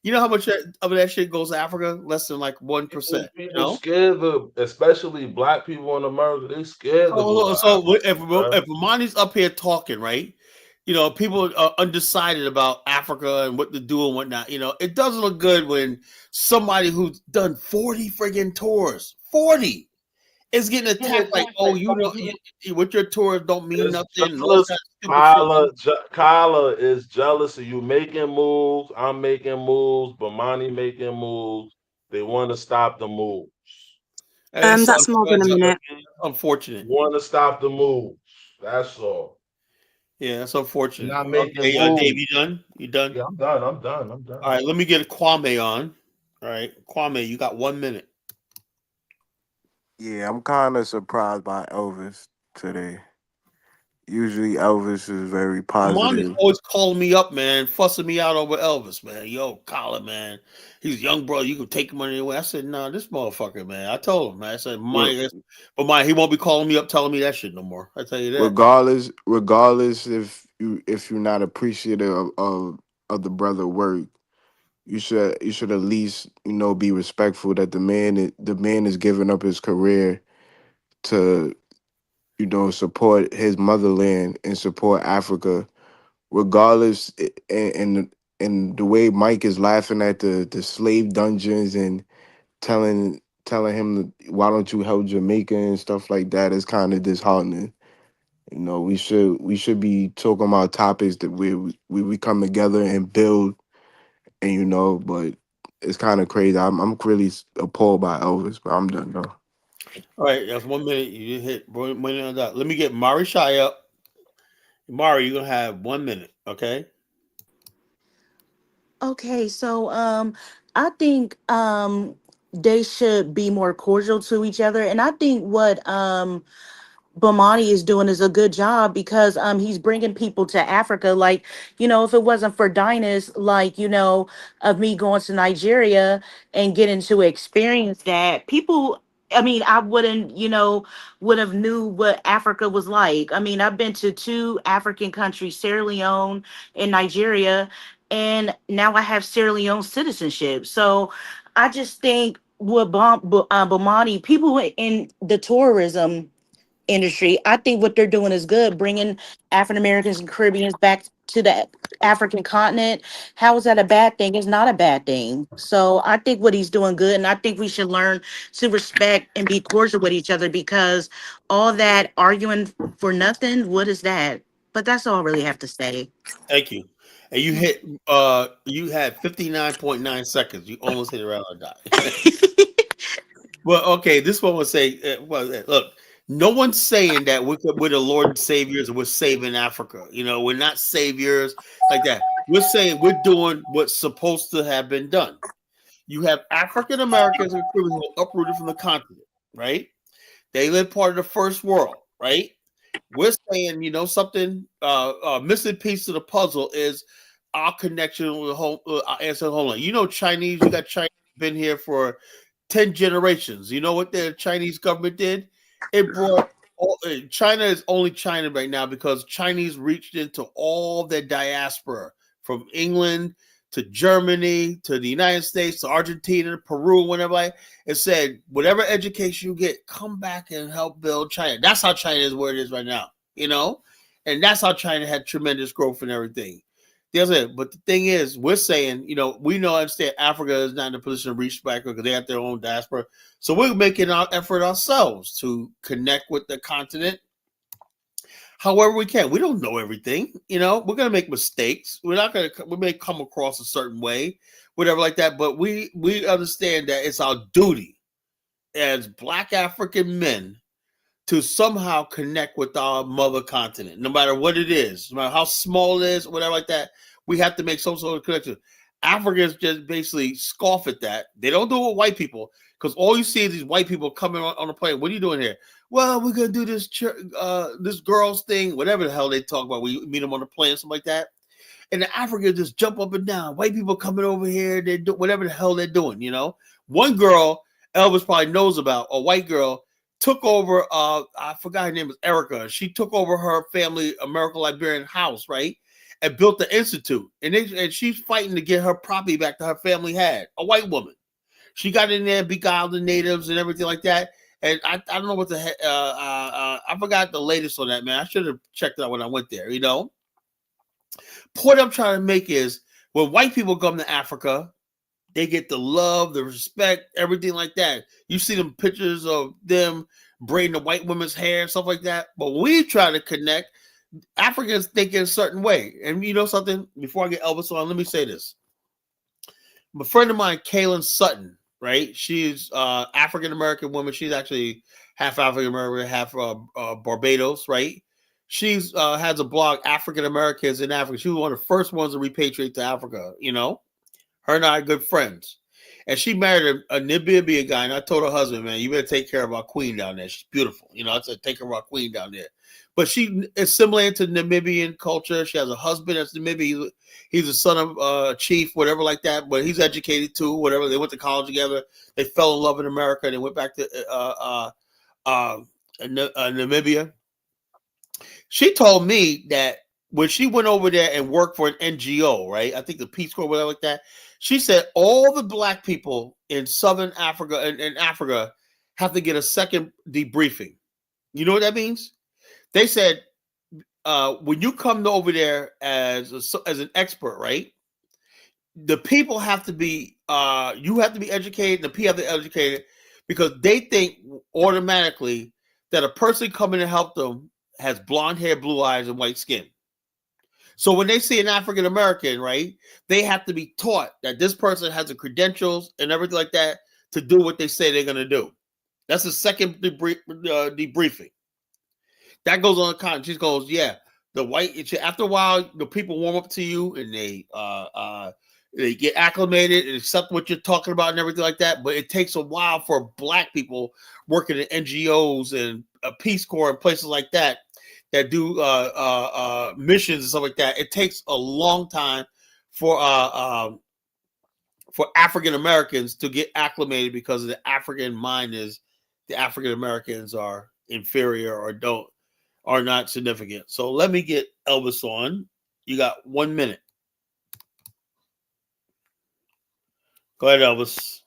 You know how much of that shit goes to Africa? Less than like 1%. people scared of, especially black people in America, they scared to go to So Africa. if Ramani's up here talking, right? People are undecided about Africa and what to do and whatnot. It doesn't look good when somebody who's done 40 friggin' tours, 40, is getting attacked like, oh, what your tours don't mean It's nothing and all jealous. that stupid shit. Kyla is jealous of you making moves. I'm making moves. Bomani making moves. They want to stop the moves. It's That's more than a minute. unfortunate. Want to stop the moves. That's all. Yeah, that's You're unfortunate. not making Okay, moves. Dave, you done? You done? Yeah, I'm done. I'm done. I'm done. All right, let me get Kwame on. All right, Kwame, you got 1 minute. Yeah, I'm kind of surprised by Elvis today. Usually Elvis is very Ramon is positive. always calling me up, man, fussing me out over Elvis, man. Yo, Colin, man, he's a young brother. You can take money away. I said, nah, this motherfucker, man. I told him, man. I said, he won't be calling me up telling me that shit no more. I tell you that. Regardless if you're not appreciative of the brother work, you should at least be respectful that the man is giving up his career to support his motherland and support Africa, regardless. And and the way Mike is laughing at the slave dungeons and telling him, why don't you help Jamaica and stuff like that, is kind of disheartening. You know, we should be talking about topics that we come together and build, and you know, but it's kind of crazy. I'm really appalled by Elvis, but I'm done though. All right, that's 1 minute. You hit 1 minute on that. Let me get Mari Shai up. Mari, you're gonna have 1 minute, okay? Okay, so I think they should be more cordial to each other, and I think what Bomani is doing is a good job because he's bringing people to Africa. Like, if it wasn't for Dynas, like, of me going to Nigeria and getting to experience that, people, I mean, I wouldn't, would have knew what Africa was like. I mean, I've been to two African countries, Sierra Leone and Nigeria, and now I have Sierra Leone citizenship. So I just think with Bomani, people in the tourism industry, I think what they're doing is good, bringing African Americans and Caribbeans back to the African continent. How is that a bad thing? It's not a bad thing. So I think what he's doing good, and I think we should learn to respect and be cordial with each other because all that arguing for nothing, what is that? But that's all I really have to say. Thank you. And you had 59.9 seconds. You almost hit it right on the dot. Well, okay, this one will say, look, no one's saying that we're the Lord and Saviors and we're saving Africa. We're not saviors like that. We're saying we're doing what's supposed to have been done. You have African Americans and Caribbeans who are uprooted from the continent, right? They live part of the first world, right? We're saying, something, missing piece of the puzzle is our connection with the whole ancestral homeland. Chinese, you got China been here for 10 generations. You know what the Chinese government did? It brought China is only China right now because Chinese reached into all their diaspora from England to Germany to the United States to Argentina, Peru, whatever, and said, whatever education you get, come back and help build China. That's how China is where it is right now, and that's how China had tremendous growth and everything. But the thing is, we're saying, we understand Africa is not in a position to reach back because they have their own diaspora. So we're making our effort ourselves to connect with the continent however we can. We don't know everything. We're going to make mistakes. We may come across a certain way, whatever like that. But we understand that it's our duty as Black African men to somehow connect with our mother continent, no matter what it is, no matter how small it is, whatever like that. We have to make some sort of connection. Africans just basically scoff at that. They don't do it with white people because all you see is these white people coming on the plane. What are you doing here? Well, we're gonna do this this girls thing, whatever the hell they talk about. We meet them on the plane, something like that. And the Africans just jump up and down. White people coming over here, they do whatever the hell they're doing. One girl Elvis probably knows about, a white girl, took over. I forgot her name was Erica. She took over her family American Liberian house, right? And built the institute, and she's fighting to get her property back that her family had. A white woman, she got in there, beguiled the natives and everything like that. And I don't know what the heck. I forgot the latest on that, man. I should have checked it out when I went there. Point I'm trying to make is when white people come to Africa, they get the love, the respect, everything like that. You see them pictures of them braiding the white women's hair and stuff like that. But we try to connect. Africans think in a certain way. And you know something? Before I get Elvis on, let me say this. A friend of mine, Kaylin Sutton, right? She's African-American woman. She's actually half African-American, half Barbados, right? She's has a blog, African-Americans in Africa. She was one of the first ones to repatriate to Africa, Her and I are good friends. And she married a Namibian guy, and I told her husband, man, you better take care of our queen down there. She's beautiful. I said, take care of our queen down there. But she assimilated to Namibian culture. She has a husband that's Namibian. He's the son of a chief, whatever like that. But he's educated too, whatever. They went to college together. They fell in love in America. And they went back to Namibia. She told me that when she went over there and worked for an NGO, right? I think the Peace Corps, whatever like that. She said all the Black people in Southern Africa and in Africa have to get a second debriefing. You know what that means? They said when you come over there as an expert, right? the people have to be you have to be educated, the people have to be educated, because they think automatically that a person coming to help them has blonde hair, blue eyes, and white skin. So when they see an African American, right, they have to be taught that this person has the credentials and everything like that to do what they say they're going to do. That's the second debriefing. That goes on the con. She goes, yeah, the white. After a while, the people warm up to you and they get acclimated and accept what you're talking about and everything like that. But it takes a while for Black people working in NGOs and Peace Corps and places like that do missions and stuff like that. It takes a long time for African Americans to get acclimated, because of the African mind is the African Americans are inferior or are not significant. So let me get Elvis on. You got 1 minute. Go ahead, Elvis.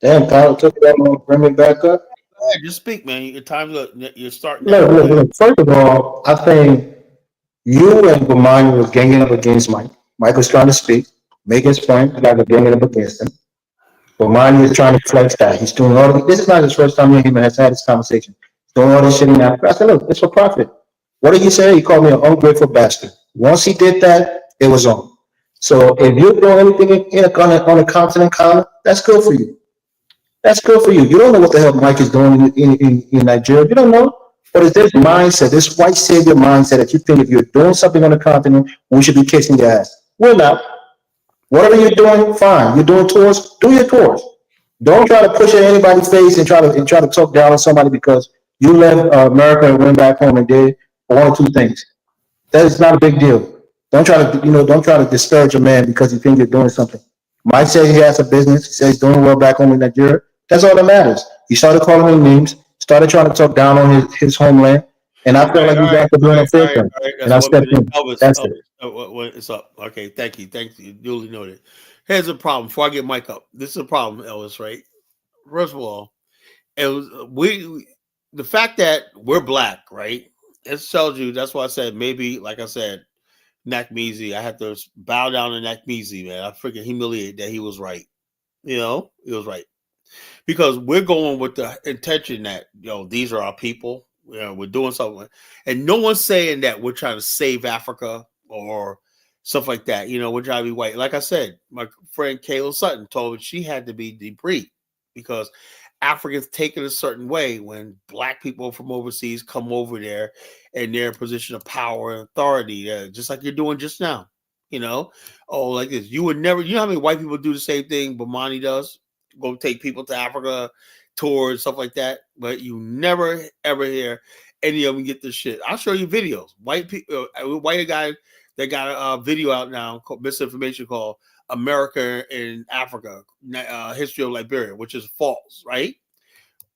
Damn, Kyle, took that long to bring me back up. Go ahead, just speak, man. Your time, you're starting Look, now. look. First of all, I think you and Bomani was ganging up against Mike. Mike was trying to speak, make his point. You guys are ganging up against him. Bomani is trying to flex that. He's doing all this is not his first time he has had this conversation. He's doing all this shit in Africa. I said, look, it's for profit. What did he say? He called me an ungrateful bastard. Once he did that, it was on. So if you're doing anything on a continent, Colin, that's good for you. That's good for you. You don't know what the hell Mike is doing in Nigeria. You don't know. But it's this mindset, this white savior mindset, that you think if you're doing something on the continent, we should be kissing your ass. We're not. Whatever you're doing, fine. You're doing tours, do your tours. Don't try to push it in anybody's face and try to talk down on somebody because you left America and went back home and did one or two things. That is not a big deal. Don't try to disparage a man because you think you're doing something. Mike says he has a business. He says he's doing well back home in Nigeria. That's all that matters. He started calling him names, started trying to talk down on his homeland, and I feel like you guys are doing a fair thing. And I stepped in. That's it. It's up. Okay, thank you. Duly noted. Here's a problem. Before I get Mike up, this is a problem, Elvis. Right? First of all, the fact that we're Black, right? It tells you. That's why I said maybe, like I said, Nakmeezy. I had to bow down to Nakmeezy, man. I freaking humiliated that he was right. He was right. Because we're going with the intention that, these are our people. We're doing something. And no one's saying that we're trying to save Africa or stuff like that. We're trying to be white. Like I said, my friend Kayla Sutton told me she had to be debriefed because Africans take it a certain way when Black people from overseas come over there and they're in a position of power and authority, just like you're doing just now. Like this. You would never, how many white people do the same thing Bomani does? Go take people to Africa, tours, stuff like that. But you never, ever hear any of them get this shit. I'll show you videos. White people, white guy that got a video out now, called misinformation, called America in Africa, History of Liberia, which is false, right?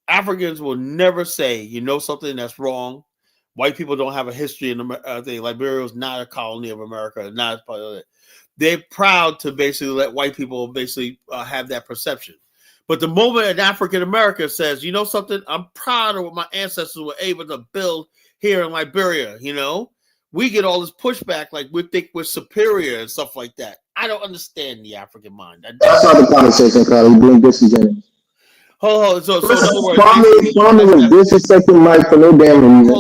Africans will never say, something that's wrong. White people don't have a history in Liberia is not a colony of America, not part of it. They're proud to basically let white people basically have that perception. But the moment an African American says, something, I'm proud of what my ancestors were able to build here in Liberia, we get all this pushback like we think we're superior and stuff like that. I don't understand the African mind. That's not the conversation, Carl. You're being disingenuous. Hold on. So in other words, Kwame was disrespecting Mike for no damn reason.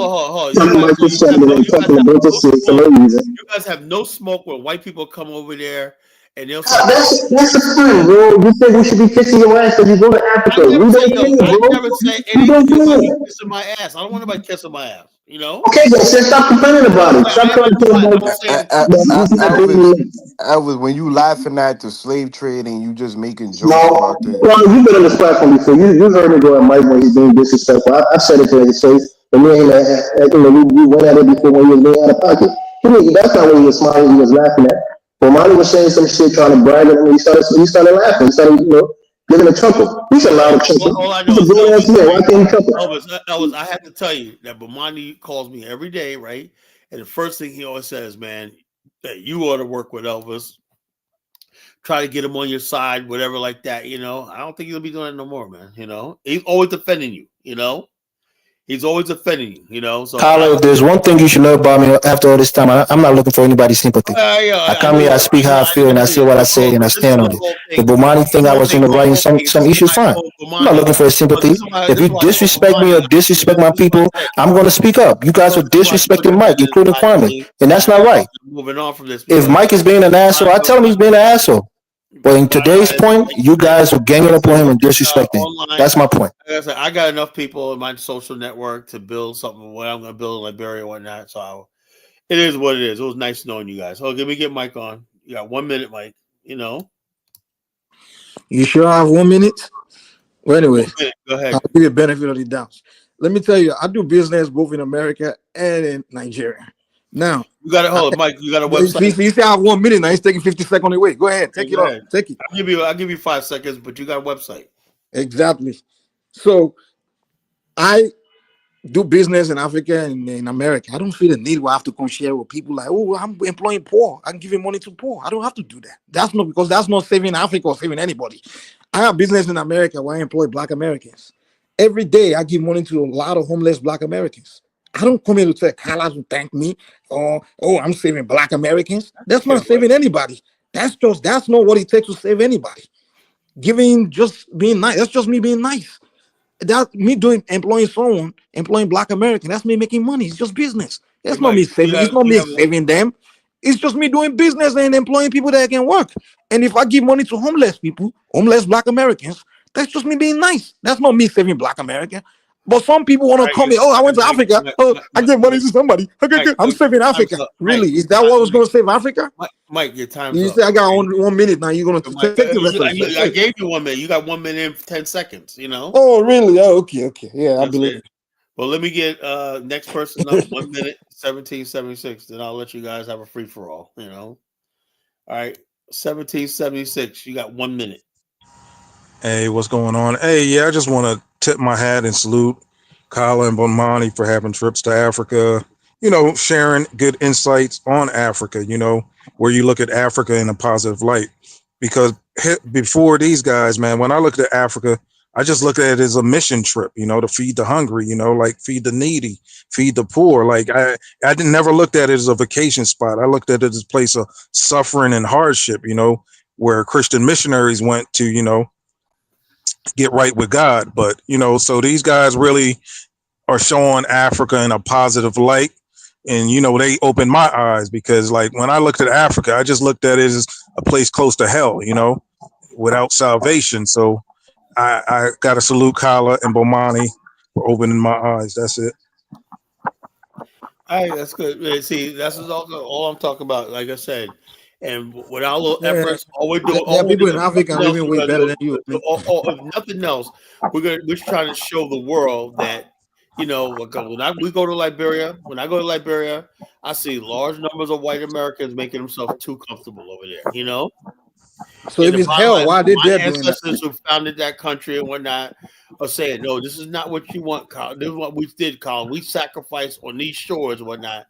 You guys have no smoke when white people come over there and they'll say, that's the thing, bro. You think we should be kissing your ass because you go to Africa. I never say anything about you kissing my ass. I don't want anybody kissing my ass. Okay, but stop complaining about it. Stop Elvis, when you laughing at the slave trade and you just making jokes about this. Well, you've been on this platform before. You heard me go at Mike when he's being disrespectful. I said it to his face. And we went at it before when he was being out of pocket. That's not what he was smiling. He was laughing at. But Monty was saying some shit, trying to brag at him. He started laughing. He started, giving a chuckle. He's allowed to chuckle. All I know is Elvis, I have to tell you that Bomani calls me every day, right? And the first thing he always says, man, that you ought to work with Elvis. Try to get him on your side, whatever like that, I don't think he'll be doing it no more, man. He's always defending you, He's always offending you. You know. So Tyler, if there's one thing you should know about me after all this time, I'm not looking for anybody's sympathy. I come here, I speak how I feel, and I say what I say, and I stand on it. The Bomani thing, I was in the right in some issues, fine. I'm not looking for his sympathy. If you disrespect me or disrespect my people, I'm going to speak up. You guys are disrespecting Mike, including Kwame, and that's not right. Moving on from this. If Mike is being an asshole, I tell him he's being an asshole. But in today's point, you guys are ganging up on him and disrespecting. That's my point. Like I said, I got enough people in my social network to build something. What I'm going to build in Liberia and whatnot. So it is what it is. It was nice knowing you guys. Oh, let me get Mike on. You got 1 minute, Mike. You know. You sure I have 1 minute? Well, anyway, go ahead. I'll give you a benefit of the doubt. Let me tell you, I do business both in America and in Nigeria. Now you got to hold it, Mike. You got a website. You say I have 1 minute. Now he's taking 50 seconds away. Go ahead, take it off. Take it. I'll give you 5 seconds, but you got a website. Exactly. So I do business in Africa and in America. I don't feel the need where I have to come share with people like, oh, I'm employing poor. I can give money to poor. I don't have to do that. That's not saving Africa or saving anybody. I have business in America where I employ Black Americans. Every day I give money to a lot of homeless Black Americans. I don't come here to tell Carla to thank me or, oh, I'm saving Black Americans. That's not saving anybody. That's not what it takes to save anybody. Giving, just being nice. That's just me being nice. That's me employing Black American. That's me making money. It's just business. That's not me saving. It's not me saving them. It's just me doing business and employing people that can work. And if I give money to homeless people, homeless Black Americans, that's just me being nice. That's not me saving Black America. But some people want to call me, oh, I went to Africa. Oh, I give money to somebody. Okay, I'm saving Africa. Really? Is that what was going to save Africa? Mike, your time's you up. say I got 1 minute now. You're going to take the rest of it. I gave you 1 minute. You got 1 minute and 10 seconds, you know? Oh, really? Oh, okay. Yeah, I believe it. Well, let me get next person up. 1 minute, 1776. Then I'll let you guys have a free for all, you know? All right, 1776. You got 1 minute. Hey, what's going on? Hey, yeah, I just want to tip my hat and salute Kala and Bomani for having trips to Africa, you know, sharing good insights on Africa, you know, where you look at Africa in a positive light. Because before these guys, man, when I looked at Africa, I just looked at it as a mission trip, you know, to feed the hungry, you know, like feed the needy, feed the poor. Like I never looked at it as a vacation spot. I looked at it as a place of suffering and hardship, you know, where Christian missionaries went to, you know, get right with God. But, you know, so these guys really are showing Africa in a positive light. And, you know, they opened my eyes because, like, when I looked at Africa, I just looked at it as a place close to hell, you know, without salvation. So I got to salute Kala and Bomani for opening my eyes. That's it. All right, that's good. See, that's all I'm talking about. Like I said, and with our little efforts, all we're doing, people in Africa are living way better than you. If nothing else, we're trying to show the world that, you know, when we go to Liberia, I see large numbers of white Americans making themselves too comfortable over there. You know. So if it's hell, why did they doing that? Ancestors who founded that country and whatnot are saying, no, this is not what you want, Carl. This is what we did, Carl. We sacrificed on these shores and whatnot,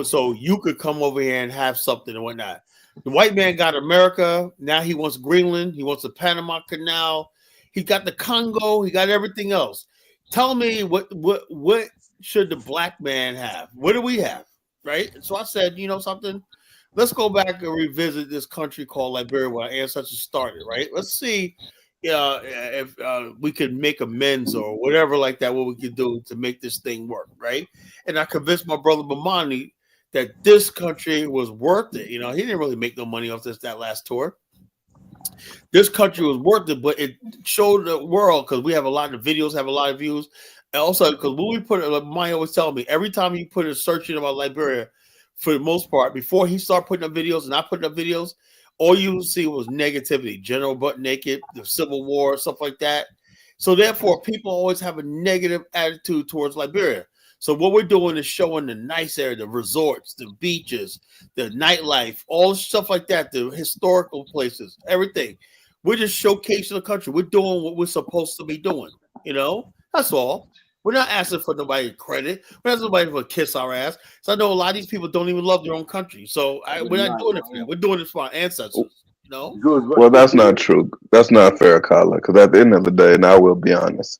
so you could come over here and have something and whatnot. The white man got America. Now he wants Greenland. He wants the Panama Canal. He got the Congo. He got everything else. Tell me what should the black man have? What do we have? Right? So I said, you know something? Let's go back and revisit this country called Liberia where our ancestors started, right? Let's see if we could make amends or whatever like that, what we could do to make this thing work, right? And I convinced my brother Bomani that this country was worth it. You know, he didn't really make no money off that last tour. This country was worth it, but it showed the world, because we have a lot of videos, have a lot of views. And also, because when we put it, like Maya always telling me, every time you put a search in about Liberia, for the most part, before he started putting up videos and I putting up videos, all you would see was negativity, general butt naked, the Civil War, stuff like that. So therefore, people always have a negative attitude towards Liberia. So what we're doing is showing the nice area, the resorts, the beaches, the nightlife, all the stuff like that, the historical places, everything. We're just showcasing the country. We're doing what we're supposed to be doing. You know, that's all. We're not asking for nobody credit. We're not asking nobody for a kiss our ass. So I know a lot of these people don't even love their own country. So we're not doing it for them. We're doing it for our ancestors. You know. Well, that's not true. That's not fair, Carla. Because at the end of the day, and I will be honest,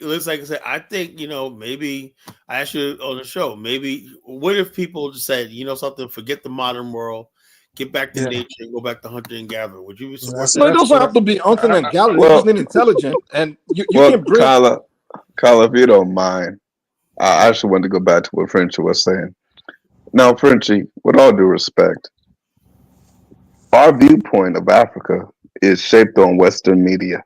like I said, I think, maybe I asked you on the show, maybe what if people just said, something, forget the modern world, get back to nature and go back to hunting and gathering? Would you support No, it that? doesn't have to be hunting and gathering. You Well, just need intelligent, and you well, can bring. Kyla, if you don't mind, I actually want to go back to what Frenchie was saying. Now, Frenchie, with all due respect, Our viewpoint of Africa is shaped on Western media.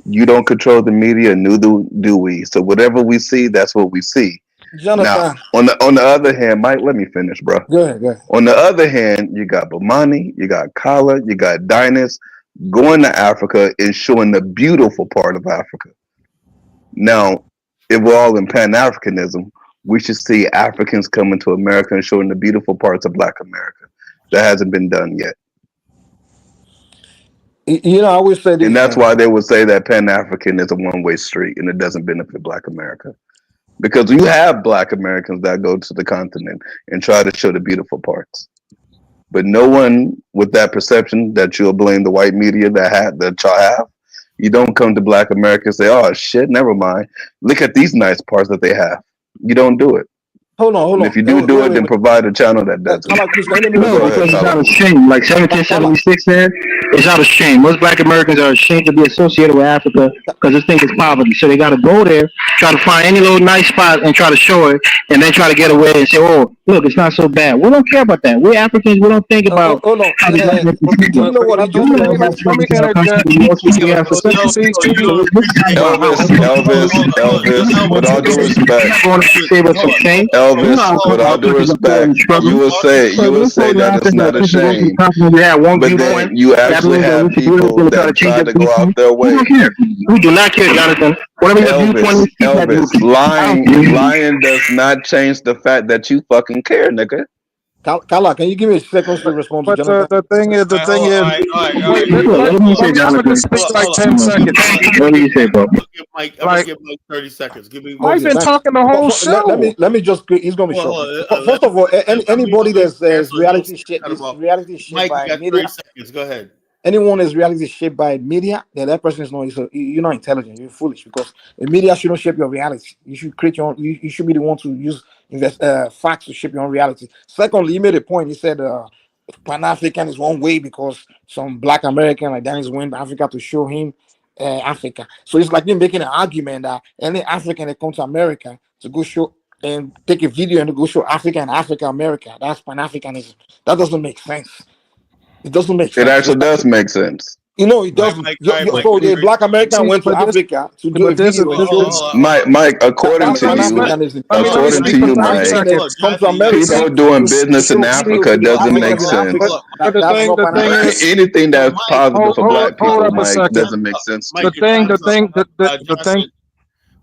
You don't control the media, neither do we. So whatever we see, that's what we see. Now, Jonathan, on the other hand, Mike, let me finish, bro. go ahead, go ahead. On the other hand, you got Bomani, you got Kala, you got Dynas going to Africa and showing the beautiful part of Africa. Now, if we're all in Pan-Africanism, we should see Africans coming to America and showing the beautiful parts of Black America. That hasn't been done yet. You know, I always say this, and that's man. why they would say that Pan-African is a one-way street and it doesn't benefit Black America. Because you have Black Americans that go to the continent and try to show the beautiful parts. But no one with that perception that you'll blame the white media that y'all have. You don't come to Black America and say, oh shit, never mind. Look at these nice parts that they have. You don't do it. Hold on. And if you do it, then provide a channel that does it. No, because it's out of shame. Like 1776 said, it's out of shame. Most Black Americans are ashamed to be associated with Africa because this thing is poverty. So they got to go there, try to find any little nice spot and try to show it, and then try to get away and say, oh, look, it's not so bad. We don't care about that. We're Africans. We don't think about hold on. how the Black You know what? Let me interject. Elvis, with all due respect, with all due respect, you will say that it's not a shame, but then you actually have people that try to go out their way. We do not care, Jonathan. Elvis, lying does not change the fact that you fucking care, nigga. Kala, can you give me a second to respond to But Jonathan? the thing is, wait, let me say, I'm gonna speak like 10 seconds. What do you say, bro? I'm gonna give Mike 30 seconds. Give me. Mike's been talking the whole show. Let me just. He's gonna be short. First of all, anybody that's reality shit Mike, by you got media. 30 seconds. Go ahead. Anyone is reality shaped by media, then that person is not. You're not intelligent. You're foolish because the media shouldn't shape your reality. You should create your own. You should be the one to use facts to shape your own reality. Secondly, he made a point. He said Pan-African is one way because some Black American like Dennis went to Africa to show him Africa. So it's like him making an argument that any African that comes to America to go show and take a video and to go show Africa and Africa America. That's Pan-Africanism. That doesn't make sense. It doesn't make sense. It actually does make sense. You know, it doesn't. So the Black American went to Africa to do a video. Mike, according to you, Mike, people doing business in Africa doesn't make sense. Anything that's positive for Black people, Mike, doesn't make sense. The thing.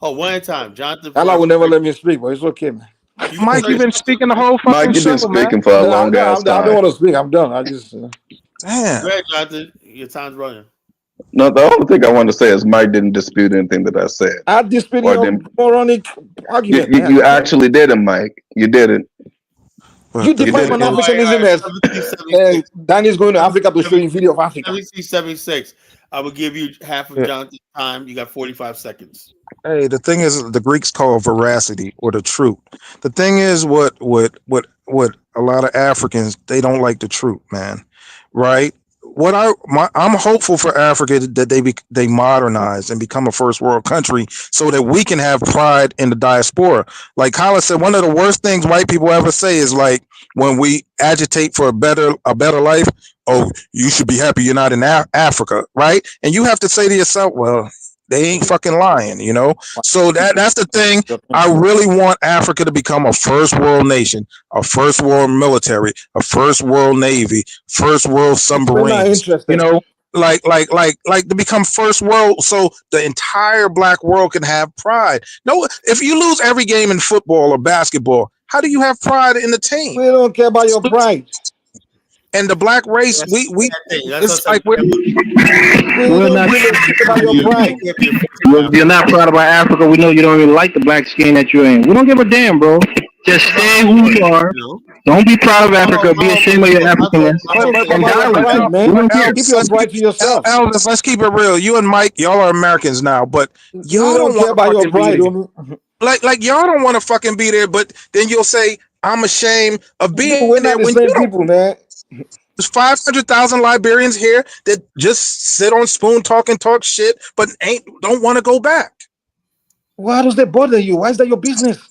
Oh, one at a time, Jonathan. Allah will never let me speak, but it's okay, man. Mike, you've been speaking the whole fucking Mike, you've been show, speaking man. for a long ass time. I don't want to speak. I'm done. I just. Damn. Go ahead, Jonathan. Your time's running. No, the only thing I want to say is Mike didn't dispute anything that I said. I disputed your moronic argument. You actually didn't, Mike. You didn't. You define Pan-Africanism as Danny's going to Africa to show you video of Africa. 76. I will give you half of Jonathan's time. You got 45 seconds. Hey, the thing is, the Greeks call veracity or the truth. The thing is, what a lot of Africans, they don't like the truth, man. Right? I'm hopeful for Africa that they modernize and become a first world country so that we can have pride in the diaspora. Like Colin said, one of the worst things white people ever say is like when we agitate for a better life. Oh, you should be happy you're not in Africa, right? And you have to say to yourself, well, they ain't fucking lying, you know? So that's the thing. I really want Africa to become a first world nation, a first world military, a first world navy, first world submarines, you know, like to become first world so the entire Black world can have pride. No, if you lose every game in football or basketball, how do you have pride in the team? We don't care about your pride. And the Black race, it's like we're not. If you're not proud about Africa, we know you don't even like the black skin that you're in. We don't give a damn, bro. Just stay who you are. Don't be proud of Africa. Be ashamed of your Africanness. Keep your pride to yourself. Elvis, let's keep it real. You and Mike, y'all are Americans now, but y'all don't care about your pride. Like y'all don't want to fucking be there, but then you'll say, I'm ashamed of being there. When you people, man. There's 500,000 Liberians here that just sit on spoon talk shit, but don't want to go back. Why does that bother you? Why is that your business?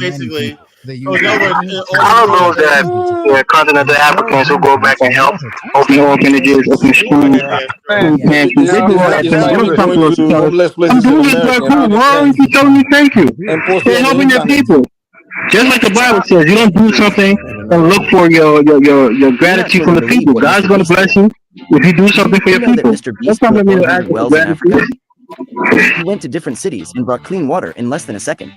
basically. They So use in other words, I know that continental Africans who go back and help open orphanages, open schools, food pantries, they do all that. It's They like don't you come going to us to and tell us, homeless I'm places in doing this, America bro. Cool. Why aren't you telling me thank you? and post it They're on the helping their internet. people. Just like the Bible says, you don't do something and look for your gratitude from the people. God's going to bless you if you do something for your people. That's something to ask for gratitude. He went to different cities and brought clean water in less than a second.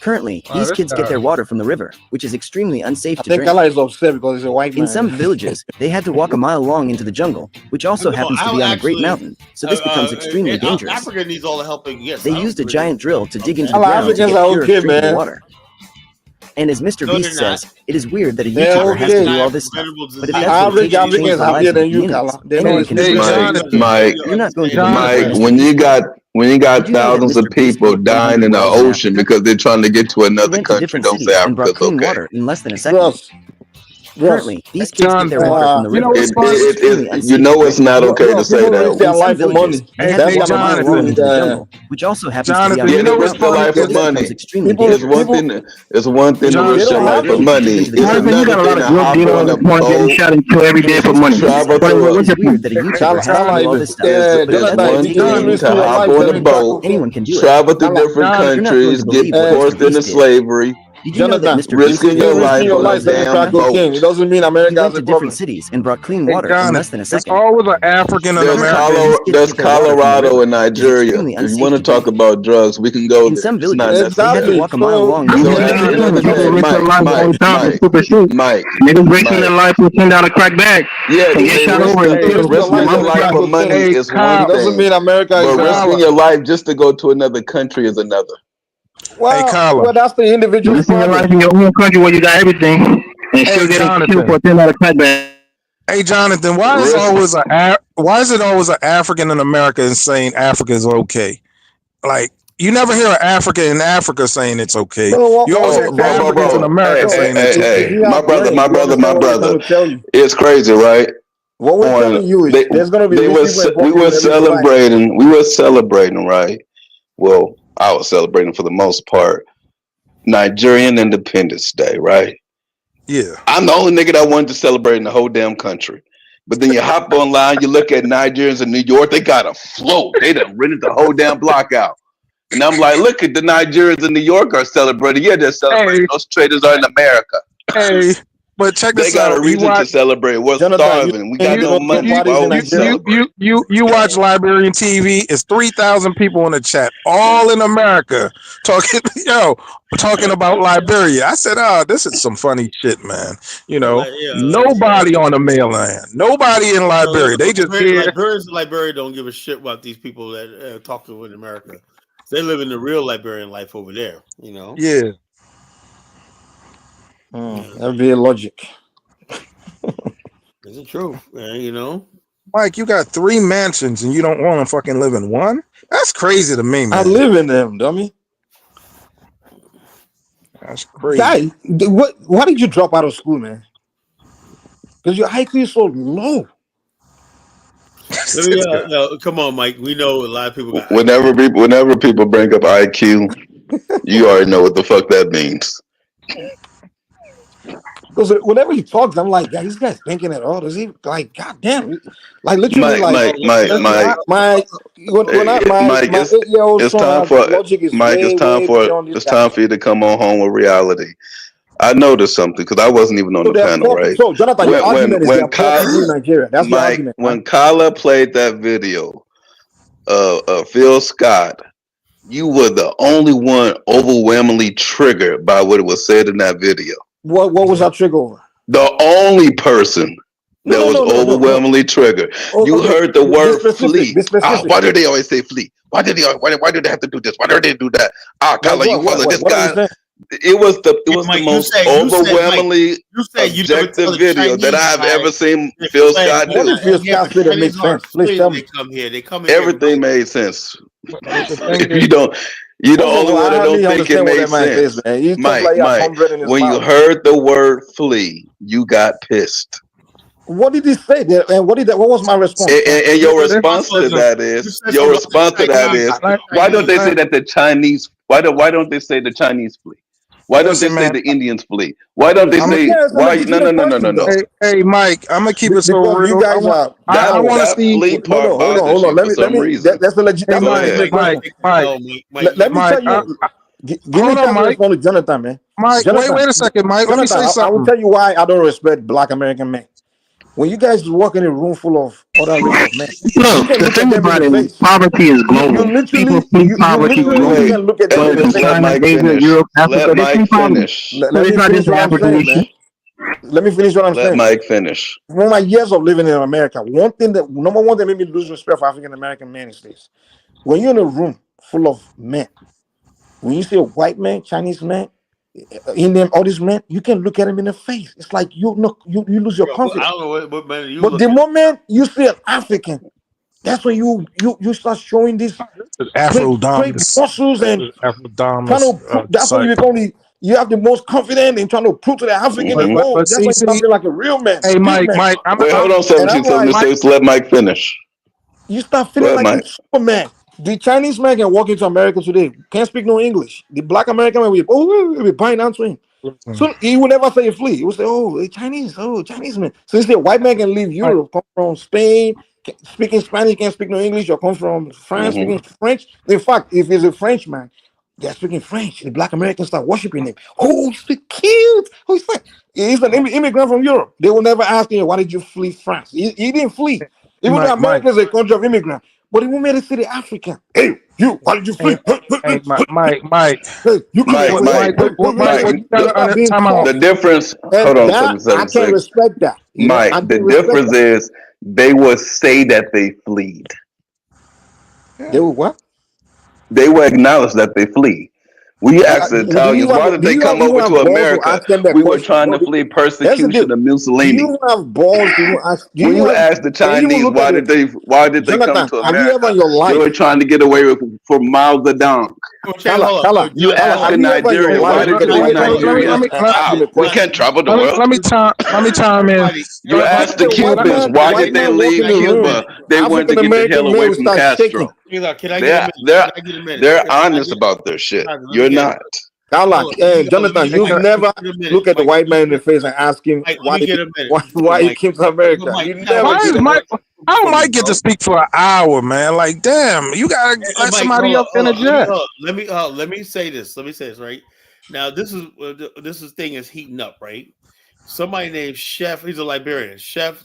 Currently, Wow, these that's kids get their terrible. water from the river, which is extremely unsafe I to think drink. Allah is upset because he's a white man. In some villages, they had to walk a mile long into the jungle, which also happens to be on a great mountain, so this becomes extremely dangerous. Africa needs all the help it gets. They used a giant drill to dig into the Allah, ground to Africans get are pure okay, drinking man. water. And as Mr. No, Beast they're not. says, it is weird that a They're YouTuber has to okay. do all this stuff. But if that's what it Average takes to change Africans the are lives happier of the than you, communities, Kala. They know anyone it's can do it. Mike, You're not going to Mike, Mr. when you Beast. got Did you know that thousands of Mr. Beast people made dying 100 in the wells in ocean Africa? because they're trying to get to He another went to country, different don't say cities and brought Africa's clean okay. water in less than a second. Russ, Currently, these kids get their Jonathan, water from the you know river, what's which funny? is extremely You unsafe know to it's drink. not okay to Russ, say people that risk their In some life for villages, money. they had That's to what walk a I'm mile saying. long into the jungle, which also happens to be on a Yeah, great they mountain, risk their life so for this money. becomes extremely People, It's dangerous. one thing. It's one thing to They risk your don't life have for to money. dig into the It's ground. another thing to hop on a boat And as Mr. Beast says, it is weird that a YouTuber has to Kala, do all this stuff. It's But if that's what it one takes to thing change to the lives hop of the on a communities, boat, anyone can do it. travel to different You're not going countries, to get believe what forced Mr. into Beast did. slavery, Did you know that Jonathan, Mr. Beast risking did your you this risking life your on a life selling damn crack boat. cocaine. It doesn't mean He America went has to a different problem. cities and brought clean Hey, water in Jonathan, less than a it's second. always an African and There's American. These kids There's get their water from the Colorado river, and which is Nigeria. extremely If you unsafe want to to talk drink. about drugs, we can go In there. some It's not villages, they had to Exactly. walk a mile long So, So into at the the end of the jungle. day, Mike, yeah, risk your risking life your selling life crack for money cocaine. Hey, is one It Kyle, doesn't thing, mean America is but a risking Kyle, your life just to go to another country is another. hey, Kyle. Well, that's the individual's problem. in your own country where you got everything and Hey, still getting killed for Jonathan. a $10 crackback. Hey, Jonathan. Why is it always an African in America and saying Africa is okay? Like you never hear an African in Africa saying it's okay. No, You what always we hear are saying is, Africans in America saying it's if okay. you have brains, you understand what we're trying to tell you. It's crazy, right? What we're telling you is there's going to be rich people and poor we people were in every society. celebrating, right? Well, I was celebrating for the most part Nigerian Independence Day, right? Yeah. I'm the only nigga that wanted to celebrate in the whole damn country. But then you hop online, you look at Nigerians in New York, they got a float. They done rented the whole damn block out. And I'm like, look at the Nigerians in New York are celebrating. Yeah, they're celebrating. Those traitors are in America. Hey, but check They this got out. a reason to celebrate. We're starving. We got no money. Why would we celebrate? You watch Liberian TV. It's 3,000 people in the chat, all in America, talking about Liberia. I said, oh, this is some funny shit, man. You know, nobody on the mainland, nobody in Liberia. They just here. Liberia don't give a shit about these people that talk to in America. They live in the real Liberian life over there. You know. Yeah. That'd be a logic. Is it true? You know, Mike, you got 3 mansions and you don't want to fucking live in one? That's crazy to me, man. I live in them, dummy. That's crazy. Guy, why did you drop out of school, man? Because your IQ is so low. Let me, no, come on, Mike. We know a lot of people got. Whenever people bring up IQ, you already know what the fuck that means. Because whenever he talks, I'm like, yeah, this guy's thinking at all. Does he like, goddamn, like literally, Mike, my 8-year-old son, logic is way beyond this it's time for you to come on home with reality. I noticed something because I wasn't even on the panel, right? So, Jonathan, your argument is there are poor people in Nigeria. That's the argument. When Kala played that video, Phil Scott, you were the only one overwhelmingly triggered by what was said in that video. What was that trigger over? The only person that was overwhelmingly triggered. You heard the word flee. Why do they always say flee? Why do they have to do this? Why do they do that? Kala, you follow this guy. It was the most overwhelmingly objective video that I've ever seen Phil Scott do. What if Phil Scott said it makes sense? Please tell me. They come here. Everything made sense. If you don't. You're the only one that don't think it made sense. Mike, when you heard the word flee, you got pissed. What did he say? And what was my response? And your response to that is, why don't they say that the Chinese, why don't they say the Chinese flee? Why don't they say the Indians flee? Why don't they say, no. Hey, Mike, I'm going to keep it so real. You guys are, I want to see. Hold on. Let me, that's the legit. Let me tell you. Give me time to respond to Jonathan, man. Mike, wait a second, Mike. Let me say something. I will tell you why I don't respect Black American men. When you guys walk in a room full of other race of men, you Look, can the look at thing them in about the it, face. poverty is You global. People literally, flee you poverty literally globally. can look at them in Whether the it's Let face. China, Mike Asia, finish. Europe, Let Africa, they Mike flee poverty. finish. So Let it's me not finish just an what I'm African saying, issue. man. Let me finish what I'm Let saying. Mike finish. From my years of living in America, number one that made me lose respect for African American men is this: when you're in a room full of men, when you see a white man, Chinese man, Indian, all these men, you can look at them in the face. It's like you lose your I confidence. don't know what man you But look the at. moment you see an African, that's when you start showing this great muscles and trying to prove. That's when you become you have the most confidence in trying to prove to the African that But that's see, when you start feeling like a real man, hey, big man. Mike, Wait, hold on, And I'm like, 1776. Let Mike finish. you start Go feeling ahead, like a Mike. Superman. The Chinese man can walk into America today, can't speak no English. The black American man will be buying onto him. So he will never say a flea. He will say, "Oh, Chinese man." So he said, white man can leave Europe, come from Spain, speaking Spanish, can't speak no English, or come from France, Mm-hmm. speaking French. In fact, if he's a Frenchman, they're speaking French. The black Americans start worshiping him. Oh, he's so cute. Oh, he's French. He's an immigrant from Europe. They will never ask him, why did you flee France? He didn't flee. Even though America is a country of immigrants, but he won't make it to the African. Hey, you, why did you flee? Hey, Mike. Hey, you come Mike, over here. They start being tough. the difference, And hold on, that, I can 776. respect that. Mike, I the can respect difference that. is they would say that they fleed. They will what? They will acknowledge that they flee. We asked the Italians, why did they come even over have to balls to America? ask them that We were question? trying No, to flee that's the deal. persecution of Do Mussolini. you have balls to even ask? When you ask the Can you even Chinese look at it? why did they come Jonathan, to have you ever America? in your They were life, trying to get away from Mao Zedong. You ask have in you ever in your Nigeria, why life did look at you a leave white man in the Nigeria? face and ask him How? a We question? can't travel the world. Let me chime in. You ask the The Cubans, why white did they man walk in leave the room, Cuba? They wanted to African get the hell American man away will from start shaking. Castro. Can I get a minute? They're Can I get a minute? they're honest about their shit. Let me You're get not. Carla, Jonathan, you've never look at the Mike, white man in the face and ask him let why me get a minute. why he came to America. Mike, You you gotta never wait. Why do is that. Mike? How Mike get to speak for an hour, man? Like, damn, you gotta let Mike, somebody else interject. Let me say this. Right now, this is thing is heating up. Right, somebody named Chef. He's a Liberian. Chef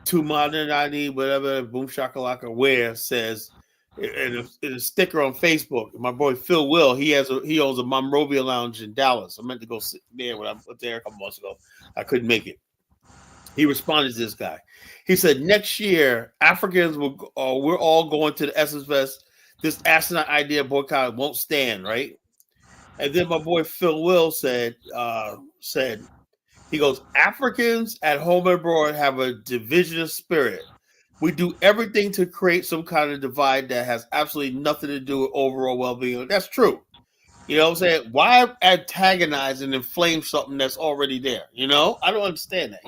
Tumanani, whatever, Boom Shakalaka Ware says in a sticker on Facebook. My boy Phil Will, he owns a Monrovia Lounge in Dallas. I meant to go sit there when I was there a couple months ago. I couldn't make it. He responded to this guy. He said, next year, Africans we're all going to the Essence Fest. This asinine idea of boycott won't stand, right? And then my boy Phil Will said, he goes, Africans at home and abroad have a divisionist spirit. We do everything to create some kind of divide that has absolutely nothing to do with overall well-being. That's true. You know what I'm saying? Why antagonize and inflame something that's already there? You know? I don't understand that,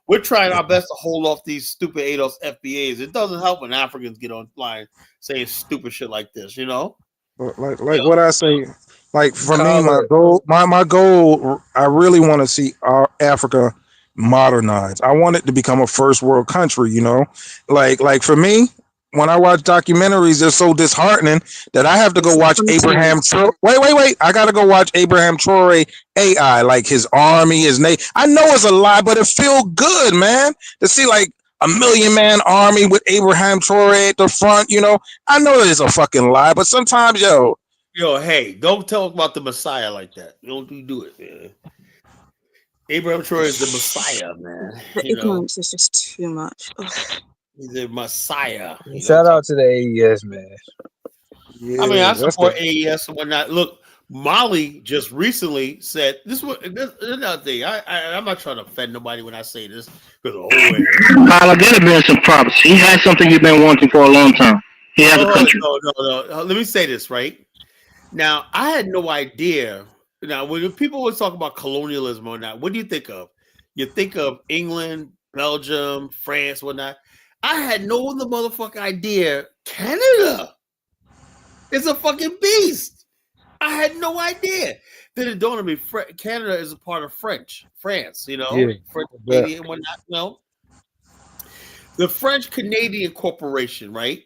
We're trying our best to hold off these stupid ADOS FBAs. It doesn't help when Africans get online saying stupid shit like this, Like what I say, like for me, my goal, I really want to see Africa modernized. I want it to become a first world country. Like for me, when I watch documentaries, they're so disheartening that I have to go watch Abraham. Wait! I gotta go watch Abraham Traore AI, like his army, his navy. I know it's a lie, but it feels good, man, to see like a 1,000,000-man army with Abraham Traore at the front. I know it's a fucking lie, but sometimes, hey, don't talk about the Messiah like that. Don't do it, man. Abraham Traore is the Messiah, man. The ignorance is just too much. Ugh. He's the Messiah. Shout out to the AES, man. I mean, I support AES and whatnot. Look, Molly just recently said this is another thing. I'm not trying to offend nobody when I say this because I'll give him some props. He has something you've been wanting for a long time. He has a country. No. Let me say this, right? Now, I had no idea. Now, when people always talk about colonialism or not, what do you think of? You think of England, Belgium, France, whatnot. I had no other motherfucking idea. Canada is a fucking beast. I had no idea. Then it dawned on me, Canada is a part of France, French, Canadian, whatnot. No, the French Canadian Corporation, right,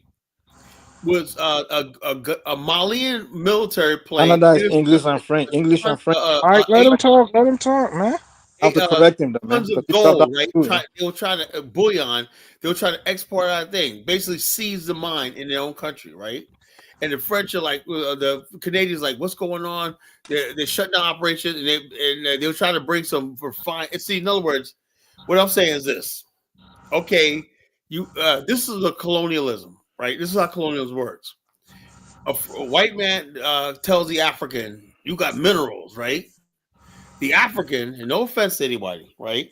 was a Malian military plane. Canada is English and French. All right, let him talk, man. have to correct him, though, man. tons of 'cause he dropped out gold, right? too, man. They were trying to bullion. They were trying to export our thing, basically seize the mine in their own country, right? And the French are like, the Canadians like, what's going on? They're shutting down operations, and they were trying to bring some refined. See, in other words, what I'm saying is this. Okay, this is a colonialism, right? This is how colonialism works. A white man tells the African, you got minerals, right? The African, and no offense to anybody, right?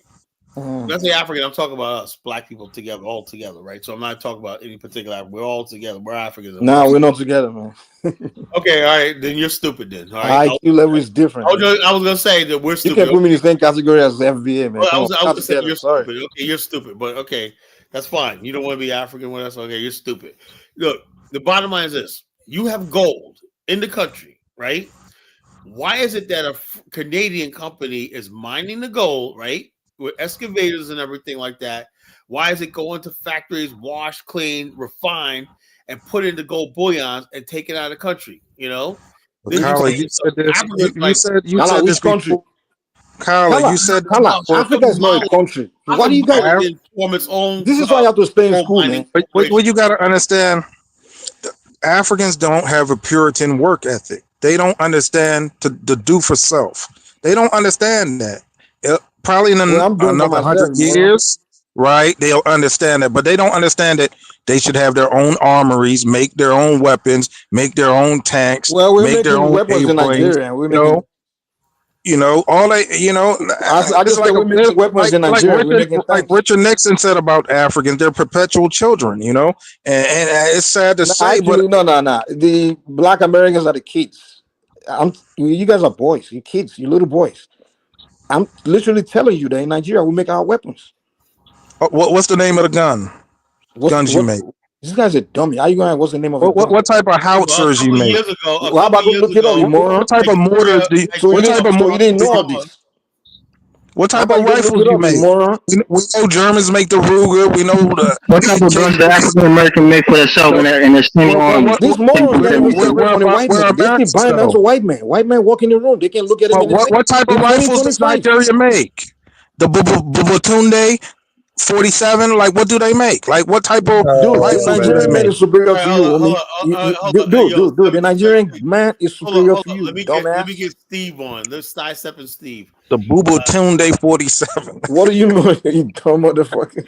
When I say African, I'm talking about us, black people together, all together, right? So I'm not talking about any particular African. We're all together. We're Africans. Nah, we're not together, man. Okay, all right. Then you're stupid then. All right. IQ level is different. I was going to say that we're stupid. You can't put me in the same category as the FBA, man. Well, I was going to say together. you're Sorry. stupid. Okay, you're stupid. But okay, that's fine. You don't want to be African with us. Okay, you're stupid. Look, the bottom line is this. You have gold in the country, right? Why is it that a Canadian company is mining the gold, right? With excavators and everything like that. Why is it going to factories, wash, clean, refine, and put into gold bullions and take it out of the country? You know, Kyla, you said this. You said this country. Kyla, you said Africa is not a country. Why do you guys form its own? This is why you have to stay in school, man. But what you got to understand, Africans don't have a Puritan work ethic. They don't understand to do for self. They don't understand that. Probably in another 100 years, right? They'll understand that, but they don't understand that they should have their own armories, make their own weapons, make their own tanks, well, we're make their making own weapons in Nigeria. We're making, all they, I just say we're making weapons in Nigeria. Like Richard Nixon said about Africans, they're perpetual children, and it's sad to say, but no. The Black Americans are the kids. You guys are boys. You kids. You little boys. I'm literally telling you that in Nigeria we make our weapons. What's the name of the gun? Guns you make? This guy's a dummy. How you going? What's the name of it? What type of howitzers you make? How about look it up, you moron? What type of mortars do you? You didn't know all this. What type of rifles you make? We know Germans make the Ruger. We know the. What type of guns the African American make for themselves in their same army? These morons can't even separate from the white man. They keep buying out to white man. White man walk in the room. They can look at him. What type of rifles does Nigeria make? The Babatunde 47. Like, what do they make? Like, what type of rifles? The Nigerian man is superior to you. Dude, the Nigerian man is superior to you. Let me get Steve on. Let's sidestepping Steve. The Babatunde 47. What do you know, you dumb motherfucker?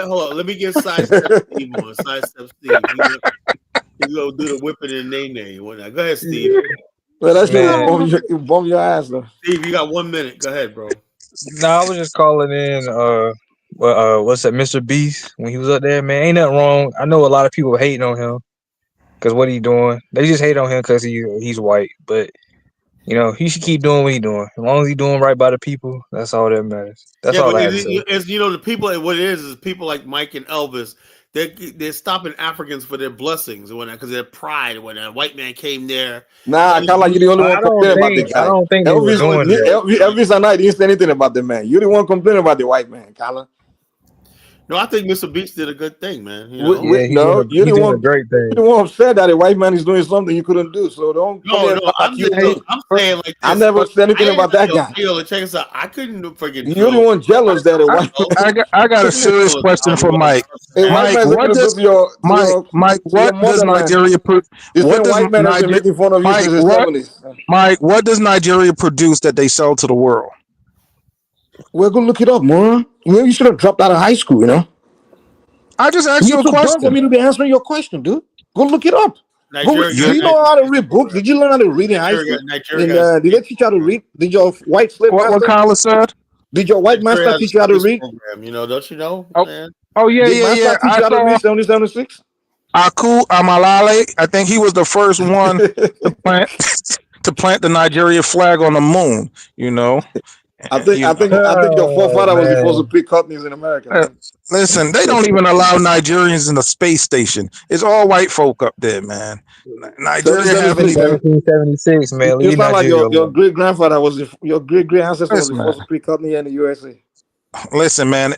Hold on. Let me get sidestep Steve on. Sidestep Steve. He's gonna do the whipping and nay. Go ahead, Steve. Well, that's you bum your ass though. Steve, you got 1 minute. Go ahead, bro. I was just calling in. What's that, Mr. Beast? When he was up there, man, ain't nothing wrong. I know a lot of people hating on him because what he doing. They just hate on him because he's white. But he should keep doing what he's doing. As long as he's doing right by the people, that's all that matters. That's all I have to say. The people. What it is people like Mike and Elvis. They're stopping Africans for their blessings and whatnot because their pride when a white man came there. Nah, I like you the only one complaining about the guy. I don't think Elvis and I didn't say anything about the man. You the one complaining about the white man, Colin. No, I think Mr. Beast did a good thing, man. You're the one. Great thing. You're the one upset that a white man is doing something you couldn't do. So don't. I'm saying like this. I never said anything about that guy. Check us out. I couldn't forget. You're the one jealous that a white. I got a serious question for Mike. Mike, what does Nigeria produce? Mike, what does Nigeria produce that they sell to the world? Well, go look it up, moron. You should have dropped out of high school, I just asked you a question. For me to be answering your question, dude. Go look it up. Do you know how to read books? Did you learn how to read in high school? Did they teach you how to read? Did your white slave master? What Carla said? Did your white master teach you how to read? Don't you know? Oh yeah. Teach you how to read 7076? Aku Amalale. I think he was the first one to plant the Nigeria flag on the moon. I think your forefather was the first to pick cottons in America. Listen, they don't even allow Nigerians in the space station. It's all white folk up there, man. Nigeria has 1776, man. You sound like your great grandfather your great ancestor was the first to pick cotton here in the USA. Listen, man,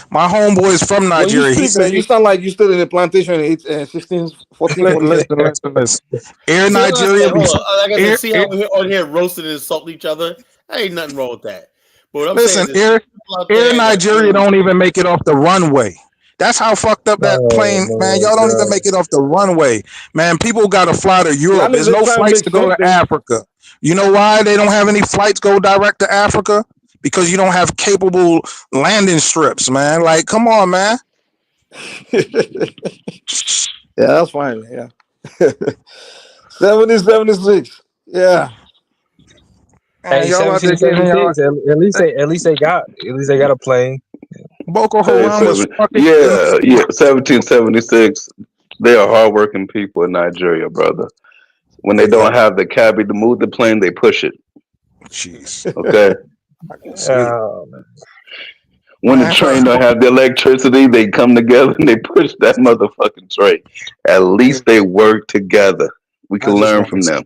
my homeboy is from Nigeria. You sound like you stood in a plantation in 1446. Listen. Air Nigeria. See how we're on here roasting and insulting each other? There ain't nothing wrong with that. What I'm Listen, saying is, Air Nigeria don't even make it off the runway. That's how fucked up that plane, man. Y'all don't even make it off the runway, man. People got to fly to Europe. There's no flights to go to Africa. You know why they don't have any flights go direct to Africa? Because you don't have capable landing strips, man. Like, come on, man. Yeah, that's fine. Yeah. 76. Yeah. Hey, Y'all out there getting y'all 1776. At least they got a plane. Boko Hey, Haram was fucking 1776. They are hardworking people in Nigeria, brother. When they don't have the cabbie to move the plane, they push it. Jeez. Okay. When the train don't have the electricity, they come together and they push that motherfucking train. At least they work together. We can learn from them.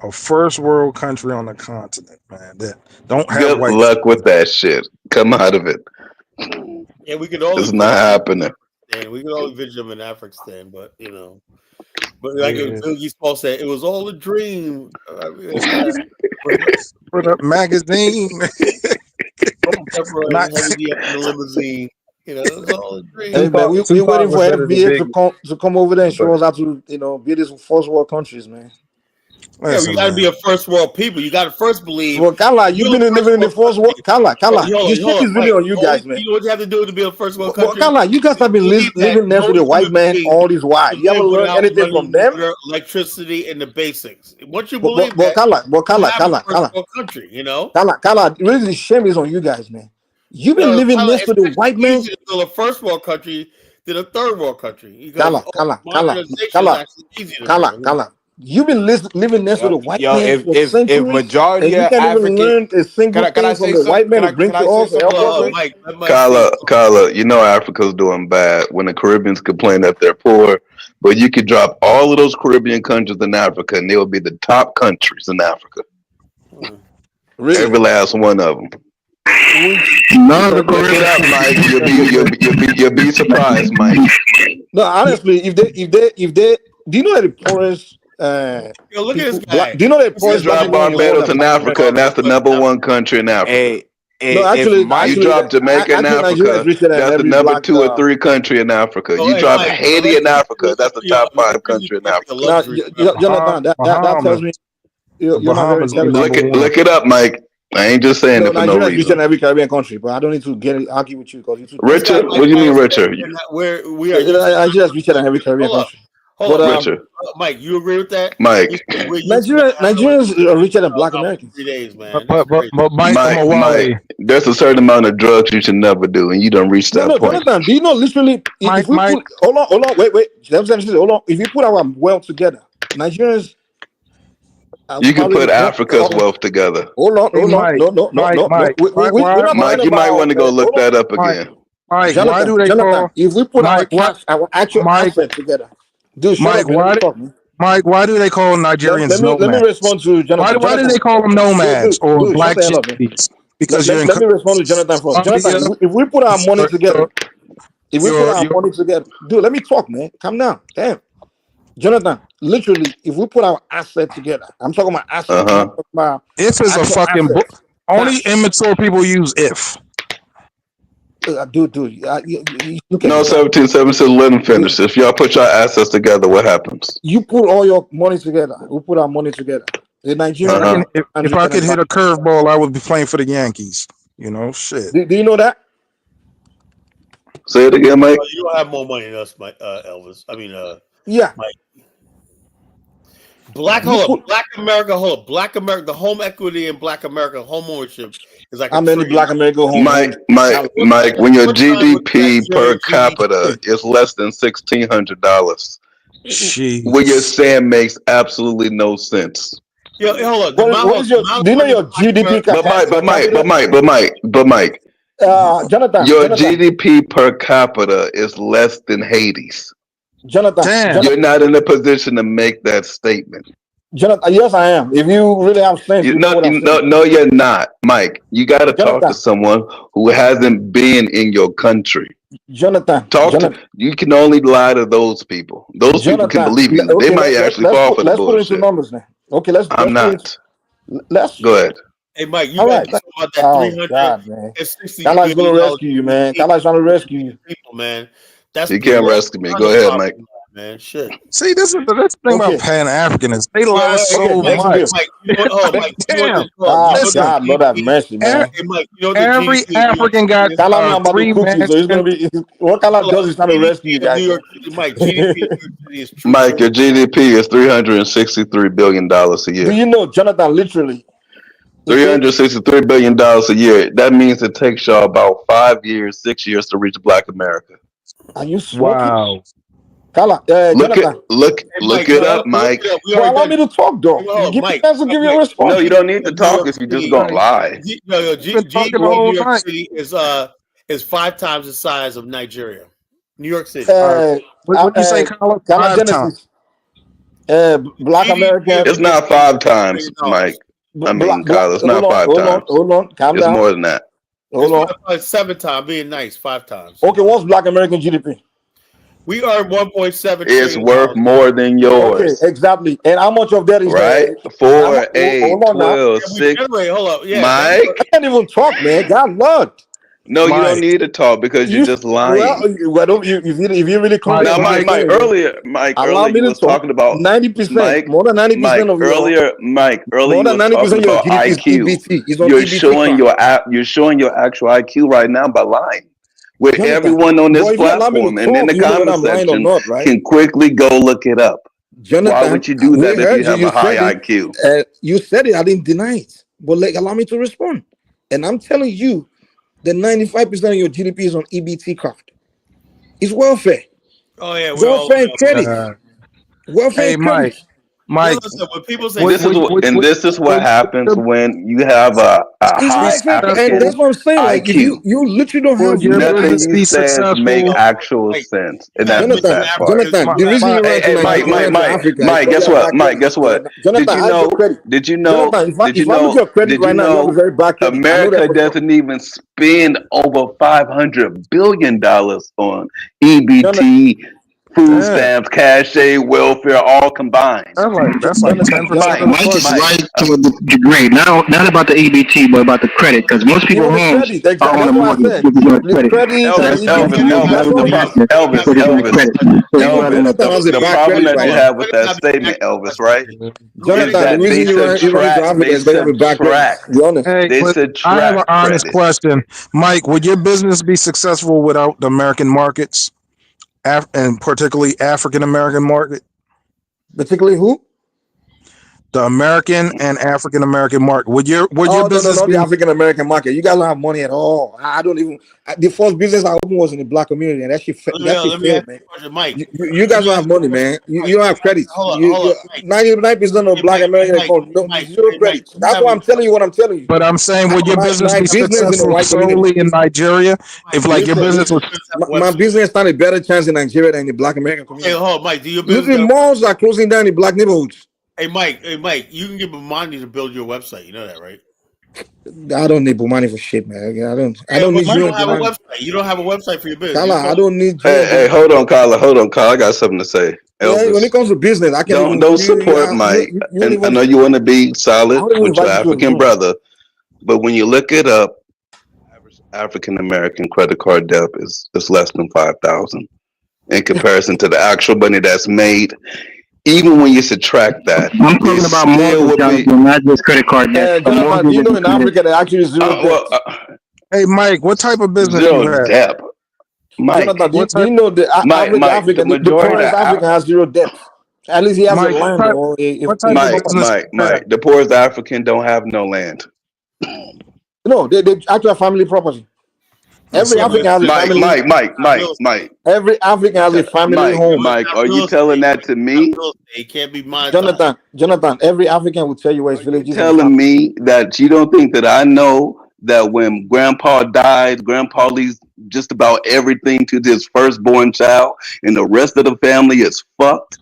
A first world country on the continent, man. That don't have Good white luck with that shit. Come out of it. yeah, we could always It's not happening. And we could always visit them in Africa, but you know, but like Biggie Paul said, it was all a dream. For the magazine. Not the limousine. You know, it was all a dream. Hey, man, we waiting for FBA to come over there and show us how to, be these first world countries, man. Yeah, you got to be a first world people. You got to first believe. Well, Kala, you've been living in the first world. Kala, this shit is really on you guys, man. You know what you have to do to be a first world country? Kala, you guys have been living next to the white man all this while. You haven't learned anything from them? Electricity and the basics. Once you believe that, Kala, country, you know? Kala, really the shame is on you guys, man. You've been living next to the white man. It's still a first world country than a third world country. Kala. You've been living next to the white man for centuries, if majority and you can't even learn a single thing from the white man to bring to us. Kala, you know Africa's doing bad when the Caribbeans complain that they're poor, but you could drop all of those Caribbean countries in Africa and they will be the top countries in Africa. Really? Every last one of them. Look it up, Mike. You'll be surprised, Mike. No, honestly, if they, do you know that the poorest? Look at this guy. Do you know that poorest? You drop Barbados in Africa, and that's the number one country in Africa. No, actually, you drop Jamaica in Africa, that's the number 2 or 3 country in Africa. You drop Haiti in Africa, that's the top 5 country in Africa. Jonathan, that tells me you're not very intelligent. Look it up, Mike. I ain't just saying it for no reason. Nigeria in every Caribbean country, but I don't need to argue with you because you too. Richard, what do you mean, Richard? We are. Nigeria's richer than every Caribbean country. Richard, Mike, you agree with that? Mike, Nigerians are richer than Black Americans. 3 days, man. But Mike, there's a certain amount of drugs you should never do, and you don't reach that point. Jonathan, do you know literally? If we put, hold on, wait. Hold on. If we put our wealth together, Nigerians. You can put Africa's wealth together. Hold on. No. Mike, you might want to go look that up again. Mike, why do they call? If we put our actual assets together, dude, Mike, why do they call Nigerians nomads? Let me respond to Jonathan. Why do they call them nomads or black gypsies? Because let me respond to Jonathan first. Jonathan, if we put our money together, dude, let me talk, man. Calm down. Damn. Jonathan, literally, if we put our assets together, I'm talking about assets. If is a fucking book. Only immature people use if. Dude. No, 1776, let him finish. If y'all put your assets together, what happens? You put all your money together. We put our money together. The Nigerian. If I could hit a curveball, I would be playing for the Yankees. You know, shit. Do you know that? Say it again, Mike. You don't have more money than us, Elvis. I mean, yeah. Mike. Black America, the home equity in Black America home ownership is like how many Black America home Mike, when your GDP per capita is less than $1,600, what you're saying makes absolutely no sense. Yo, hold on. Do you know your GDP per capita? But Mike, Jonathan, your GDP per capita is less than Haiti's. Jonathan, you're not in a position to make that statement. Jonathan, yes, I am. If you really have sense, no, you're not, Mike. You got to talk to someone who hasn't been in your country. Jonathan, you can only lie to those people. Those people can believe you. They might actually fall for the bullshit. Let's put into numbers now. Okay, let's go ahead. Hey, Mike, you about that Oh God, man. 360 Kala's gonna billion dollars rescue you, man. Kala's trying to rescue you. people, man. That's You the can't world rescue me. kind Go of ahead, Mike. poverty, man. Shit. See, this is the thing about Okay. Pan-Africanists. They lie Okay, so here's the much. deal. Mike, you know what? Oh, Mike, you know what this Damn. is called? You Ah, know what Listen, God, the Lord have GDP? mercy, man. Hey, Mike, you know what the every GDP of New York African City got is? Kala, I'm about to 3 cook you, so he's gonna mansions. be. What Kala Hold does on. is trying to rescue you GDP of New guys, York man. City, Mike. GDP of New York City is Mike, your $2 GDP is $363 billion a Do year. you know, Jonathan? Literally, it takes. $363 billion a year. That means it takes y'all about 5 years, 6 years to reach Black America. Are you smoking? Wow. Kala, Look Jonathan. Hey, look Mike, it up, look Mike. it up. We Well, already allow done. me to talk, though. Hold You on, give me a Mike. chance to give you a Mike. No, response. you don't need to Of New talk York if you just City. gonna lie. Been talking the GDP of whole New York time. City is 5 times the size of Nigeria. New York City. What you say, Carla? Kala 5 times. Genesis. Black GDP of American. It's New York not City is 5 times, $1 billion. Mike. I mean, Black. Kyle, it's not 5 times. Hold on. Calm It's down. more than that. Hold on. It's 7 times. Being nice, 5 times. Okay, what's Black American GDP? We earn $1.7 It's trillion. worth more than Okay, yours, exactly. And how much of that is right? the? 4, 8, Hold on now. 12, Yeah, we 6. generate. Hold up. Yeah, that's Mike, I can't even talk, man. God, Lord. no, you don't Mike. need to talk because you're You just well, lying. don't you? If you really come Mike, to Now, what you're Mike, saying, allow earlier me you to was talk. talking about 90%, more than 90% of your, Mike, earlier more you than was 90% talking of your about GDP is IQ. EBT. It's on You're EBT card. showing your actual IQ right now by lying with Jonathan, everyone on this boy, if you allow me to platform, and in talk, the you know whether comment I'm lying or section not, right? can quickly go look it up. Why Jonathan, would you do we that if you heard you. have You a high said it. IQ? You said it. I didn't deny it. But allow me to respond. And I'm telling you, the 95% of your GDP is on EBT card. It's welfare. Oh yeah, Welfare and credit. Welfare Hey, and credit. Mike. Listen, when people say This is what happens when you have a It's high welfare, and African that's what I'm saying. Like, if IQ. you literally don't Would have your Nothing business money, you be says make successful? actual sense, and that's the Jonathan, sad part. Jonathan, the reason you ran to Nigeria to Africa is Mike, because you guess have what? bad credit. Guess what? Jonathan, I have your credit. Did you know? Jonathan, Did you if I look at know? your credit Did you right now, you have a know? very bad credit. I know that America for sure. doesn't even spend over $500 billion on Jonathan, EBT, food Yeah. stamps, cash aid, welfare, all combined. That's like 10% of the Mike is budget. right to a degree. Not about the EBT, but about the credit, because most you people know the homes credit. are Exactly. on a That's what I mortgage. said. This is on The credit. credit So and that's EBT. That's what I'm saying. Put it on credit. So you Even rather than Jonathan has a The bad problem credit that right you now. have with that statement, Elvis, right, is Jonathan, the that reason you run into Africa they is because you have a bad credit. subtract. Be honest. Hey, They but I have an subtract honest credit. question. Mike, would your business be successful without the American markets, and particularly African American market? Particularly who? The American and African American market. Would your Oh, no, business not the be? African American market. You guys don't have money at all. I don't even. The first business I opened was in the black community, and that shit let me failed, ask man. you a question, Mike. You Let guys me don't ask have you a money, question. man. You don't have credits. Hold up, Mike. 99% of Hey, black Mike, Americans Mike, no Mike, zero hey, Mike. credits. That's why I'm telling you what I'm telling you. But I'm saying, would your business My be business in the successful white community. solely in Nigeria? If like your Listen, business was, my business stand a better chance in Nigeria than in the black American Hey, community. hold on, Mike. Do your Look, business the got? malls are closing down in black neighborhoods. Hey, Mike. You can give them money to build your website. You know that, right? I don't need money for shit, man. I don't But need you you don't have a money. website. You don't have a website for your business. Kala, I don't need you. Hey, hold on, Carla. I got something to say. Yeah, when Elvis, it comes to business, I can't even. don't support Mike. And I know you want to be I solid don't even with your invite you to a African room. brother, but when you look it up, average African American credit card debt is less than 5,000 in comparison to the actual money that's made. Even when you subtract that, I'm talking about mortgage, Jonathan, not just credit card debt. Jonathan, do you know in Africa they actually zero debt? hey Mike, what type of business you zero have? debt. Mike, Jonathan, do you know the average Mike, African, the the majority poorest of African has zero debt? At least he has a Mike, land or a Mike, property. the poorest African don't have no land. No, they actually have family property. Every African has a family. Mike. Every African has a family home. Mike, are you telling that to me? It can't be monetized. Jonathan, every African will tell you where his village is. Telling me that you don't think that I know that when Grandpa died, Grandpa leaves just about everything to his firstborn child, and the rest of the family is fucked?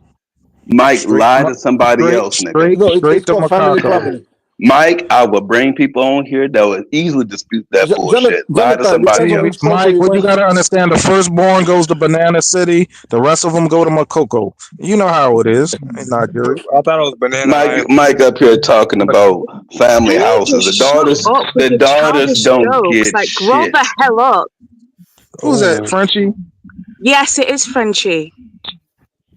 Mike, lie to somebody else, nigga. No, it's called family property. Mike, I would bring people on here that would easily dispute that bullshit. Lie to Jonathan, somebody depends on else. which country Mike, you what you went. gotta understand, the firstborn goes to Banana City, the rest of them go to Makoko. You know how it is in Nigeria. I thought it was Banana Island. Mike up here talking about family Can you houses. just shut up with The your daughters childish don't jokes? get Like, grow shit. the hell up. Who's that, Frenchie? Yes, it is Frenchie.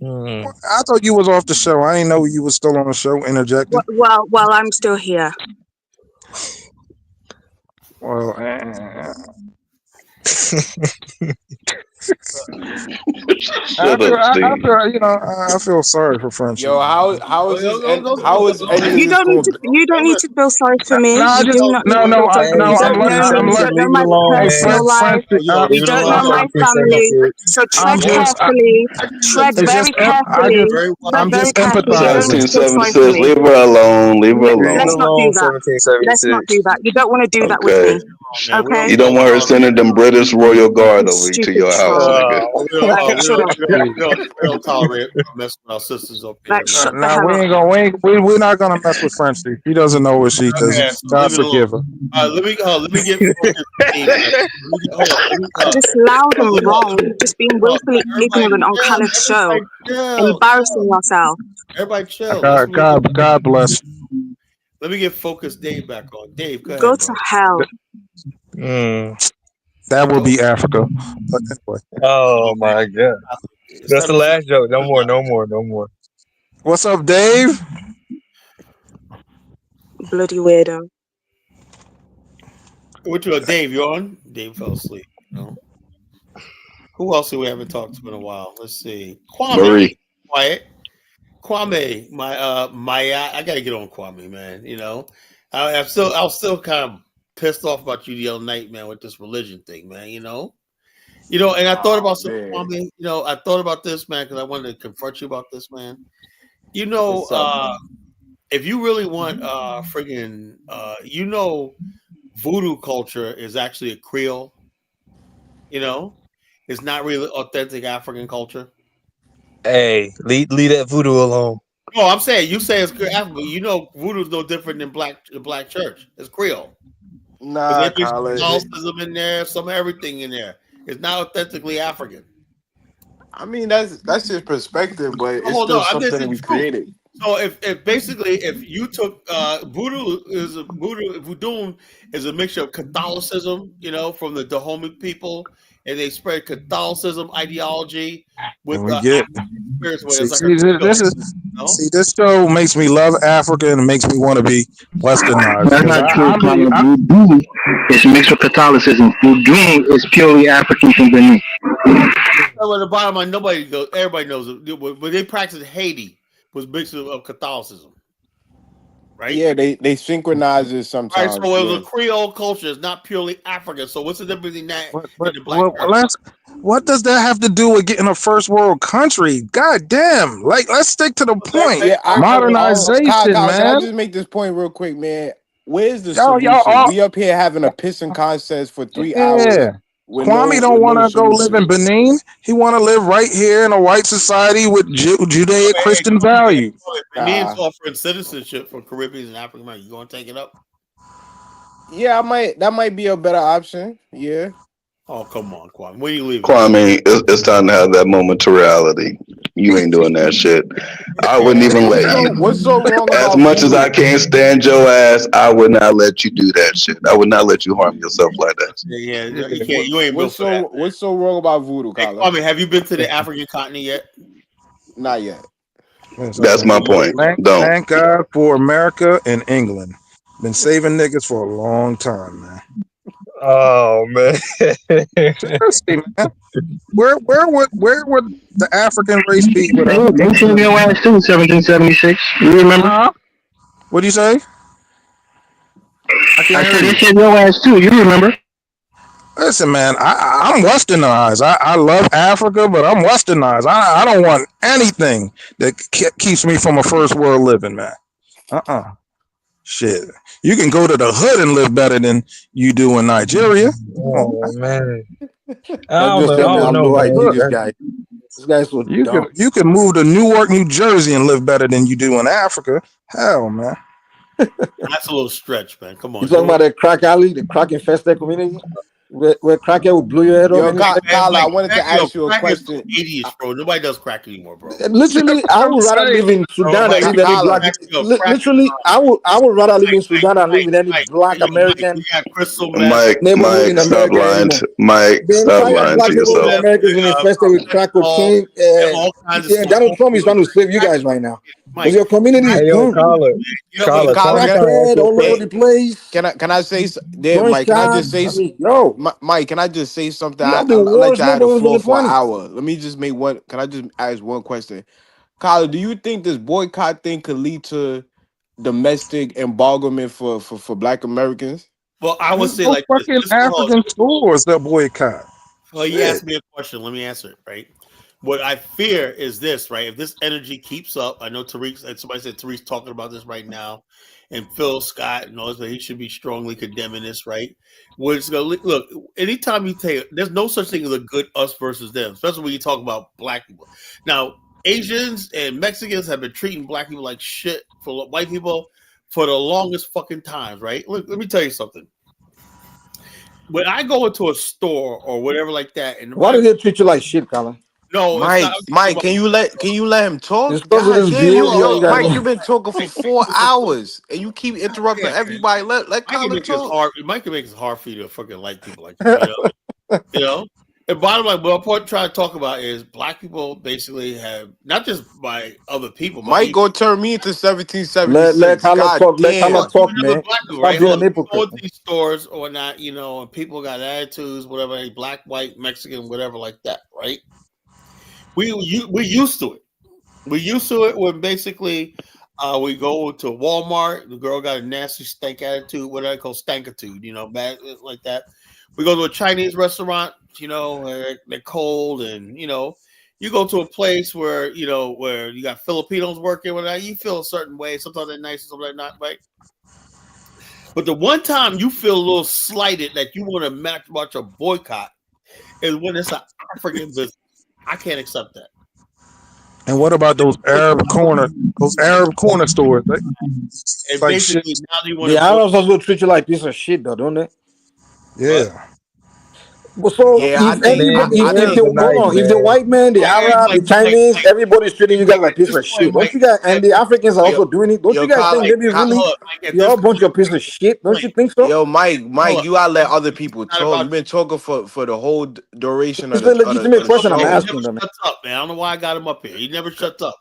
I thought you was off the show. I didn't know you was still on the show interjecting. Well, I'm still here. Well, I feel sorry for Frenchie. Yo, how is any of You this don't need going? to. You don't need to feel sorry for me. No, You do not need to feel sorry for me. You don't know me. You don't know my personal life. You don't know my family. So tread carefully. Tread very carefully. Tread very carefully. You don't need to feel sorry for 1776. me. Leave her alone. Leave her alone. Let's not do that. Let's not do that. You don't want to do that with me. Okay? You don't want her sending them British Royal Guard You over to stupid your house, troll. nigga. Like, shut up. We don't tolerate messing with our sisters up here. Like, shut the No, hell we up. ain't gonna. We're not gonna mess with Frenchie. She doesn't know what she does. Okay, so God leave it forgive her. alone. Let me get Just loud and wrong. Just being willfully ignorant on Khaled's show. Embarrassing yourself. Everybody chill. God bless. Let me get focused Dave back on. Dave, go Go ahead, to bro. hell. That would be Africa. But anyway. Oh my god. That's the last joke. No more. What's up, Dave? Bloody weirdo. What you, Dave? You on? Dave fell asleep. No. Who else do we haven't talked to in a while? Let's see. Kwame. Marie. Quiet. Kwame, I gotta get on Kwame, man. You know, I was still kind of pissed off about you the other night, man, with this religion thing, man. You know, and I thought about something, Kwame. You know, I thought about this, man, because I wanted to confront you about this, man. You know, if you really want voodoo culture is actually a Creole. You know, it's not really authentic African culture. Hey, leave that voodoo alone. No, I'm saying you say it's African. You know, voodoo is no different than the black church. It's Creole. Nah, there's Khaled. Catholicism in there, some everything in there. It's not authentically African. I mean, that's his perspective, but it's still something we created. So if you took voodoo is a mixture of Catholicism, you know, from the Dahomey people, and they spread Catholicism ideology with this show makes me love Africa and makes me want to be westernized. That's not true. Voodoo is mixed with Catholicism. Voodoo is purely African from Benin. At the bottom line, everybody knows it. When they practiced Haiti was mixed of Catholicism. Right? Yeah, they synchronize it sometimes. Right, so it was a Creole culture. It's not purely African. So what's the difference between that and the black what does that have to do with getting a first world country? God damn. Like, let's stick to the point. Modernization, Kyle, man. I'll just make this point real quick, man. Where's the Y'all solution? We up here having a pissing contest for 3 hours. Kwame don't want to go live in Benin. He want to live right here in a white society with Judeo-Christian values. Benin's offering citizenship for Caribbean and African Americans. You going to take it up? Yeah, that might be a better option. Yeah. Oh, come on, Kwame. When you leaving? Kwame, it's time to have that moment to reality. You ain't doing that shit. I wouldn't even let you. What's so wrong about as much as I can't stand your ass, I would not let you do that shit. I would not let you harm yourself like that. Yeah, you can't. You ain't built for that. What's so wrong about voodoo, Hey, Kwame, have you been to the African continent yet? Not yet. That's my point. Thank God for America and England. Been saving niggas for a long time, man. Oh man. Seriously, man. Where would the African race be without? They saved your ass too, 1776. You remember? What do you say? I said they saved your ass too. You remember? Listen, man, I'm westernized. I love Africa, but I'm westernized. I don't want anything that keeps me from a first world living, man. Shit. You can go to the hood and live better than you do in Nigeria. Oh, man. I don't know. This guy's so dumb. You can move to Newark, New Jersey and live better than you do in Africa. Hell, man. That's a little stretch, man. Come on. You talking about that crack alley, the crack infested community, where crackhead will blow your head off? Yo, Any second? Kyle, I Mike, wanted to ask you a crack is so question. 80ish, bro. Nobody does crack anymore, bro. Literally, I would rather live in Sudan than live any black. Literally, I would rather live in Sudan than live in any black American we got crystal neighborhood in America anymore. Mike, The stop entire lying black to neighborhood in yourself. America has been infested with crack cocaine. all kinds of Yeah, Donald Trump is trying to save you guys right now. Because your community is Hey, yo, doomed. Collar, calm down. Crackhead all over the place. Can I say damn, Throwing Mike? Can I just shots. say I mean, yo, Mike? Can I just say something? you have the I'll let worst you have the neighborhoods on floor the for an planet. hour. Let me just make one. Can I just ask one question? Kyle, do you think this boycott thing could lead to domestic embargoment for Black Americans? Well, I would There's say no like this. fucking African stores that boycott. Well, you asked me a question. Let me answer it, right? What I fear is this, right? If this energy keeps up, I know Tariq, and somebody said Tariq's talking about this right now, and Phil Scott knows that he should be strongly condemning this, right? What's going to look, anytime you take, there's no such thing as a good us versus them, especially when you talk about black people. Now, Asians and Mexicans have been treating black people like shit for white people for the longest fucking times, right? Look, let me tell you something. When I go into a store or whatever like that, and why do they treat you like shit, Colin? no, Mike, can you let him talk? It's because of God this damn, behavior you guys Mike, do. you've been talking for 4 hours and you keep interrupting everybody. Let Colin talk. It might make it hard for you to fucking like people like that, you know. And bottom line, what I'm trying to talk about is black people basically have not just by other people. Mike go turn me into 1776. Let Colin talk. Let Colin talk, Even man. black people, Stop right? being Look, a hypocrite. go to these stores or not, you know, and people got attitudes, whatever, black, white, Mexican, whatever, like that, right? We used to it. We used to it when basically we go to Walmart. The girl got a nasty stank attitude, what I call stankitude, you know, bad like that. We go to a Chinese restaurant, you know, they're cold, and you know, you go to a place where you know where you got Filipinos working, whatever, you feel a certain way. Sometimes they're nice, sometimes they're not, right? But the one time you feel a little slighted that you want to watch a boycott is when it's an African business. I can't accept that. And what about those Arab corner stores? And Like basically, shit. now they want The to Arabs also treat you like piece of shit, though, don't they? Yeah. Well, so Yeah, if everybody, nice, if the white man, the Arab, the Chinese, Mike, everybody's treating you guys like piece of shit. Don't you guys? And the Africans are also doing it. Don't you guys think maybe really you're a bunch of piece of shit? Don't you think so? Yo, Mike, you gotta let other people talk. You've been talking for the whole duration It's of a the legitimate question I'm show. asking them. Shuts up, man. I don't know why I got him up here. He never shuts up.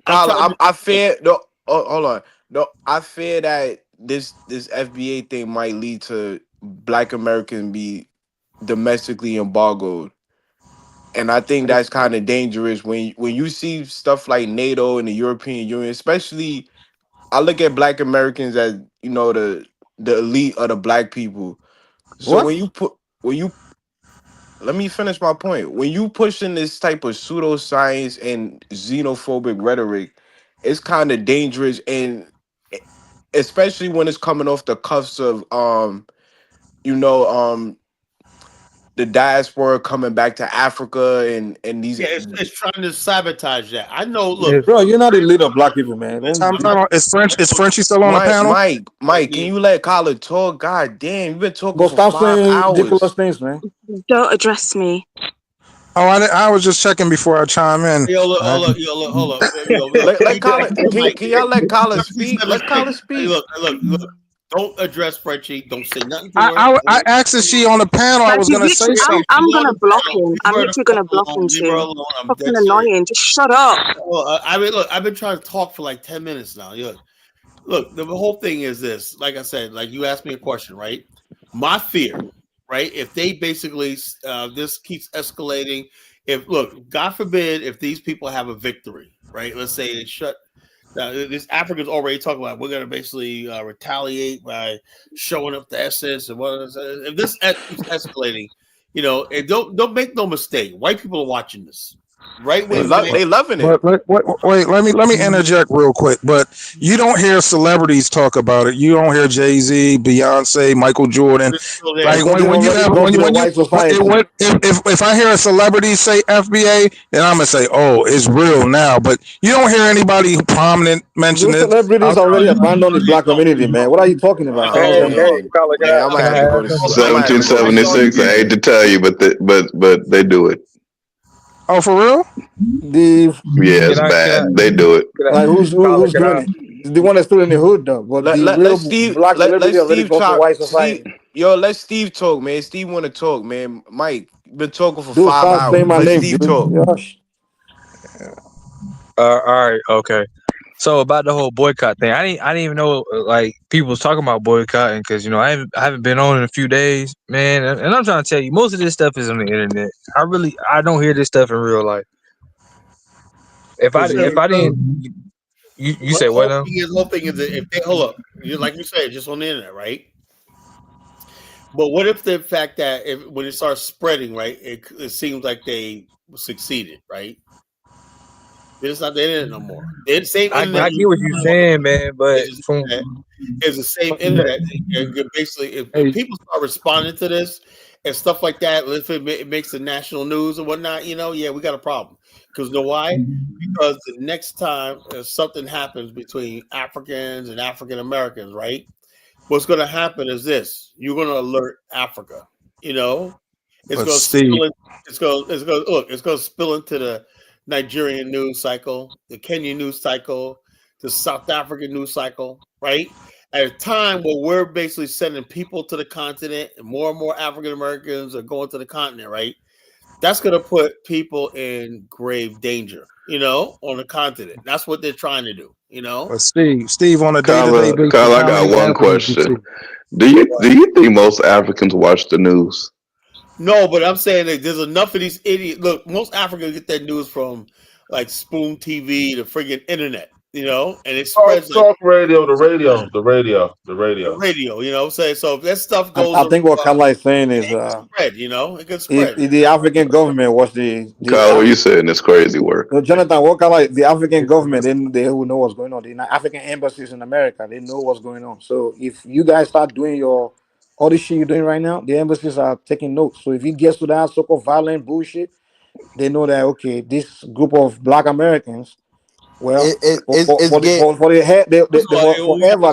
I fear no. Hold on. No, I fear that this FBA thing might lead to Black Americans be domestically embargoed, and I think that's kind of dangerous when you see stuff like NATO and the European Union, especially. I look at Black Americans as the elite of the Black people. So What? when you let me finish my point. When you push in this type of pseudoscience and xenophobic rhetoric, it's kind of dangerous, and especially when it's coming off the cuffs of the diaspora coming back to Africa and these. Yeah, it's trying to sabotage that. I know. Look, bro, you're not the leader of Black people, man. Is Frenchie still on the panel? Mike, can you let Colin talk? God damn, you've been talking Go for stop 5 saying hours. ridiculous things, man. Don't address me. Oh, I was just checking before I chime in. Hold up. Let Colin. Can y'all let Colin speak? Let Colin speak. Look. Don't address Frenchie. Don't say nothing to her. I asked if she on the panel. I was gonna say something. I'm gonna block him. I'm literally gonna block him too. Fucking annoying. Just shut up. I mean, look, I've been trying to talk for like 10 minutes now. Look, the whole thing is this. Like I said, like you asked me a question, right? My fear, right? If they basically this keeps escalating, God forbid, if these people have a victory, right? Let's say they shut. This Africans already talking about we're going to basically retaliate by showing up the essence and what. If this keeps escalating, and don't make no mistake, white people are watching this. Right They wing. loving it. But wait, let me interject real quick. But you don't hear celebrities talk about it. You don't hear Jay-Z, Beyonce, Michael Jordan. Like Because when you have gone to the white society. if I hear a celebrity say FBA, then I'm gonna say, oh, it's real now. But you don't hear anybody prominent mention Those it. celebrities already abandoned the black community, man. What are you talking about? Hey, Yeah, I might have to go to. 1776. I hate to tell you, but they do it. Oh, for real? Yeah, it's bad. They do it. Like who's doing it? The one that's still in the hood though. But the real black celebrity already gone to white society. Let Steve talk, man. Steve want to talk, man. Mike, been talking for Dude, 5 stop hours. saying my Let name, Steve dude. talk. Gosh. All right, okay. So about the whole boycott thing, I didn't even know like people was talking about boycotting because I haven't been on in a few days, man. And I'm trying to tell you, most of this stuff is on the internet. I don't hear this stuff in real life. If I didn't, you say what now? Whole thing is that if they hold up, like you said, just on the internet, right? But what if the fact that when it starts spreading, right, it seems like they succeeded, right? It's not the internet no more. The same internet. I get what you're saying, man, but it's the same internet. Basically, if people start responding to this and stuff like that, if it makes the national news and whatnot, yeah, we got a problem. Because you know why? Because the next time something happens between Africans and African Americans, right? What's going to happen is this: you're going to alert Africa. It's going to spill. It's going to spill into the Nigerian news cycle, the Kenyan news cycle, the South African news cycle, right? At a time where we're basically sending people to the continent and more African Americans are going to the continent, right? That's going to put people in grave danger, on the continent. That's what they're trying to do, But Steve, on a day-to-day basis, Kyle, I got one question. Do you think most Africans watch the news? No, but I'm saying that there's enough of these idiots. Look, most Africans get their news from like Spoon TV, the friggin' internet, and it spreads. Talk radio, the radio. The radio, so if that stuff goes. I think what Kala is saying is spread, it can spread. If the African government was Kyle, what you saying? It's crazy work. So Jonathan, what Kala, the African government, they who know what's going on. The African embassies in America, they know what's going on. So if you guys start doing all this shit you're doing right now, the embassies are taking notes. So if it gets to that so-called violent bullshit, they know that okay, this group of Black Americans, well, forever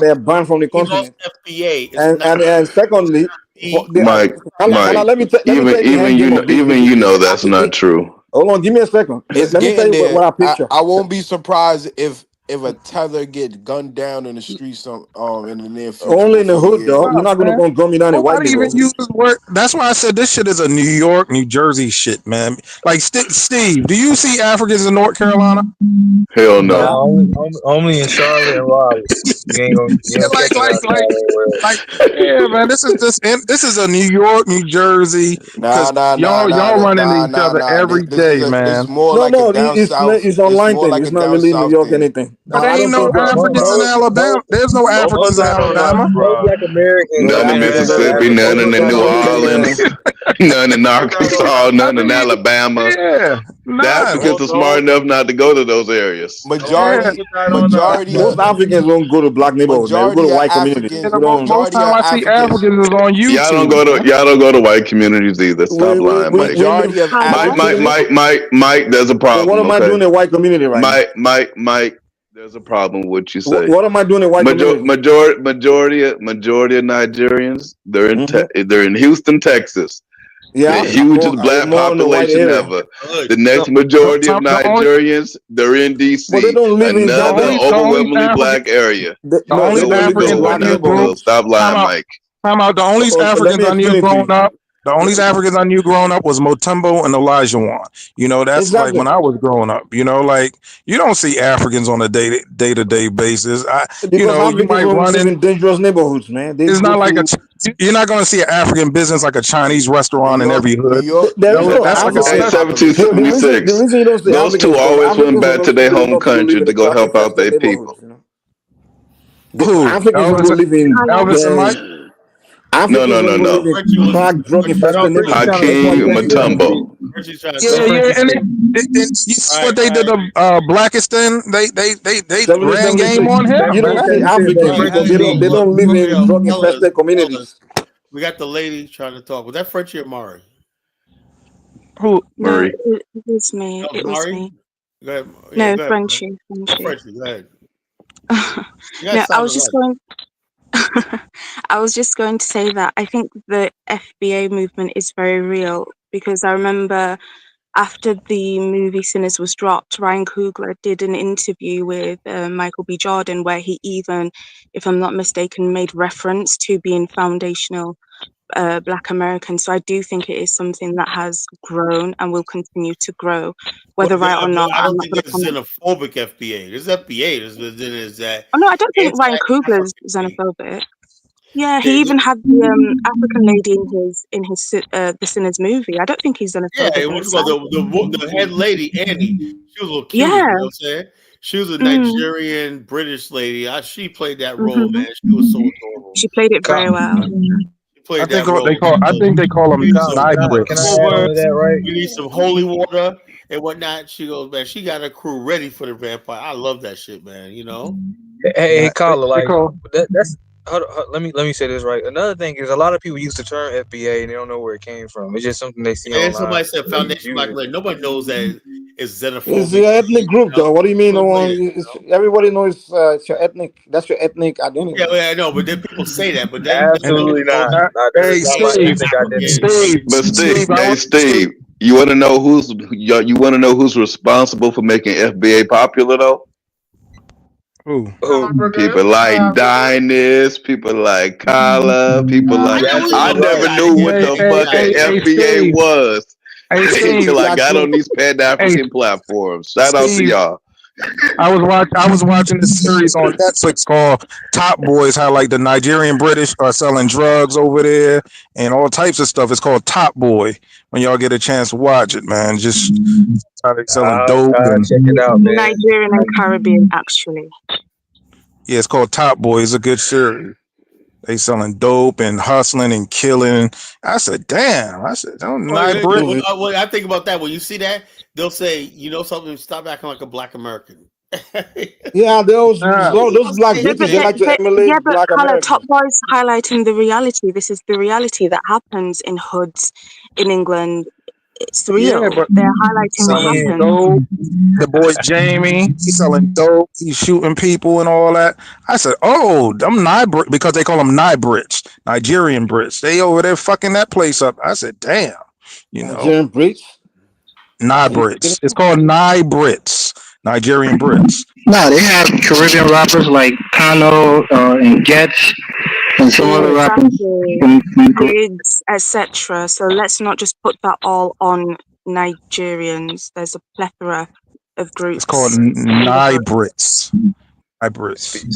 they're banned from the continent. FBA, and secondly, Mike, let me tell even you know that's not true. Hold on, give me a second. Let me tell you what I picture. I won't be surprised if a tether get gunned down in the streets in the near future. Only in the hood, though. You're not going to gun me down in white people. That's why I said this shit is a New York, New Jersey shit, man. Like, Steve, do you see Africans in North Carolina? Hell no. Only in Charlotte and Raleigh. Yeah, man. This is a New York, New Jersey. Y'all run into each other every day, man. It's online thing. It's not really New York anything. But there ain't no Africans in Alabama. There's no Africans in Alabama. Black Americans. None in Mississippi, none in New Orleans, none in Arkansas, none in Alabama. Yeah, the Africans are smart enough not to go to those areas. Majority. Most Africans don't go to black neighborhoods. They go to white communities. Most time I see Africans is on YouTube. Y'all don't go to white communities either. Stop lying, Mike. Mike, there's a problem. What am I doing in white community right now? Mike, there's a problem with what you say. What am I doing in white community? Majority of Nigerians, they're in Houston, Texas. Yeah, the hugest black population ever. The next majority of Nigerians, they're in DC. But they don't live in another overwhelmingly black area. The only Africans I knew. Stop lying, Mike. Time out. The only Africans I knew growing up. The only Africans I knew growing up was Mutombo and Elijah Wan. That's like when I was growing up. Like you don't see Africans on a day-to-day basis. You might run in dangerous neighborhoods, man. It's not like you're not going to see an African business like a Chinese restaurant in every hood. That's like 1776. Those two always went back to their home country to go help out their people. Africans who live in Elvis and Mike. No. Hakeem Mutombo. Frenchie's trying to Yeah, talk. yeah, and you see what they did to Blackiston? They ran game 76. on him, You don't man. see Africans because they don't live in drug infested communities. We got the lady trying to talk. Was that Frenchie or Mari? Who? No, Murray. it was me. That was It was Mari? me. Go ahead. Yeah, No, go ahead. Frenchie. Oh, Frenchie. Frenchie, go ahead. You gotta No, I sound was just alike. going. I was just going to say that I think the FBA movement is very real because I remember after the movie Sinners was dropped, Ryan Coogler did an interview with Michael B. Jordan where he even, if I'm not mistaken, made reference to being foundational Black American. So I do think it is something that has grown and will continue to grow, whether right or not. I I'm don't not think going to there's comment. xenophobic FBA. There's FBA. There's that Oh no, I don't think Ryan Coogler's anti-African. xenophobic. Yeah, he even had the African lady in his the Sinners movie. I don't think he's Yeah, xenophobic in the what's it called? slightest. The head lady, Annie. She was a little cutie, Yeah. you know what I'm saying? She was a Mm. Nigerian British lady. She played that role, Mhm. man. She was so adorable. She played it very well. She played I think that role. I think they call them We need some Nybrits. we need some holy water and whatnot. She goes, man. She got her crew ready for the vampire. I love that shit, man. You know. Hey, caller, like that's. Hold on, let me say this right. Another thing is a lot of people use the term FBA and they don't know where it came from. It's just something they see And online. somebody said They Foundation use Black it. Land. Nobody knows that it's xenophobic. It's your ethnic group, though. What do you mean? No one, Yeah, everybody knows it's your ethnic. That's your ethnic identity. I know, but then people say that, but then Absolutely not. That Hey, is not my Steve. ethnic identity. Steve. But Steve, Steve, I hey was, Steve, you want to know who's responsible for making FBA popular though? Who? People like Dynas, people like Kala, people like I never knew what the fuck an FBA Steve. was Hey, Steve. until I got on these Pan-African platforms. Shout out to Steve. y'all. I was watching this series on Netflix called Top Boys, how like the Nigerian British are selling drugs over there and all types of stuff. It's called Top Boy. When y'all get a chance to watch it, man, just how they selling dope and check it out, man. Nigerian and Caribbean, actually. yeah, it's called Top Boy. It's a good series. They selling dope and hustling and killing. I said, damn. I said, don't When I think about that, when you see that, they'll say, you know something, stop acting like a Black American. Yeah, those black Yeah, bitches, they like to emulate yeah, but Black Carla, Americans. Top Boy's highlighting the reality. This is the reality that happens in hoods in England. It's real. Yeah, but They're highlighting what selling happens. dope. The boy Jamie, he's selling dope. He's shooting people and all that. I said, oh, them Brits, because they call them Brits, Nigerian Brits. They over there fucking that place up. I said, damn, Nigerian Brits. Brits. It's called Brits, Nigerian Brits. No, they have Caribbean rappers like Kano and Gets and some other rappers. Gigs, etc. So let's not just put that all on Nigerians. There's a plethora of groups. It's called Brits. Brits.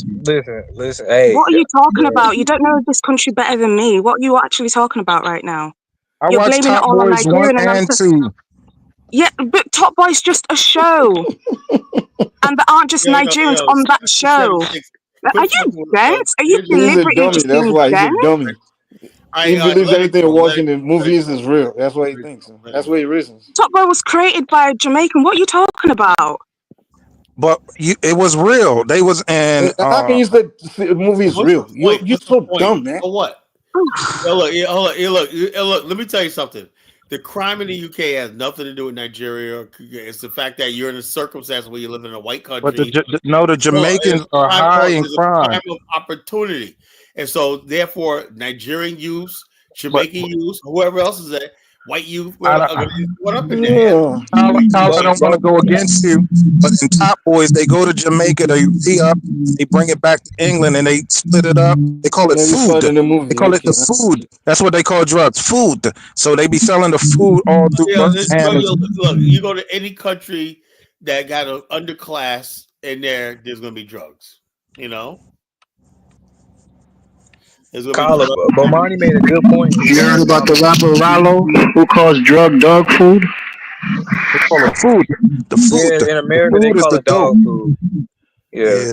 Listen. Hey, what are you talking about? You don't know this country better than me. What are you actually talking about right now? I You're watched blaming Top it all on Boys Nigerian 1 and 2. Yeah, but Top Boy's just a show. And there aren't just Nigerians on that show. Are you dense? Are you He's a deliberately dummy. just That's being why he's a dense? dummy. He believes everything watching in movies is real. That's what he thinks. That's what he reasons. Top Boy was created by a Jamaican. What are you talking about? But it was real. They was in. How can you say the movie is real? You're so dumb, man. For what? Look. Let me tell you something. The crime in the UK has nothing to do with Nigeria. It's the fact that you're in a circumstance where you live in a white country. But the Jamaicans are high in crime. Crime of opportunity, and so therefore Nigerian youth, Jamaican youth, whoever else is there, white youth, what up in there? I don't want to go against you, but in Top Boys, they go to Jamaica, they re-up, they bring it back to England, and they split it up. They call it food. They call it the food. That's what they call drugs, food. So they be selling the food all through Look, you go to any country that got an underclass in there's going to be drugs. You know. Bomani made a good point. You heard about the rapper Rallo who calls drug dog food? They call it food. The food. Yeah, in America the they food call it dog food. Yeah,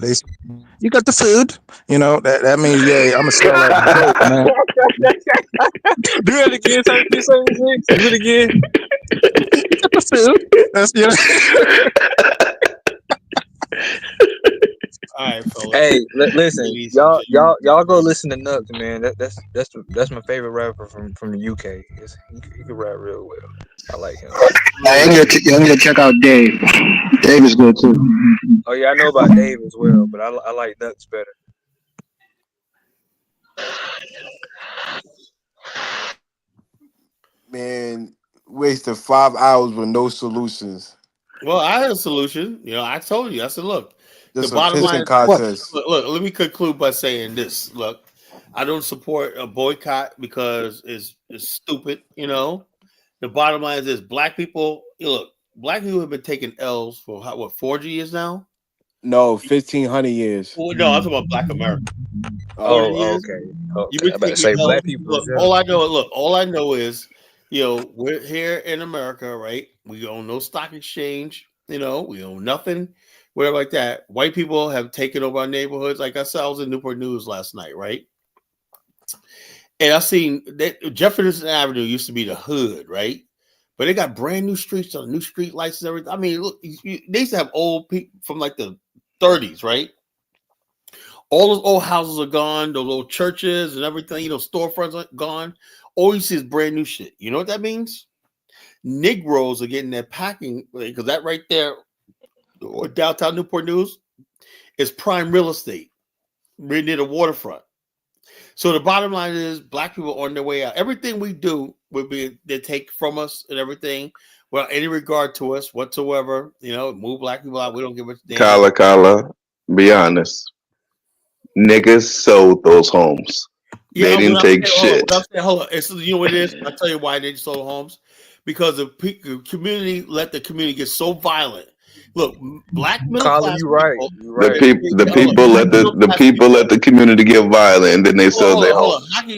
you got the food. You know that means I'm gonna sell that dope, man. Do it again, 76. Do it again. That's All right, fellas. Hey, listen, Ladies and y'all go listen to Nuts, man. That's my favorite rapper from the UK. He can rap real well. I like him. I need to check out Dave. Dave is good too. Oh yeah, I know about Dave as well, but I like Nuts better. Man, wasted 5 hours with no solutions. Well, I had a solution. I told you. I said, look, Just the a bottom line pissing is, contest. look, let me conclude by saying this. Look, I don't support a boycott because it's stupid. The bottom line is this: black people. Black people have been taking L's for 400 years now. No, 1,500 years. Well, no, I'm talking about Black America. 40 Oh, years. okay. You've been I'm about to taking say L's. black people. Look, all I know is, we're here in America, right? We own no stock exchange. We own nothing, whatever like that. White people have taken over our neighborhoods. Like I said, I was in Newport News last night, right? And I seen that Jefferson Avenue used to be the hood, right? But they got brand new streets on new street lights and everything. I mean, look, they used to have old people from like the 30s, right? All those old houses are gone. Those old churches and everything, storefronts are gone. All you see is brand new shit. You know what that means? Negroes are getting their packing, because that right there, or downtown Newport News, is prime real estate, right near the waterfront. So the bottom line is, black people are on their way out. Everything we do they take from us and everything, without any regard to us whatsoever. Move black people out. We don't give a damn. Kala, be honest. Niggas sold those homes. Yeah, They didn't take shit. Hold on. You know what it is? I'll tell you why they sold homes. Because the community let the community get so violent. Look, black middle class you right. people. You right. The people let the community get violent, and then they sell their homes. How can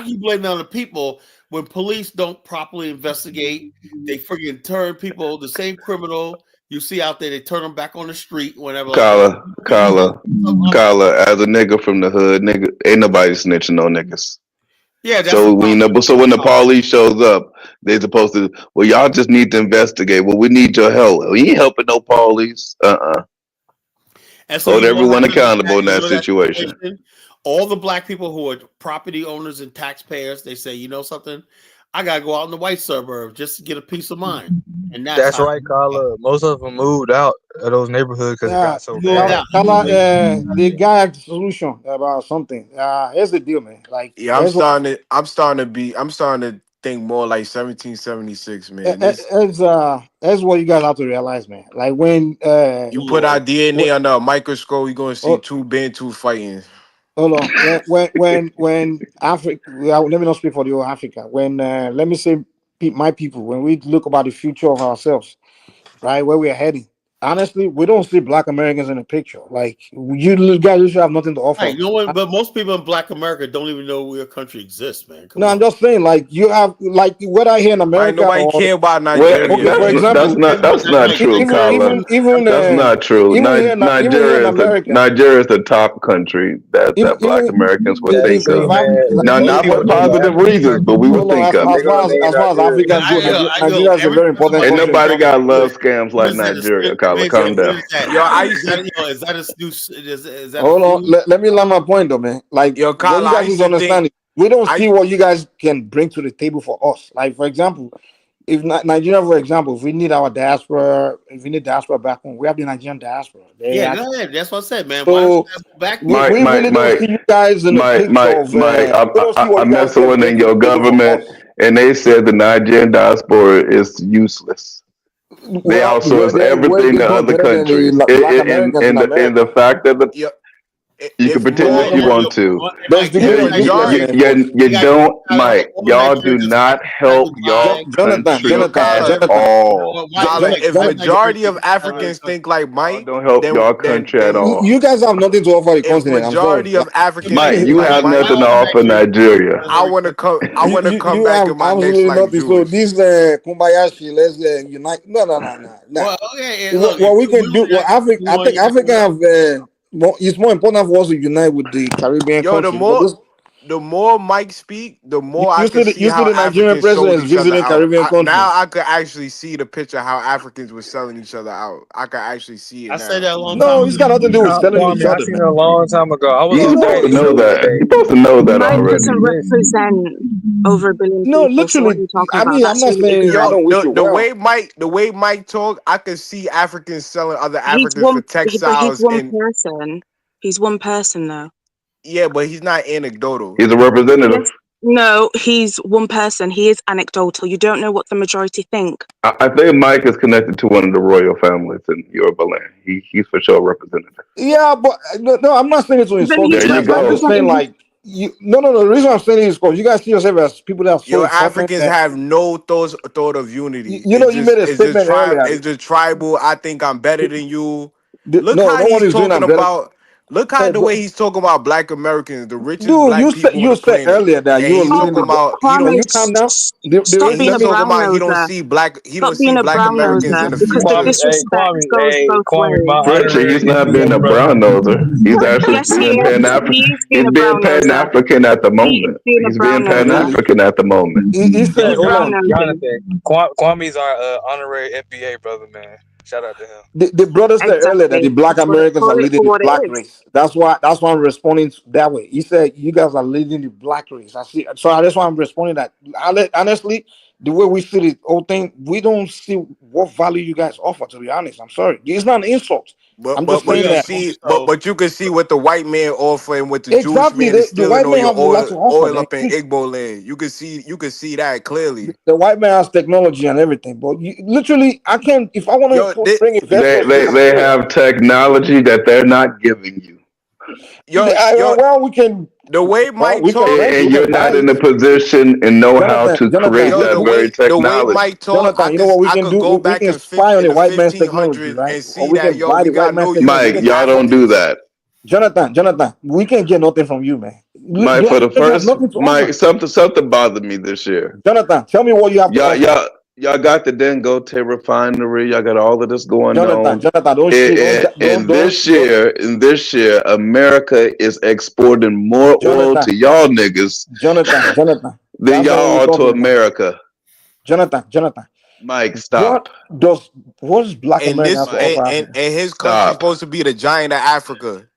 you blame that on the people when police don't properly investigate? They freaking turn people, the same criminal you see out there, they turn them back on the street whenever. Kala, as a nigga from the hood, nigga, ain't nobody snitching on niggas. Yeah, that's so when the police shows up, they're supposed to. Well, y'all just need to investigate. Well, we need your help. We ain't helping no police. And so hold everyone accountable in that situation. All the black people who are property owners and taxpayers, they say, you know something, I gotta go out in the white suburb just to get a peace of mind. And that's right, Kala. Most of them moved out of those neighborhoods because it got so bad. The guy had a solution about something. Here's the deal, man. Like, yeah, I'm starting to think more like 1776, man. That's what you guys have to realize, man. Like when you put our DNA under a microscope, you're gonna see two Bantu fighting. Hold on. When Africa, let me not speak for the whole Africa. When let me say my people, when we look about the future of ourselves, right, where we're heading. Honestly, we don't see black Americans in the picture. Like, you guys have nothing to offer. Right, but most people in Black America don't even know your country exists, man. Come on. I'm just saying, like, you have, like, what I hear in America. Nobody care about Nigeria. For example, that's not true, Kala. That's not true. Nigeria is the top country that Black Americans would think of. Now, not for positive reasons, but we would think of. As far as Africans go, Nigeria is a very important country. Ain't nobody got love scams like Nigeria, Kala. Calm down. Hold on. Let me land my point, though, man. Like, you guys need to understand, we don't see what you guys can bring to the table for us. Like, for example, if Nigeria, for example, if we need our diaspora, back home, we have the Nigerian diaspora. Go ahead. That's what I said, man. So, we really don't see you guys in the picture. I'm messing with in your government, and they said the Nigerian diaspora is useless. They outsource everything to other countries. And the fact that you can pretend if you want to. You don't, Mike. Y'all do not help y'all country at all. If majority of Africans think like Mike, don't help y'all country at all. You guys have nothing to offer the continent. Majority of Africans, Mike, you have nothing to offer Nigeria. I want to come back in my next life. So this Kumbayashi, let's unite. No. Well, okay, what we can do, I think Africa have. It's more important for us to unite with the Caribbean countries. the more Mike speak, the more I You can see see how the Nigerian Africans sold president is each other visiting out. Caribbean Now countries. I could actually see the picture how Africans were selling each other out. I could actually see it I said now. that a long No, time it's ago. got nothing to do with selling each Kwame, I other, seen man. it a long time ago. I was You're on supposed to Daddy's know show one that. day. You're supposed to know that Mike already. doesn't represent over a billion No, people, so what are literally. you talking I about? mean, I'm That's not really saying I ignorant. don't wish you The well. way Mike talk, I could see Africans selling other He's Africans for one, but he's textiles one and person. He's one person, though. yeah, but he's not anecdotal. He's a representative. Yes. No, he's one person. He is anecdotal. You don't know what the majority think. I think Mike is connected to one of the royal families in Yoruba land. He's for sure a representative. Yeah, but no, I'm not saying it to Then insult he's you There not you guys. I'm go. just saying representing his. like no. The reason I'm saying it is because you guys see yourself as people that are so Your important. Africans That, have no thought of unity. you know, you made a statement earlier. It's just tribal. I think I'm better than you. Look No, how no one he's is doing talking that better. about. Look how Hey, the way he's talking about Black Americans, the richest dude, Black people on you the said planet, earlier that and you were he's leading talking the. about he Can don't. you calm down? Stop And being he's a Let me. talking brown about noser. he don't Stop see being a Black brown Americans in noser the because the future. disrespect goes Hey, both Kwame, ways. my Fritchie, honorary he's not NBA being a brother. brown noser. He's actually Yes, he being is. He is being He's a being brown Pan noser. African at the He is moment. being a He's being brown Pan noser. African at the moment. He said, He's hold brown on. nosing. Jonathan, Kwame's our honorary NBA brother, man. Shout out to him. The brother said earlier that the Exactly. Black Americans Call are it leading for the what it Black is. race. That's why I'm responding that way. He said you guys are leading the Black race. I see. So that's why I'm responding that. Honestly, the way we see the whole thing, we don't see what value you guys offer. To be honest, I'm sorry. It's not an insult. I'm just But saying you that. see, but you can see what the white man offer and what the Jewish Exactly, man is the stealing white all man your have a lot to offer. oil up in Igbo land. You can see that clearly. The white man has technology and everything, but literally, I can't. If I want Yo, to bring investors, They have technology that they're not giving you. well, we can. The way Well, Mike we can talk, rent, we And you're can buy not in it. a position and know how to create We yo, that can, very the way technology. Mike talk, You know what we I can could do? go We back can spy on in the the white man's technology, 1500s right? and Or see we that can yo, buy we the white got man's no technology. unity Mike, as y'all don't do Africans. that. Jonathan, we can't get nothing from you, man. Mike, Black for the Americans have first nothing to Mike, offer. something bothered me this year. Jonathan, tell me what you have to Y'all, offer. y'all, y'all got the Dangote refinery. Y'all got all of this going on. Jonathan, don't shit. And this year, America is exporting more oil Jonathan, to y'all niggas Jonathan. than That's not what y'all we're are to talking about. America. Jonathan. Mike, stop. What does Black And America this have to offer and Africa? his country Stop. supposed to be the giant of Africa.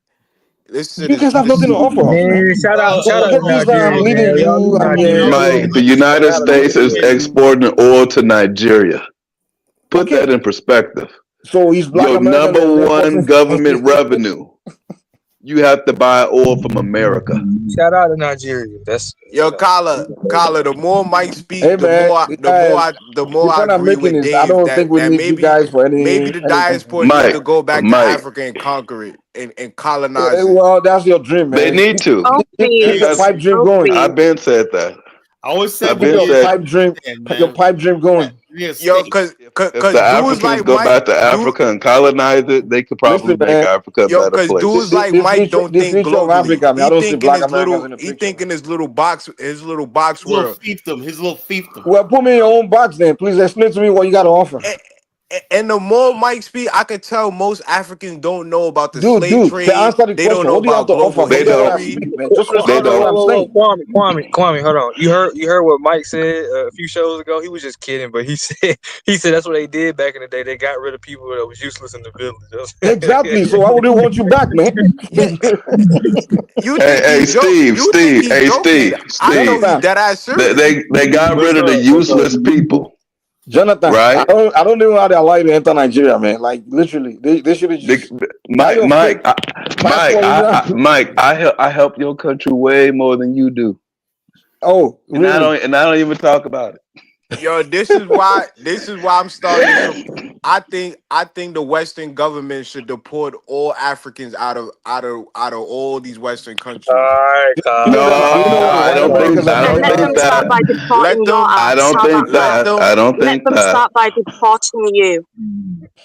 This shit You guys have this nothing to offer us, man. Man, shout out Forget to this. I'm Nigeria, leading man. Y'all you. leave I'm Nigeria Mike, alone. the United Shout out to States is Nigeria. exporting oil to Nigeria. Put Okay. that in perspective. So he's Black Your American number and one government revenue. You have to buy oil from America. Shout out to Nigeria. That's yo, Kala, the more Mike speak, Hey man, the more the I point I'm agree making with is I Dave don't think we that need you guys for maybe the anything. diaspora need Mike, to go back to Mike, Africa and conquer it and colonize it. Well, that's your dream, they man. need to. Oh, Keep your please. pipe dream Oh, going. I've please. been said that. I always said I've for been Your years, said pipe dream, your man, pipe dream going. Yo, cause if the dudes Africans like go Mike, back to Africa and colonize it, they could probably Listen, make man. Africa a better cause place. dudes like Mike don't The think future of globally. Africa, man. I don't see Black Americans in the He picture, think in man. his little box his little world. fiefdom. Well, put me in your own box, then. Please explain to me what you got to offer. And the more Mike speak, I could tell most Africans don't know about the Dude, slave to trade. answer the They don't question, know what do you have about to offer? global They Forget what I don't. history. speak, man. Just They respond to what I'm don't. saying. Kwame, hold on. You heard what Mike said a few shows ago. He was just kidding, but he said that's what they did back in the day. They got rid of people that was useless in the village. Exactly. So why would they want you back, man? You think Hey, he joke? Steve, You think Steve, he hey, joking? I know Steve. he dead ass serious. They got rid of the useless people, Jonathan, right? I don't know how they allow you to enter Nigeria, man. Like literally, they should have just Mike, passport. I help your country way more than you do. Oh, and really? I don't even talk about it. Yo, this is why I'm starting to. I think the Western government should deport all Africans out of all these Western countries. No, I don't think Let them start that. by deporting Let your them. I ass. don't How about think that? that. I don't Let think them that. start by deporting you.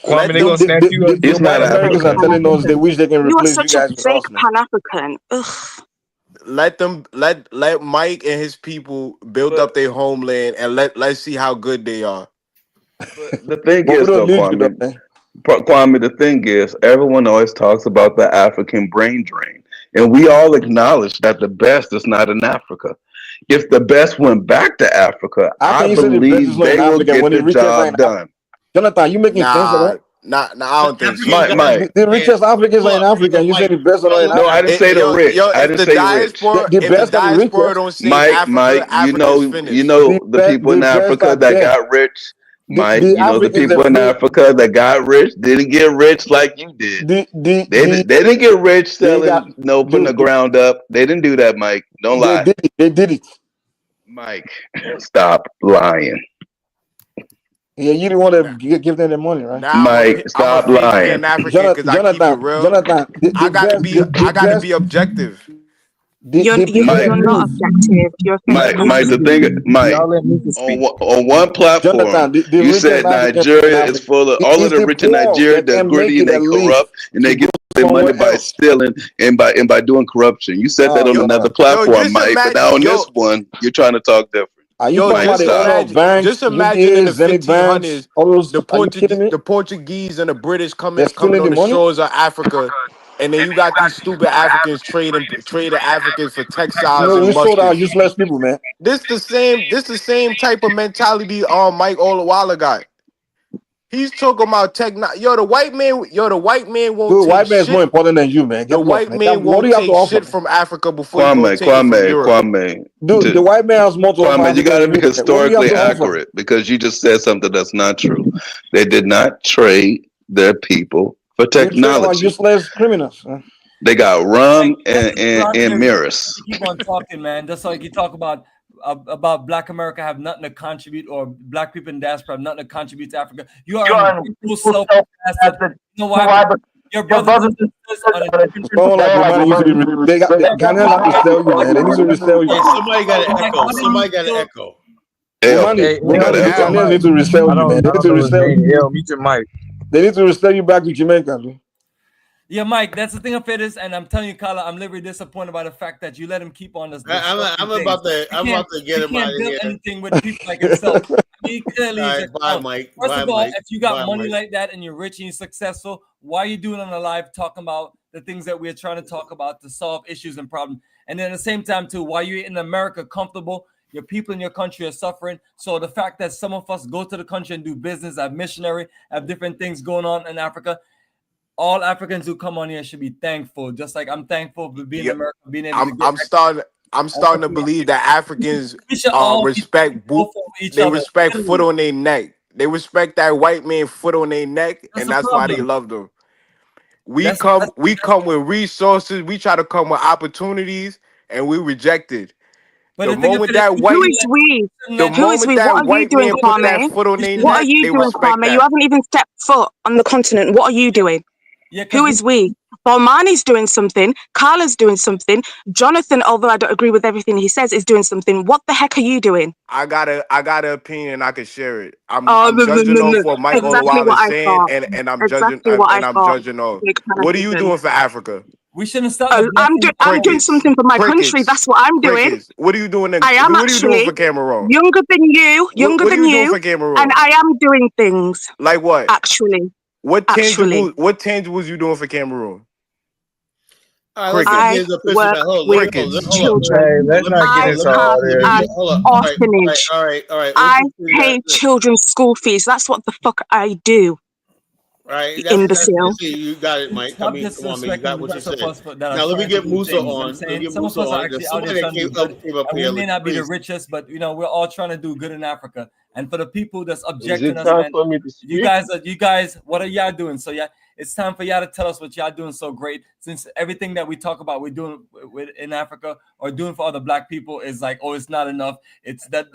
Kwame, they gonna snatch you up. He's not white Americans are telling us they wish they can You are replace you such a guys with fake us, man. Pan-African. Ugh. Let Mike and his people build up their homeland and let's see how good they are. The thing But we is, don't though, need you, though, Kwame, man. Kwame, the thing is, everyone always talks about the African brain drain, and we all acknowledge that the best is not in Africa. If the best went back to Africa, How can I you say the best believe is not in they will Africa get when the the richest are in job Africa? done. Jonathan, you making sense of that? I don't think so. The richest Africans are in Africa, and you say the best are not in No, I Africa. didn't say the rich. I If didn't the say rich. diaspora, The if the best are the diaspora richest. don't say Africa, Africa's You finished. know the people The in best Africa are that there. got rich. Mike, The you know the Africans people that in fail. Africa that got rich didn't get rich like you did. They didn't get rich they got selling from the ground up. They didn't do that, Mike. Don't they lie, did it. They did it. Mike. Stop lying, Yeah, you didn't want to give them the money, right? Now Mike. I'm a Stop face lying. Pan African because I keep it real. Jonathan, I gotta be objective. You're not objective. You're Mike, facing the thing, Mike, Y'all let me speak. on one platform, Jonathan, the you richest said Africans in Nigeria is Africa. full of all of It's the the rich in poor Nigeria. that They're can make greedy it and they at least corrupt and they to go get their money somewhere by else. stealing and by doing corruption. You said that Oh on God. another Yo, platform, just Mike, but now on this one, you're trying to talk different. Are you Yo, talking about just the oil imagine, banks, in the UBAs, Zenith banks, 1500s, all those? Are you kidding me? the Portuguese and the British They're coming stealing on the the money. shores of Africa, and then you got these stupid Africans trading Africans for textiles No, and we sold our muskets. useless people, man. This the same type of mentality Mike Olawala got. He's talking about the white man won't Dude, take white man's shit. more important than you, man. The Get lost, white man. man What do won't you have to take offer, shit man? from Africa before he gonna take it from Europe. Kwame. Dude, the white man has more to offer Kwame, you Africa got to than be you, man. What do you have historically to offer? accurate because you just said something that's not true. They did not trade their people for We trade our technology. useless criminals. They got rum That's and mirrors. keep on talking, man. Just like you talk about Black America have nothing to contribute, or Black people in diaspora have nothing to contribute to Africa. You are an self-asset. You know why? Your brothers and sisters on a different. Oh, like Bomani used to be. The Ghanaians have to sell you, man. They need to resell you. Hey, somebody got an echo. Somebody got an echo. Bomani, Hey, the Ghanaians need to resell I you, man. don't They need to know his resell name. you. L, mute your mic. They need to resell you back to Jamaica, dude. Yeah, Mike, that's the thing of it is, and I'm telling you, Kala, I'm literally disappointed by the fact that you let him keep on this. I'm about to get him out of build here. anything with people like himself. I mean, clearly, All he's right, a bye, clown. Mike. First Bye, of all, Mike. if you got Bye, money Mike. like that and you're rich and you're successful, why are you doing on a live talking about the things that we're trying to talk about to solve issues and problems? And then at the same time, too, why you're in America comfortable, your people in your country are suffering. So the fact that some of us go to the country and do business, have missionary, have different things going on in Africa, all Africans who come on here should be thankful. Just like I'm thankful for being in America, being able to get. I'm starting to believe that Africans We should all respect be for each they other. respect foot on their neck. They respect that white man foot on their neck, and that's why they love them. We come with resources. We try to come with opportunities, and we reject it. But The the thing of moment it is, that white, Who is we? the Who is moment we? that What are you white doing, man put that Kwame? foot on their What are neck, you they doing, respect Kwame? that. You haven't even stepped foot on the continent. What are you doing? Yeah, Who is we? Bomani's doing something. Carla's doing something. Jonathan, although I don't agree with everything he says, is doing something. What the heck are you doing? I got an opinion. I can share it. I'm No, judging no, no. off what Mike Exactly Olawale what is I saying, thought. and I'm Exactly what I thought. judging off. Big What are you Pan-Africanism. doing for Africa? We shouldn't start the I'm doing something for my country. That's what I'm doing. Crickets. What are you doing? I am What are you doing actually for Cameroon? younger than you, What are you doing for Cameroon? and I am doing things. Like what? Actually, What tangibles you doing for Cameroon? All right, let's get the work with children. Let's not get I into have all this. an orphanage. All right. I pay children's school fees. That's what the fuck I do. All right, Imbecile. You got it, Mike. Stop come on, man. You disrespecting got the what you rest of said. us that are Now let me trying to get do Musa things, you know what I'm on. saying? Some of us are actually out there Somebody trying to do came good, up and here. we may not be the Please. richest, but you know we're all trying to do good in Africa. And for the people that's Is objecting it us, time man, for me to you speak? guys, what are y'all doing? So yeah, it's time for y'all to tell us what y'all doing so great. Since everything that we talk about, we're doing in Africa or doing for other Black people is like, oh, it's not enough. It's that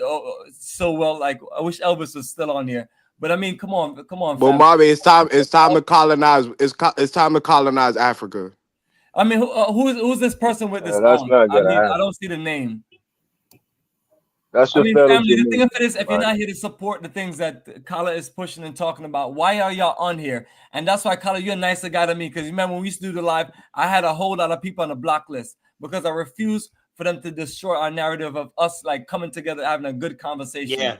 so well. Like I wish Elvis was still on here. But I mean, come on. But Marvin, it's time to colonize. It's time to colonize Africa. I mean, who's this person with this That's on? not I gonna mean, happen. I don't see the name. That's I your mean, fellow family, the thing of it is, Jamaican, if you're man. not here to support the things that Kala is pushing and talking about, why are y'all on here? And that's why, Kala, you're a nicer guy to me. Because remember, when we used to do the live, I had a whole lot of people on the block list because I refused for them to destroy our narrative of us like coming together, having a good conversation. Yeah.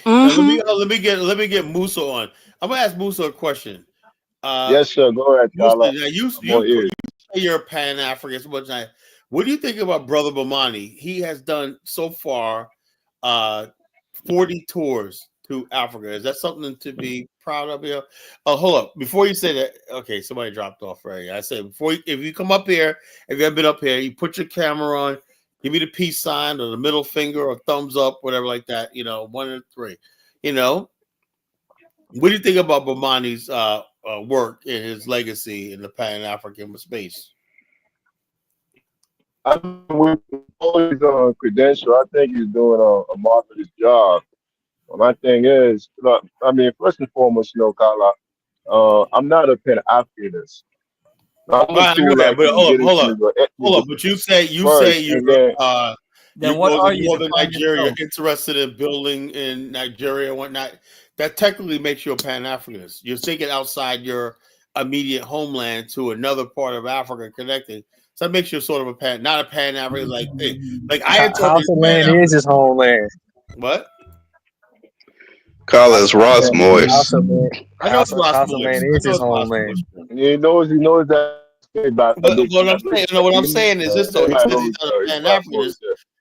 Now, let me get Musa on. I'm gonna ask Musa a question. Yes, sir. Go ahead, Carla. Now you I'm all ears. say you're a Pan-African. What do you think about Brother Bomani? He has done so far 40 tours to Africa. Is that something to be proud of here? Oh, hold up. Before you say that, okay, somebody dropped off right. I said if you come up here, if you haven't been up here, you put your camera on, give me the peace sign or the middle finger or thumbs up, whatever like that, one of the three. What do you think about Bomani's work and his legacy in the Pan-African space? I'm with all his credential. I think he's doing a marvelous job. My thing is, look, I mean, first and foremost, Carla, I'm not a Pan-Africanist. I'm Right, too like but hold up. hold But you say you're then what are you Northern defining Nigeria, yourself? interested in building in Nigeria and whatnot. That technically makes you a Pan-Africanist. You're thinking outside your immediate homeland to another part of Africa connecting. So that makes you sort of not a Pan-African like I House of Land is his homeland. What? Call us Ross House Moist. of Land. I know it's Ross House of Land is his homeland. He knows that. But what I'm saying is this though. He says he's not a Pan-Africanist,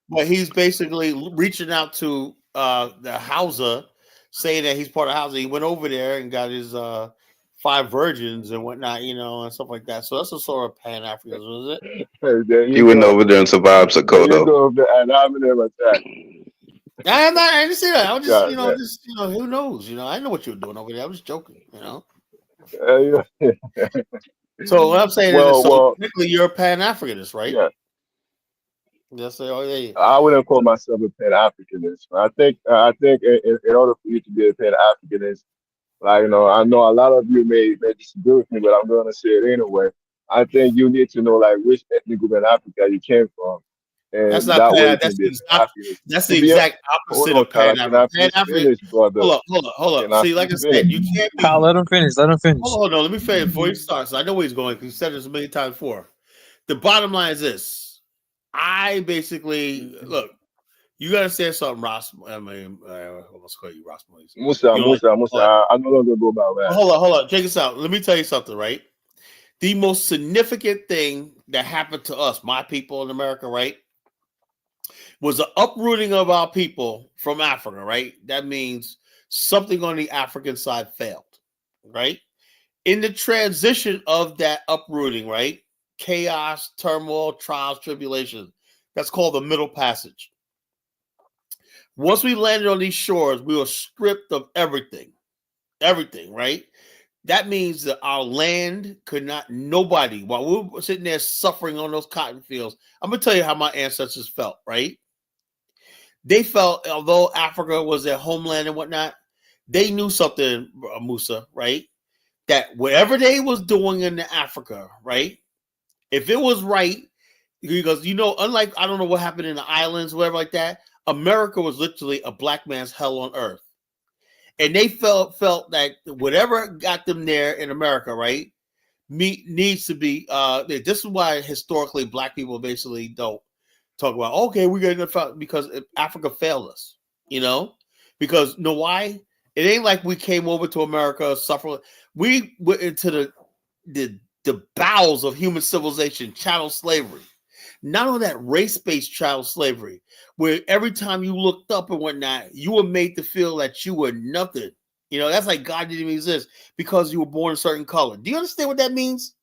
but he's basically reaching out to the Hausa, saying that he's part of Hausa. He went over there and got his 5 virgins and whatnot, and stuff like that. So that's a sort of Pan-Africanism, is it? He went over there and survived Sokoto. I didn't say that. I was just, who knows? I know what you were doing over there. I was just joking, So what I'm saying is, technically you're a Pan-Africanist, right? Yeah. Yes, yeah. I wouldn't call myself a Pan-Africanist. I think in order for you to be a Pan-Africanist, I know a lot of you may disagree with me, but I'm going to say it anyway. I think you need to know which ethnic group in Africa you came from, and that's not that's the exact opposite of Pan-African. Hold up. See, like I said, you can't be. Let him finish. Hold on. Let me finish before he starts. I know where he's going because he said this a million times before. The bottom line is this: I basically look. You gotta say something, Ross. I mean, I almost call you Ross. Musa. I no longer go by that. Hold on. Check this out. Let me tell you something, right? The most significant thing that happened to us, my people in America, right, was the uprooting of our people from Africa, right? That means something on the African side failed, right? In the transition of that uprooting, right? Chaos, turmoil, trials, tribulation. That's called the Middle Passage. Once we landed on these shores, we were stripped of everything, right? That means that our land could not, nobody, while we were sitting there suffering on those cotton fields, I'm going to tell you how my ancestors felt, right? They felt, although Africa was their homeland and whatnot, they knew something, Musa, right? That whatever they was doing in Africa, right? If it was right, because, unlike, I don't know what happened in the islands, whatever like that, America was literally a black man's hell on earth. And they felt that whatever got them there in America, right, needs to be, this is why historically black people basically don't talk about, okay, we're going to, because Africa failed us, because why? It ain't like we came over to America, suffer. We went into the bowels of human civilization, chattel slavery. Not only that, race-based chattel slavery, where every time you looked up and whatnot, you were made to feel that you were nothing. That's like God didn't even exist because you were born a certain color. Do you understand what that means?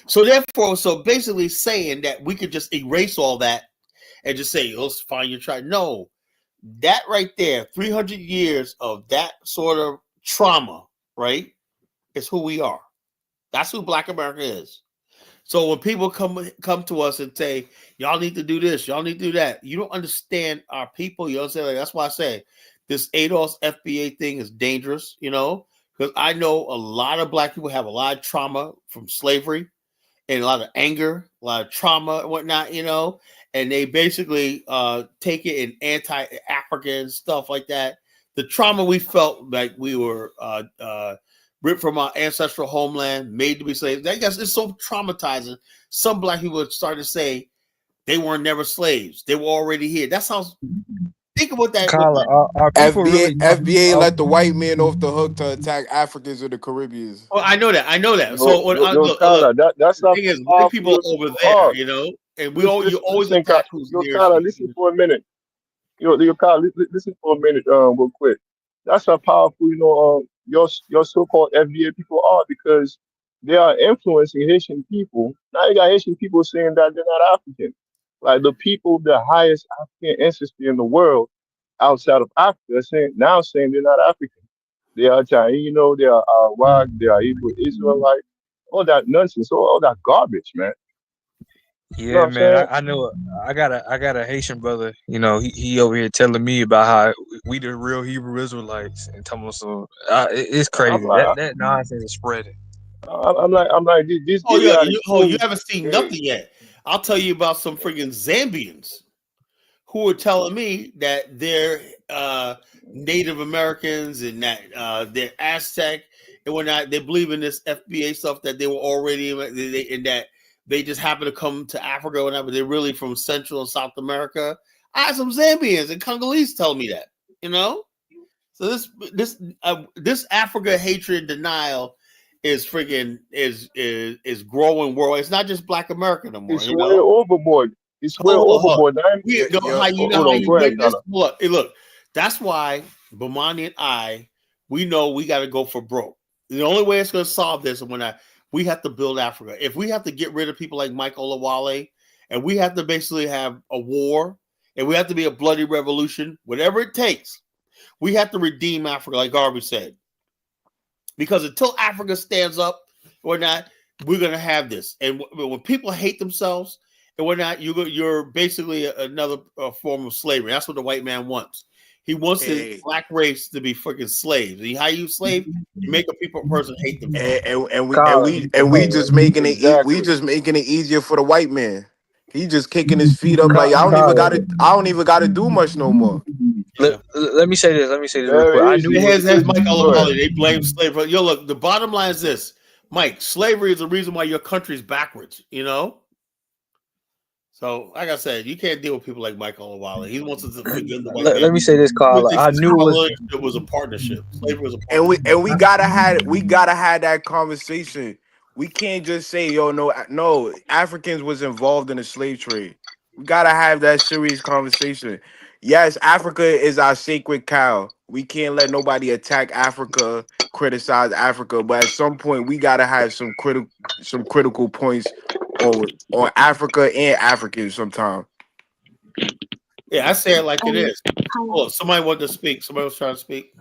So therefore, basically saying that we could just erase all that and just say, let's find your tribe. No, that right there, 300 years of that sort of trauma, right, is who we are. That's who Black America is. So when people come to us and say, y'all need to do this, y'all need to do that, you don't understand our people. You understand? That's why I say this ADOS FBA thing is dangerous, because I know a lot of Black people have a lot of trauma from slavery and a lot of anger, a lot of trauma and whatnot, and they basically take it in anti-African stuff like that. The trauma we felt like we were ripped from our ancestral homeland, made to be slaves. I guess it's so traumatizing. Some Black people are starting to say they were never slaves. They were already here. That's how think about that. Carla, are people really FBA oh, let the white man off the hook to attack Africans in the Caribbean. Oh, I know that. I know that. So Yo, yo, yo, look, Kyla, that's the how thing is, white powerful people your are over people there, are. you know, and you Listen, always listen, attack who's yo, nearest Kyla, you. listen for a minute. Yo, Kyla, listen for a minute, real quick. That's how powerful, your so-called FBA people are because they are influencing Haitian people. Now you got Haitian people saying that they're not African. Like the people, the highest African ancestry in the world outside of Africa, saying they're not African. They are Taino, they are Arawak, they are Igbo Israelite, all that nonsense, all that garbage, man. You know what yeah, I'm man. saying? I know. I got a Haitian brother. You know, he over here telling me about how we the real Hebrew Israelites and telling us so. It's I'm crazy like, that nonsense is spreading. I'm like, these Oh yeah, idiotic you fools. haven't seen Hey, nothing yet. I'll tell you about some friggin' Zambians who are telling me that they're Native Americans and that they're Aztec and whatnot. They believe in this FBA stuff that they were already in that they just happen to come to Africa or whatever. They're really from Central and South America. I had some Zambians and Congolese tell me that, you know. So this Africa hatred denial is friggin' is growing world. It's not just Black America no more, it's you way know. overboard. It's way Hold. overboard. We know how you know Hold how on, you go ahead, win this. Kyla. Look. That's why Bomani and I, we know we got to go for broke. The only way it's going to solve this is we have to build Africa. If we have to get rid of people like Mike Olawale, and we have to basically have a war, and we have to be a bloody revolution, whatever it takes, we have to redeem Africa, like Garvey said. Because until Africa stands up or not, we're going to have this. And when people hate themselves and whatnot, you're basically another form of slavery. That's what the white man wants. He wants the black race to be freaking slaves. How you slave? You make a person hate themselves. And we just making it we Exactly. just making it easier for the white man. He just kicking his feet up like Carla, I don't even gotta do much no more. let me say this. Let me say this real quick. Very I easy. knew Here's Mike Go ahead. Olawale. They blame slavery. Yo, look, the bottom line is this. Mike, slavery is the reason why your country's backwards, you know? So, like I said, you can't deal with people like Mike Olawale. He wants us to forgive the white man. let me say this, Carla. I knew it was. It was a partnership. Slavery was a And partnership. we gotta have that conversation. We can't just say, yo, no, Africans was involved in the slave trade. We gotta have that serious conversation. Yes, Africa is our sacred cow. We can't let nobody attack Africa, criticize Africa, but at some point we gotta have some critical points on Africa and Africans sometime. Yeah, I say it like it is. Hi. Oh, somebody wanted to speak. Somebody was trying to speak.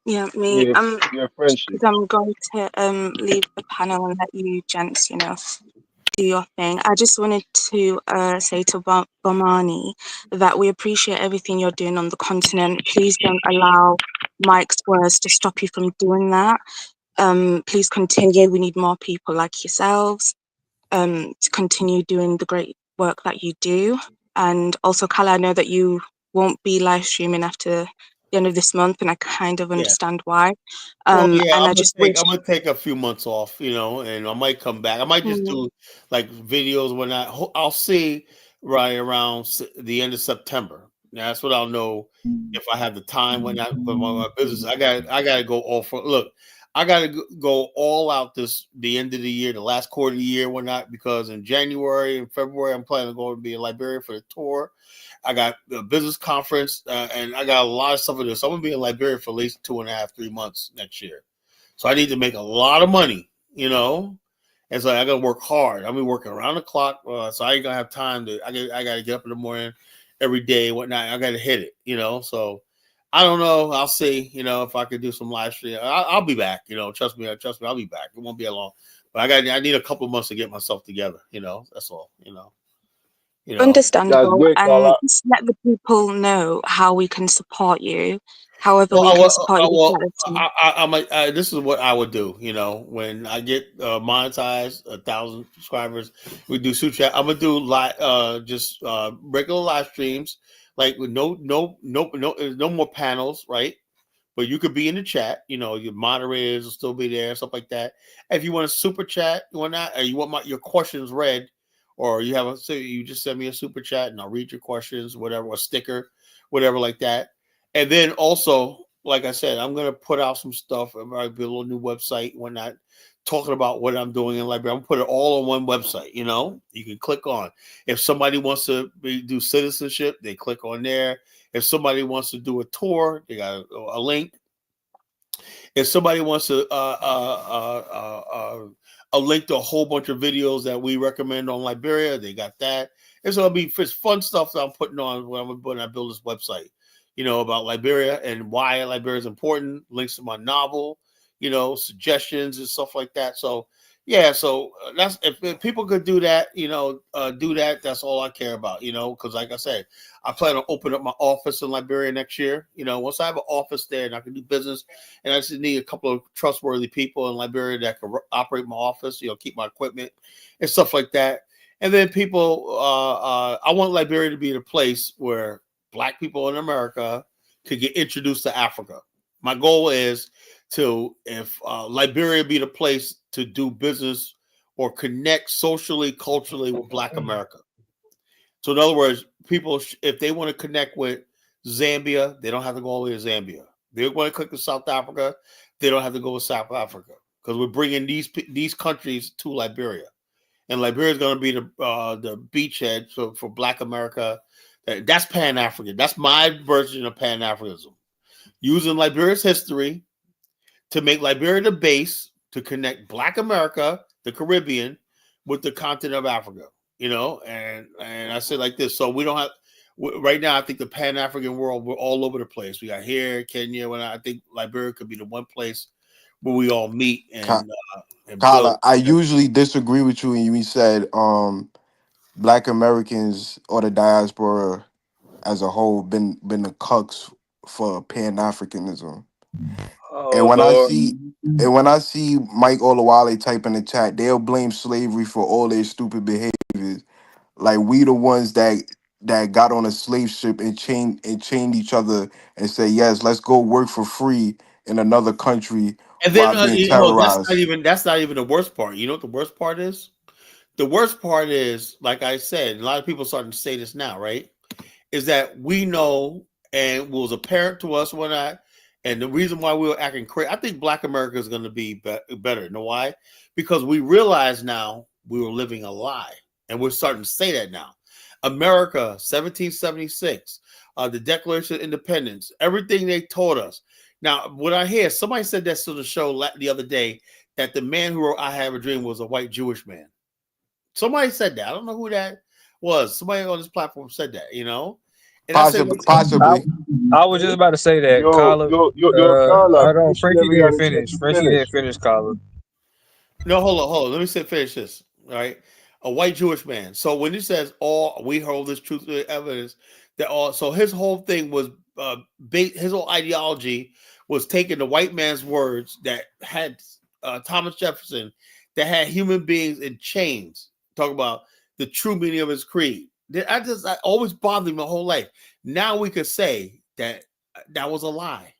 Yeah, me. Yeah, friendship. 'Cause I'm going to leave the panel and let you gents, do your thing. I just wanted to say to Bomani that we appreciate everything you're doing on the continent. Please don't allow Mike's words to stop you from doing that. Please continue. We need more people like yourselves to continue doing the great work that you do. And also, Kala, I know that you won't be live streaming after the end of this month, and I kind of understand why. Well, yeah, And I just wish. I'm gonna take a few months off, and I might come back. I might just Mm, do like videos when I'll see right around the end of September. That's what I'll know if I have the time when I for my business. I got to go all for look. I got to go all out the end of the year, the last quarter of the year, whatnot, because in January and February I'm planning to go and be in Liberia for the tour. I got a business conference, and I got a lot of stuff to do. So I'm gonna be in Liberia for at least 2.5, 3 months next year. So I need to make a lot of money, And so I gotta work hard. I'll be working around the clock, so I ain't gonna have time to. I gotta get up in the morning every day and whatnot. I gotta hit it, So I don't know. I'll see, if I could do some live stream. I'll be back, Trust me, I'll be back. It won't be long, but I need a couple of months to get myself together. That's all. That's Understandable, great, and Carla. just let the people know how we can support you. However, Well, we can support you. this is what I would do. When I get monetized, 1,000 subscribers, we do super chat. I'm gonna do just regular live streams, like with no more panels, right? But you could be in the chat. Your moderators will still be there, stuff like that. If you want to super chat, or not, or you want your questions read, or you have a, so you just send me a super chat and I'll read your questions, whatever, or a sticker, whatever like that. And then also, like I said, I'm gonna put out some stuff. I might be a little new website when not talking about what I'm doing in Liberia. I'm gonna put it all on one website. You know, you can click on. If somebody wants to do citizenship, they click on there. If somebody wants to do a tour, they got a link. If somebody wants to a link to a whole bunch of videos that we recommend on Liberia, they got that. It's gonna be fun stuff that I'm putting on when I build this website. You know, about Liberia and why Liberia is important. Links to my novel, you know, suggestions and stuff like that. So yeah, so that's if people could do that, you know, do that. That's all I care about, you know, because like I said, I plan on open up my office in Liberia next year. You know, once I have an office there and I can do business, and I just need a couple of trustworthy people in Liberia that can operate my office, you know, keep my equipment and stuff like that. And then people, I want Liberia to be the place where Black people in America could get introduced to Africa. My goal is to, if Liberia be the place to do business or connect socially, culturally with Black America. So in other words, people, if they want to connect with Zambia, they don't have to go all the way to Zambia. They want to click to South Africa, they don't have to go to South Africa, because we're bringing these countries to Liberia. And Liberia is going to be the beachhead for Black America. That's Pan-African. That's my version of Pan-Africanism. Using Liberia's history to make Liberia the base to connect Black America, the Caribbean, with the continent of Africa. You know, and I say like this. So we don't have, right now, I think the Pan-African world, we're all over the place. We got here, Kenya, I think Liberia could be the one place where we all meet and Kyle, build. I usually disagree with you when you said Black Americans or the diaspora as a whole been the crux for Pan-Africanism. And Oh when I Lord. see Mike Olawale type in the chat, they'll blame slavery for all their stupid behaviors. Like we the ones that got on a slave ship and chained each other and say, yes, let's go work for free in another country And then while being that's terrorized. not even the worst part. You know what the worst part is? The worst part is, like I said, a lot of people starting to say this now, right? Is that we know and was apparent to us when and the reason why we were acting crazy, I think Black America is going to be better. You know why? Because we realize now we were living a lie, and we're starting to say that now. America, 1776, the Declaration of Independence, everything they taught us. Now, what I hear, somebody said that to the show the other day, that the man who wrote "I Have a Dream" was a white Jewish man. Somebody said that. I don't know who that was. Somebody on this platform said that, you know. And Possibly. I was just about to say that, Carla. Carla, Hold on, she Frankie never got didn't a chance finish. to Frankie finish. didn't finish, Carla. No, hold on. Let me finish this. All right. A white Jewish man. So when he says all we hold this truth to evidence, that all, so his whole thing was his whole ideology was taking the white man's words that had Thomas Jefferson, that had human beings in chains, talk about the true meaning of his creed. I always bothered me my whole life. Now we could say that that was a lie.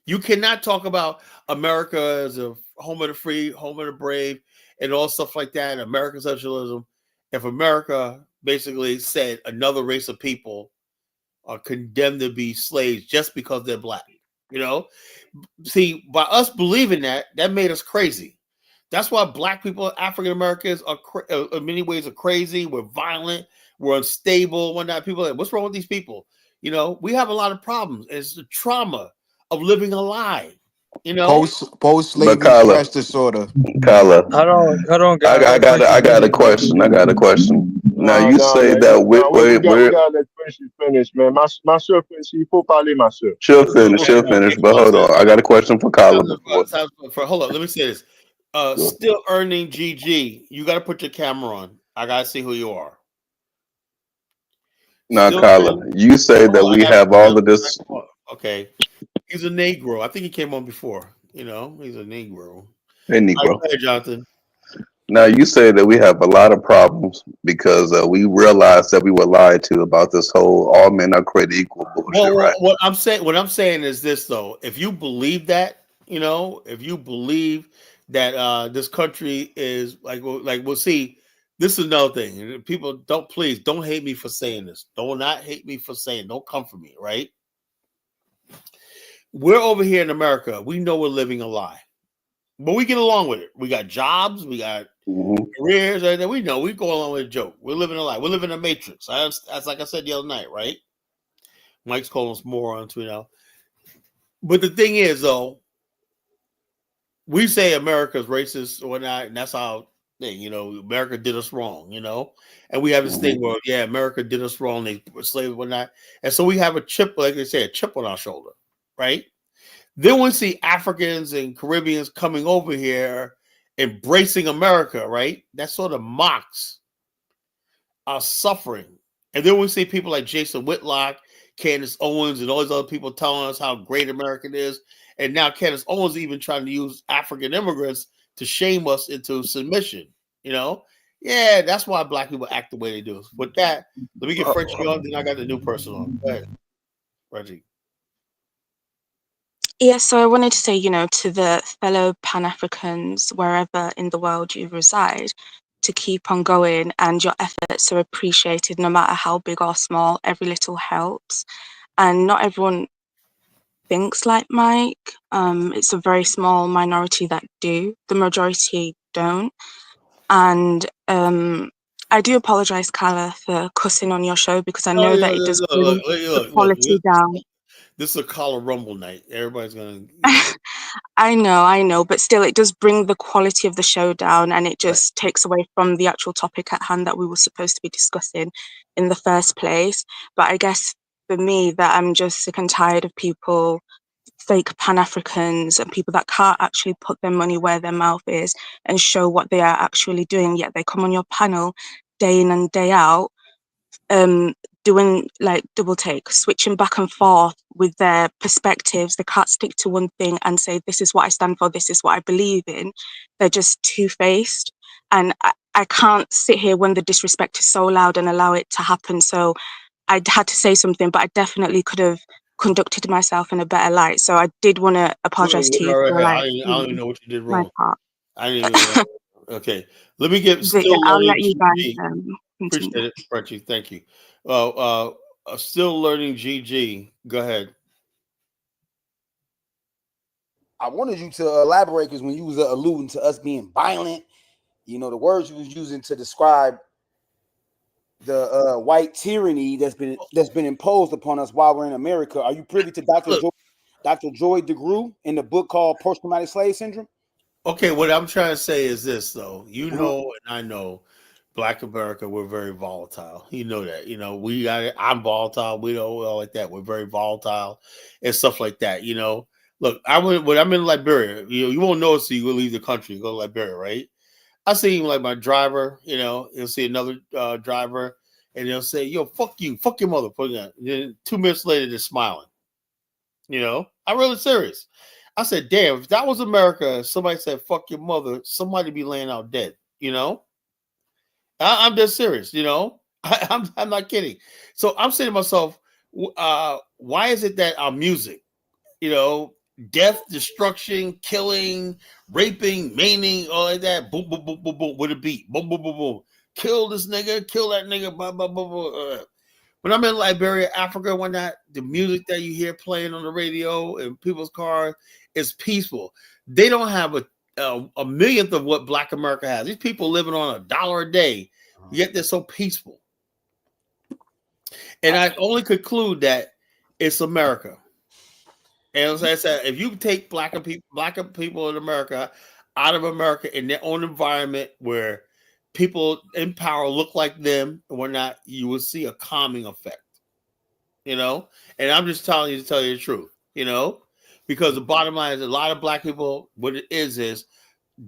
You cannot talk about America as a home of the free, home of the brave, and all stuff like that, and American socialism, if America basically said another race of people are condemned to be slaves just because they're Black. You know, see, by us believing that made us crazy. That's why Black people, African Americans, are in many ways are crazy. We're violent. We're unstable. Whatnot. People are like, what's wrong with these people? You know, we have a lot of problems. It's the trauma of living a lie. You know, Post But slavery stress disorder. Kyla, Hold on, guys. I got a question. I got a question. Now you say Man. that We we're gotta let Quincy finish, man. Ma soeur, il faut parler, ma soeur. she'll finish. But hold on, I got a question for Kyla before. Hold on, let me say this. Still earning GG. You got to put your camera on. I got to see who you are. Now, Kyla, you say that we have all of this. Okay, he's a Negro. I think he came on before. You know, he's a Negro. Hey, Negro. Go ahead, Jonathan. Now you say that we have a lot of problems because we realized that we were lied to about this whole "all men are created equal" bullshit, right? What I'm saying is this though: if you believe that, you know, if you believe that this country is like we'll see, this is another thing. People don't hate me for saying this. Do not hate me for saying. Don't come for me, right? We're over here in America. We know we're living a lie, but we get along with it. We got jobs. We got careers. Everything. We know we go along with a joke. We're living a lie. We're living in a matrix. That's like I said the other night, right? Mike's calling us morons, you know. But the thing is, though, we say America's racist or whatnot, and that's our thing, you know. America did us wrong, you know, and we have this thing where, yeah, America did us wrong. They were slaves, whatnot, and so we have a chip, like they say, a chip on our shoulder, right? Then we see Africans and Caribbeans coming over here, embracing America, right? That sort of mocks our suffering, and then we see people like Jason Whitlock, Candace Owens, and all these other people telling us how great America is. And now Candace Owens even trying to use African immigrants to shame us into submission. You know? Yeah, that's why black people act the way they do. With that, let me get Frenchie on, then I got the new person on. Go ahead, Reggie. Yeah, so I wanted to say, you know, to the fellow Pan-Africans, wherever in the world you reside, to keep on going, and your efforts are appreciated no matter how big or small. Every little helps. And not everyone thinks like Mike. It's a very small minority that do. The majority don't. And I do apologize, Kala, for cussing on your show, because I know that it does bring the quality down. This is a Collar Rumble night. Everybody's gonna. I know, but still, it does bring the quality of the show down, and it just takes away from the actual topic at hand that we were supposed to be discussing in the first place. But I guess for me, that I'm just sick and tired of people, fake Pan-Africans, and people that can't actually put their money where their mouth is and show what they are actually doing, yet they come on your panel day in and day out, doing like double take, switching back and forth with their perspectives. They can't stick to one thing and say, this is what I stand for, this is what I believe in. They're just two-faced. And I can't sit here when the disrespect is so loud and allow it to happen. So I had to say something, but I definitely could have conducted myself in a better light. So I did want to apologize to you for I don't even know what you did wrong. my part. I didn't even okay. Let me get still I'll learning let you guys GG. continue. Appreciate it, Frenchie. Thank you. Still learning GG. Go ahead. I wanted you to elaborate, because when you was alluding to us being violent, you know, the words you was using to describe the white tyranny that's been imposed upon us while we're in America. Are you privy to Dr. Joy DeGruy in the book called Post-Traumatic Slave Syndrome? Okay, what I'm trying to say is this, though. You know, and I know, Black America, we're very volatile. You know that. You know, we got it. I'm volatile. We don't all like that. We're very volatile and stuff like that. You know, look, when I'm in Liberia, you won't know until you go leave the country. You go to Liberia, right? I see like my driver. You know, you'll see another driver, and they'll say, "Yo, fuck you, fuck your mother." Put that. Then 2 minutes later, they're smiling. You know, I'm really serious. I said, "Damn, if that was America, somebody said fuck your mother, somebody be laying out dead." You know. I'm just serious, you know. I'm not kidding. So I'm saying to myself, why is it that our music, you know, death, destruction, killing, raping, maiming, all like that, boom, boom, boom, boom, boom, with a beat, boom, boom, boom, boom, kill this nigga, kill that nigga, blah, blah, blah, blah. When I'm in Liberia, Africa, whatnot, the music that you hear playing on the radio and people's cars is peaceful. They don't have a millionth of what Black America has. These people living on $1 a day, yet they're so peaceful. And I only conclude that it's America. And as I said, if you take black people in America out of America in their own environment where people in power look like them and whatnot, you will see a calming effect. You know, and I'm just telling you to tell you the truth. You know. Because the bottom line is a lot of Black people, what it is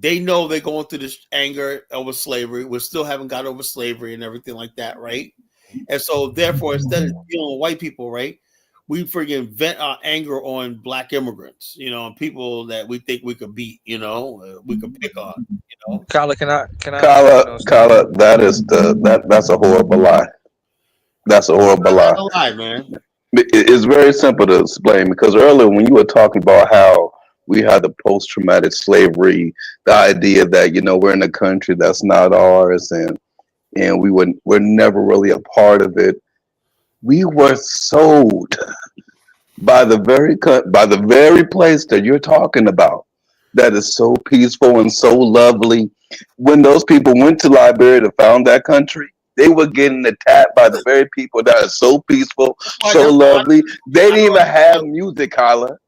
they know they're going through this anger over slavery. We still haven't got over slavery and everything like that, right? And so therefore, instead of dealing with white people, right, we freaking vent our anger on Black immigrants, you know, and people that we think we could beat, you know, we could pick on, you know. Kala, Kala, that's a horrible lie. That's a horrible lie. That's a lie, man. It's very simple to explain, because earlier when you were talking about how we had the post-traumatic slavery, the idea that, you know, we're in a country that's not ours, and and we're never really a part of it. We were sold by the very place that you're talking about, that is so peaceful and so lovely. When those people went to Liberia to found that country, they were getting attacked by the very people that are so peaceful, so lovely. They didn't even have music, Carla.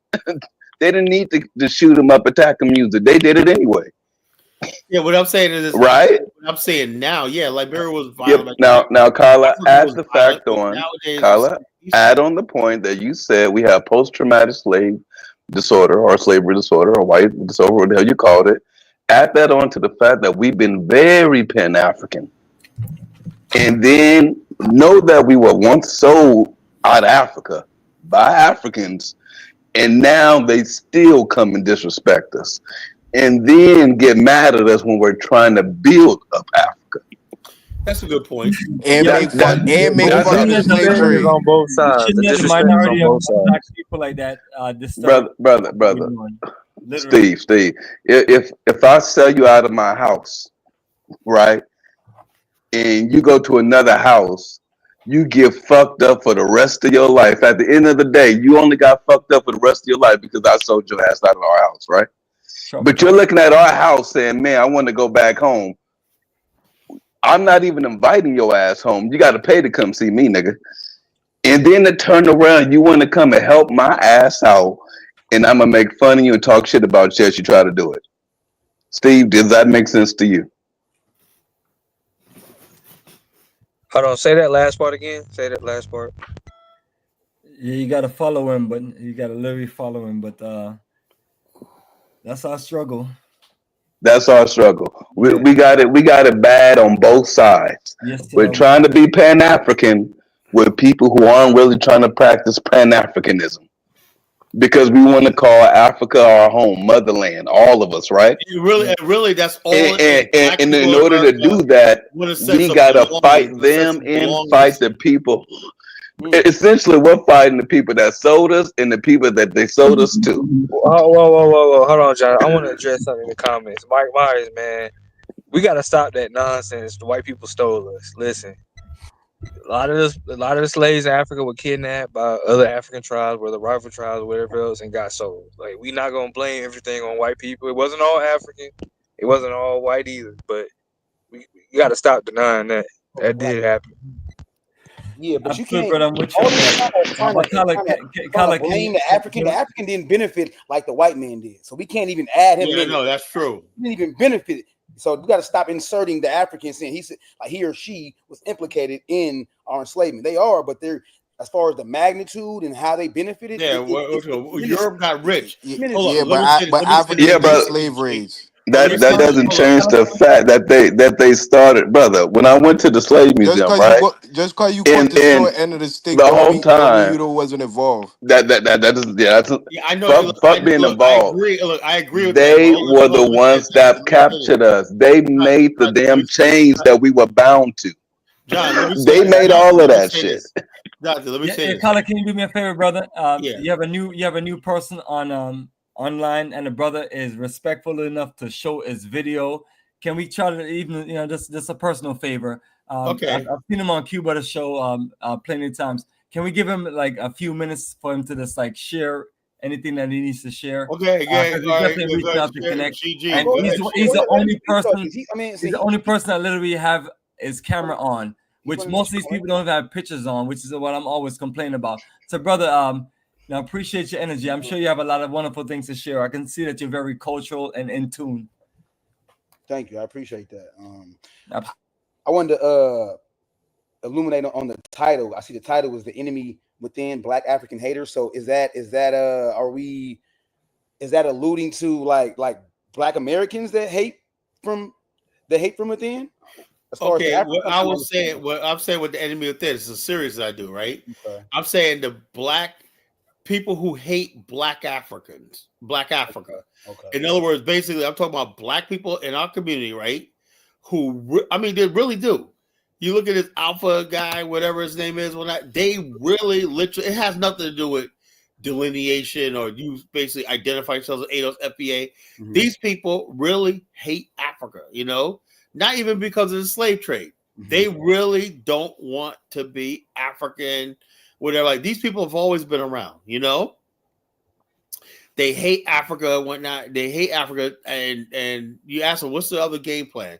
They didn't need to shoot them up, attack them music. They did it anyway. Yeah, what I'm saying is, right? What I'm saying now, yeah, Liberia was Yep. violent. Now, Carla, Africa add was the violent, fact but on. nowadays Carla, add on the point that you said we have post-traumatic slave disorder or slavery disorder or white disorder, whatever the hell you called it. Add that on to the fact that we've been very Pan-African. And then know that we were once sold out of Africa by Africans, and now they still come and disrespect us. And then get mad at us when we're trying to build up Africa. That's a good point. And make fun of the slave trade. on both sides. Shouldn't The let the disrespect is minority on of both sides. black people like that disturb Brother, everyone. Literally. Steve. If I sell you out of my house, right, and you go to another house, you get fucked up for the rest of your life. At the end of the day, you only got fucked up for the rest of your life because I sold your ass out of our house, right? Sure. But you're looking at our house saying, man, I want to go back home. I'm not even inviting your ass home. You got to pay to come see me, nigga. And then to turn around, you want to come and help my ass out, and I'm going to make fun of you and talk shit about you as you try to do it. Steve, does that make sense to you? Hold on, say that last part again. Say that last part. Yeah, you gotta follow him, but you gotta literally follow him. But that's our struggle. That's our struggle. We got it bad on both sides. Yes, We're trying to be Pan-African with people who aren't really trying to practice Pan-Africanism. Because we want to call Africa our home, motherland, all of us, right? Really, that's all. And in order to do that, we gotta fight them and fight the people. Essentially, we're fighting the people that sold us and the people that they sold us to. Whoa. Hold on, John. I want to address something in the comments. Mike Myers, man, we got to stop that nonsense. The white people stole us. Listen, a lot of the slaves in Africa were kidnapped by other African tribes, whether rival tribes or whatever else, and got sold. Like, we not gonna blame everything on white people. It wasn't all African. It wasn't all white either. But we got to stop denying that did happen. Yeah, but you Absolutely, can't. brother, I'm with All you. this trying Kala, to blame the African. The African didn't benefit like the white man did, so we can't even add him. Yeah, in. no, that's true. He didn't even benefit. So we got to stop inserting the African sin. He said, like he or she was implicated in our enslavement. They are, but they're as far as the magnitude and how they benefited. Yeah, Europe got rich. But Africans did slave raids. That doesn't change the fact that they started, brother. When I went to the slave museum, right? Just because you got the short end of the stick, the whole time you wasn't involved. That is that's I know. Fuck being involved. I agree with they that. were the ones that captured us. They made the damn chains that we were bound to. John, let me say they made all of that shit. Doctor, let me say this. Kala, can you do me a favor, brother? You have a new person on online, and the brother is respectful enough to show his video. Can we try to even, just a personal favor? Okay. I've seen him on Cuba to show plenty of times. Can we give him like a few minutes for him to just like share anything that he needs to share? Okay, yeah. Definitely reach out to connect. And he's the only person. He's the only person that literally have his camera on, which most of these people don't have pictures on, which is what I'm always complaining about. So, brother, now, appreciate your energy. I'm sure you have a lot of wonderful things to share. I can see that you're very cultural and in tune. Thank you. I appreciate that. I wanted to illuminate on the title. I see the title was "The Enemy Within Black African Haters." So is that alluding to like Black Americans that hate from within? Okay, what I was saying, what I'm saying with the enemy within, it's a series that I do, right? Okay. I'm saying the Black people who hate Black Africans, Black Africa. Okay. In other words, basically, I'm talking about Black people in our community, right? Who, they really do. You look at this Alpha guy, whatever his name is, they really literally, it has nothing to do with delineation or you basically identify yourselves as ADOS, FBA. Mm-hmm. These people really hate Africa, not even because of the slave trade. They really don't want to be African, whatever. Like these people have always been around, you know. They hate Africa and whatnot. They hate Africa, and you ask them, what's the other game plan?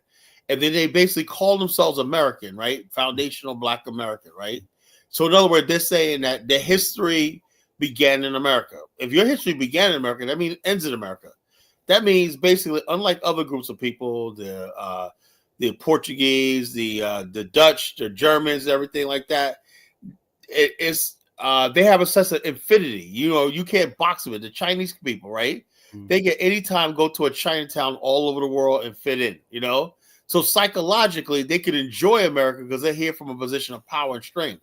And then they basically call themselves American, right? Foundational Black American, right? So in other words, they're saying that their history began in America. If your history began in America, that means it ends in America. That means basically, unlike other groups of people, the Portuguese, the Dutch, the Germans, everything like that, they have a sense of infinity. You know, you can't box with the Chinese people, right? They can anytime go to a Chinatown all over the world and fit in, you know? So psychologically, they can enjoy America because they're here from a position of power and strength.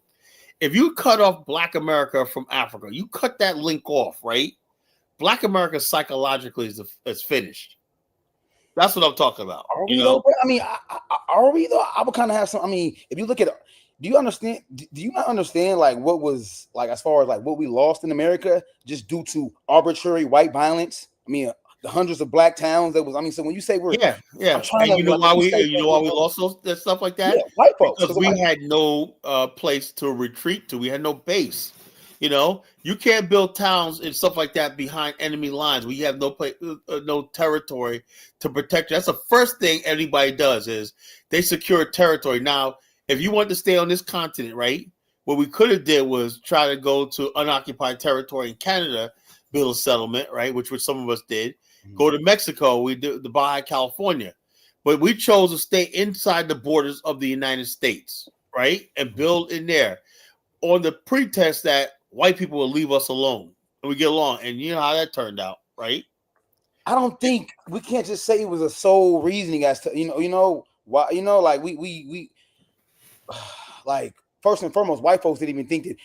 If you cut off Black America from Africa, you cut that link off, right? Black America psychologically is finished. That's what I'm talking about. Are we though? I mean, are we though? I would kind of have some. I mean, if you look at, do you understand? Do you not understand like what was like as far as like what we lost in America just due to arbitrary white violence? I mean, the hundreds of black towns that was. I mean, so when you say we're I'm trying to, you know why we lost that stuff like that? Yeah, white folks, because we had no place to retreat to. We had no base. You know, you can't build towns and stuff like that behind enemy lines. We have no place, no territory to protect you. That's the first thing anybody does is they secure territory. Now, if you want to stay on this continent, right, what we could have did was try to go to unoccupied territory in Canada, build a settlement, right, which some of us did. Go to Mexico, we did the Baja California, but we chose to stay inside the borders of the United States, right, and build in there on the pretext that white people will leave us alone and we get along. And you know how that turned out, right? I don't think we can't just say it was a sole reasoning as to, you know, why, you know, like we like first and foremost, white folks didn't even think that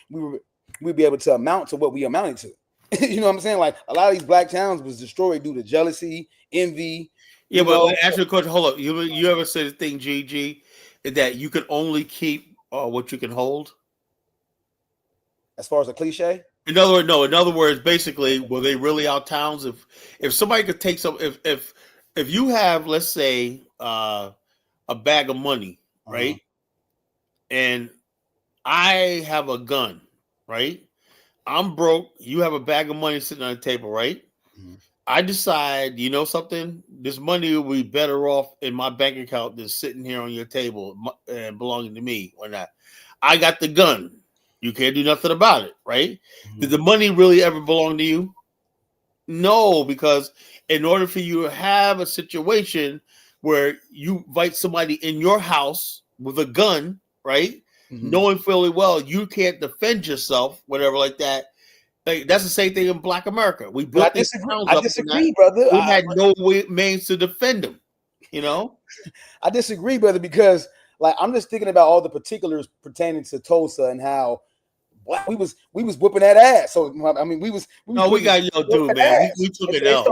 we'd be able to amount to what we amounted to. You know what I'm saying? Like a lot of these black towns was destroyed due to jealousy, envy. Yeah, but actually, Coach, hold up. You ever said the thing, GG, that you can only keep what you can hold? As far as a cliche? In other words, basically, were they really our towns? If somebody could take some, if you have, let's say, a bag of money, right, and I have a gun, right, I'm broke. You have a bag of money sitting on the table, right? I decide, you know something, this money will be better off in my bank account than sitting here on your table and belonging to me or not. I got the gun. You can't do nothing about it, right? Did the money really ever belong to you? No, because in order for you to have a situation where you invite somebody in your house with a gun, right? Knowing fully well you can't defend yourself, whatever like that. Like, that's the same thing in Black America. We built these towns up. I disagree, brother. We had no means to defend them, you know? I disagree, brother, because like I'm just thinking about all the particulars pertaining to Tulsa and how we was whooping that ass. So I mean, we got dude, man. We took it out.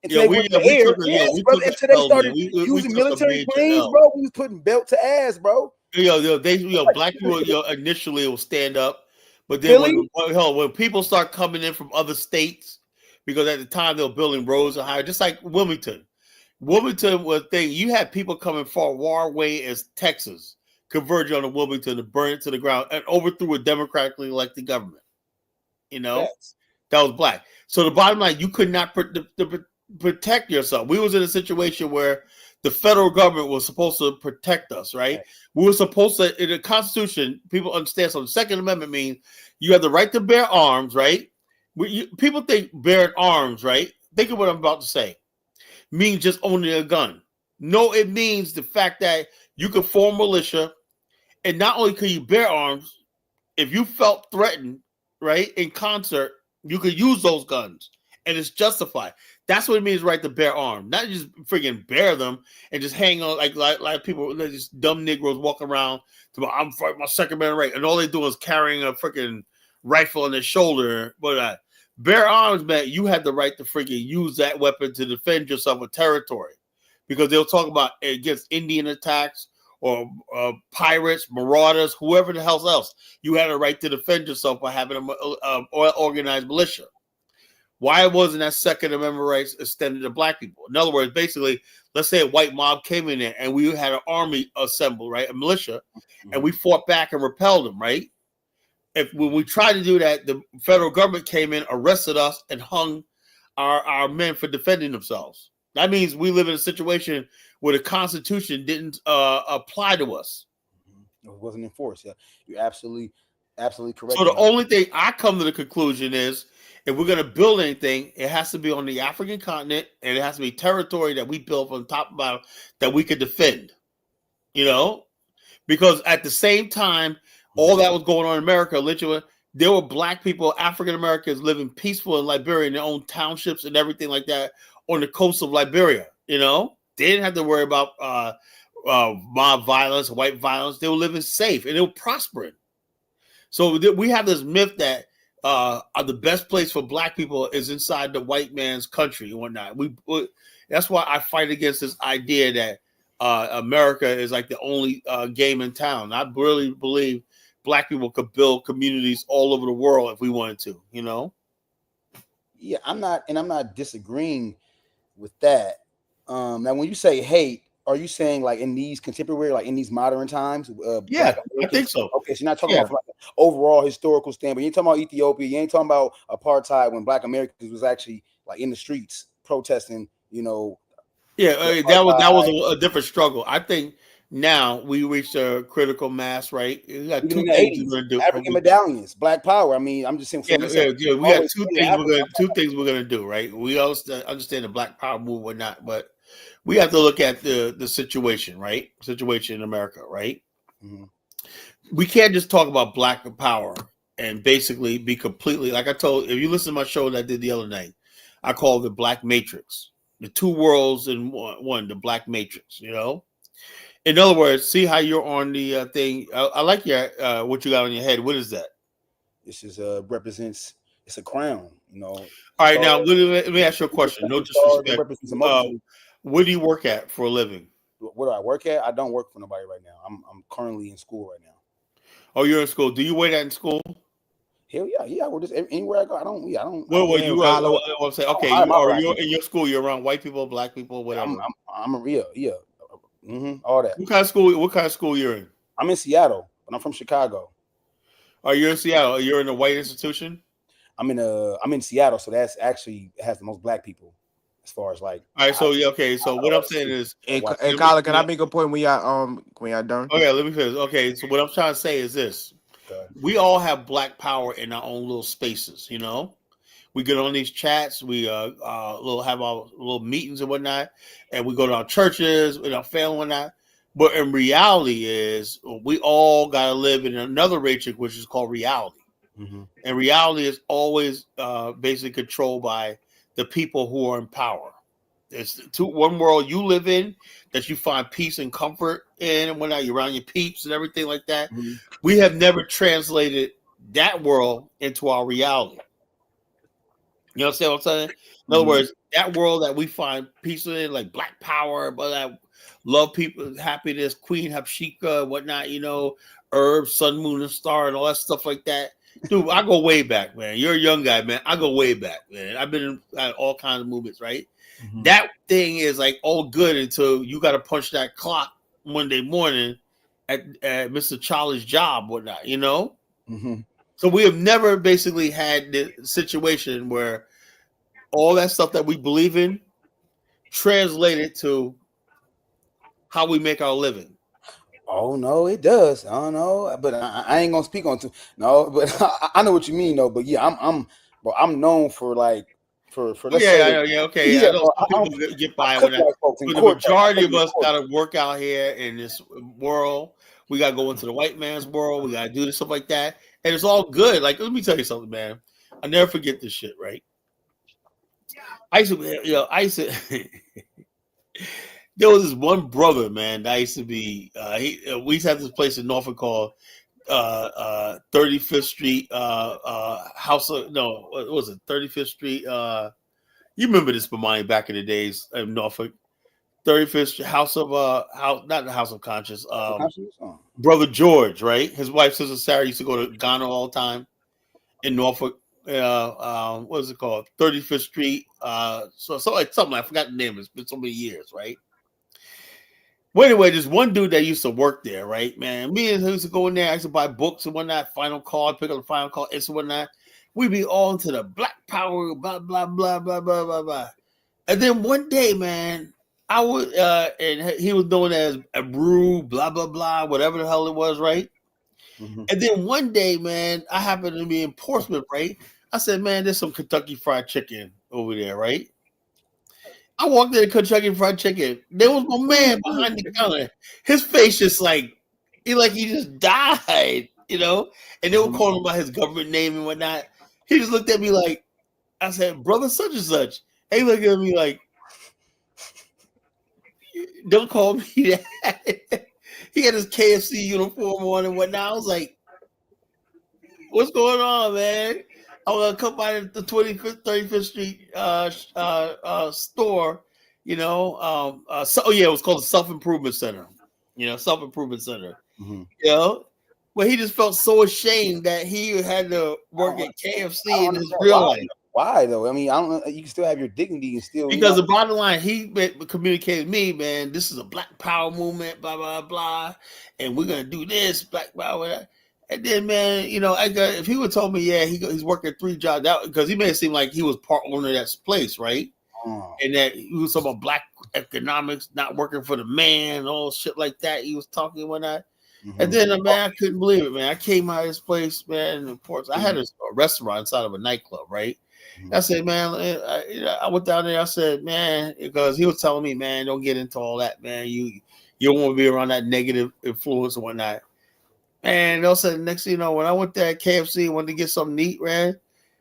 Until they started using military planes, bro. We was putting belt to ass, bro. Black people initially will stand up, but then when people start coming in from other states, because at the time they were building roads and higher, just like Wilmington. Wilmington was thing. You had people coming far away as Texas, converging on Wilmington to burn it to the ground and overthrew a democratically elected government. You know, that was black. So the bottom line, you could not protect yourself. We was in a situation where the federal government was supposed to protect us, right? We were supposed to, in the Constitution, people understand. So the Second Amendment means you have the right to bear arms, right? People think bearing arms, right? Think of what I'm about to say. Means just owning a gun. No, it means the fact that you could form militia, and not only could you bear arms, if you felt threatened, right, in concert, you could use those guns, and it's justified. That's what it means, right, to bear arms. Not just freaking bear them and just hang on like people, just dumb Negroes walk around to I'm fighting my Second Amendment right, and all they do is carrying a freaking rifle on their shoulder, but bear arms, man, you had the right to freaking use that weapon to defend yourself with territory, because they'll talk about against Indian attacks or pirates, marauders, whoever the hell else. You had a right to defend yourself by having an organized militia. Why wasn't that Second Amendment rights extended to black people? In other words, basically, let's say a white mob came in there and we had an army assembled, right, a militia, and we fought back and repelled them, right? When we tried to do that, the federal government came in, arrested us, and hung our men for defending themselves. That means we live in a situation where the Constitution didn't apply to us. It wasn't enforced. Yeah, you're absolutely correct. So the only thing I come to the conclusion is, if we're going to build anything, it has to be on the African continent, and it has to be territory that we built on top of that we could defend. You know, because at the same time, all that was going on in America, literally, there were black people, African Americans, living peaceful in Liberia in their own townships and everything like that on the coast of Liberia. You know, they didn't have to worry about mob violence, white violence. They were living safe and they were prospering. So we have this myth that the best place for black people is inside the white man's country and whatnot. That's why I fight against this idea that America is like the only game in town. I really believe black people could build communities all over the world if we wanted to, you know? Yeah, I'm not disagreeing with that. Now, when you say hate, are you saying like in these contemporary, like in these modern times? Yeah, I think so. Okay, so you're not talking about from like an overall historical standpoint. You ain't talking about Ethiopia. You ain't talking about apartheid when black Americans was actually like in the streets protesting, you know. Yeah, that was a different struggle. I think now we reached a critical mass, right? We got two things we're going to do. African medallions, Black Power. I mean, I'm just saying. We got two things we're going to do, right? We also understand the Black Power movement, whatnot, but we have to look at the situation, right? Situation in America, right? Mm-hmm. We can't just talk about Black Power and basically be completely, like I told, if you listen to my show that I did the other night, I called it Black Matrix. The two worlds in one, the Black Matrix, you know? In other words, see how you're on the thing. I like your what you got on your head. What is that? This is represents, it's a crown, you know. All right, now let me ask you a question. No disrespect. Where do you work at for a living? Where do I work at? I don't work for nobody right now. I'm currently in school right now. Oh, you're in school. Do you wear that in school? Hell yeah. I wear this anywhere I go. I don't. Well, you are say okay. Are you in your school? You're around white people, black people, whatever. I'm a real all that. What kind of school you're in? I'm in Seattle, but I'm from Chicago. Are you in Seattle? You're in a white institution? I'm in Seattle, so that's actually has the most black people as far as like. All right, so okay. So what I'm saying is, hey Colin, can I make a point when y'all done? Okay, let me finish. Okay, so what I'm trying to say is this. We all have black power in our own little spaces, you know. We get on these chats, we have our little meetings and whatnot, and we go to our churches with our family and whatnot. But in reality is we all gotta live in another matrix, which is called reality. Mm-hmm. And reality is always basically controlled by the people who are in power. There's one world you live in that you find peace and comfort in, and whatnot. You're around your peeps and everything like that. Mm-hmm. We have never translated that world into our reality. You understand what I'm saying? In other words, that world that we find peace in, like Black Power, but that love, people, happiness, Queen Hapshika, whatnot, you know, herbs, sun, moon, and star, and all that stuff like that. Dude, I go way back, man. You're a young guy, man. I go way back, man. I've been in all kinds of movements, right? Mm-hmm. That thing is like all good until you got to punch that clock Monday morning at Mr. Charlie's job, whatnot, you know? Mm-hmm. So we have never basically had the situation where all that stuff that we believe in translated to how we make our living. Oh no, it does. I don't know, but I ain't gonna speak on to no. But I know what you mean, though. But yeah, I'm known for like for let's say, I know, yeah, okay. Yeah, I know some people get by with that. But the majority of us got to work out here in this world. We got to go into the white man's world. We got to do this stuff like that, and it's all good. Like, let me tell you something, man. I never forget this shit, right? I used to there was this one brother, man, that used to be, we used to have this place in Norfolk called 35th Street, House of, no, what was it, 35th Street, you remember this, Bomani, back in the days in Norfolk, 35th Street, not the House of Conscience, Brother George, right? His wife, Sister Sarah, used to go to Ghana all the time in Norfolk, what is it called? 35th Street. So like something, I forgot the name. It's been so many years, right? Well, anyway, there's one dude that used to work there, right? Man, me and him used to go in there. I used to buy books and whatnot, final call, pick up the final call, and whatnot. We'd be all into the Black Power, blah, blah, blah, blah, blah, blah, blah. And then one day, man, I was, and he was known as a brew, blah, blah, blah, whatever the hell it was, right? Mm-hmm. And then one day, man, I happened to be in Portsmouth, right? I said, man, there's some Kentucky Fried Chicken over there, right? I walked in Kentucky Fried Chicken. There was my man behind the counter. His face just like he just died, you know? And they were calling him by his government name and whatnot. He just looked at me like, I said, brother such and such. And he looked at me like, don't call me that. He had his KFC uniform on and whatnot. I was like, what's going on, man? I was gonna come by the 35th Street store, you know. It was called the Self-Improvement Center. You know, Self-Improvement Center. Mm-hmm. You know, but he just felt so ashamed that he had to work at KFC in his real life. Why though? I mean, I don't know. You can still have your dignity and still Because the bottom line, he communicated with me, man, this is a Black Power movement, blah blah blah, and we're gonna do this, Black Power. And then, man, you know, if he would told me, yeah, he's working 3 jobs out, because he made it seem like he was part owner of that place, right? And that he was talking about black economics, not working for the man, all shit like that. He was talking and whatnot. Mm-hmm. And then, man, I couldn't believe it, man. I came out of this place, man, in Portsmouth. I had a restaurant inside of a nightclub, right? Mm-hmm. I said, man, I went down there. I said, man, because he was telling me, man, don't get into all that, man. You don't want to be around that negative influence and whatnot. And also, next thing you know, when I went there at KFC and wanted to get something to eat, man,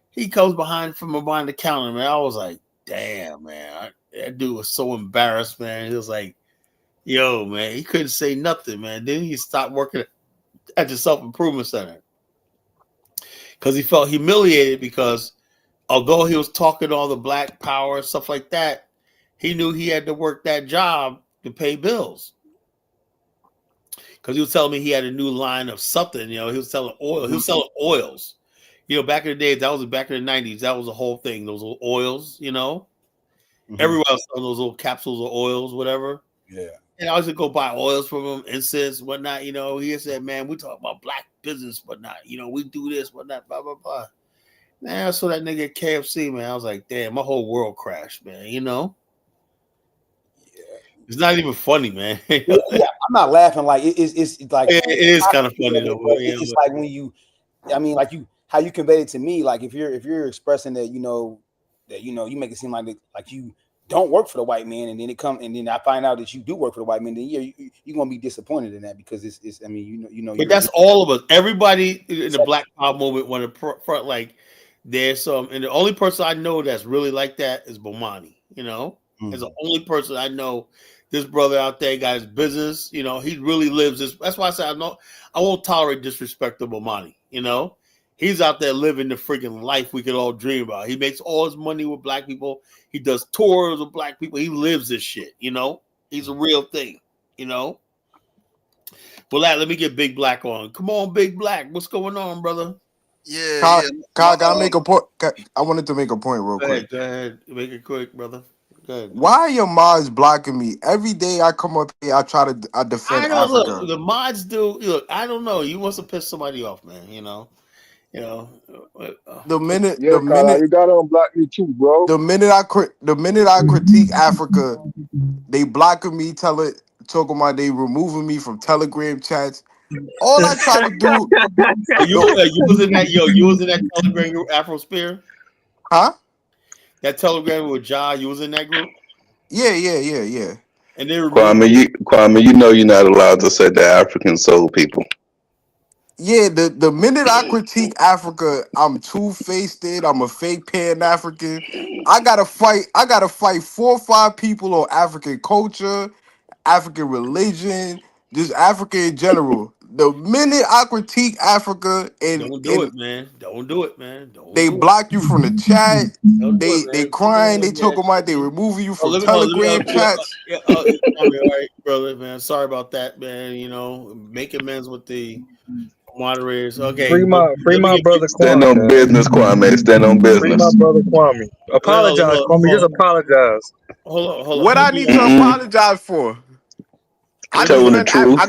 he comes from behind the counter, man. I was like, damn, man. That dude was so embarrassed, man. He was like, yo, man, he couldn't say nothing, man. Then he stopped working at the Self-Improvement Center because he felt humiliated because although he was talking all the Black Power and stuff like that, he knew he had to work that job to pay bills. Because he was telling me he had a new line of something, you know, he was selling oil. He was selling oils. You know, back in the day, that was back in the 90s. That was the whole thing. Those oils, you know. Mm-hmm. Everyone was selling those little capsules of oils, whatever. Yeah. And I used to go buy oils from him, incense, whatnot. You know, he said, man, we talk about black business, whatnot. You know, we do this, whatnot, blah, blah, blah. Man, I saw that nigga at KFC, man. I was like, damn, my whole world crashed, man. You know? It's not even funny, man. Yeah, I'm not laughing. Like it's like it is kind of funny though. It's like when you, I mean, like how you conveyed it to me. Like if you're expressing that you make it seem like you don't work for the white man, and then I find out that you do work for the white man. Then you're gonna be disappointed in that because it's. I mean, you know. But that's all of us. Everybody in the Black Power movement want to front like there's some, and the only person I know that's really like that is Bomani. You know, is the only person I know. This brother out there got his business, you know, he really lives this. That's why I said I won't tolerate disrespectable money, you know. He's out there living the freaking life we could all dream about. He makes all his money with black people. He does tours with black people. He lives this shit, you know. He's a real thing, you know. Well, let me get Big Black on. Come on, Big Black. What's going on, brother? Yeah. Kyle, gotta make a point. I wanted to make a point real quick. Go ahead. Make it quick, brother. Why are your mods blocking me? Every day I come up here, I defend Africa. Look, the mods do. Look, I don't know. You must have pissed somebody off, man. You know. The minute you gotta unblock me too, bro. The minute I critique Africa, they blocking me, talking about they removing me from Telegram chats. All I try to do. You was in that Telegram group, Afrosphere? Huh? That Telegram with Ja, you was in that group? Yeah. And they were Kwame, you know you're not allowed to say the African soul people. Yeah, the minute I critique Africa, I'm two-faced. I'm a fake Pan-African. I gotta fight 4 or 5 people on African culture, African religion, just Africa in general. The minute I critique Africa don't do it, man. They block you from the chat. They crying. They talking about they removing you from Telegram chats. All right, brother, man. Sorry about that, man. You know, make amends with the Moderators. Okay. Free my Let me get. brother Stand Kwame, on man. business, Kwame. Stand on Free my business. brother Kwame. Apologize, Kwame. Just apologize. Hold on. What I need to apologize for? I Telling the defend. truth.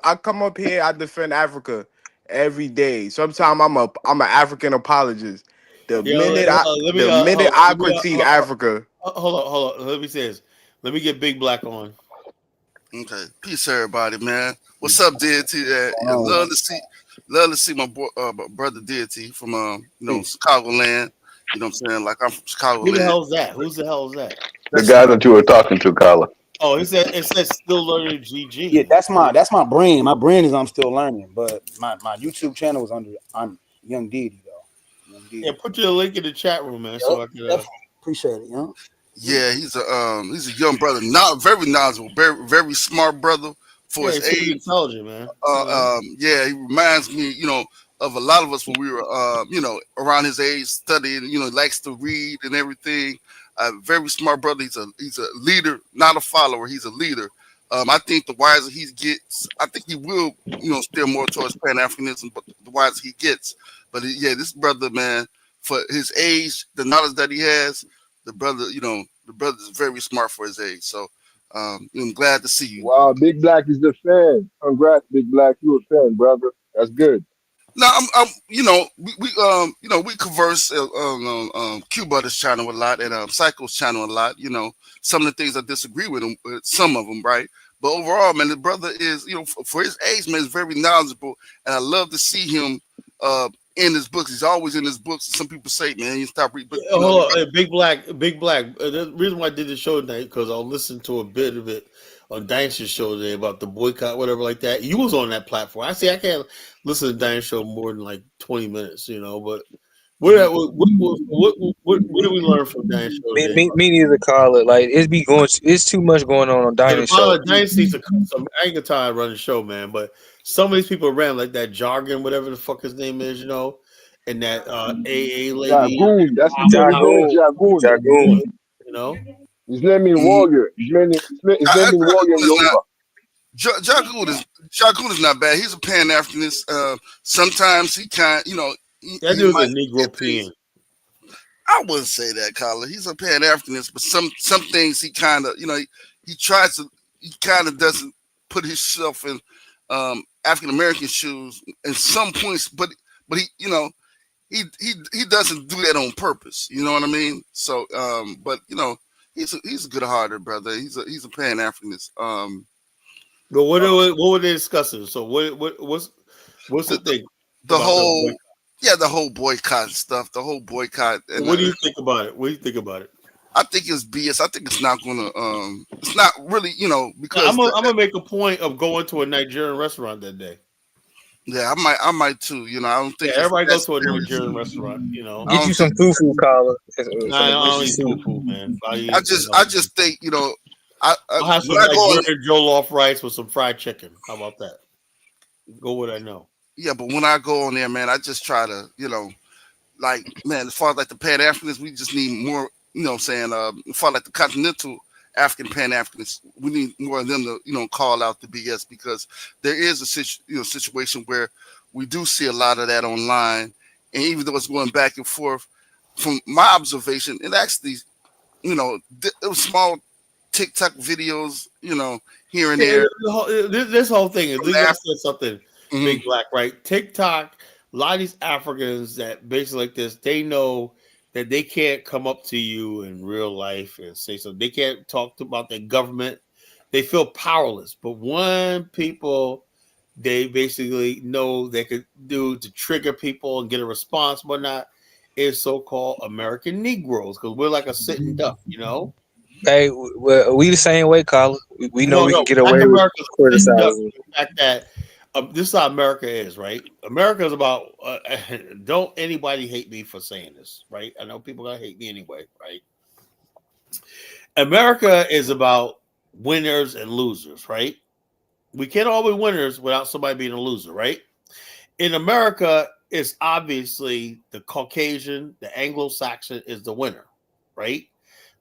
I come up here. I defend Africa every day. Sometimes I'm an African apologist. The minute I critique Africa, Hold on. Let me say this. Let me get Big Black on. Okay, peace, everybody, man. What's up, Deity? Love to see my brother Deity from Chicago land. You know what I'm saying? Like I'm from Chicago Who the land. hell's that? Who's the hell is that? The guy that you were talking to, Kala. Oh, it says still learning GG. Yeah, that's my brand. My brand is I'm still learning, but my YouTube channel is I'm Young Deity though. Young Deity. Yeah, put your link in the chat room, man. So I can appreciate it, Yeah, he's a young brother, not very knowledgeable, very smart brother for Yeah, his he's pretty age. intelligent, man. Yeah, he reminds me, of a lot of us when we were, around his age, studying. Likes to read and everything. Very smart brother. He's a leader, not a follower. He's a leader. I think the wiser he gets, I think he will, steer more towards Pan-Africanism, but the wiser he gets. But yeah, this brother, man, for his age, the knowledge that he has, the brother is very smart for his age. So I'm glad to see you. Wow, Big Black is the fan. Congrats, Big Black. You a fan, brother. That's good. Now, we converse on Q Butter's channel a lot and Psycho's channel a lot. Some of the things I disagree with him, with some of them, right? But overall, man, the brother is, for his age, man, is very knowledgeable, and I love to see him in his books. He's always in his books. Some people say, man, you stop reading. But hold on, Big Black. The reason why I did this show tonight because I'll listen to a bit of it on Diane's show today about the boycott, whatever like that. You was on that platform. I can't listen to Diane's show more than like 20 minutes, But what did we learn from Diane's show today? Me neither, Carla. Like it's too much going on Diane's show. Diane needs to come. I ain't gonna tell her to run the show, man. But some of these people around, like that jargon, whatever the fuck his name is, and that AA lady. Jagoon. That's his name. Jagoon. His name is Warrior. His name is Warrior in Yoruba. Jagoon is not bad. He's a Pan-Africanist. Sometimes he that dude's a Negropean. I wouldn't say that, Colin. He's a Pan-Africanist, but some things he kind of, he kind of doesn't put himself in African American shoes in some points, but he, he doesn't do that on purpose. You know what I mean? So, but he's a good-hearted brother. He's a Pan-Africanist. But what were they discussing? So what's the thing? The whole boycott stuff. The whole boycott. And, what do you think about it? What do you think about it? I think it's BS. I think it's not gonna. It's not really. Because I'm gonna make a point of going to a Nigerian restaurant that day. Yeah, I might too. I don't think everybody goes to a Nigerian restaurant. Get you some fufu, Carla. Nah, I don't eat fufu, man. I just think I'll have some Nigerian jollof rice with some fried chicken. How about that? Go what I know. Yeah, but when I go on there, man, I just try to, man, as far as like the Pan-Africanists, we just need more, as far as like the continental African Pan-Africanists, we need more of them to, call out the BS, because there is a situation where we do see a lot of that online. And even though it's going back and forth, from my observation, it actually, it was small TikTok videos, here and there. This whole thing is, I said something. Big Black, right? TikTok, a lot of these Africans that basically like this, they know that they can't come up to you in real life and say something. They can't talk about their government. They feel powerless. But one people they basically know they could do to trigger people and get a response, whatnot, is so-called American Negroes, because we're like a sitting duck, Hey, we the same way, Carla. We know we can get away with criticizing. The fact that this is how America is, right? America is about don't anybody hate me for saying this, right? I know people gonna hate me anyway, right? America is about winners and losers, right? We can't all be winners without somebody being a loser, right? In America, it's obviously the Caucasian, the Anglo-Saxon is the winner, right?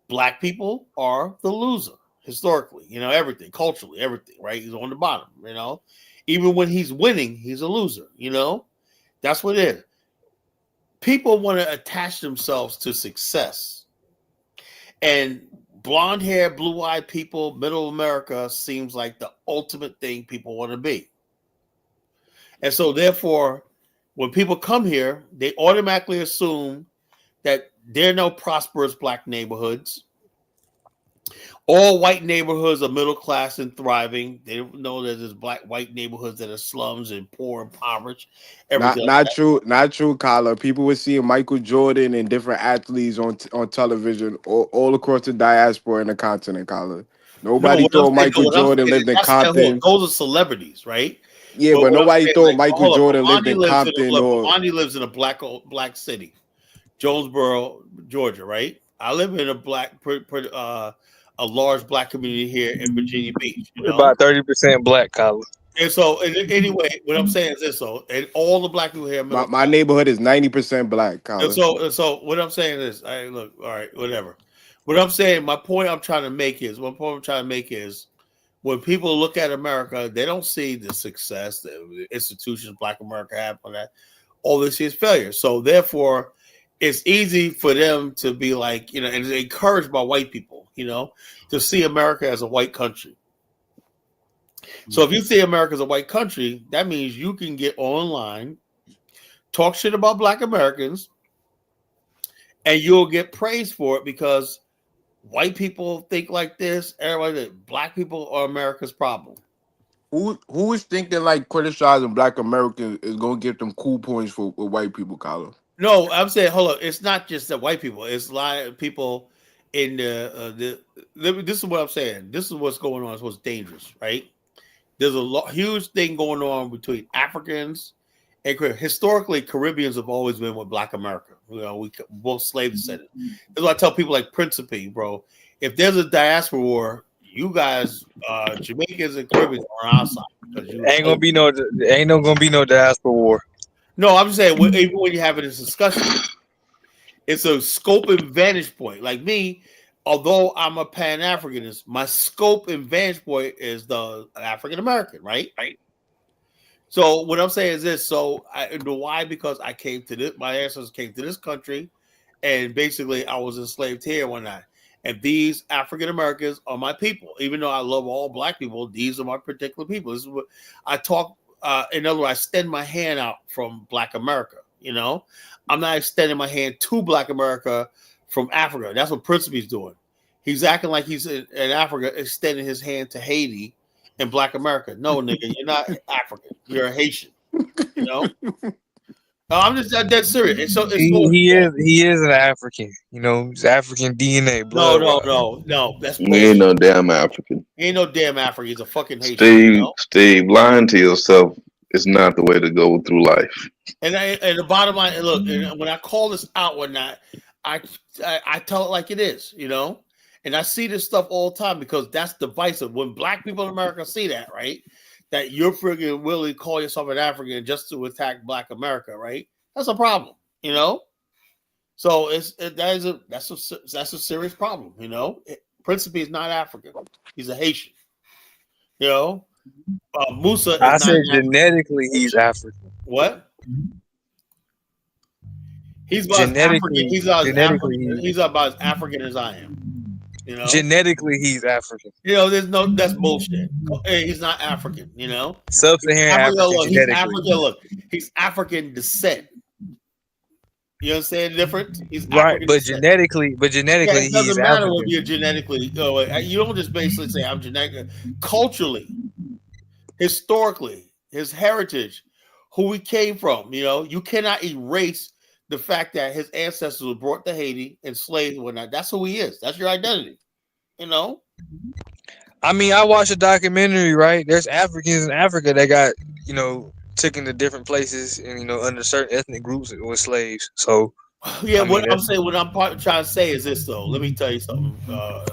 Black people are the loser historically, everything, culturally, everything, right? He's on the bottom, Even when he's winning, he's a loser. You know, that's what it is. People want to attach themselves to success, and blonde hair, blue eyed people, middle America seems like the ultimate thing people want to be. And so, therefore, when people come here, they automatically assume that there are no prosperous black neighborhoods. All white neighborhoods are middle class and thriving. They don't know that there's white neighborhoods that are slums and poor and impoverished. Everything like that. Not true, Kyla. People were seeing Michael Jordan and different athletes on television all across the diaspora and the continent, Kyla. Nobody thought Michael Jordan lived in Compton. Those are celebrities, right? Yeah, but nobody thought Michael Jordan lived in Compton or. Bomani lives in a black city, Jonesboro, Georgia, right? I live in a large black community here in Virginia Beach. You know? About 30% black, Kyla. And so, anyway, what I'm saying is this: so, and all the black people here, My neighborhood is 90% black, Kyla. And so, what I'm saying is, look, all right, whatever. What I'm saying, my point I'm trying to make is, when people look at America, they don't see the success, the institutions Black America have on that. All they see is failure. So therefore, it's easy for them to be like, and it's encouraged by white people, to see America as a white country. So if you see America as a white country, that means you can get online, talk shit about Black Americans, and you'll get praised for it because white people think like this. Everybody, Black people are America's problem. Who is thinking like criticizing Black Americans is gonna get them cool points for white people, Kyla? No, I'm saying, hold on. It's not just the white people. It's a lot of people in the. This is what I'm saying. This is what's going on. It's what's dangerous, right? There's a huge thing going on between Africans and historically Caribbeans have always been with Black America. We both slave descendants. That's why I tell people like Principe, bro. If there's a diaspora war, you guys, Jamaicans and Caribbeans are on our side because Ain't gonna be no diaspora war. No, I'm just saying, even when you're having this discussion, it's a scope and vantage point. Like me, although I'm a Pan-Africanist, my scope and vantage point is the African American, right? Right. So what I'm saying is this. So why? Because I came to this. My ancestors came to this country, and basically I was enslaved here one night. And these African Americans are my people. Even though I love all Black people, these are my particular people. This is what I talk. In other words, I extend my hand out from Black America. I'm not extending my hand to Black America from Africa. That's what Principe's doing. He's acting like he's in Africa, extending his hand to Haiti and Black America. No, nigga, you're not African. You're a Haitian. I'm just dead serious. He is an African. He's African DNA. No. That's bullshit. He ain't no damn African. He ain't no damn African. He's a fucking Haitian. Steve, lying to yourself is not the way to go through life. And the bottom line, look, when I call this out one night, I tell it like it is, And I see this stuff all the time because that's divisive. When Black people in America see that, right? That you're freaking willing to call yourself an African just to attack Black America, right? That's a problem, So that's a serious problem, Principe is not African; he's a Haitian, Musa. Is I said not genetically African. He's African. What? He's about African. He's about as African as I am. Genetically, he's African. That's bullshit. He's not African. Sub-Saharan African. He's African. He's African descent. You understand the difference? He's right, African but descent. genetically, it doesn't he's matter African. if you're genetically. You don't just basically say I'm genetic. Culturally, historically, his heritage, who we came from. You cannot erase the fact that his ancestors were brought to Haiti, enslaved and whatnot. That's who he is. That's your identity. I mean, I watched a documentary, right? There's Africans in Africa that got, taken to different places and, under certain ethnic groups with slaves. So, yeah, what I'm trying to say is this, though. Let me tell you something,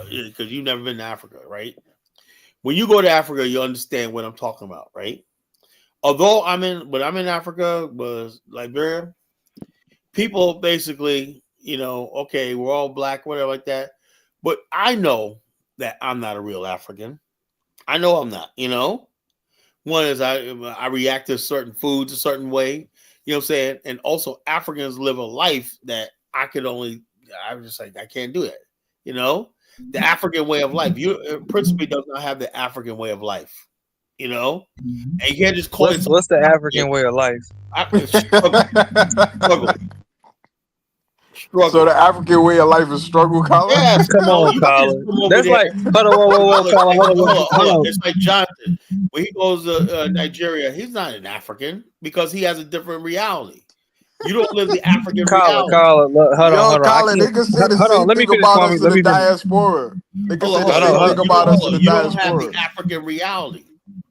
because you've never been to Africa, right? When you go to Africa, you understand what I'm talking about, right? Although I'm in Africa, was Liberia. People basically, okay, we're all Black, whatever like that. But I know that I'm not a real African. I know I'm not, One is I react to certain foods a certain way. You know what I'm saying? And also Africans live a life that I'm just like, I can't do it. You know, the African way of life. You principally does not have the African way of life. You know, and you can't just call it. What's the African way of life? Struggle. So the African way of life is struggle, Colin? Yes, Come on, Colin. That's like, hold on, Colin, hold on. It's like Jonathan. When he goes to Nigeria, he's not an African because he has a different reality. You don't live the African reality. Colin, hold on. Colin, they can say the same thing about us in the diaspora. They can say the same thing about us in the You don't have diaspora. the African reality,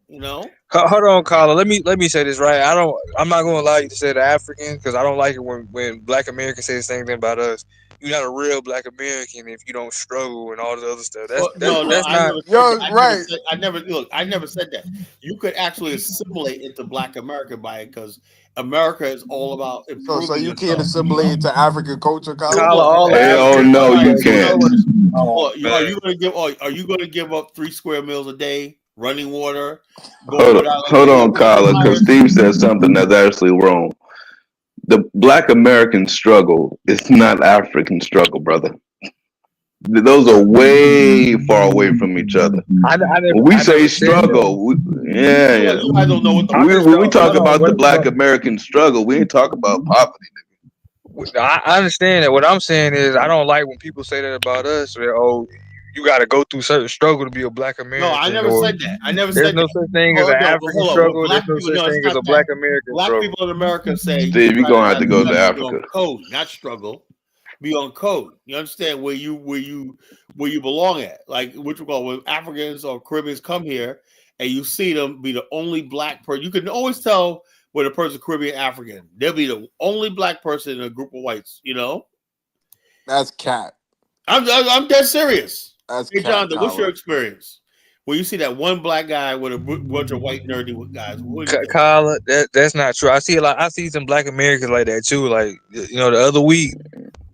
you know? Hold on, Colin. Let me say this right. I'm not gonna allow you to say the African because I don't like it when Black Americans say the same thing about us. You're not a real Black American if you don't struggle and all this other stuff. I never said that. You could actually assimilate into Black America by it because America is all about improving. So you can't assimilate to African culture, Colin? Hell no, you can't. Are you gonna give up 3 square meals a day, running water? Hold on, Colin, because Steve said something that's actually wrong. The Black American struggle is not African struggle, brother. Those are way far away from each other. When we say struggle, yeah. When we talk about the Black American struggle, we ain't talking about poverty. I understand that. What I'm saying is, I don't like when people say that about us. Or, you got to go through certain struggle to be a Black American. No, I never said that. There's no such thing as an African struggle. There's no such thing as a Black American struggle. Black people in America say, Steve, you're gonna have to go to Africa. Code, not struggle. Be on code. You understand where you belong at? Like what you call when Africans or Caribbeans come here and you see them be the only Black person. You can always tell when a person's Caribbean African. They'll be the only Black person in a group of whites. You know, that's cat. I'm dead serious. That's hey, Jonathan, what's your experience? When you see that one Black guy with a bunch of white nerdy guys, Colin, that's not true. I see some Black Americans like that too. Like the other week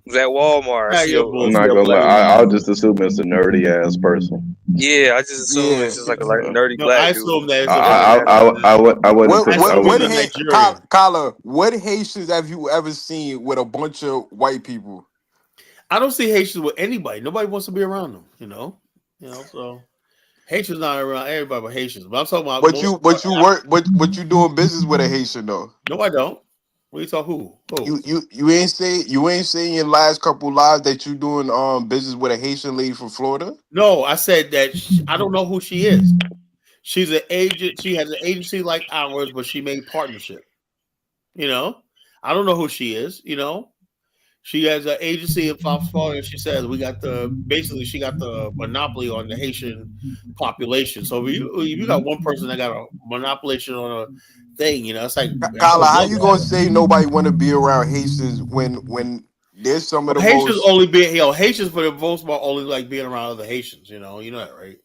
was at Walmart. I'm not gonna lie. I'll just assume it's a nerdy ass person. Yeah, I just assume it's just like a nerdy Black. I assume that. Colin, what Haitians have you ever seen with a bunch of white people? I don't see Haitians with anybody. Nobody wants to be around them, you know. So Haitians not around everybody but Haitians. But I'm talking about. But you doing business with a Haitian though? No, I don't. What are you talking? Who? You ain't say in your last couple lives that you doing business with a Haitian lady from Florida? No, I said that I don't know who she is. She's an agent. She has an agency like ours, but she made partnership. You know, I don't know who she is. You know. She has an agency in South Florida, and she says she got the monopoly on the Haitian population. So if you got one person that got a monopoly on a thing, you know, it's like Kala, how you gonna say nobody want to be around Haitians when there's some of the Haitians Haitians for the most part only like being around other Haitians. You know that, right?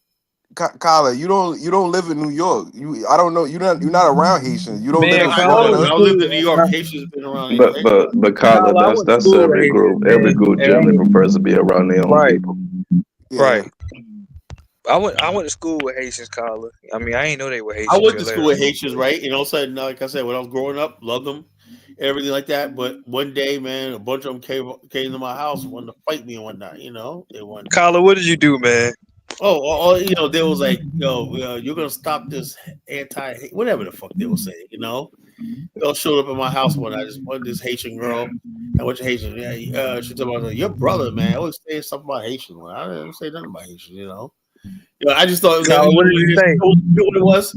Kala, you don't live in New York. I don't know. You're not around Haitians. You don't live in Florida. I live in New York. Haitians been around. But Kala, that's every group. Every group generally prefers to be around their own people. Yeah. Right. I went to school with Haitians, Kala. I mean, I ain't know they were Haitians. I went to school with Haitians, right? And all of a sudden, like I said, when I was growing up, loved them, everything like that. But one day, man, a bunch of them came to my house and wanted to fight me and whatnot. You know, they wanted. Kala, what did you do, man? They was like, you're gonna stop this whatever the fuck they were saying, you know. They all showed up at my house when I just wanted this Haitian girl. And what's Haitian? Yeah, she told me, your brother, man, I always say something about Haitian. I didn't say nothing about Haitian, you know. I just thought what did you say? You know what it was?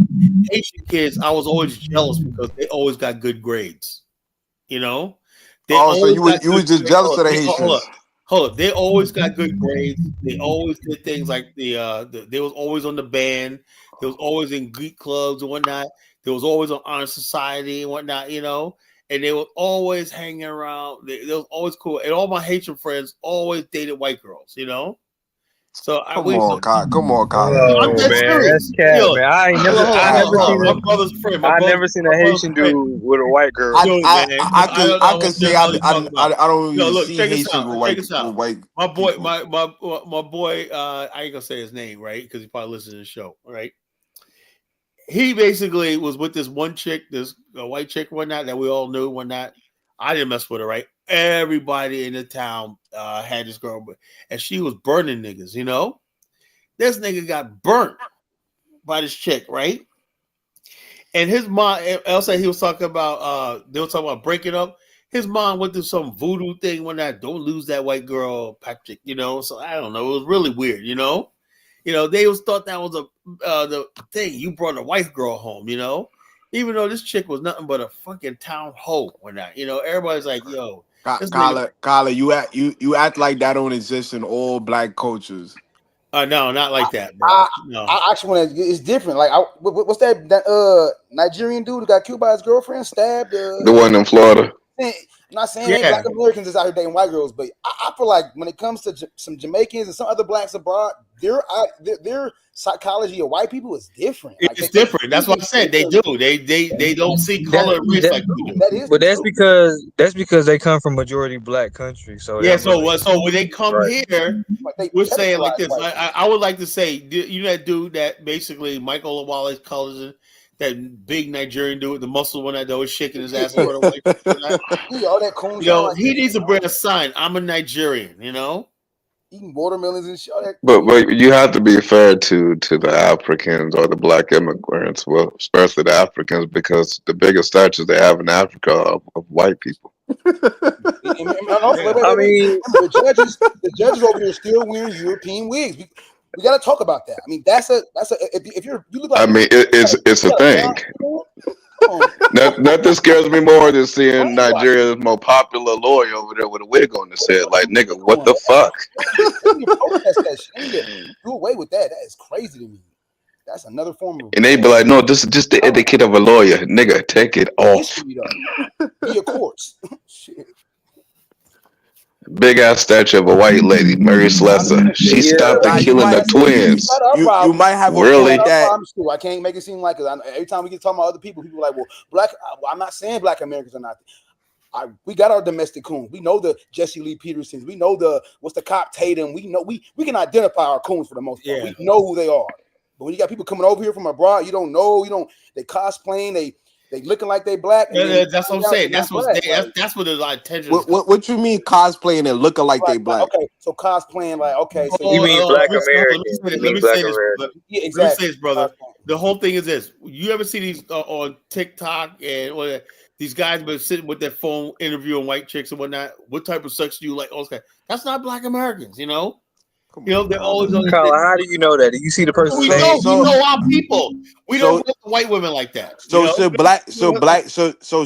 Haitian kids, I was always jealous because they always got good grades. You know? So you was just jealous of the Haitians. Hold up, they always got good grades. They always did things like they was always on the band. They was always in geek clubs and whatnot. They was always on Honor Society and whatnot, you know. And they were always hanging around. They was always cool. And all my Haitian friends always dated white girls, you know. So come on, Kyle. I'm dead serious. That's cat, man. I never seen a Haitian dude with a white girl. I could say I don't even see Haitians with white. My boy. I ain't gonna say his name, right? Because he probably listens to the show, right? he basically was with this one chick, this white chick, whatnot, that we all knew, whatnot. I didn't mess with her, right? Everybody in the town had this girl, and she was burning niggas, you know? This nigga got burnt by this chick, right? And his mom, Elsa, he was talking about, they were talking about breaking up. His mom went through some voodoo thing when that don't lose that white girl, Patrick, you know? So I don't know. It was really weird, you know? You know, they was thought that was the thing. You brought a white girl home, you know? Even though this chick was nothing but a fucking town hoe or not. You know, everybody's like, yo. Kala, you act like that don't exist in all black cultures. No, not like that, bro. No. I actually want to. It's different. Like, what's that Nigerian dude who got killed by his girlfriend, stabbed? The one in Florida. I'm not saying ain't black Americans is out here dating white girls, but I feel like when it comes to some Jamaicans and some other blacks abroad, their psychology of white people is different. It's like, different. That's what I said. They do. They don't see color and race like we do. But that's because they come from majority black country. So yeah. So when they come here, we're saying like this. I would like to say, you know that dude that basically Michael Owale's colors, that big Nigerian dude, the muscle one that always shaking his ass. All that cool. Yo, he needs to bring a sign. I'm a Nigerian. You know. Eating watermelons and shit. But you have to be fair to the Africans or the black immigrants, well, especially the Africans, because the biggest statues they have in Africa are of white people. I mean, the judges over there still wearing European wigs. We got to talk about that. I mean, that's a if you look like. I mean, it's a thing. Nothing scares me more than seeing Nigeria's most popular lawyer over there with a wig on his head. Like, nigga, what the fuck? Do away with that. That is crazy to me. That's another form of. And they be like, no, this is just the etiquette of a lawyer. Nigga, take it off. Be a course. Shit. Big ass statue of a white lady, Mary Slessor. She stopped the killing the twins. You might have a really point that I can't make it seem like it. Every time we get talking about other people are like, well, black. I'm not saying black Americans are not. We got our domestic coons. We know the Jesse Lee Petersons. We know what's the cop Tatum. We know we can identify our coons for the most part. We know who they are. But when you got people coming over here from abroad, you don't know. They cosplaying. They looking like they black. That's what I'm saying. That's what there's like attention. What you mean cosplaying and looking like they black? Okay, so cosplaying like so you mean black Americans? Let me say this, brother. The whole thing is this: you ever see these on TikTok and these guys been sitting with their phone interviewing white chicks and whatnot? What type of sex do you like? That's not black Americans, you know. They're always on. Colin, how do you know that? Do you see the person? We know our people. We don't look at white women like that.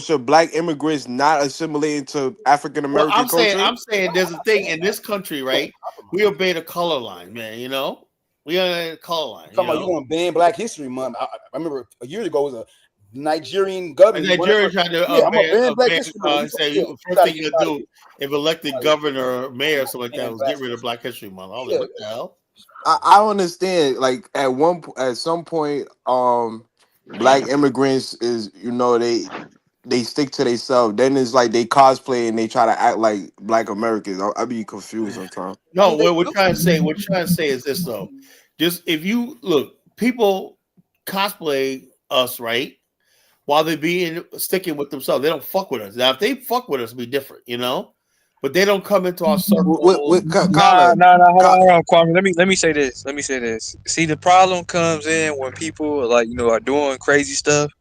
Should black immigrants not assimilate into African American culture? I'm saying there's a thing in this country, right? We obey the color line, man. You know, we are in the color line. Talking about you want to ban Black History Month? I remember a year ago was a Nigerian governor. Nigerian trying to ban Black History Month. First thing you do if elected governor or mayor or something like that was get rid of Black History Month. I was like, what the hell? I understand. Like at some point, black immigrants is they stick to themselves. Then it's like they cosplay and they try to act like black Americans. I be confused sometimes. No, what we're trying to say is this though. Just if you look, people cosplay us, right? While they sticking with themselves, they don't fuck with us. Now, if they fuck with us, it'll be different, you know. But they don't come into our circle. No, hold on, Kwame. Let me say this. See, the problem comes in when people are doing crazy stuff,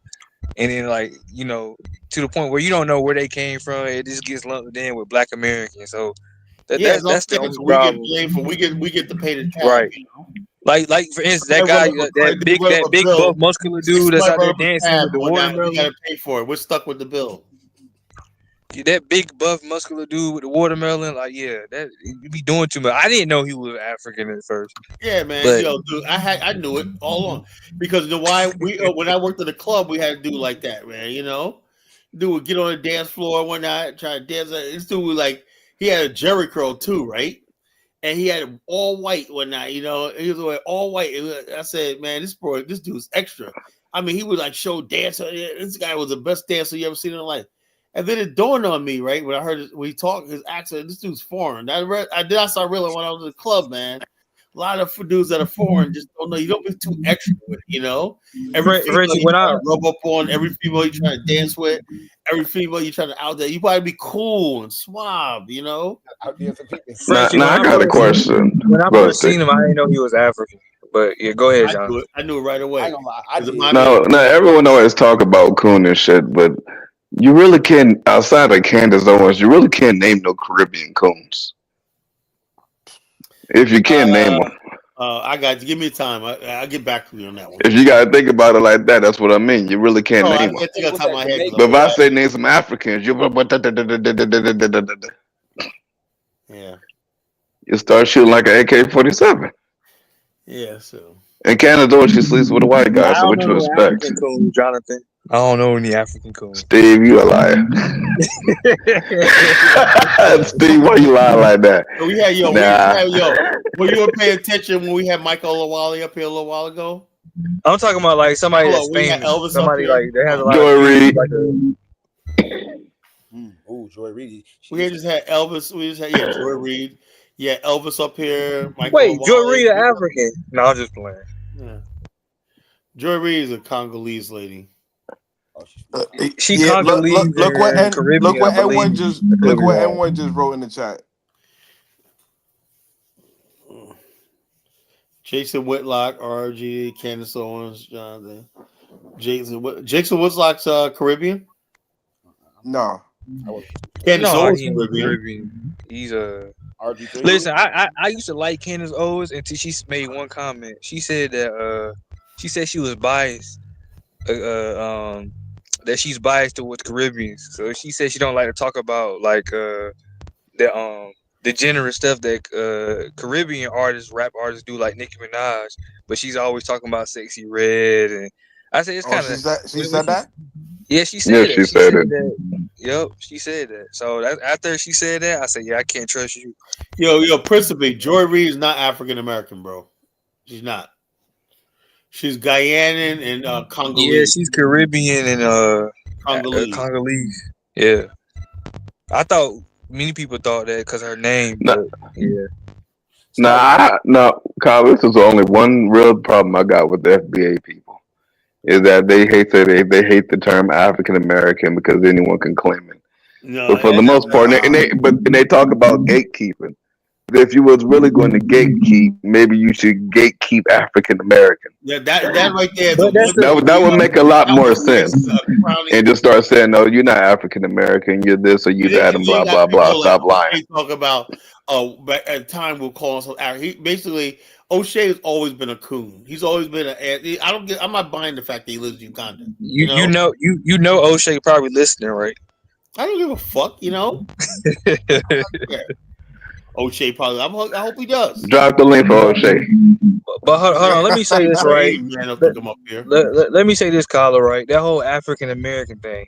and then to the point where you don't know where they came from. It just gets lumped in with Black Americans. So that's the only problem. We get to pay the tab, right? You know? Like for instance, that guy, that big buff muscular dude that's out there dancing with the watermelon. We gotta pay for it. We're stuck with the bill. That big buff muscular dude with the watermelon, that you be doing too much. I didn't know he was African at first. Yeah, man. Dude, I knew it all along because when I worked at the club, we had to do like that, man. You know, dude would get on the dance floor one night, try to dance. This dude was he had a Jerry curl too, right? And he had all white one night. You know, he was all white. I said, man, this dude's extra. I mean, he would show dance. This guy was the best dancer you ever seen in your life. And then it dawned on me, right, when I heard when he talked, his accent, this dude's foreign. I started realizing when I was in the club, man, A lot of dudes that are foreign just don't know. You don't be too extra with it, you know. Every female Reggie, you when try I to rub up on, every female you try to dance with, every female you try to out there, you probably be cool and suave, you know. Reggie, Now I got a question. when I Go ahead, first Steve. seen him, I didn't know he was African. But yeah, go ahead, John. I knew it right away. I ain't gonna lie, I did. Now everyone always talk about coon and shit, but you really can't, outside of Candace Owens, you really can't name no Caribbean coons. If you can't name them. I got to give me time. I'll get back to you on that one. If you gotta think about it like that, that's what I mean. You really can't No, I name them. can't think off the top of my head. But if I say name some Africans, Yeah. you start shooting like an AK-47. Yeah, so. In Canada, she sleeps with a white guy, I so don't what know you no expect? African coon, Jonathan. I don't know any African coon. Steve, you a liar. Steve, why you lying like that? We had Nah. Were you paying attention when we had Michael Olawale up here a little while ago? I'm talking about like somebody Hold that's on, we had famous. Elvis up Somebody here. like that has a lot Joy of Reid. like Oh, Joy Reid. We had just had Elvis. We just had Joy Reid. Yeah, Elvis up here. Michael Wait, Joy Olawale. Reid, African? No, I'm just playing. Yeah. Joy Reid is a Congolese lady. She Yeah, Congolese look what and Caribbean, look what I believe. Edwin just wrote in the chat. Jason Whitlock, RG, Candace Owens, Jonathan. Jason Whitlock's Caribbean? No. Candace No, Owens he ain't Caribbean. He's a. Listen, I used to like Candace Owens until she made one comment. She said that she was biased. That she's biased towards Caribbeans. So she said she don't like to talk about like the generous stuff that Caribbean artists, rap artists do, like Nicki Minaj. But she's always talking about Sexy Red, and I said it's kind of. She said that. Yeah, she said Yeah, that. she said it. That. Yep, she said that. So after she said that, I said, yeah, I can't trust you. Yo, principally, Joy Reid is not African American, bro. She's not. She's Guyanan and Congolese. Yeah, she's Caribbean and Congolese. Yeah, I thought many people thought that because her name. But, yeah. No, Kyle, this is only one real problem I got with the FBA people. Is that they hate the term African American because anyone can claim it. No, but for the most part, and they talk about gatekeeping. If you was really going to gatekeep, maybe you should gatekeep African American. Yeah, that right there. That would make a lot more sense. And just start saying, no, you're not African American, you're this or you that, and blah blah blah. Stop lying. They talk about at the time we'll call himself African. He basically O'Shea has always been a coon. He's always been I'm not buying the fact that he lives in Uganda. You know O'Shea probably listening, right? I don't give a fuck, you know. O'Shea probably. I hope he does. Drop the link for O'Shea. But hold on, let me say this right. Let me say this, Kyler, right? That whole African American thing.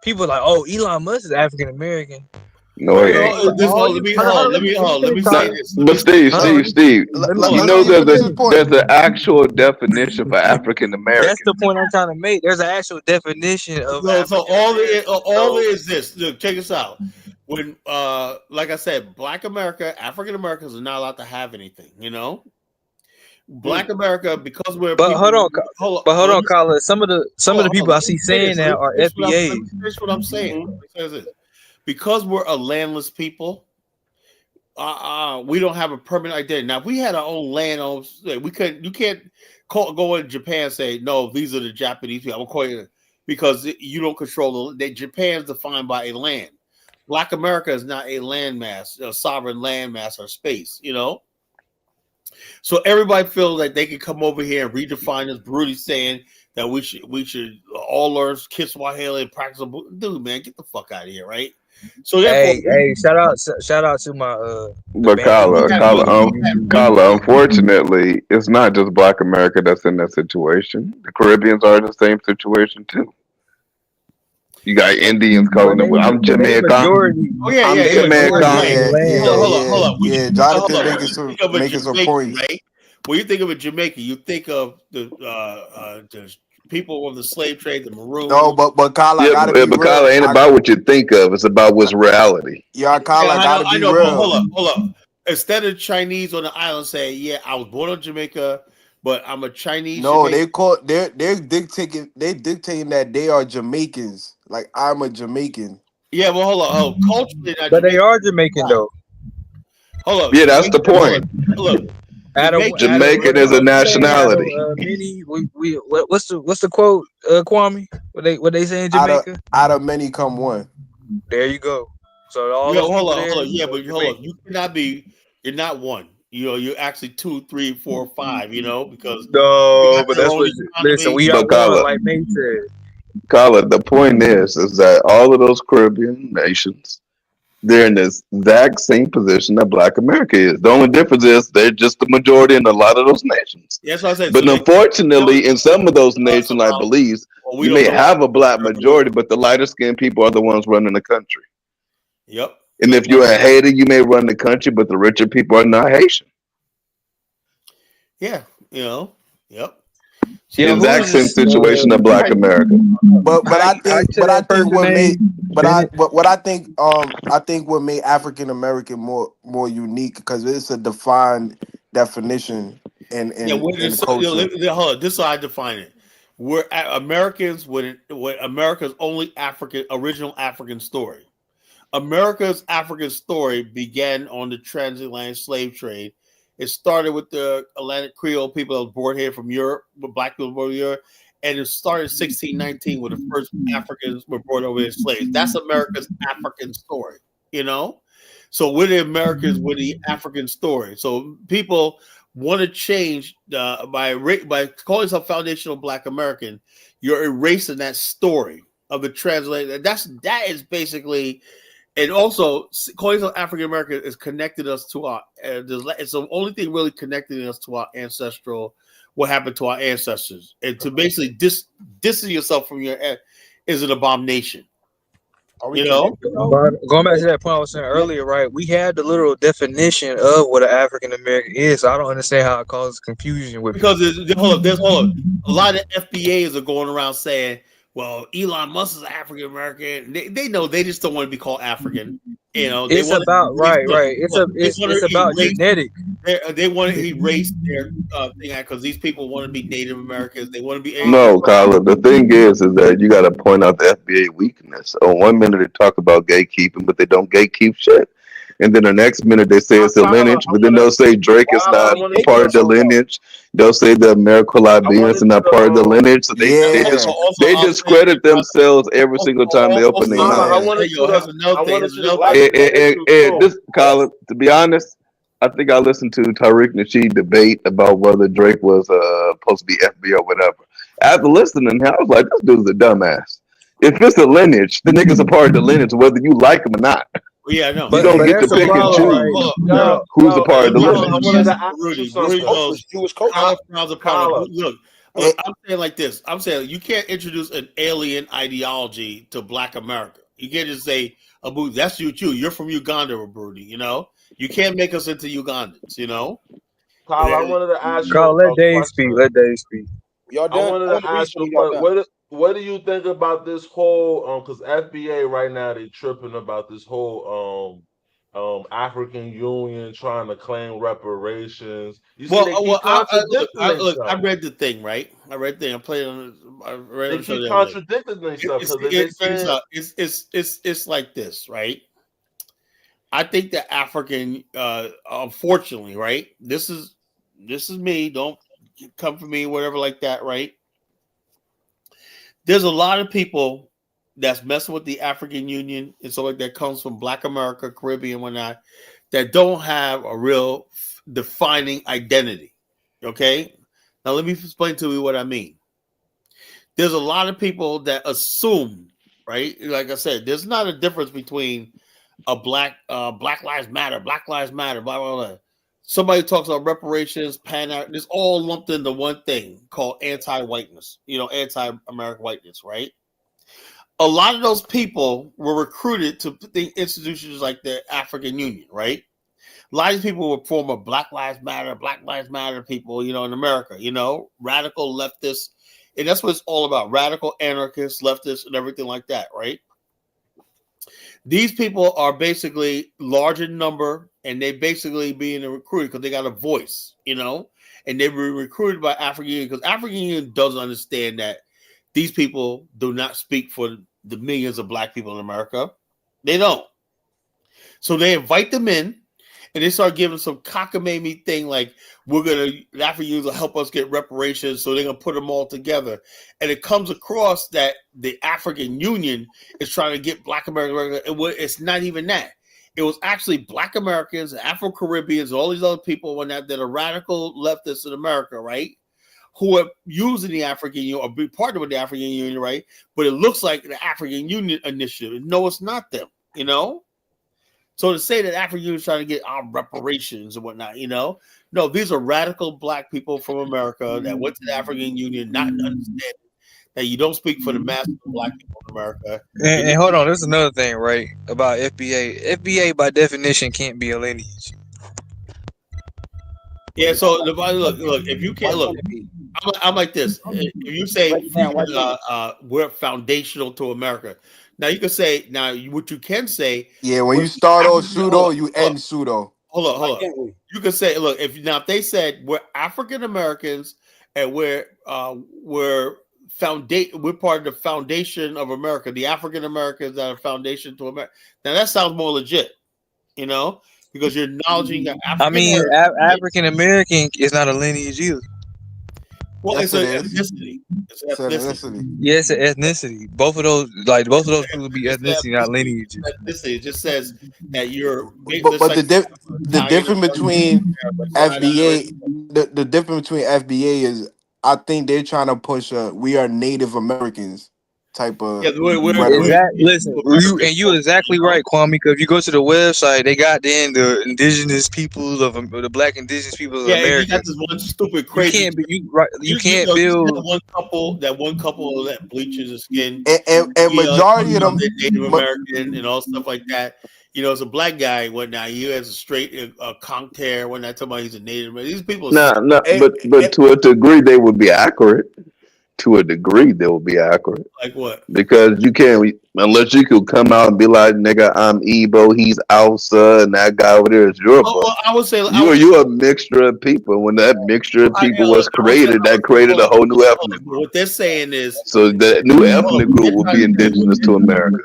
People are like, oh, Elon Musk is African American. No, he ain't. Let me say this. But Steve, you know there's an actual definition for African American. That's the point I'm trying to make. There's an actual definition of. So all it is this. Look, check this out. When, like I said, Black America, African Americans are not allowed to have anything. You know, Black America, because we're. But hold on, Colin. Some of the people I see saying that are FBA. Finish what I'm saying. Because we're a landless people, we don't have a permanent identity. Now, if we had our own land, you can't go in Japan and say, no, these are the Japanese people. I'm calling it because you don't control Japan's defined by a land. Black America is not a landmass, a sovereign landmass or space, you know? So everybody feels like they can come over here and redefine this, brutally saying that we should all learn Kiswahili and practice. Dude, man, get the fuck out of here, right? So hey, shout out to my But Kala, unfortunately, it's not just Black America that's in that situation. The Caribbeans are in the same situation too. You got Indians calling them. I'm Jamaican. Oh yeah, I'm Jamaican. Hold on. Jonathan making some points. Right? When you think of a Jamaican, you think of the people of the slave trade, the maroons. No, but Kyle, but Kyle, ain't about what you think of. It's about what's reality. Yeah, Kyle, I gotta be know, real. Hold up. instead of Chinese on the island say, yeah, I was born in Jamaica, but I'm a Chinese. No, Jamaican. they're dictating that they are Jamaicans. Like I'm a Jamaican. Yeah, well, hold on. Oh, culturally, not But they Jamaican. are Jamaican though. Hold up. Yeah, that's the Jamaican, point. look, Jamaican is a nationality. What's the quote, Kwame? What they say in Jamaica? Out of many come one. There you go. So all Yo, those hold people on, there, hold on. Yeah, but hold Jamaican. on. You cannot be. You're not one. You know, you're actually 2, 3, 4, 5. You know, because they No, got but their that's own what. Listen, economy. we are But one, like Nate said. Carla, the point is that all of those Caribbean nations, they're in this exact same position that Black America is. The only difference is they're just the majority in a lot of those nations. That's what I said. But So they unfortunately, in some of those know us nations, like about Belize, what we you don't may know. have a Black majority, but the lighter skinned people are the ones running the country. Yep. And if you're a Haiti, you may run the country, but the richer people are not Haitian. Yeah. You know. Yep. The exact same who's situation of Black America. But I think what made Bennett. I think what made African American more unique because it's a defined definition in Yeah. in culture. Hold on. This is how I define it. We're Americans when America's only original African story. America's African story began on the transatlantic slave trade. It started with the Atlantic Creole people that were brought here from Europe, with Black people brought here, and it started in 1619 when the first Africans were brought over as slaves. That's America's African story, you know. So we're the Americans with the African story. So people want to change by calling yourself foundational Black American. You're erasing that story of the translation. That is basically. And also, calling us African American is connected us to our. It's the only thing really connecting us to our ancestral. What happened to our ancestors, and to basically distance yourself from your is an abomination. You know, Going back to that point I was saying earlier, right? We had the literal definition of what an African American is. So I don't understand how it causes confusion with because there's a lot of FBAs are going around saying, "Well, Elon Musk is African American." They know they just don't want to be called African. You know, it's about right. It's about genetic. They want to erase their thing because these people want to be Native Americans. They want to be No, Kyla, the thing is that you got to point out the FBA weakness. On one minute they talk about gatekeeping, but they don't gatekeep shit. And then the next minute they say it's a lineage, but then they'll say Drake is not part of the lineage. They'll say the American Libyans are not part of the lineage. So they discredit themselves every single time they open their mouth. And this, Kyla, to be honest, I think I listened to Tariq Nasheed debate about whether Drake was supposed to be FB or whatever. After listening, I was like, this dude's a dumbass. If it's a lineage, the nigga's a part of the lineage, whether you like him or not. Yeah, I know. You don't get to pick and choose who's a part of the lineage. Look, I'm saying like this. I'm saying you can't introduce an alien ideology to Black America. You can't just say, Abu, that's you. You're from Uganda, Abrudi. You know, you can't make us into Ugandans. You know. Kyle, I wanted to ask you. Carl, let Dave speak. Let Dave speak. Y'all done? I wanted to ask you what do you think about this whole because FBA right now they tripping about this whole African Union trying to claim reparations. You see, they keep contradicting I read the thing, right? I read the thing. I played on. I read they keep contradicting themselves because it's like this, right? I think that African, unfortunately, right? This is me. Don't come for me, whatever like that, right? There's a lot of people that's messing with the African Union and so like that comes from Black America, Caribbean, whatnot, that don't have a real defining identity. Okay, now let me explain to you what I mean. There's a lot of people that assume, right? Like I said, there's not a difference between a Black Lives Matter, blah blah blah. Somebody talks about reparations, Pan-Africanism. It's all lumped into one thing called anti-whiteness. You know, anti-American whiteness, right? A lot of those people were recruited to the institutions like the African Union, right? A lot of people were former Black Lives Matter people, you know, in America, you know, radical leftists. And that's what it's all about. Radical anarchists, leftists, and everything like that, right? These people are basically large in number, and they basically being recruited because they got a voice, and they were recruited by African Union because African Union doesn't understand that these people do not speak for the millions of black people in America. They don't. So they invite them in, and they start giving some cockamamie thing like the African Union will help us get reparations, so they're gonna put them all together. And it comes across that the African Union is trying to get Black Americans. It's not even that. It was actually Black Americans, Afro-Caribbeans, all these other people that are radical leftists in America, right? Who are using the African Union or be partnered with the African Union, right? But it looks like the African Union initiative. No, it's not them, So to say that African Union is trying to get our reparations and whatnot, no, these are radical black people from America that went to the African Union, not understanding that you don't speak for the masses of black people in America. And hold on, there's another thing, right, about FBA. FBA by definition can't be a lineage. Yeah, so look, if you can't look, I'm like this. If you say we're foundational to America, now you can say what you can say. Yeah, when you start off pseudo, you end pseudo. Hold on. You can say, look, if they said we're African Americans and we're part of the foundation of America, the African Americans that are foundation to America. Now that sounds more legit, because you're acknowledging that African American is not a lineage either. Well, it's an ethnicity. It's ethnicity. Yeah, it's an ethnicity. Both of those would be ethnicity, not lineage. Ethnicity. It just says that you're. But the difference between FBA, the difference between FBA is, I think they're trying to push we are Native Americans type of. Yeah, listen, you're exactly right, Kwame. Because if you go to the website, they got the indigenous peoples of the Black indigenous peoples of America. You got this one stupid crazy. You can't build that one couple that bleaches the skin, and majority of them Native American and all stuff like that. It's a black guy and whatnot. He has a straight conch hair. When I talk about he's a Native American, these people. But to a degree, they would be accurate. To a degree, they will be accurate. Like what? Because you can't, unless you could come out and be like, "Nigga, I'm Igbo, he's Hausa, and that guy over there is Yoruba." I would say you're a mixture of people. When that mixture of people was created, that created a whole new ethnic group. What they're saying is, so the new ethnic group will be indigenous to America.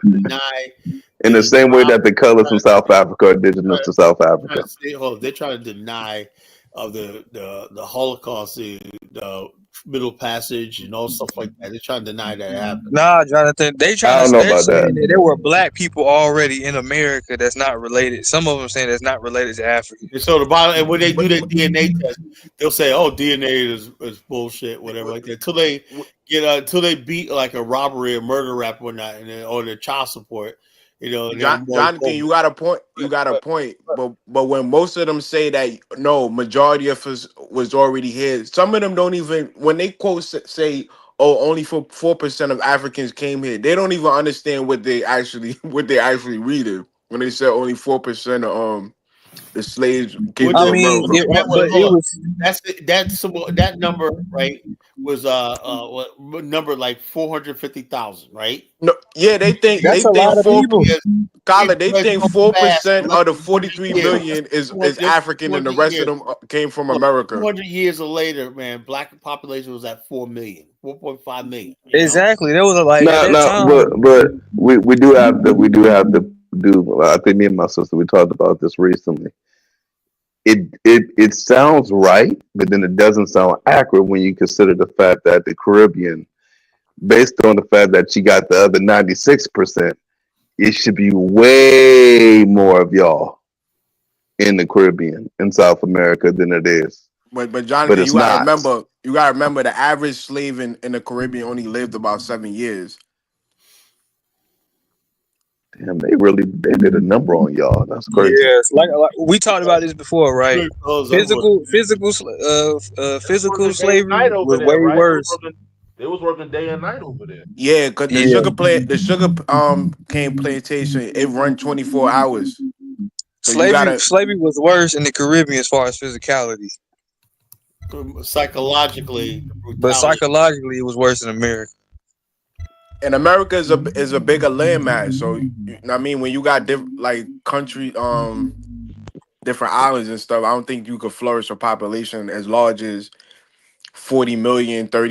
In the same way that the colors from South Africa are indigenous to South Africa. They're trying to deny of the Holocaust, the Middle Passage, and all stuff like that. They're trying to deny that happened. Nah, Jonathan, they're saying that there were black people already in America that's not related. Some of them saying that's not related to Africa. And so and when they do their DNA test, they'll say, "Oh, DNA is bullshit," whatever like that. Until they beat like a robbery, a murder rap, or not, or the child support. Jonathan, you got a point. You got a point. But when most of them say that majority of us was already here, some of them don't even, when they quote say, "Oh, only 4% of Africans came here," they don't even understand what they actually read. When they say only 4% of the slaves came to America. That number, right, was number like 450,000, right? No, yeah, they think that's a lot of people. Colin, they think 4% of the 43 million is African, and the rest of them came from America. 200 years later, man, black population was at 4 million, 4.5 million. Exactly, that was but we do have to do. I think me and my sister we talked about this recently. It sounds right, but then it doesn't sound accurate when you consider the fact that the Caribbean, based on the fact that you got the other 96%, it should be way more of y'all in the Caribbean in South America than it is. But Jonathan, you gotta remember the average slave in the Caribbean only lived about 7 years. Damn, they did a number on y'all. That's crazy. Yes, like we talked about this before, right? Physical slavery was way worse. They was working day and night over there. Yeah, because the sugar cane plantation, it run 24 hours. So slavery was worse in the Caribbean as far as physicality. Psychologically, but psychologically, it was worse in America. And America is a bigger landmass. So I mean, when you got like country, different islands and stuff, I don't think you could flourish a population as large as 40 million, 30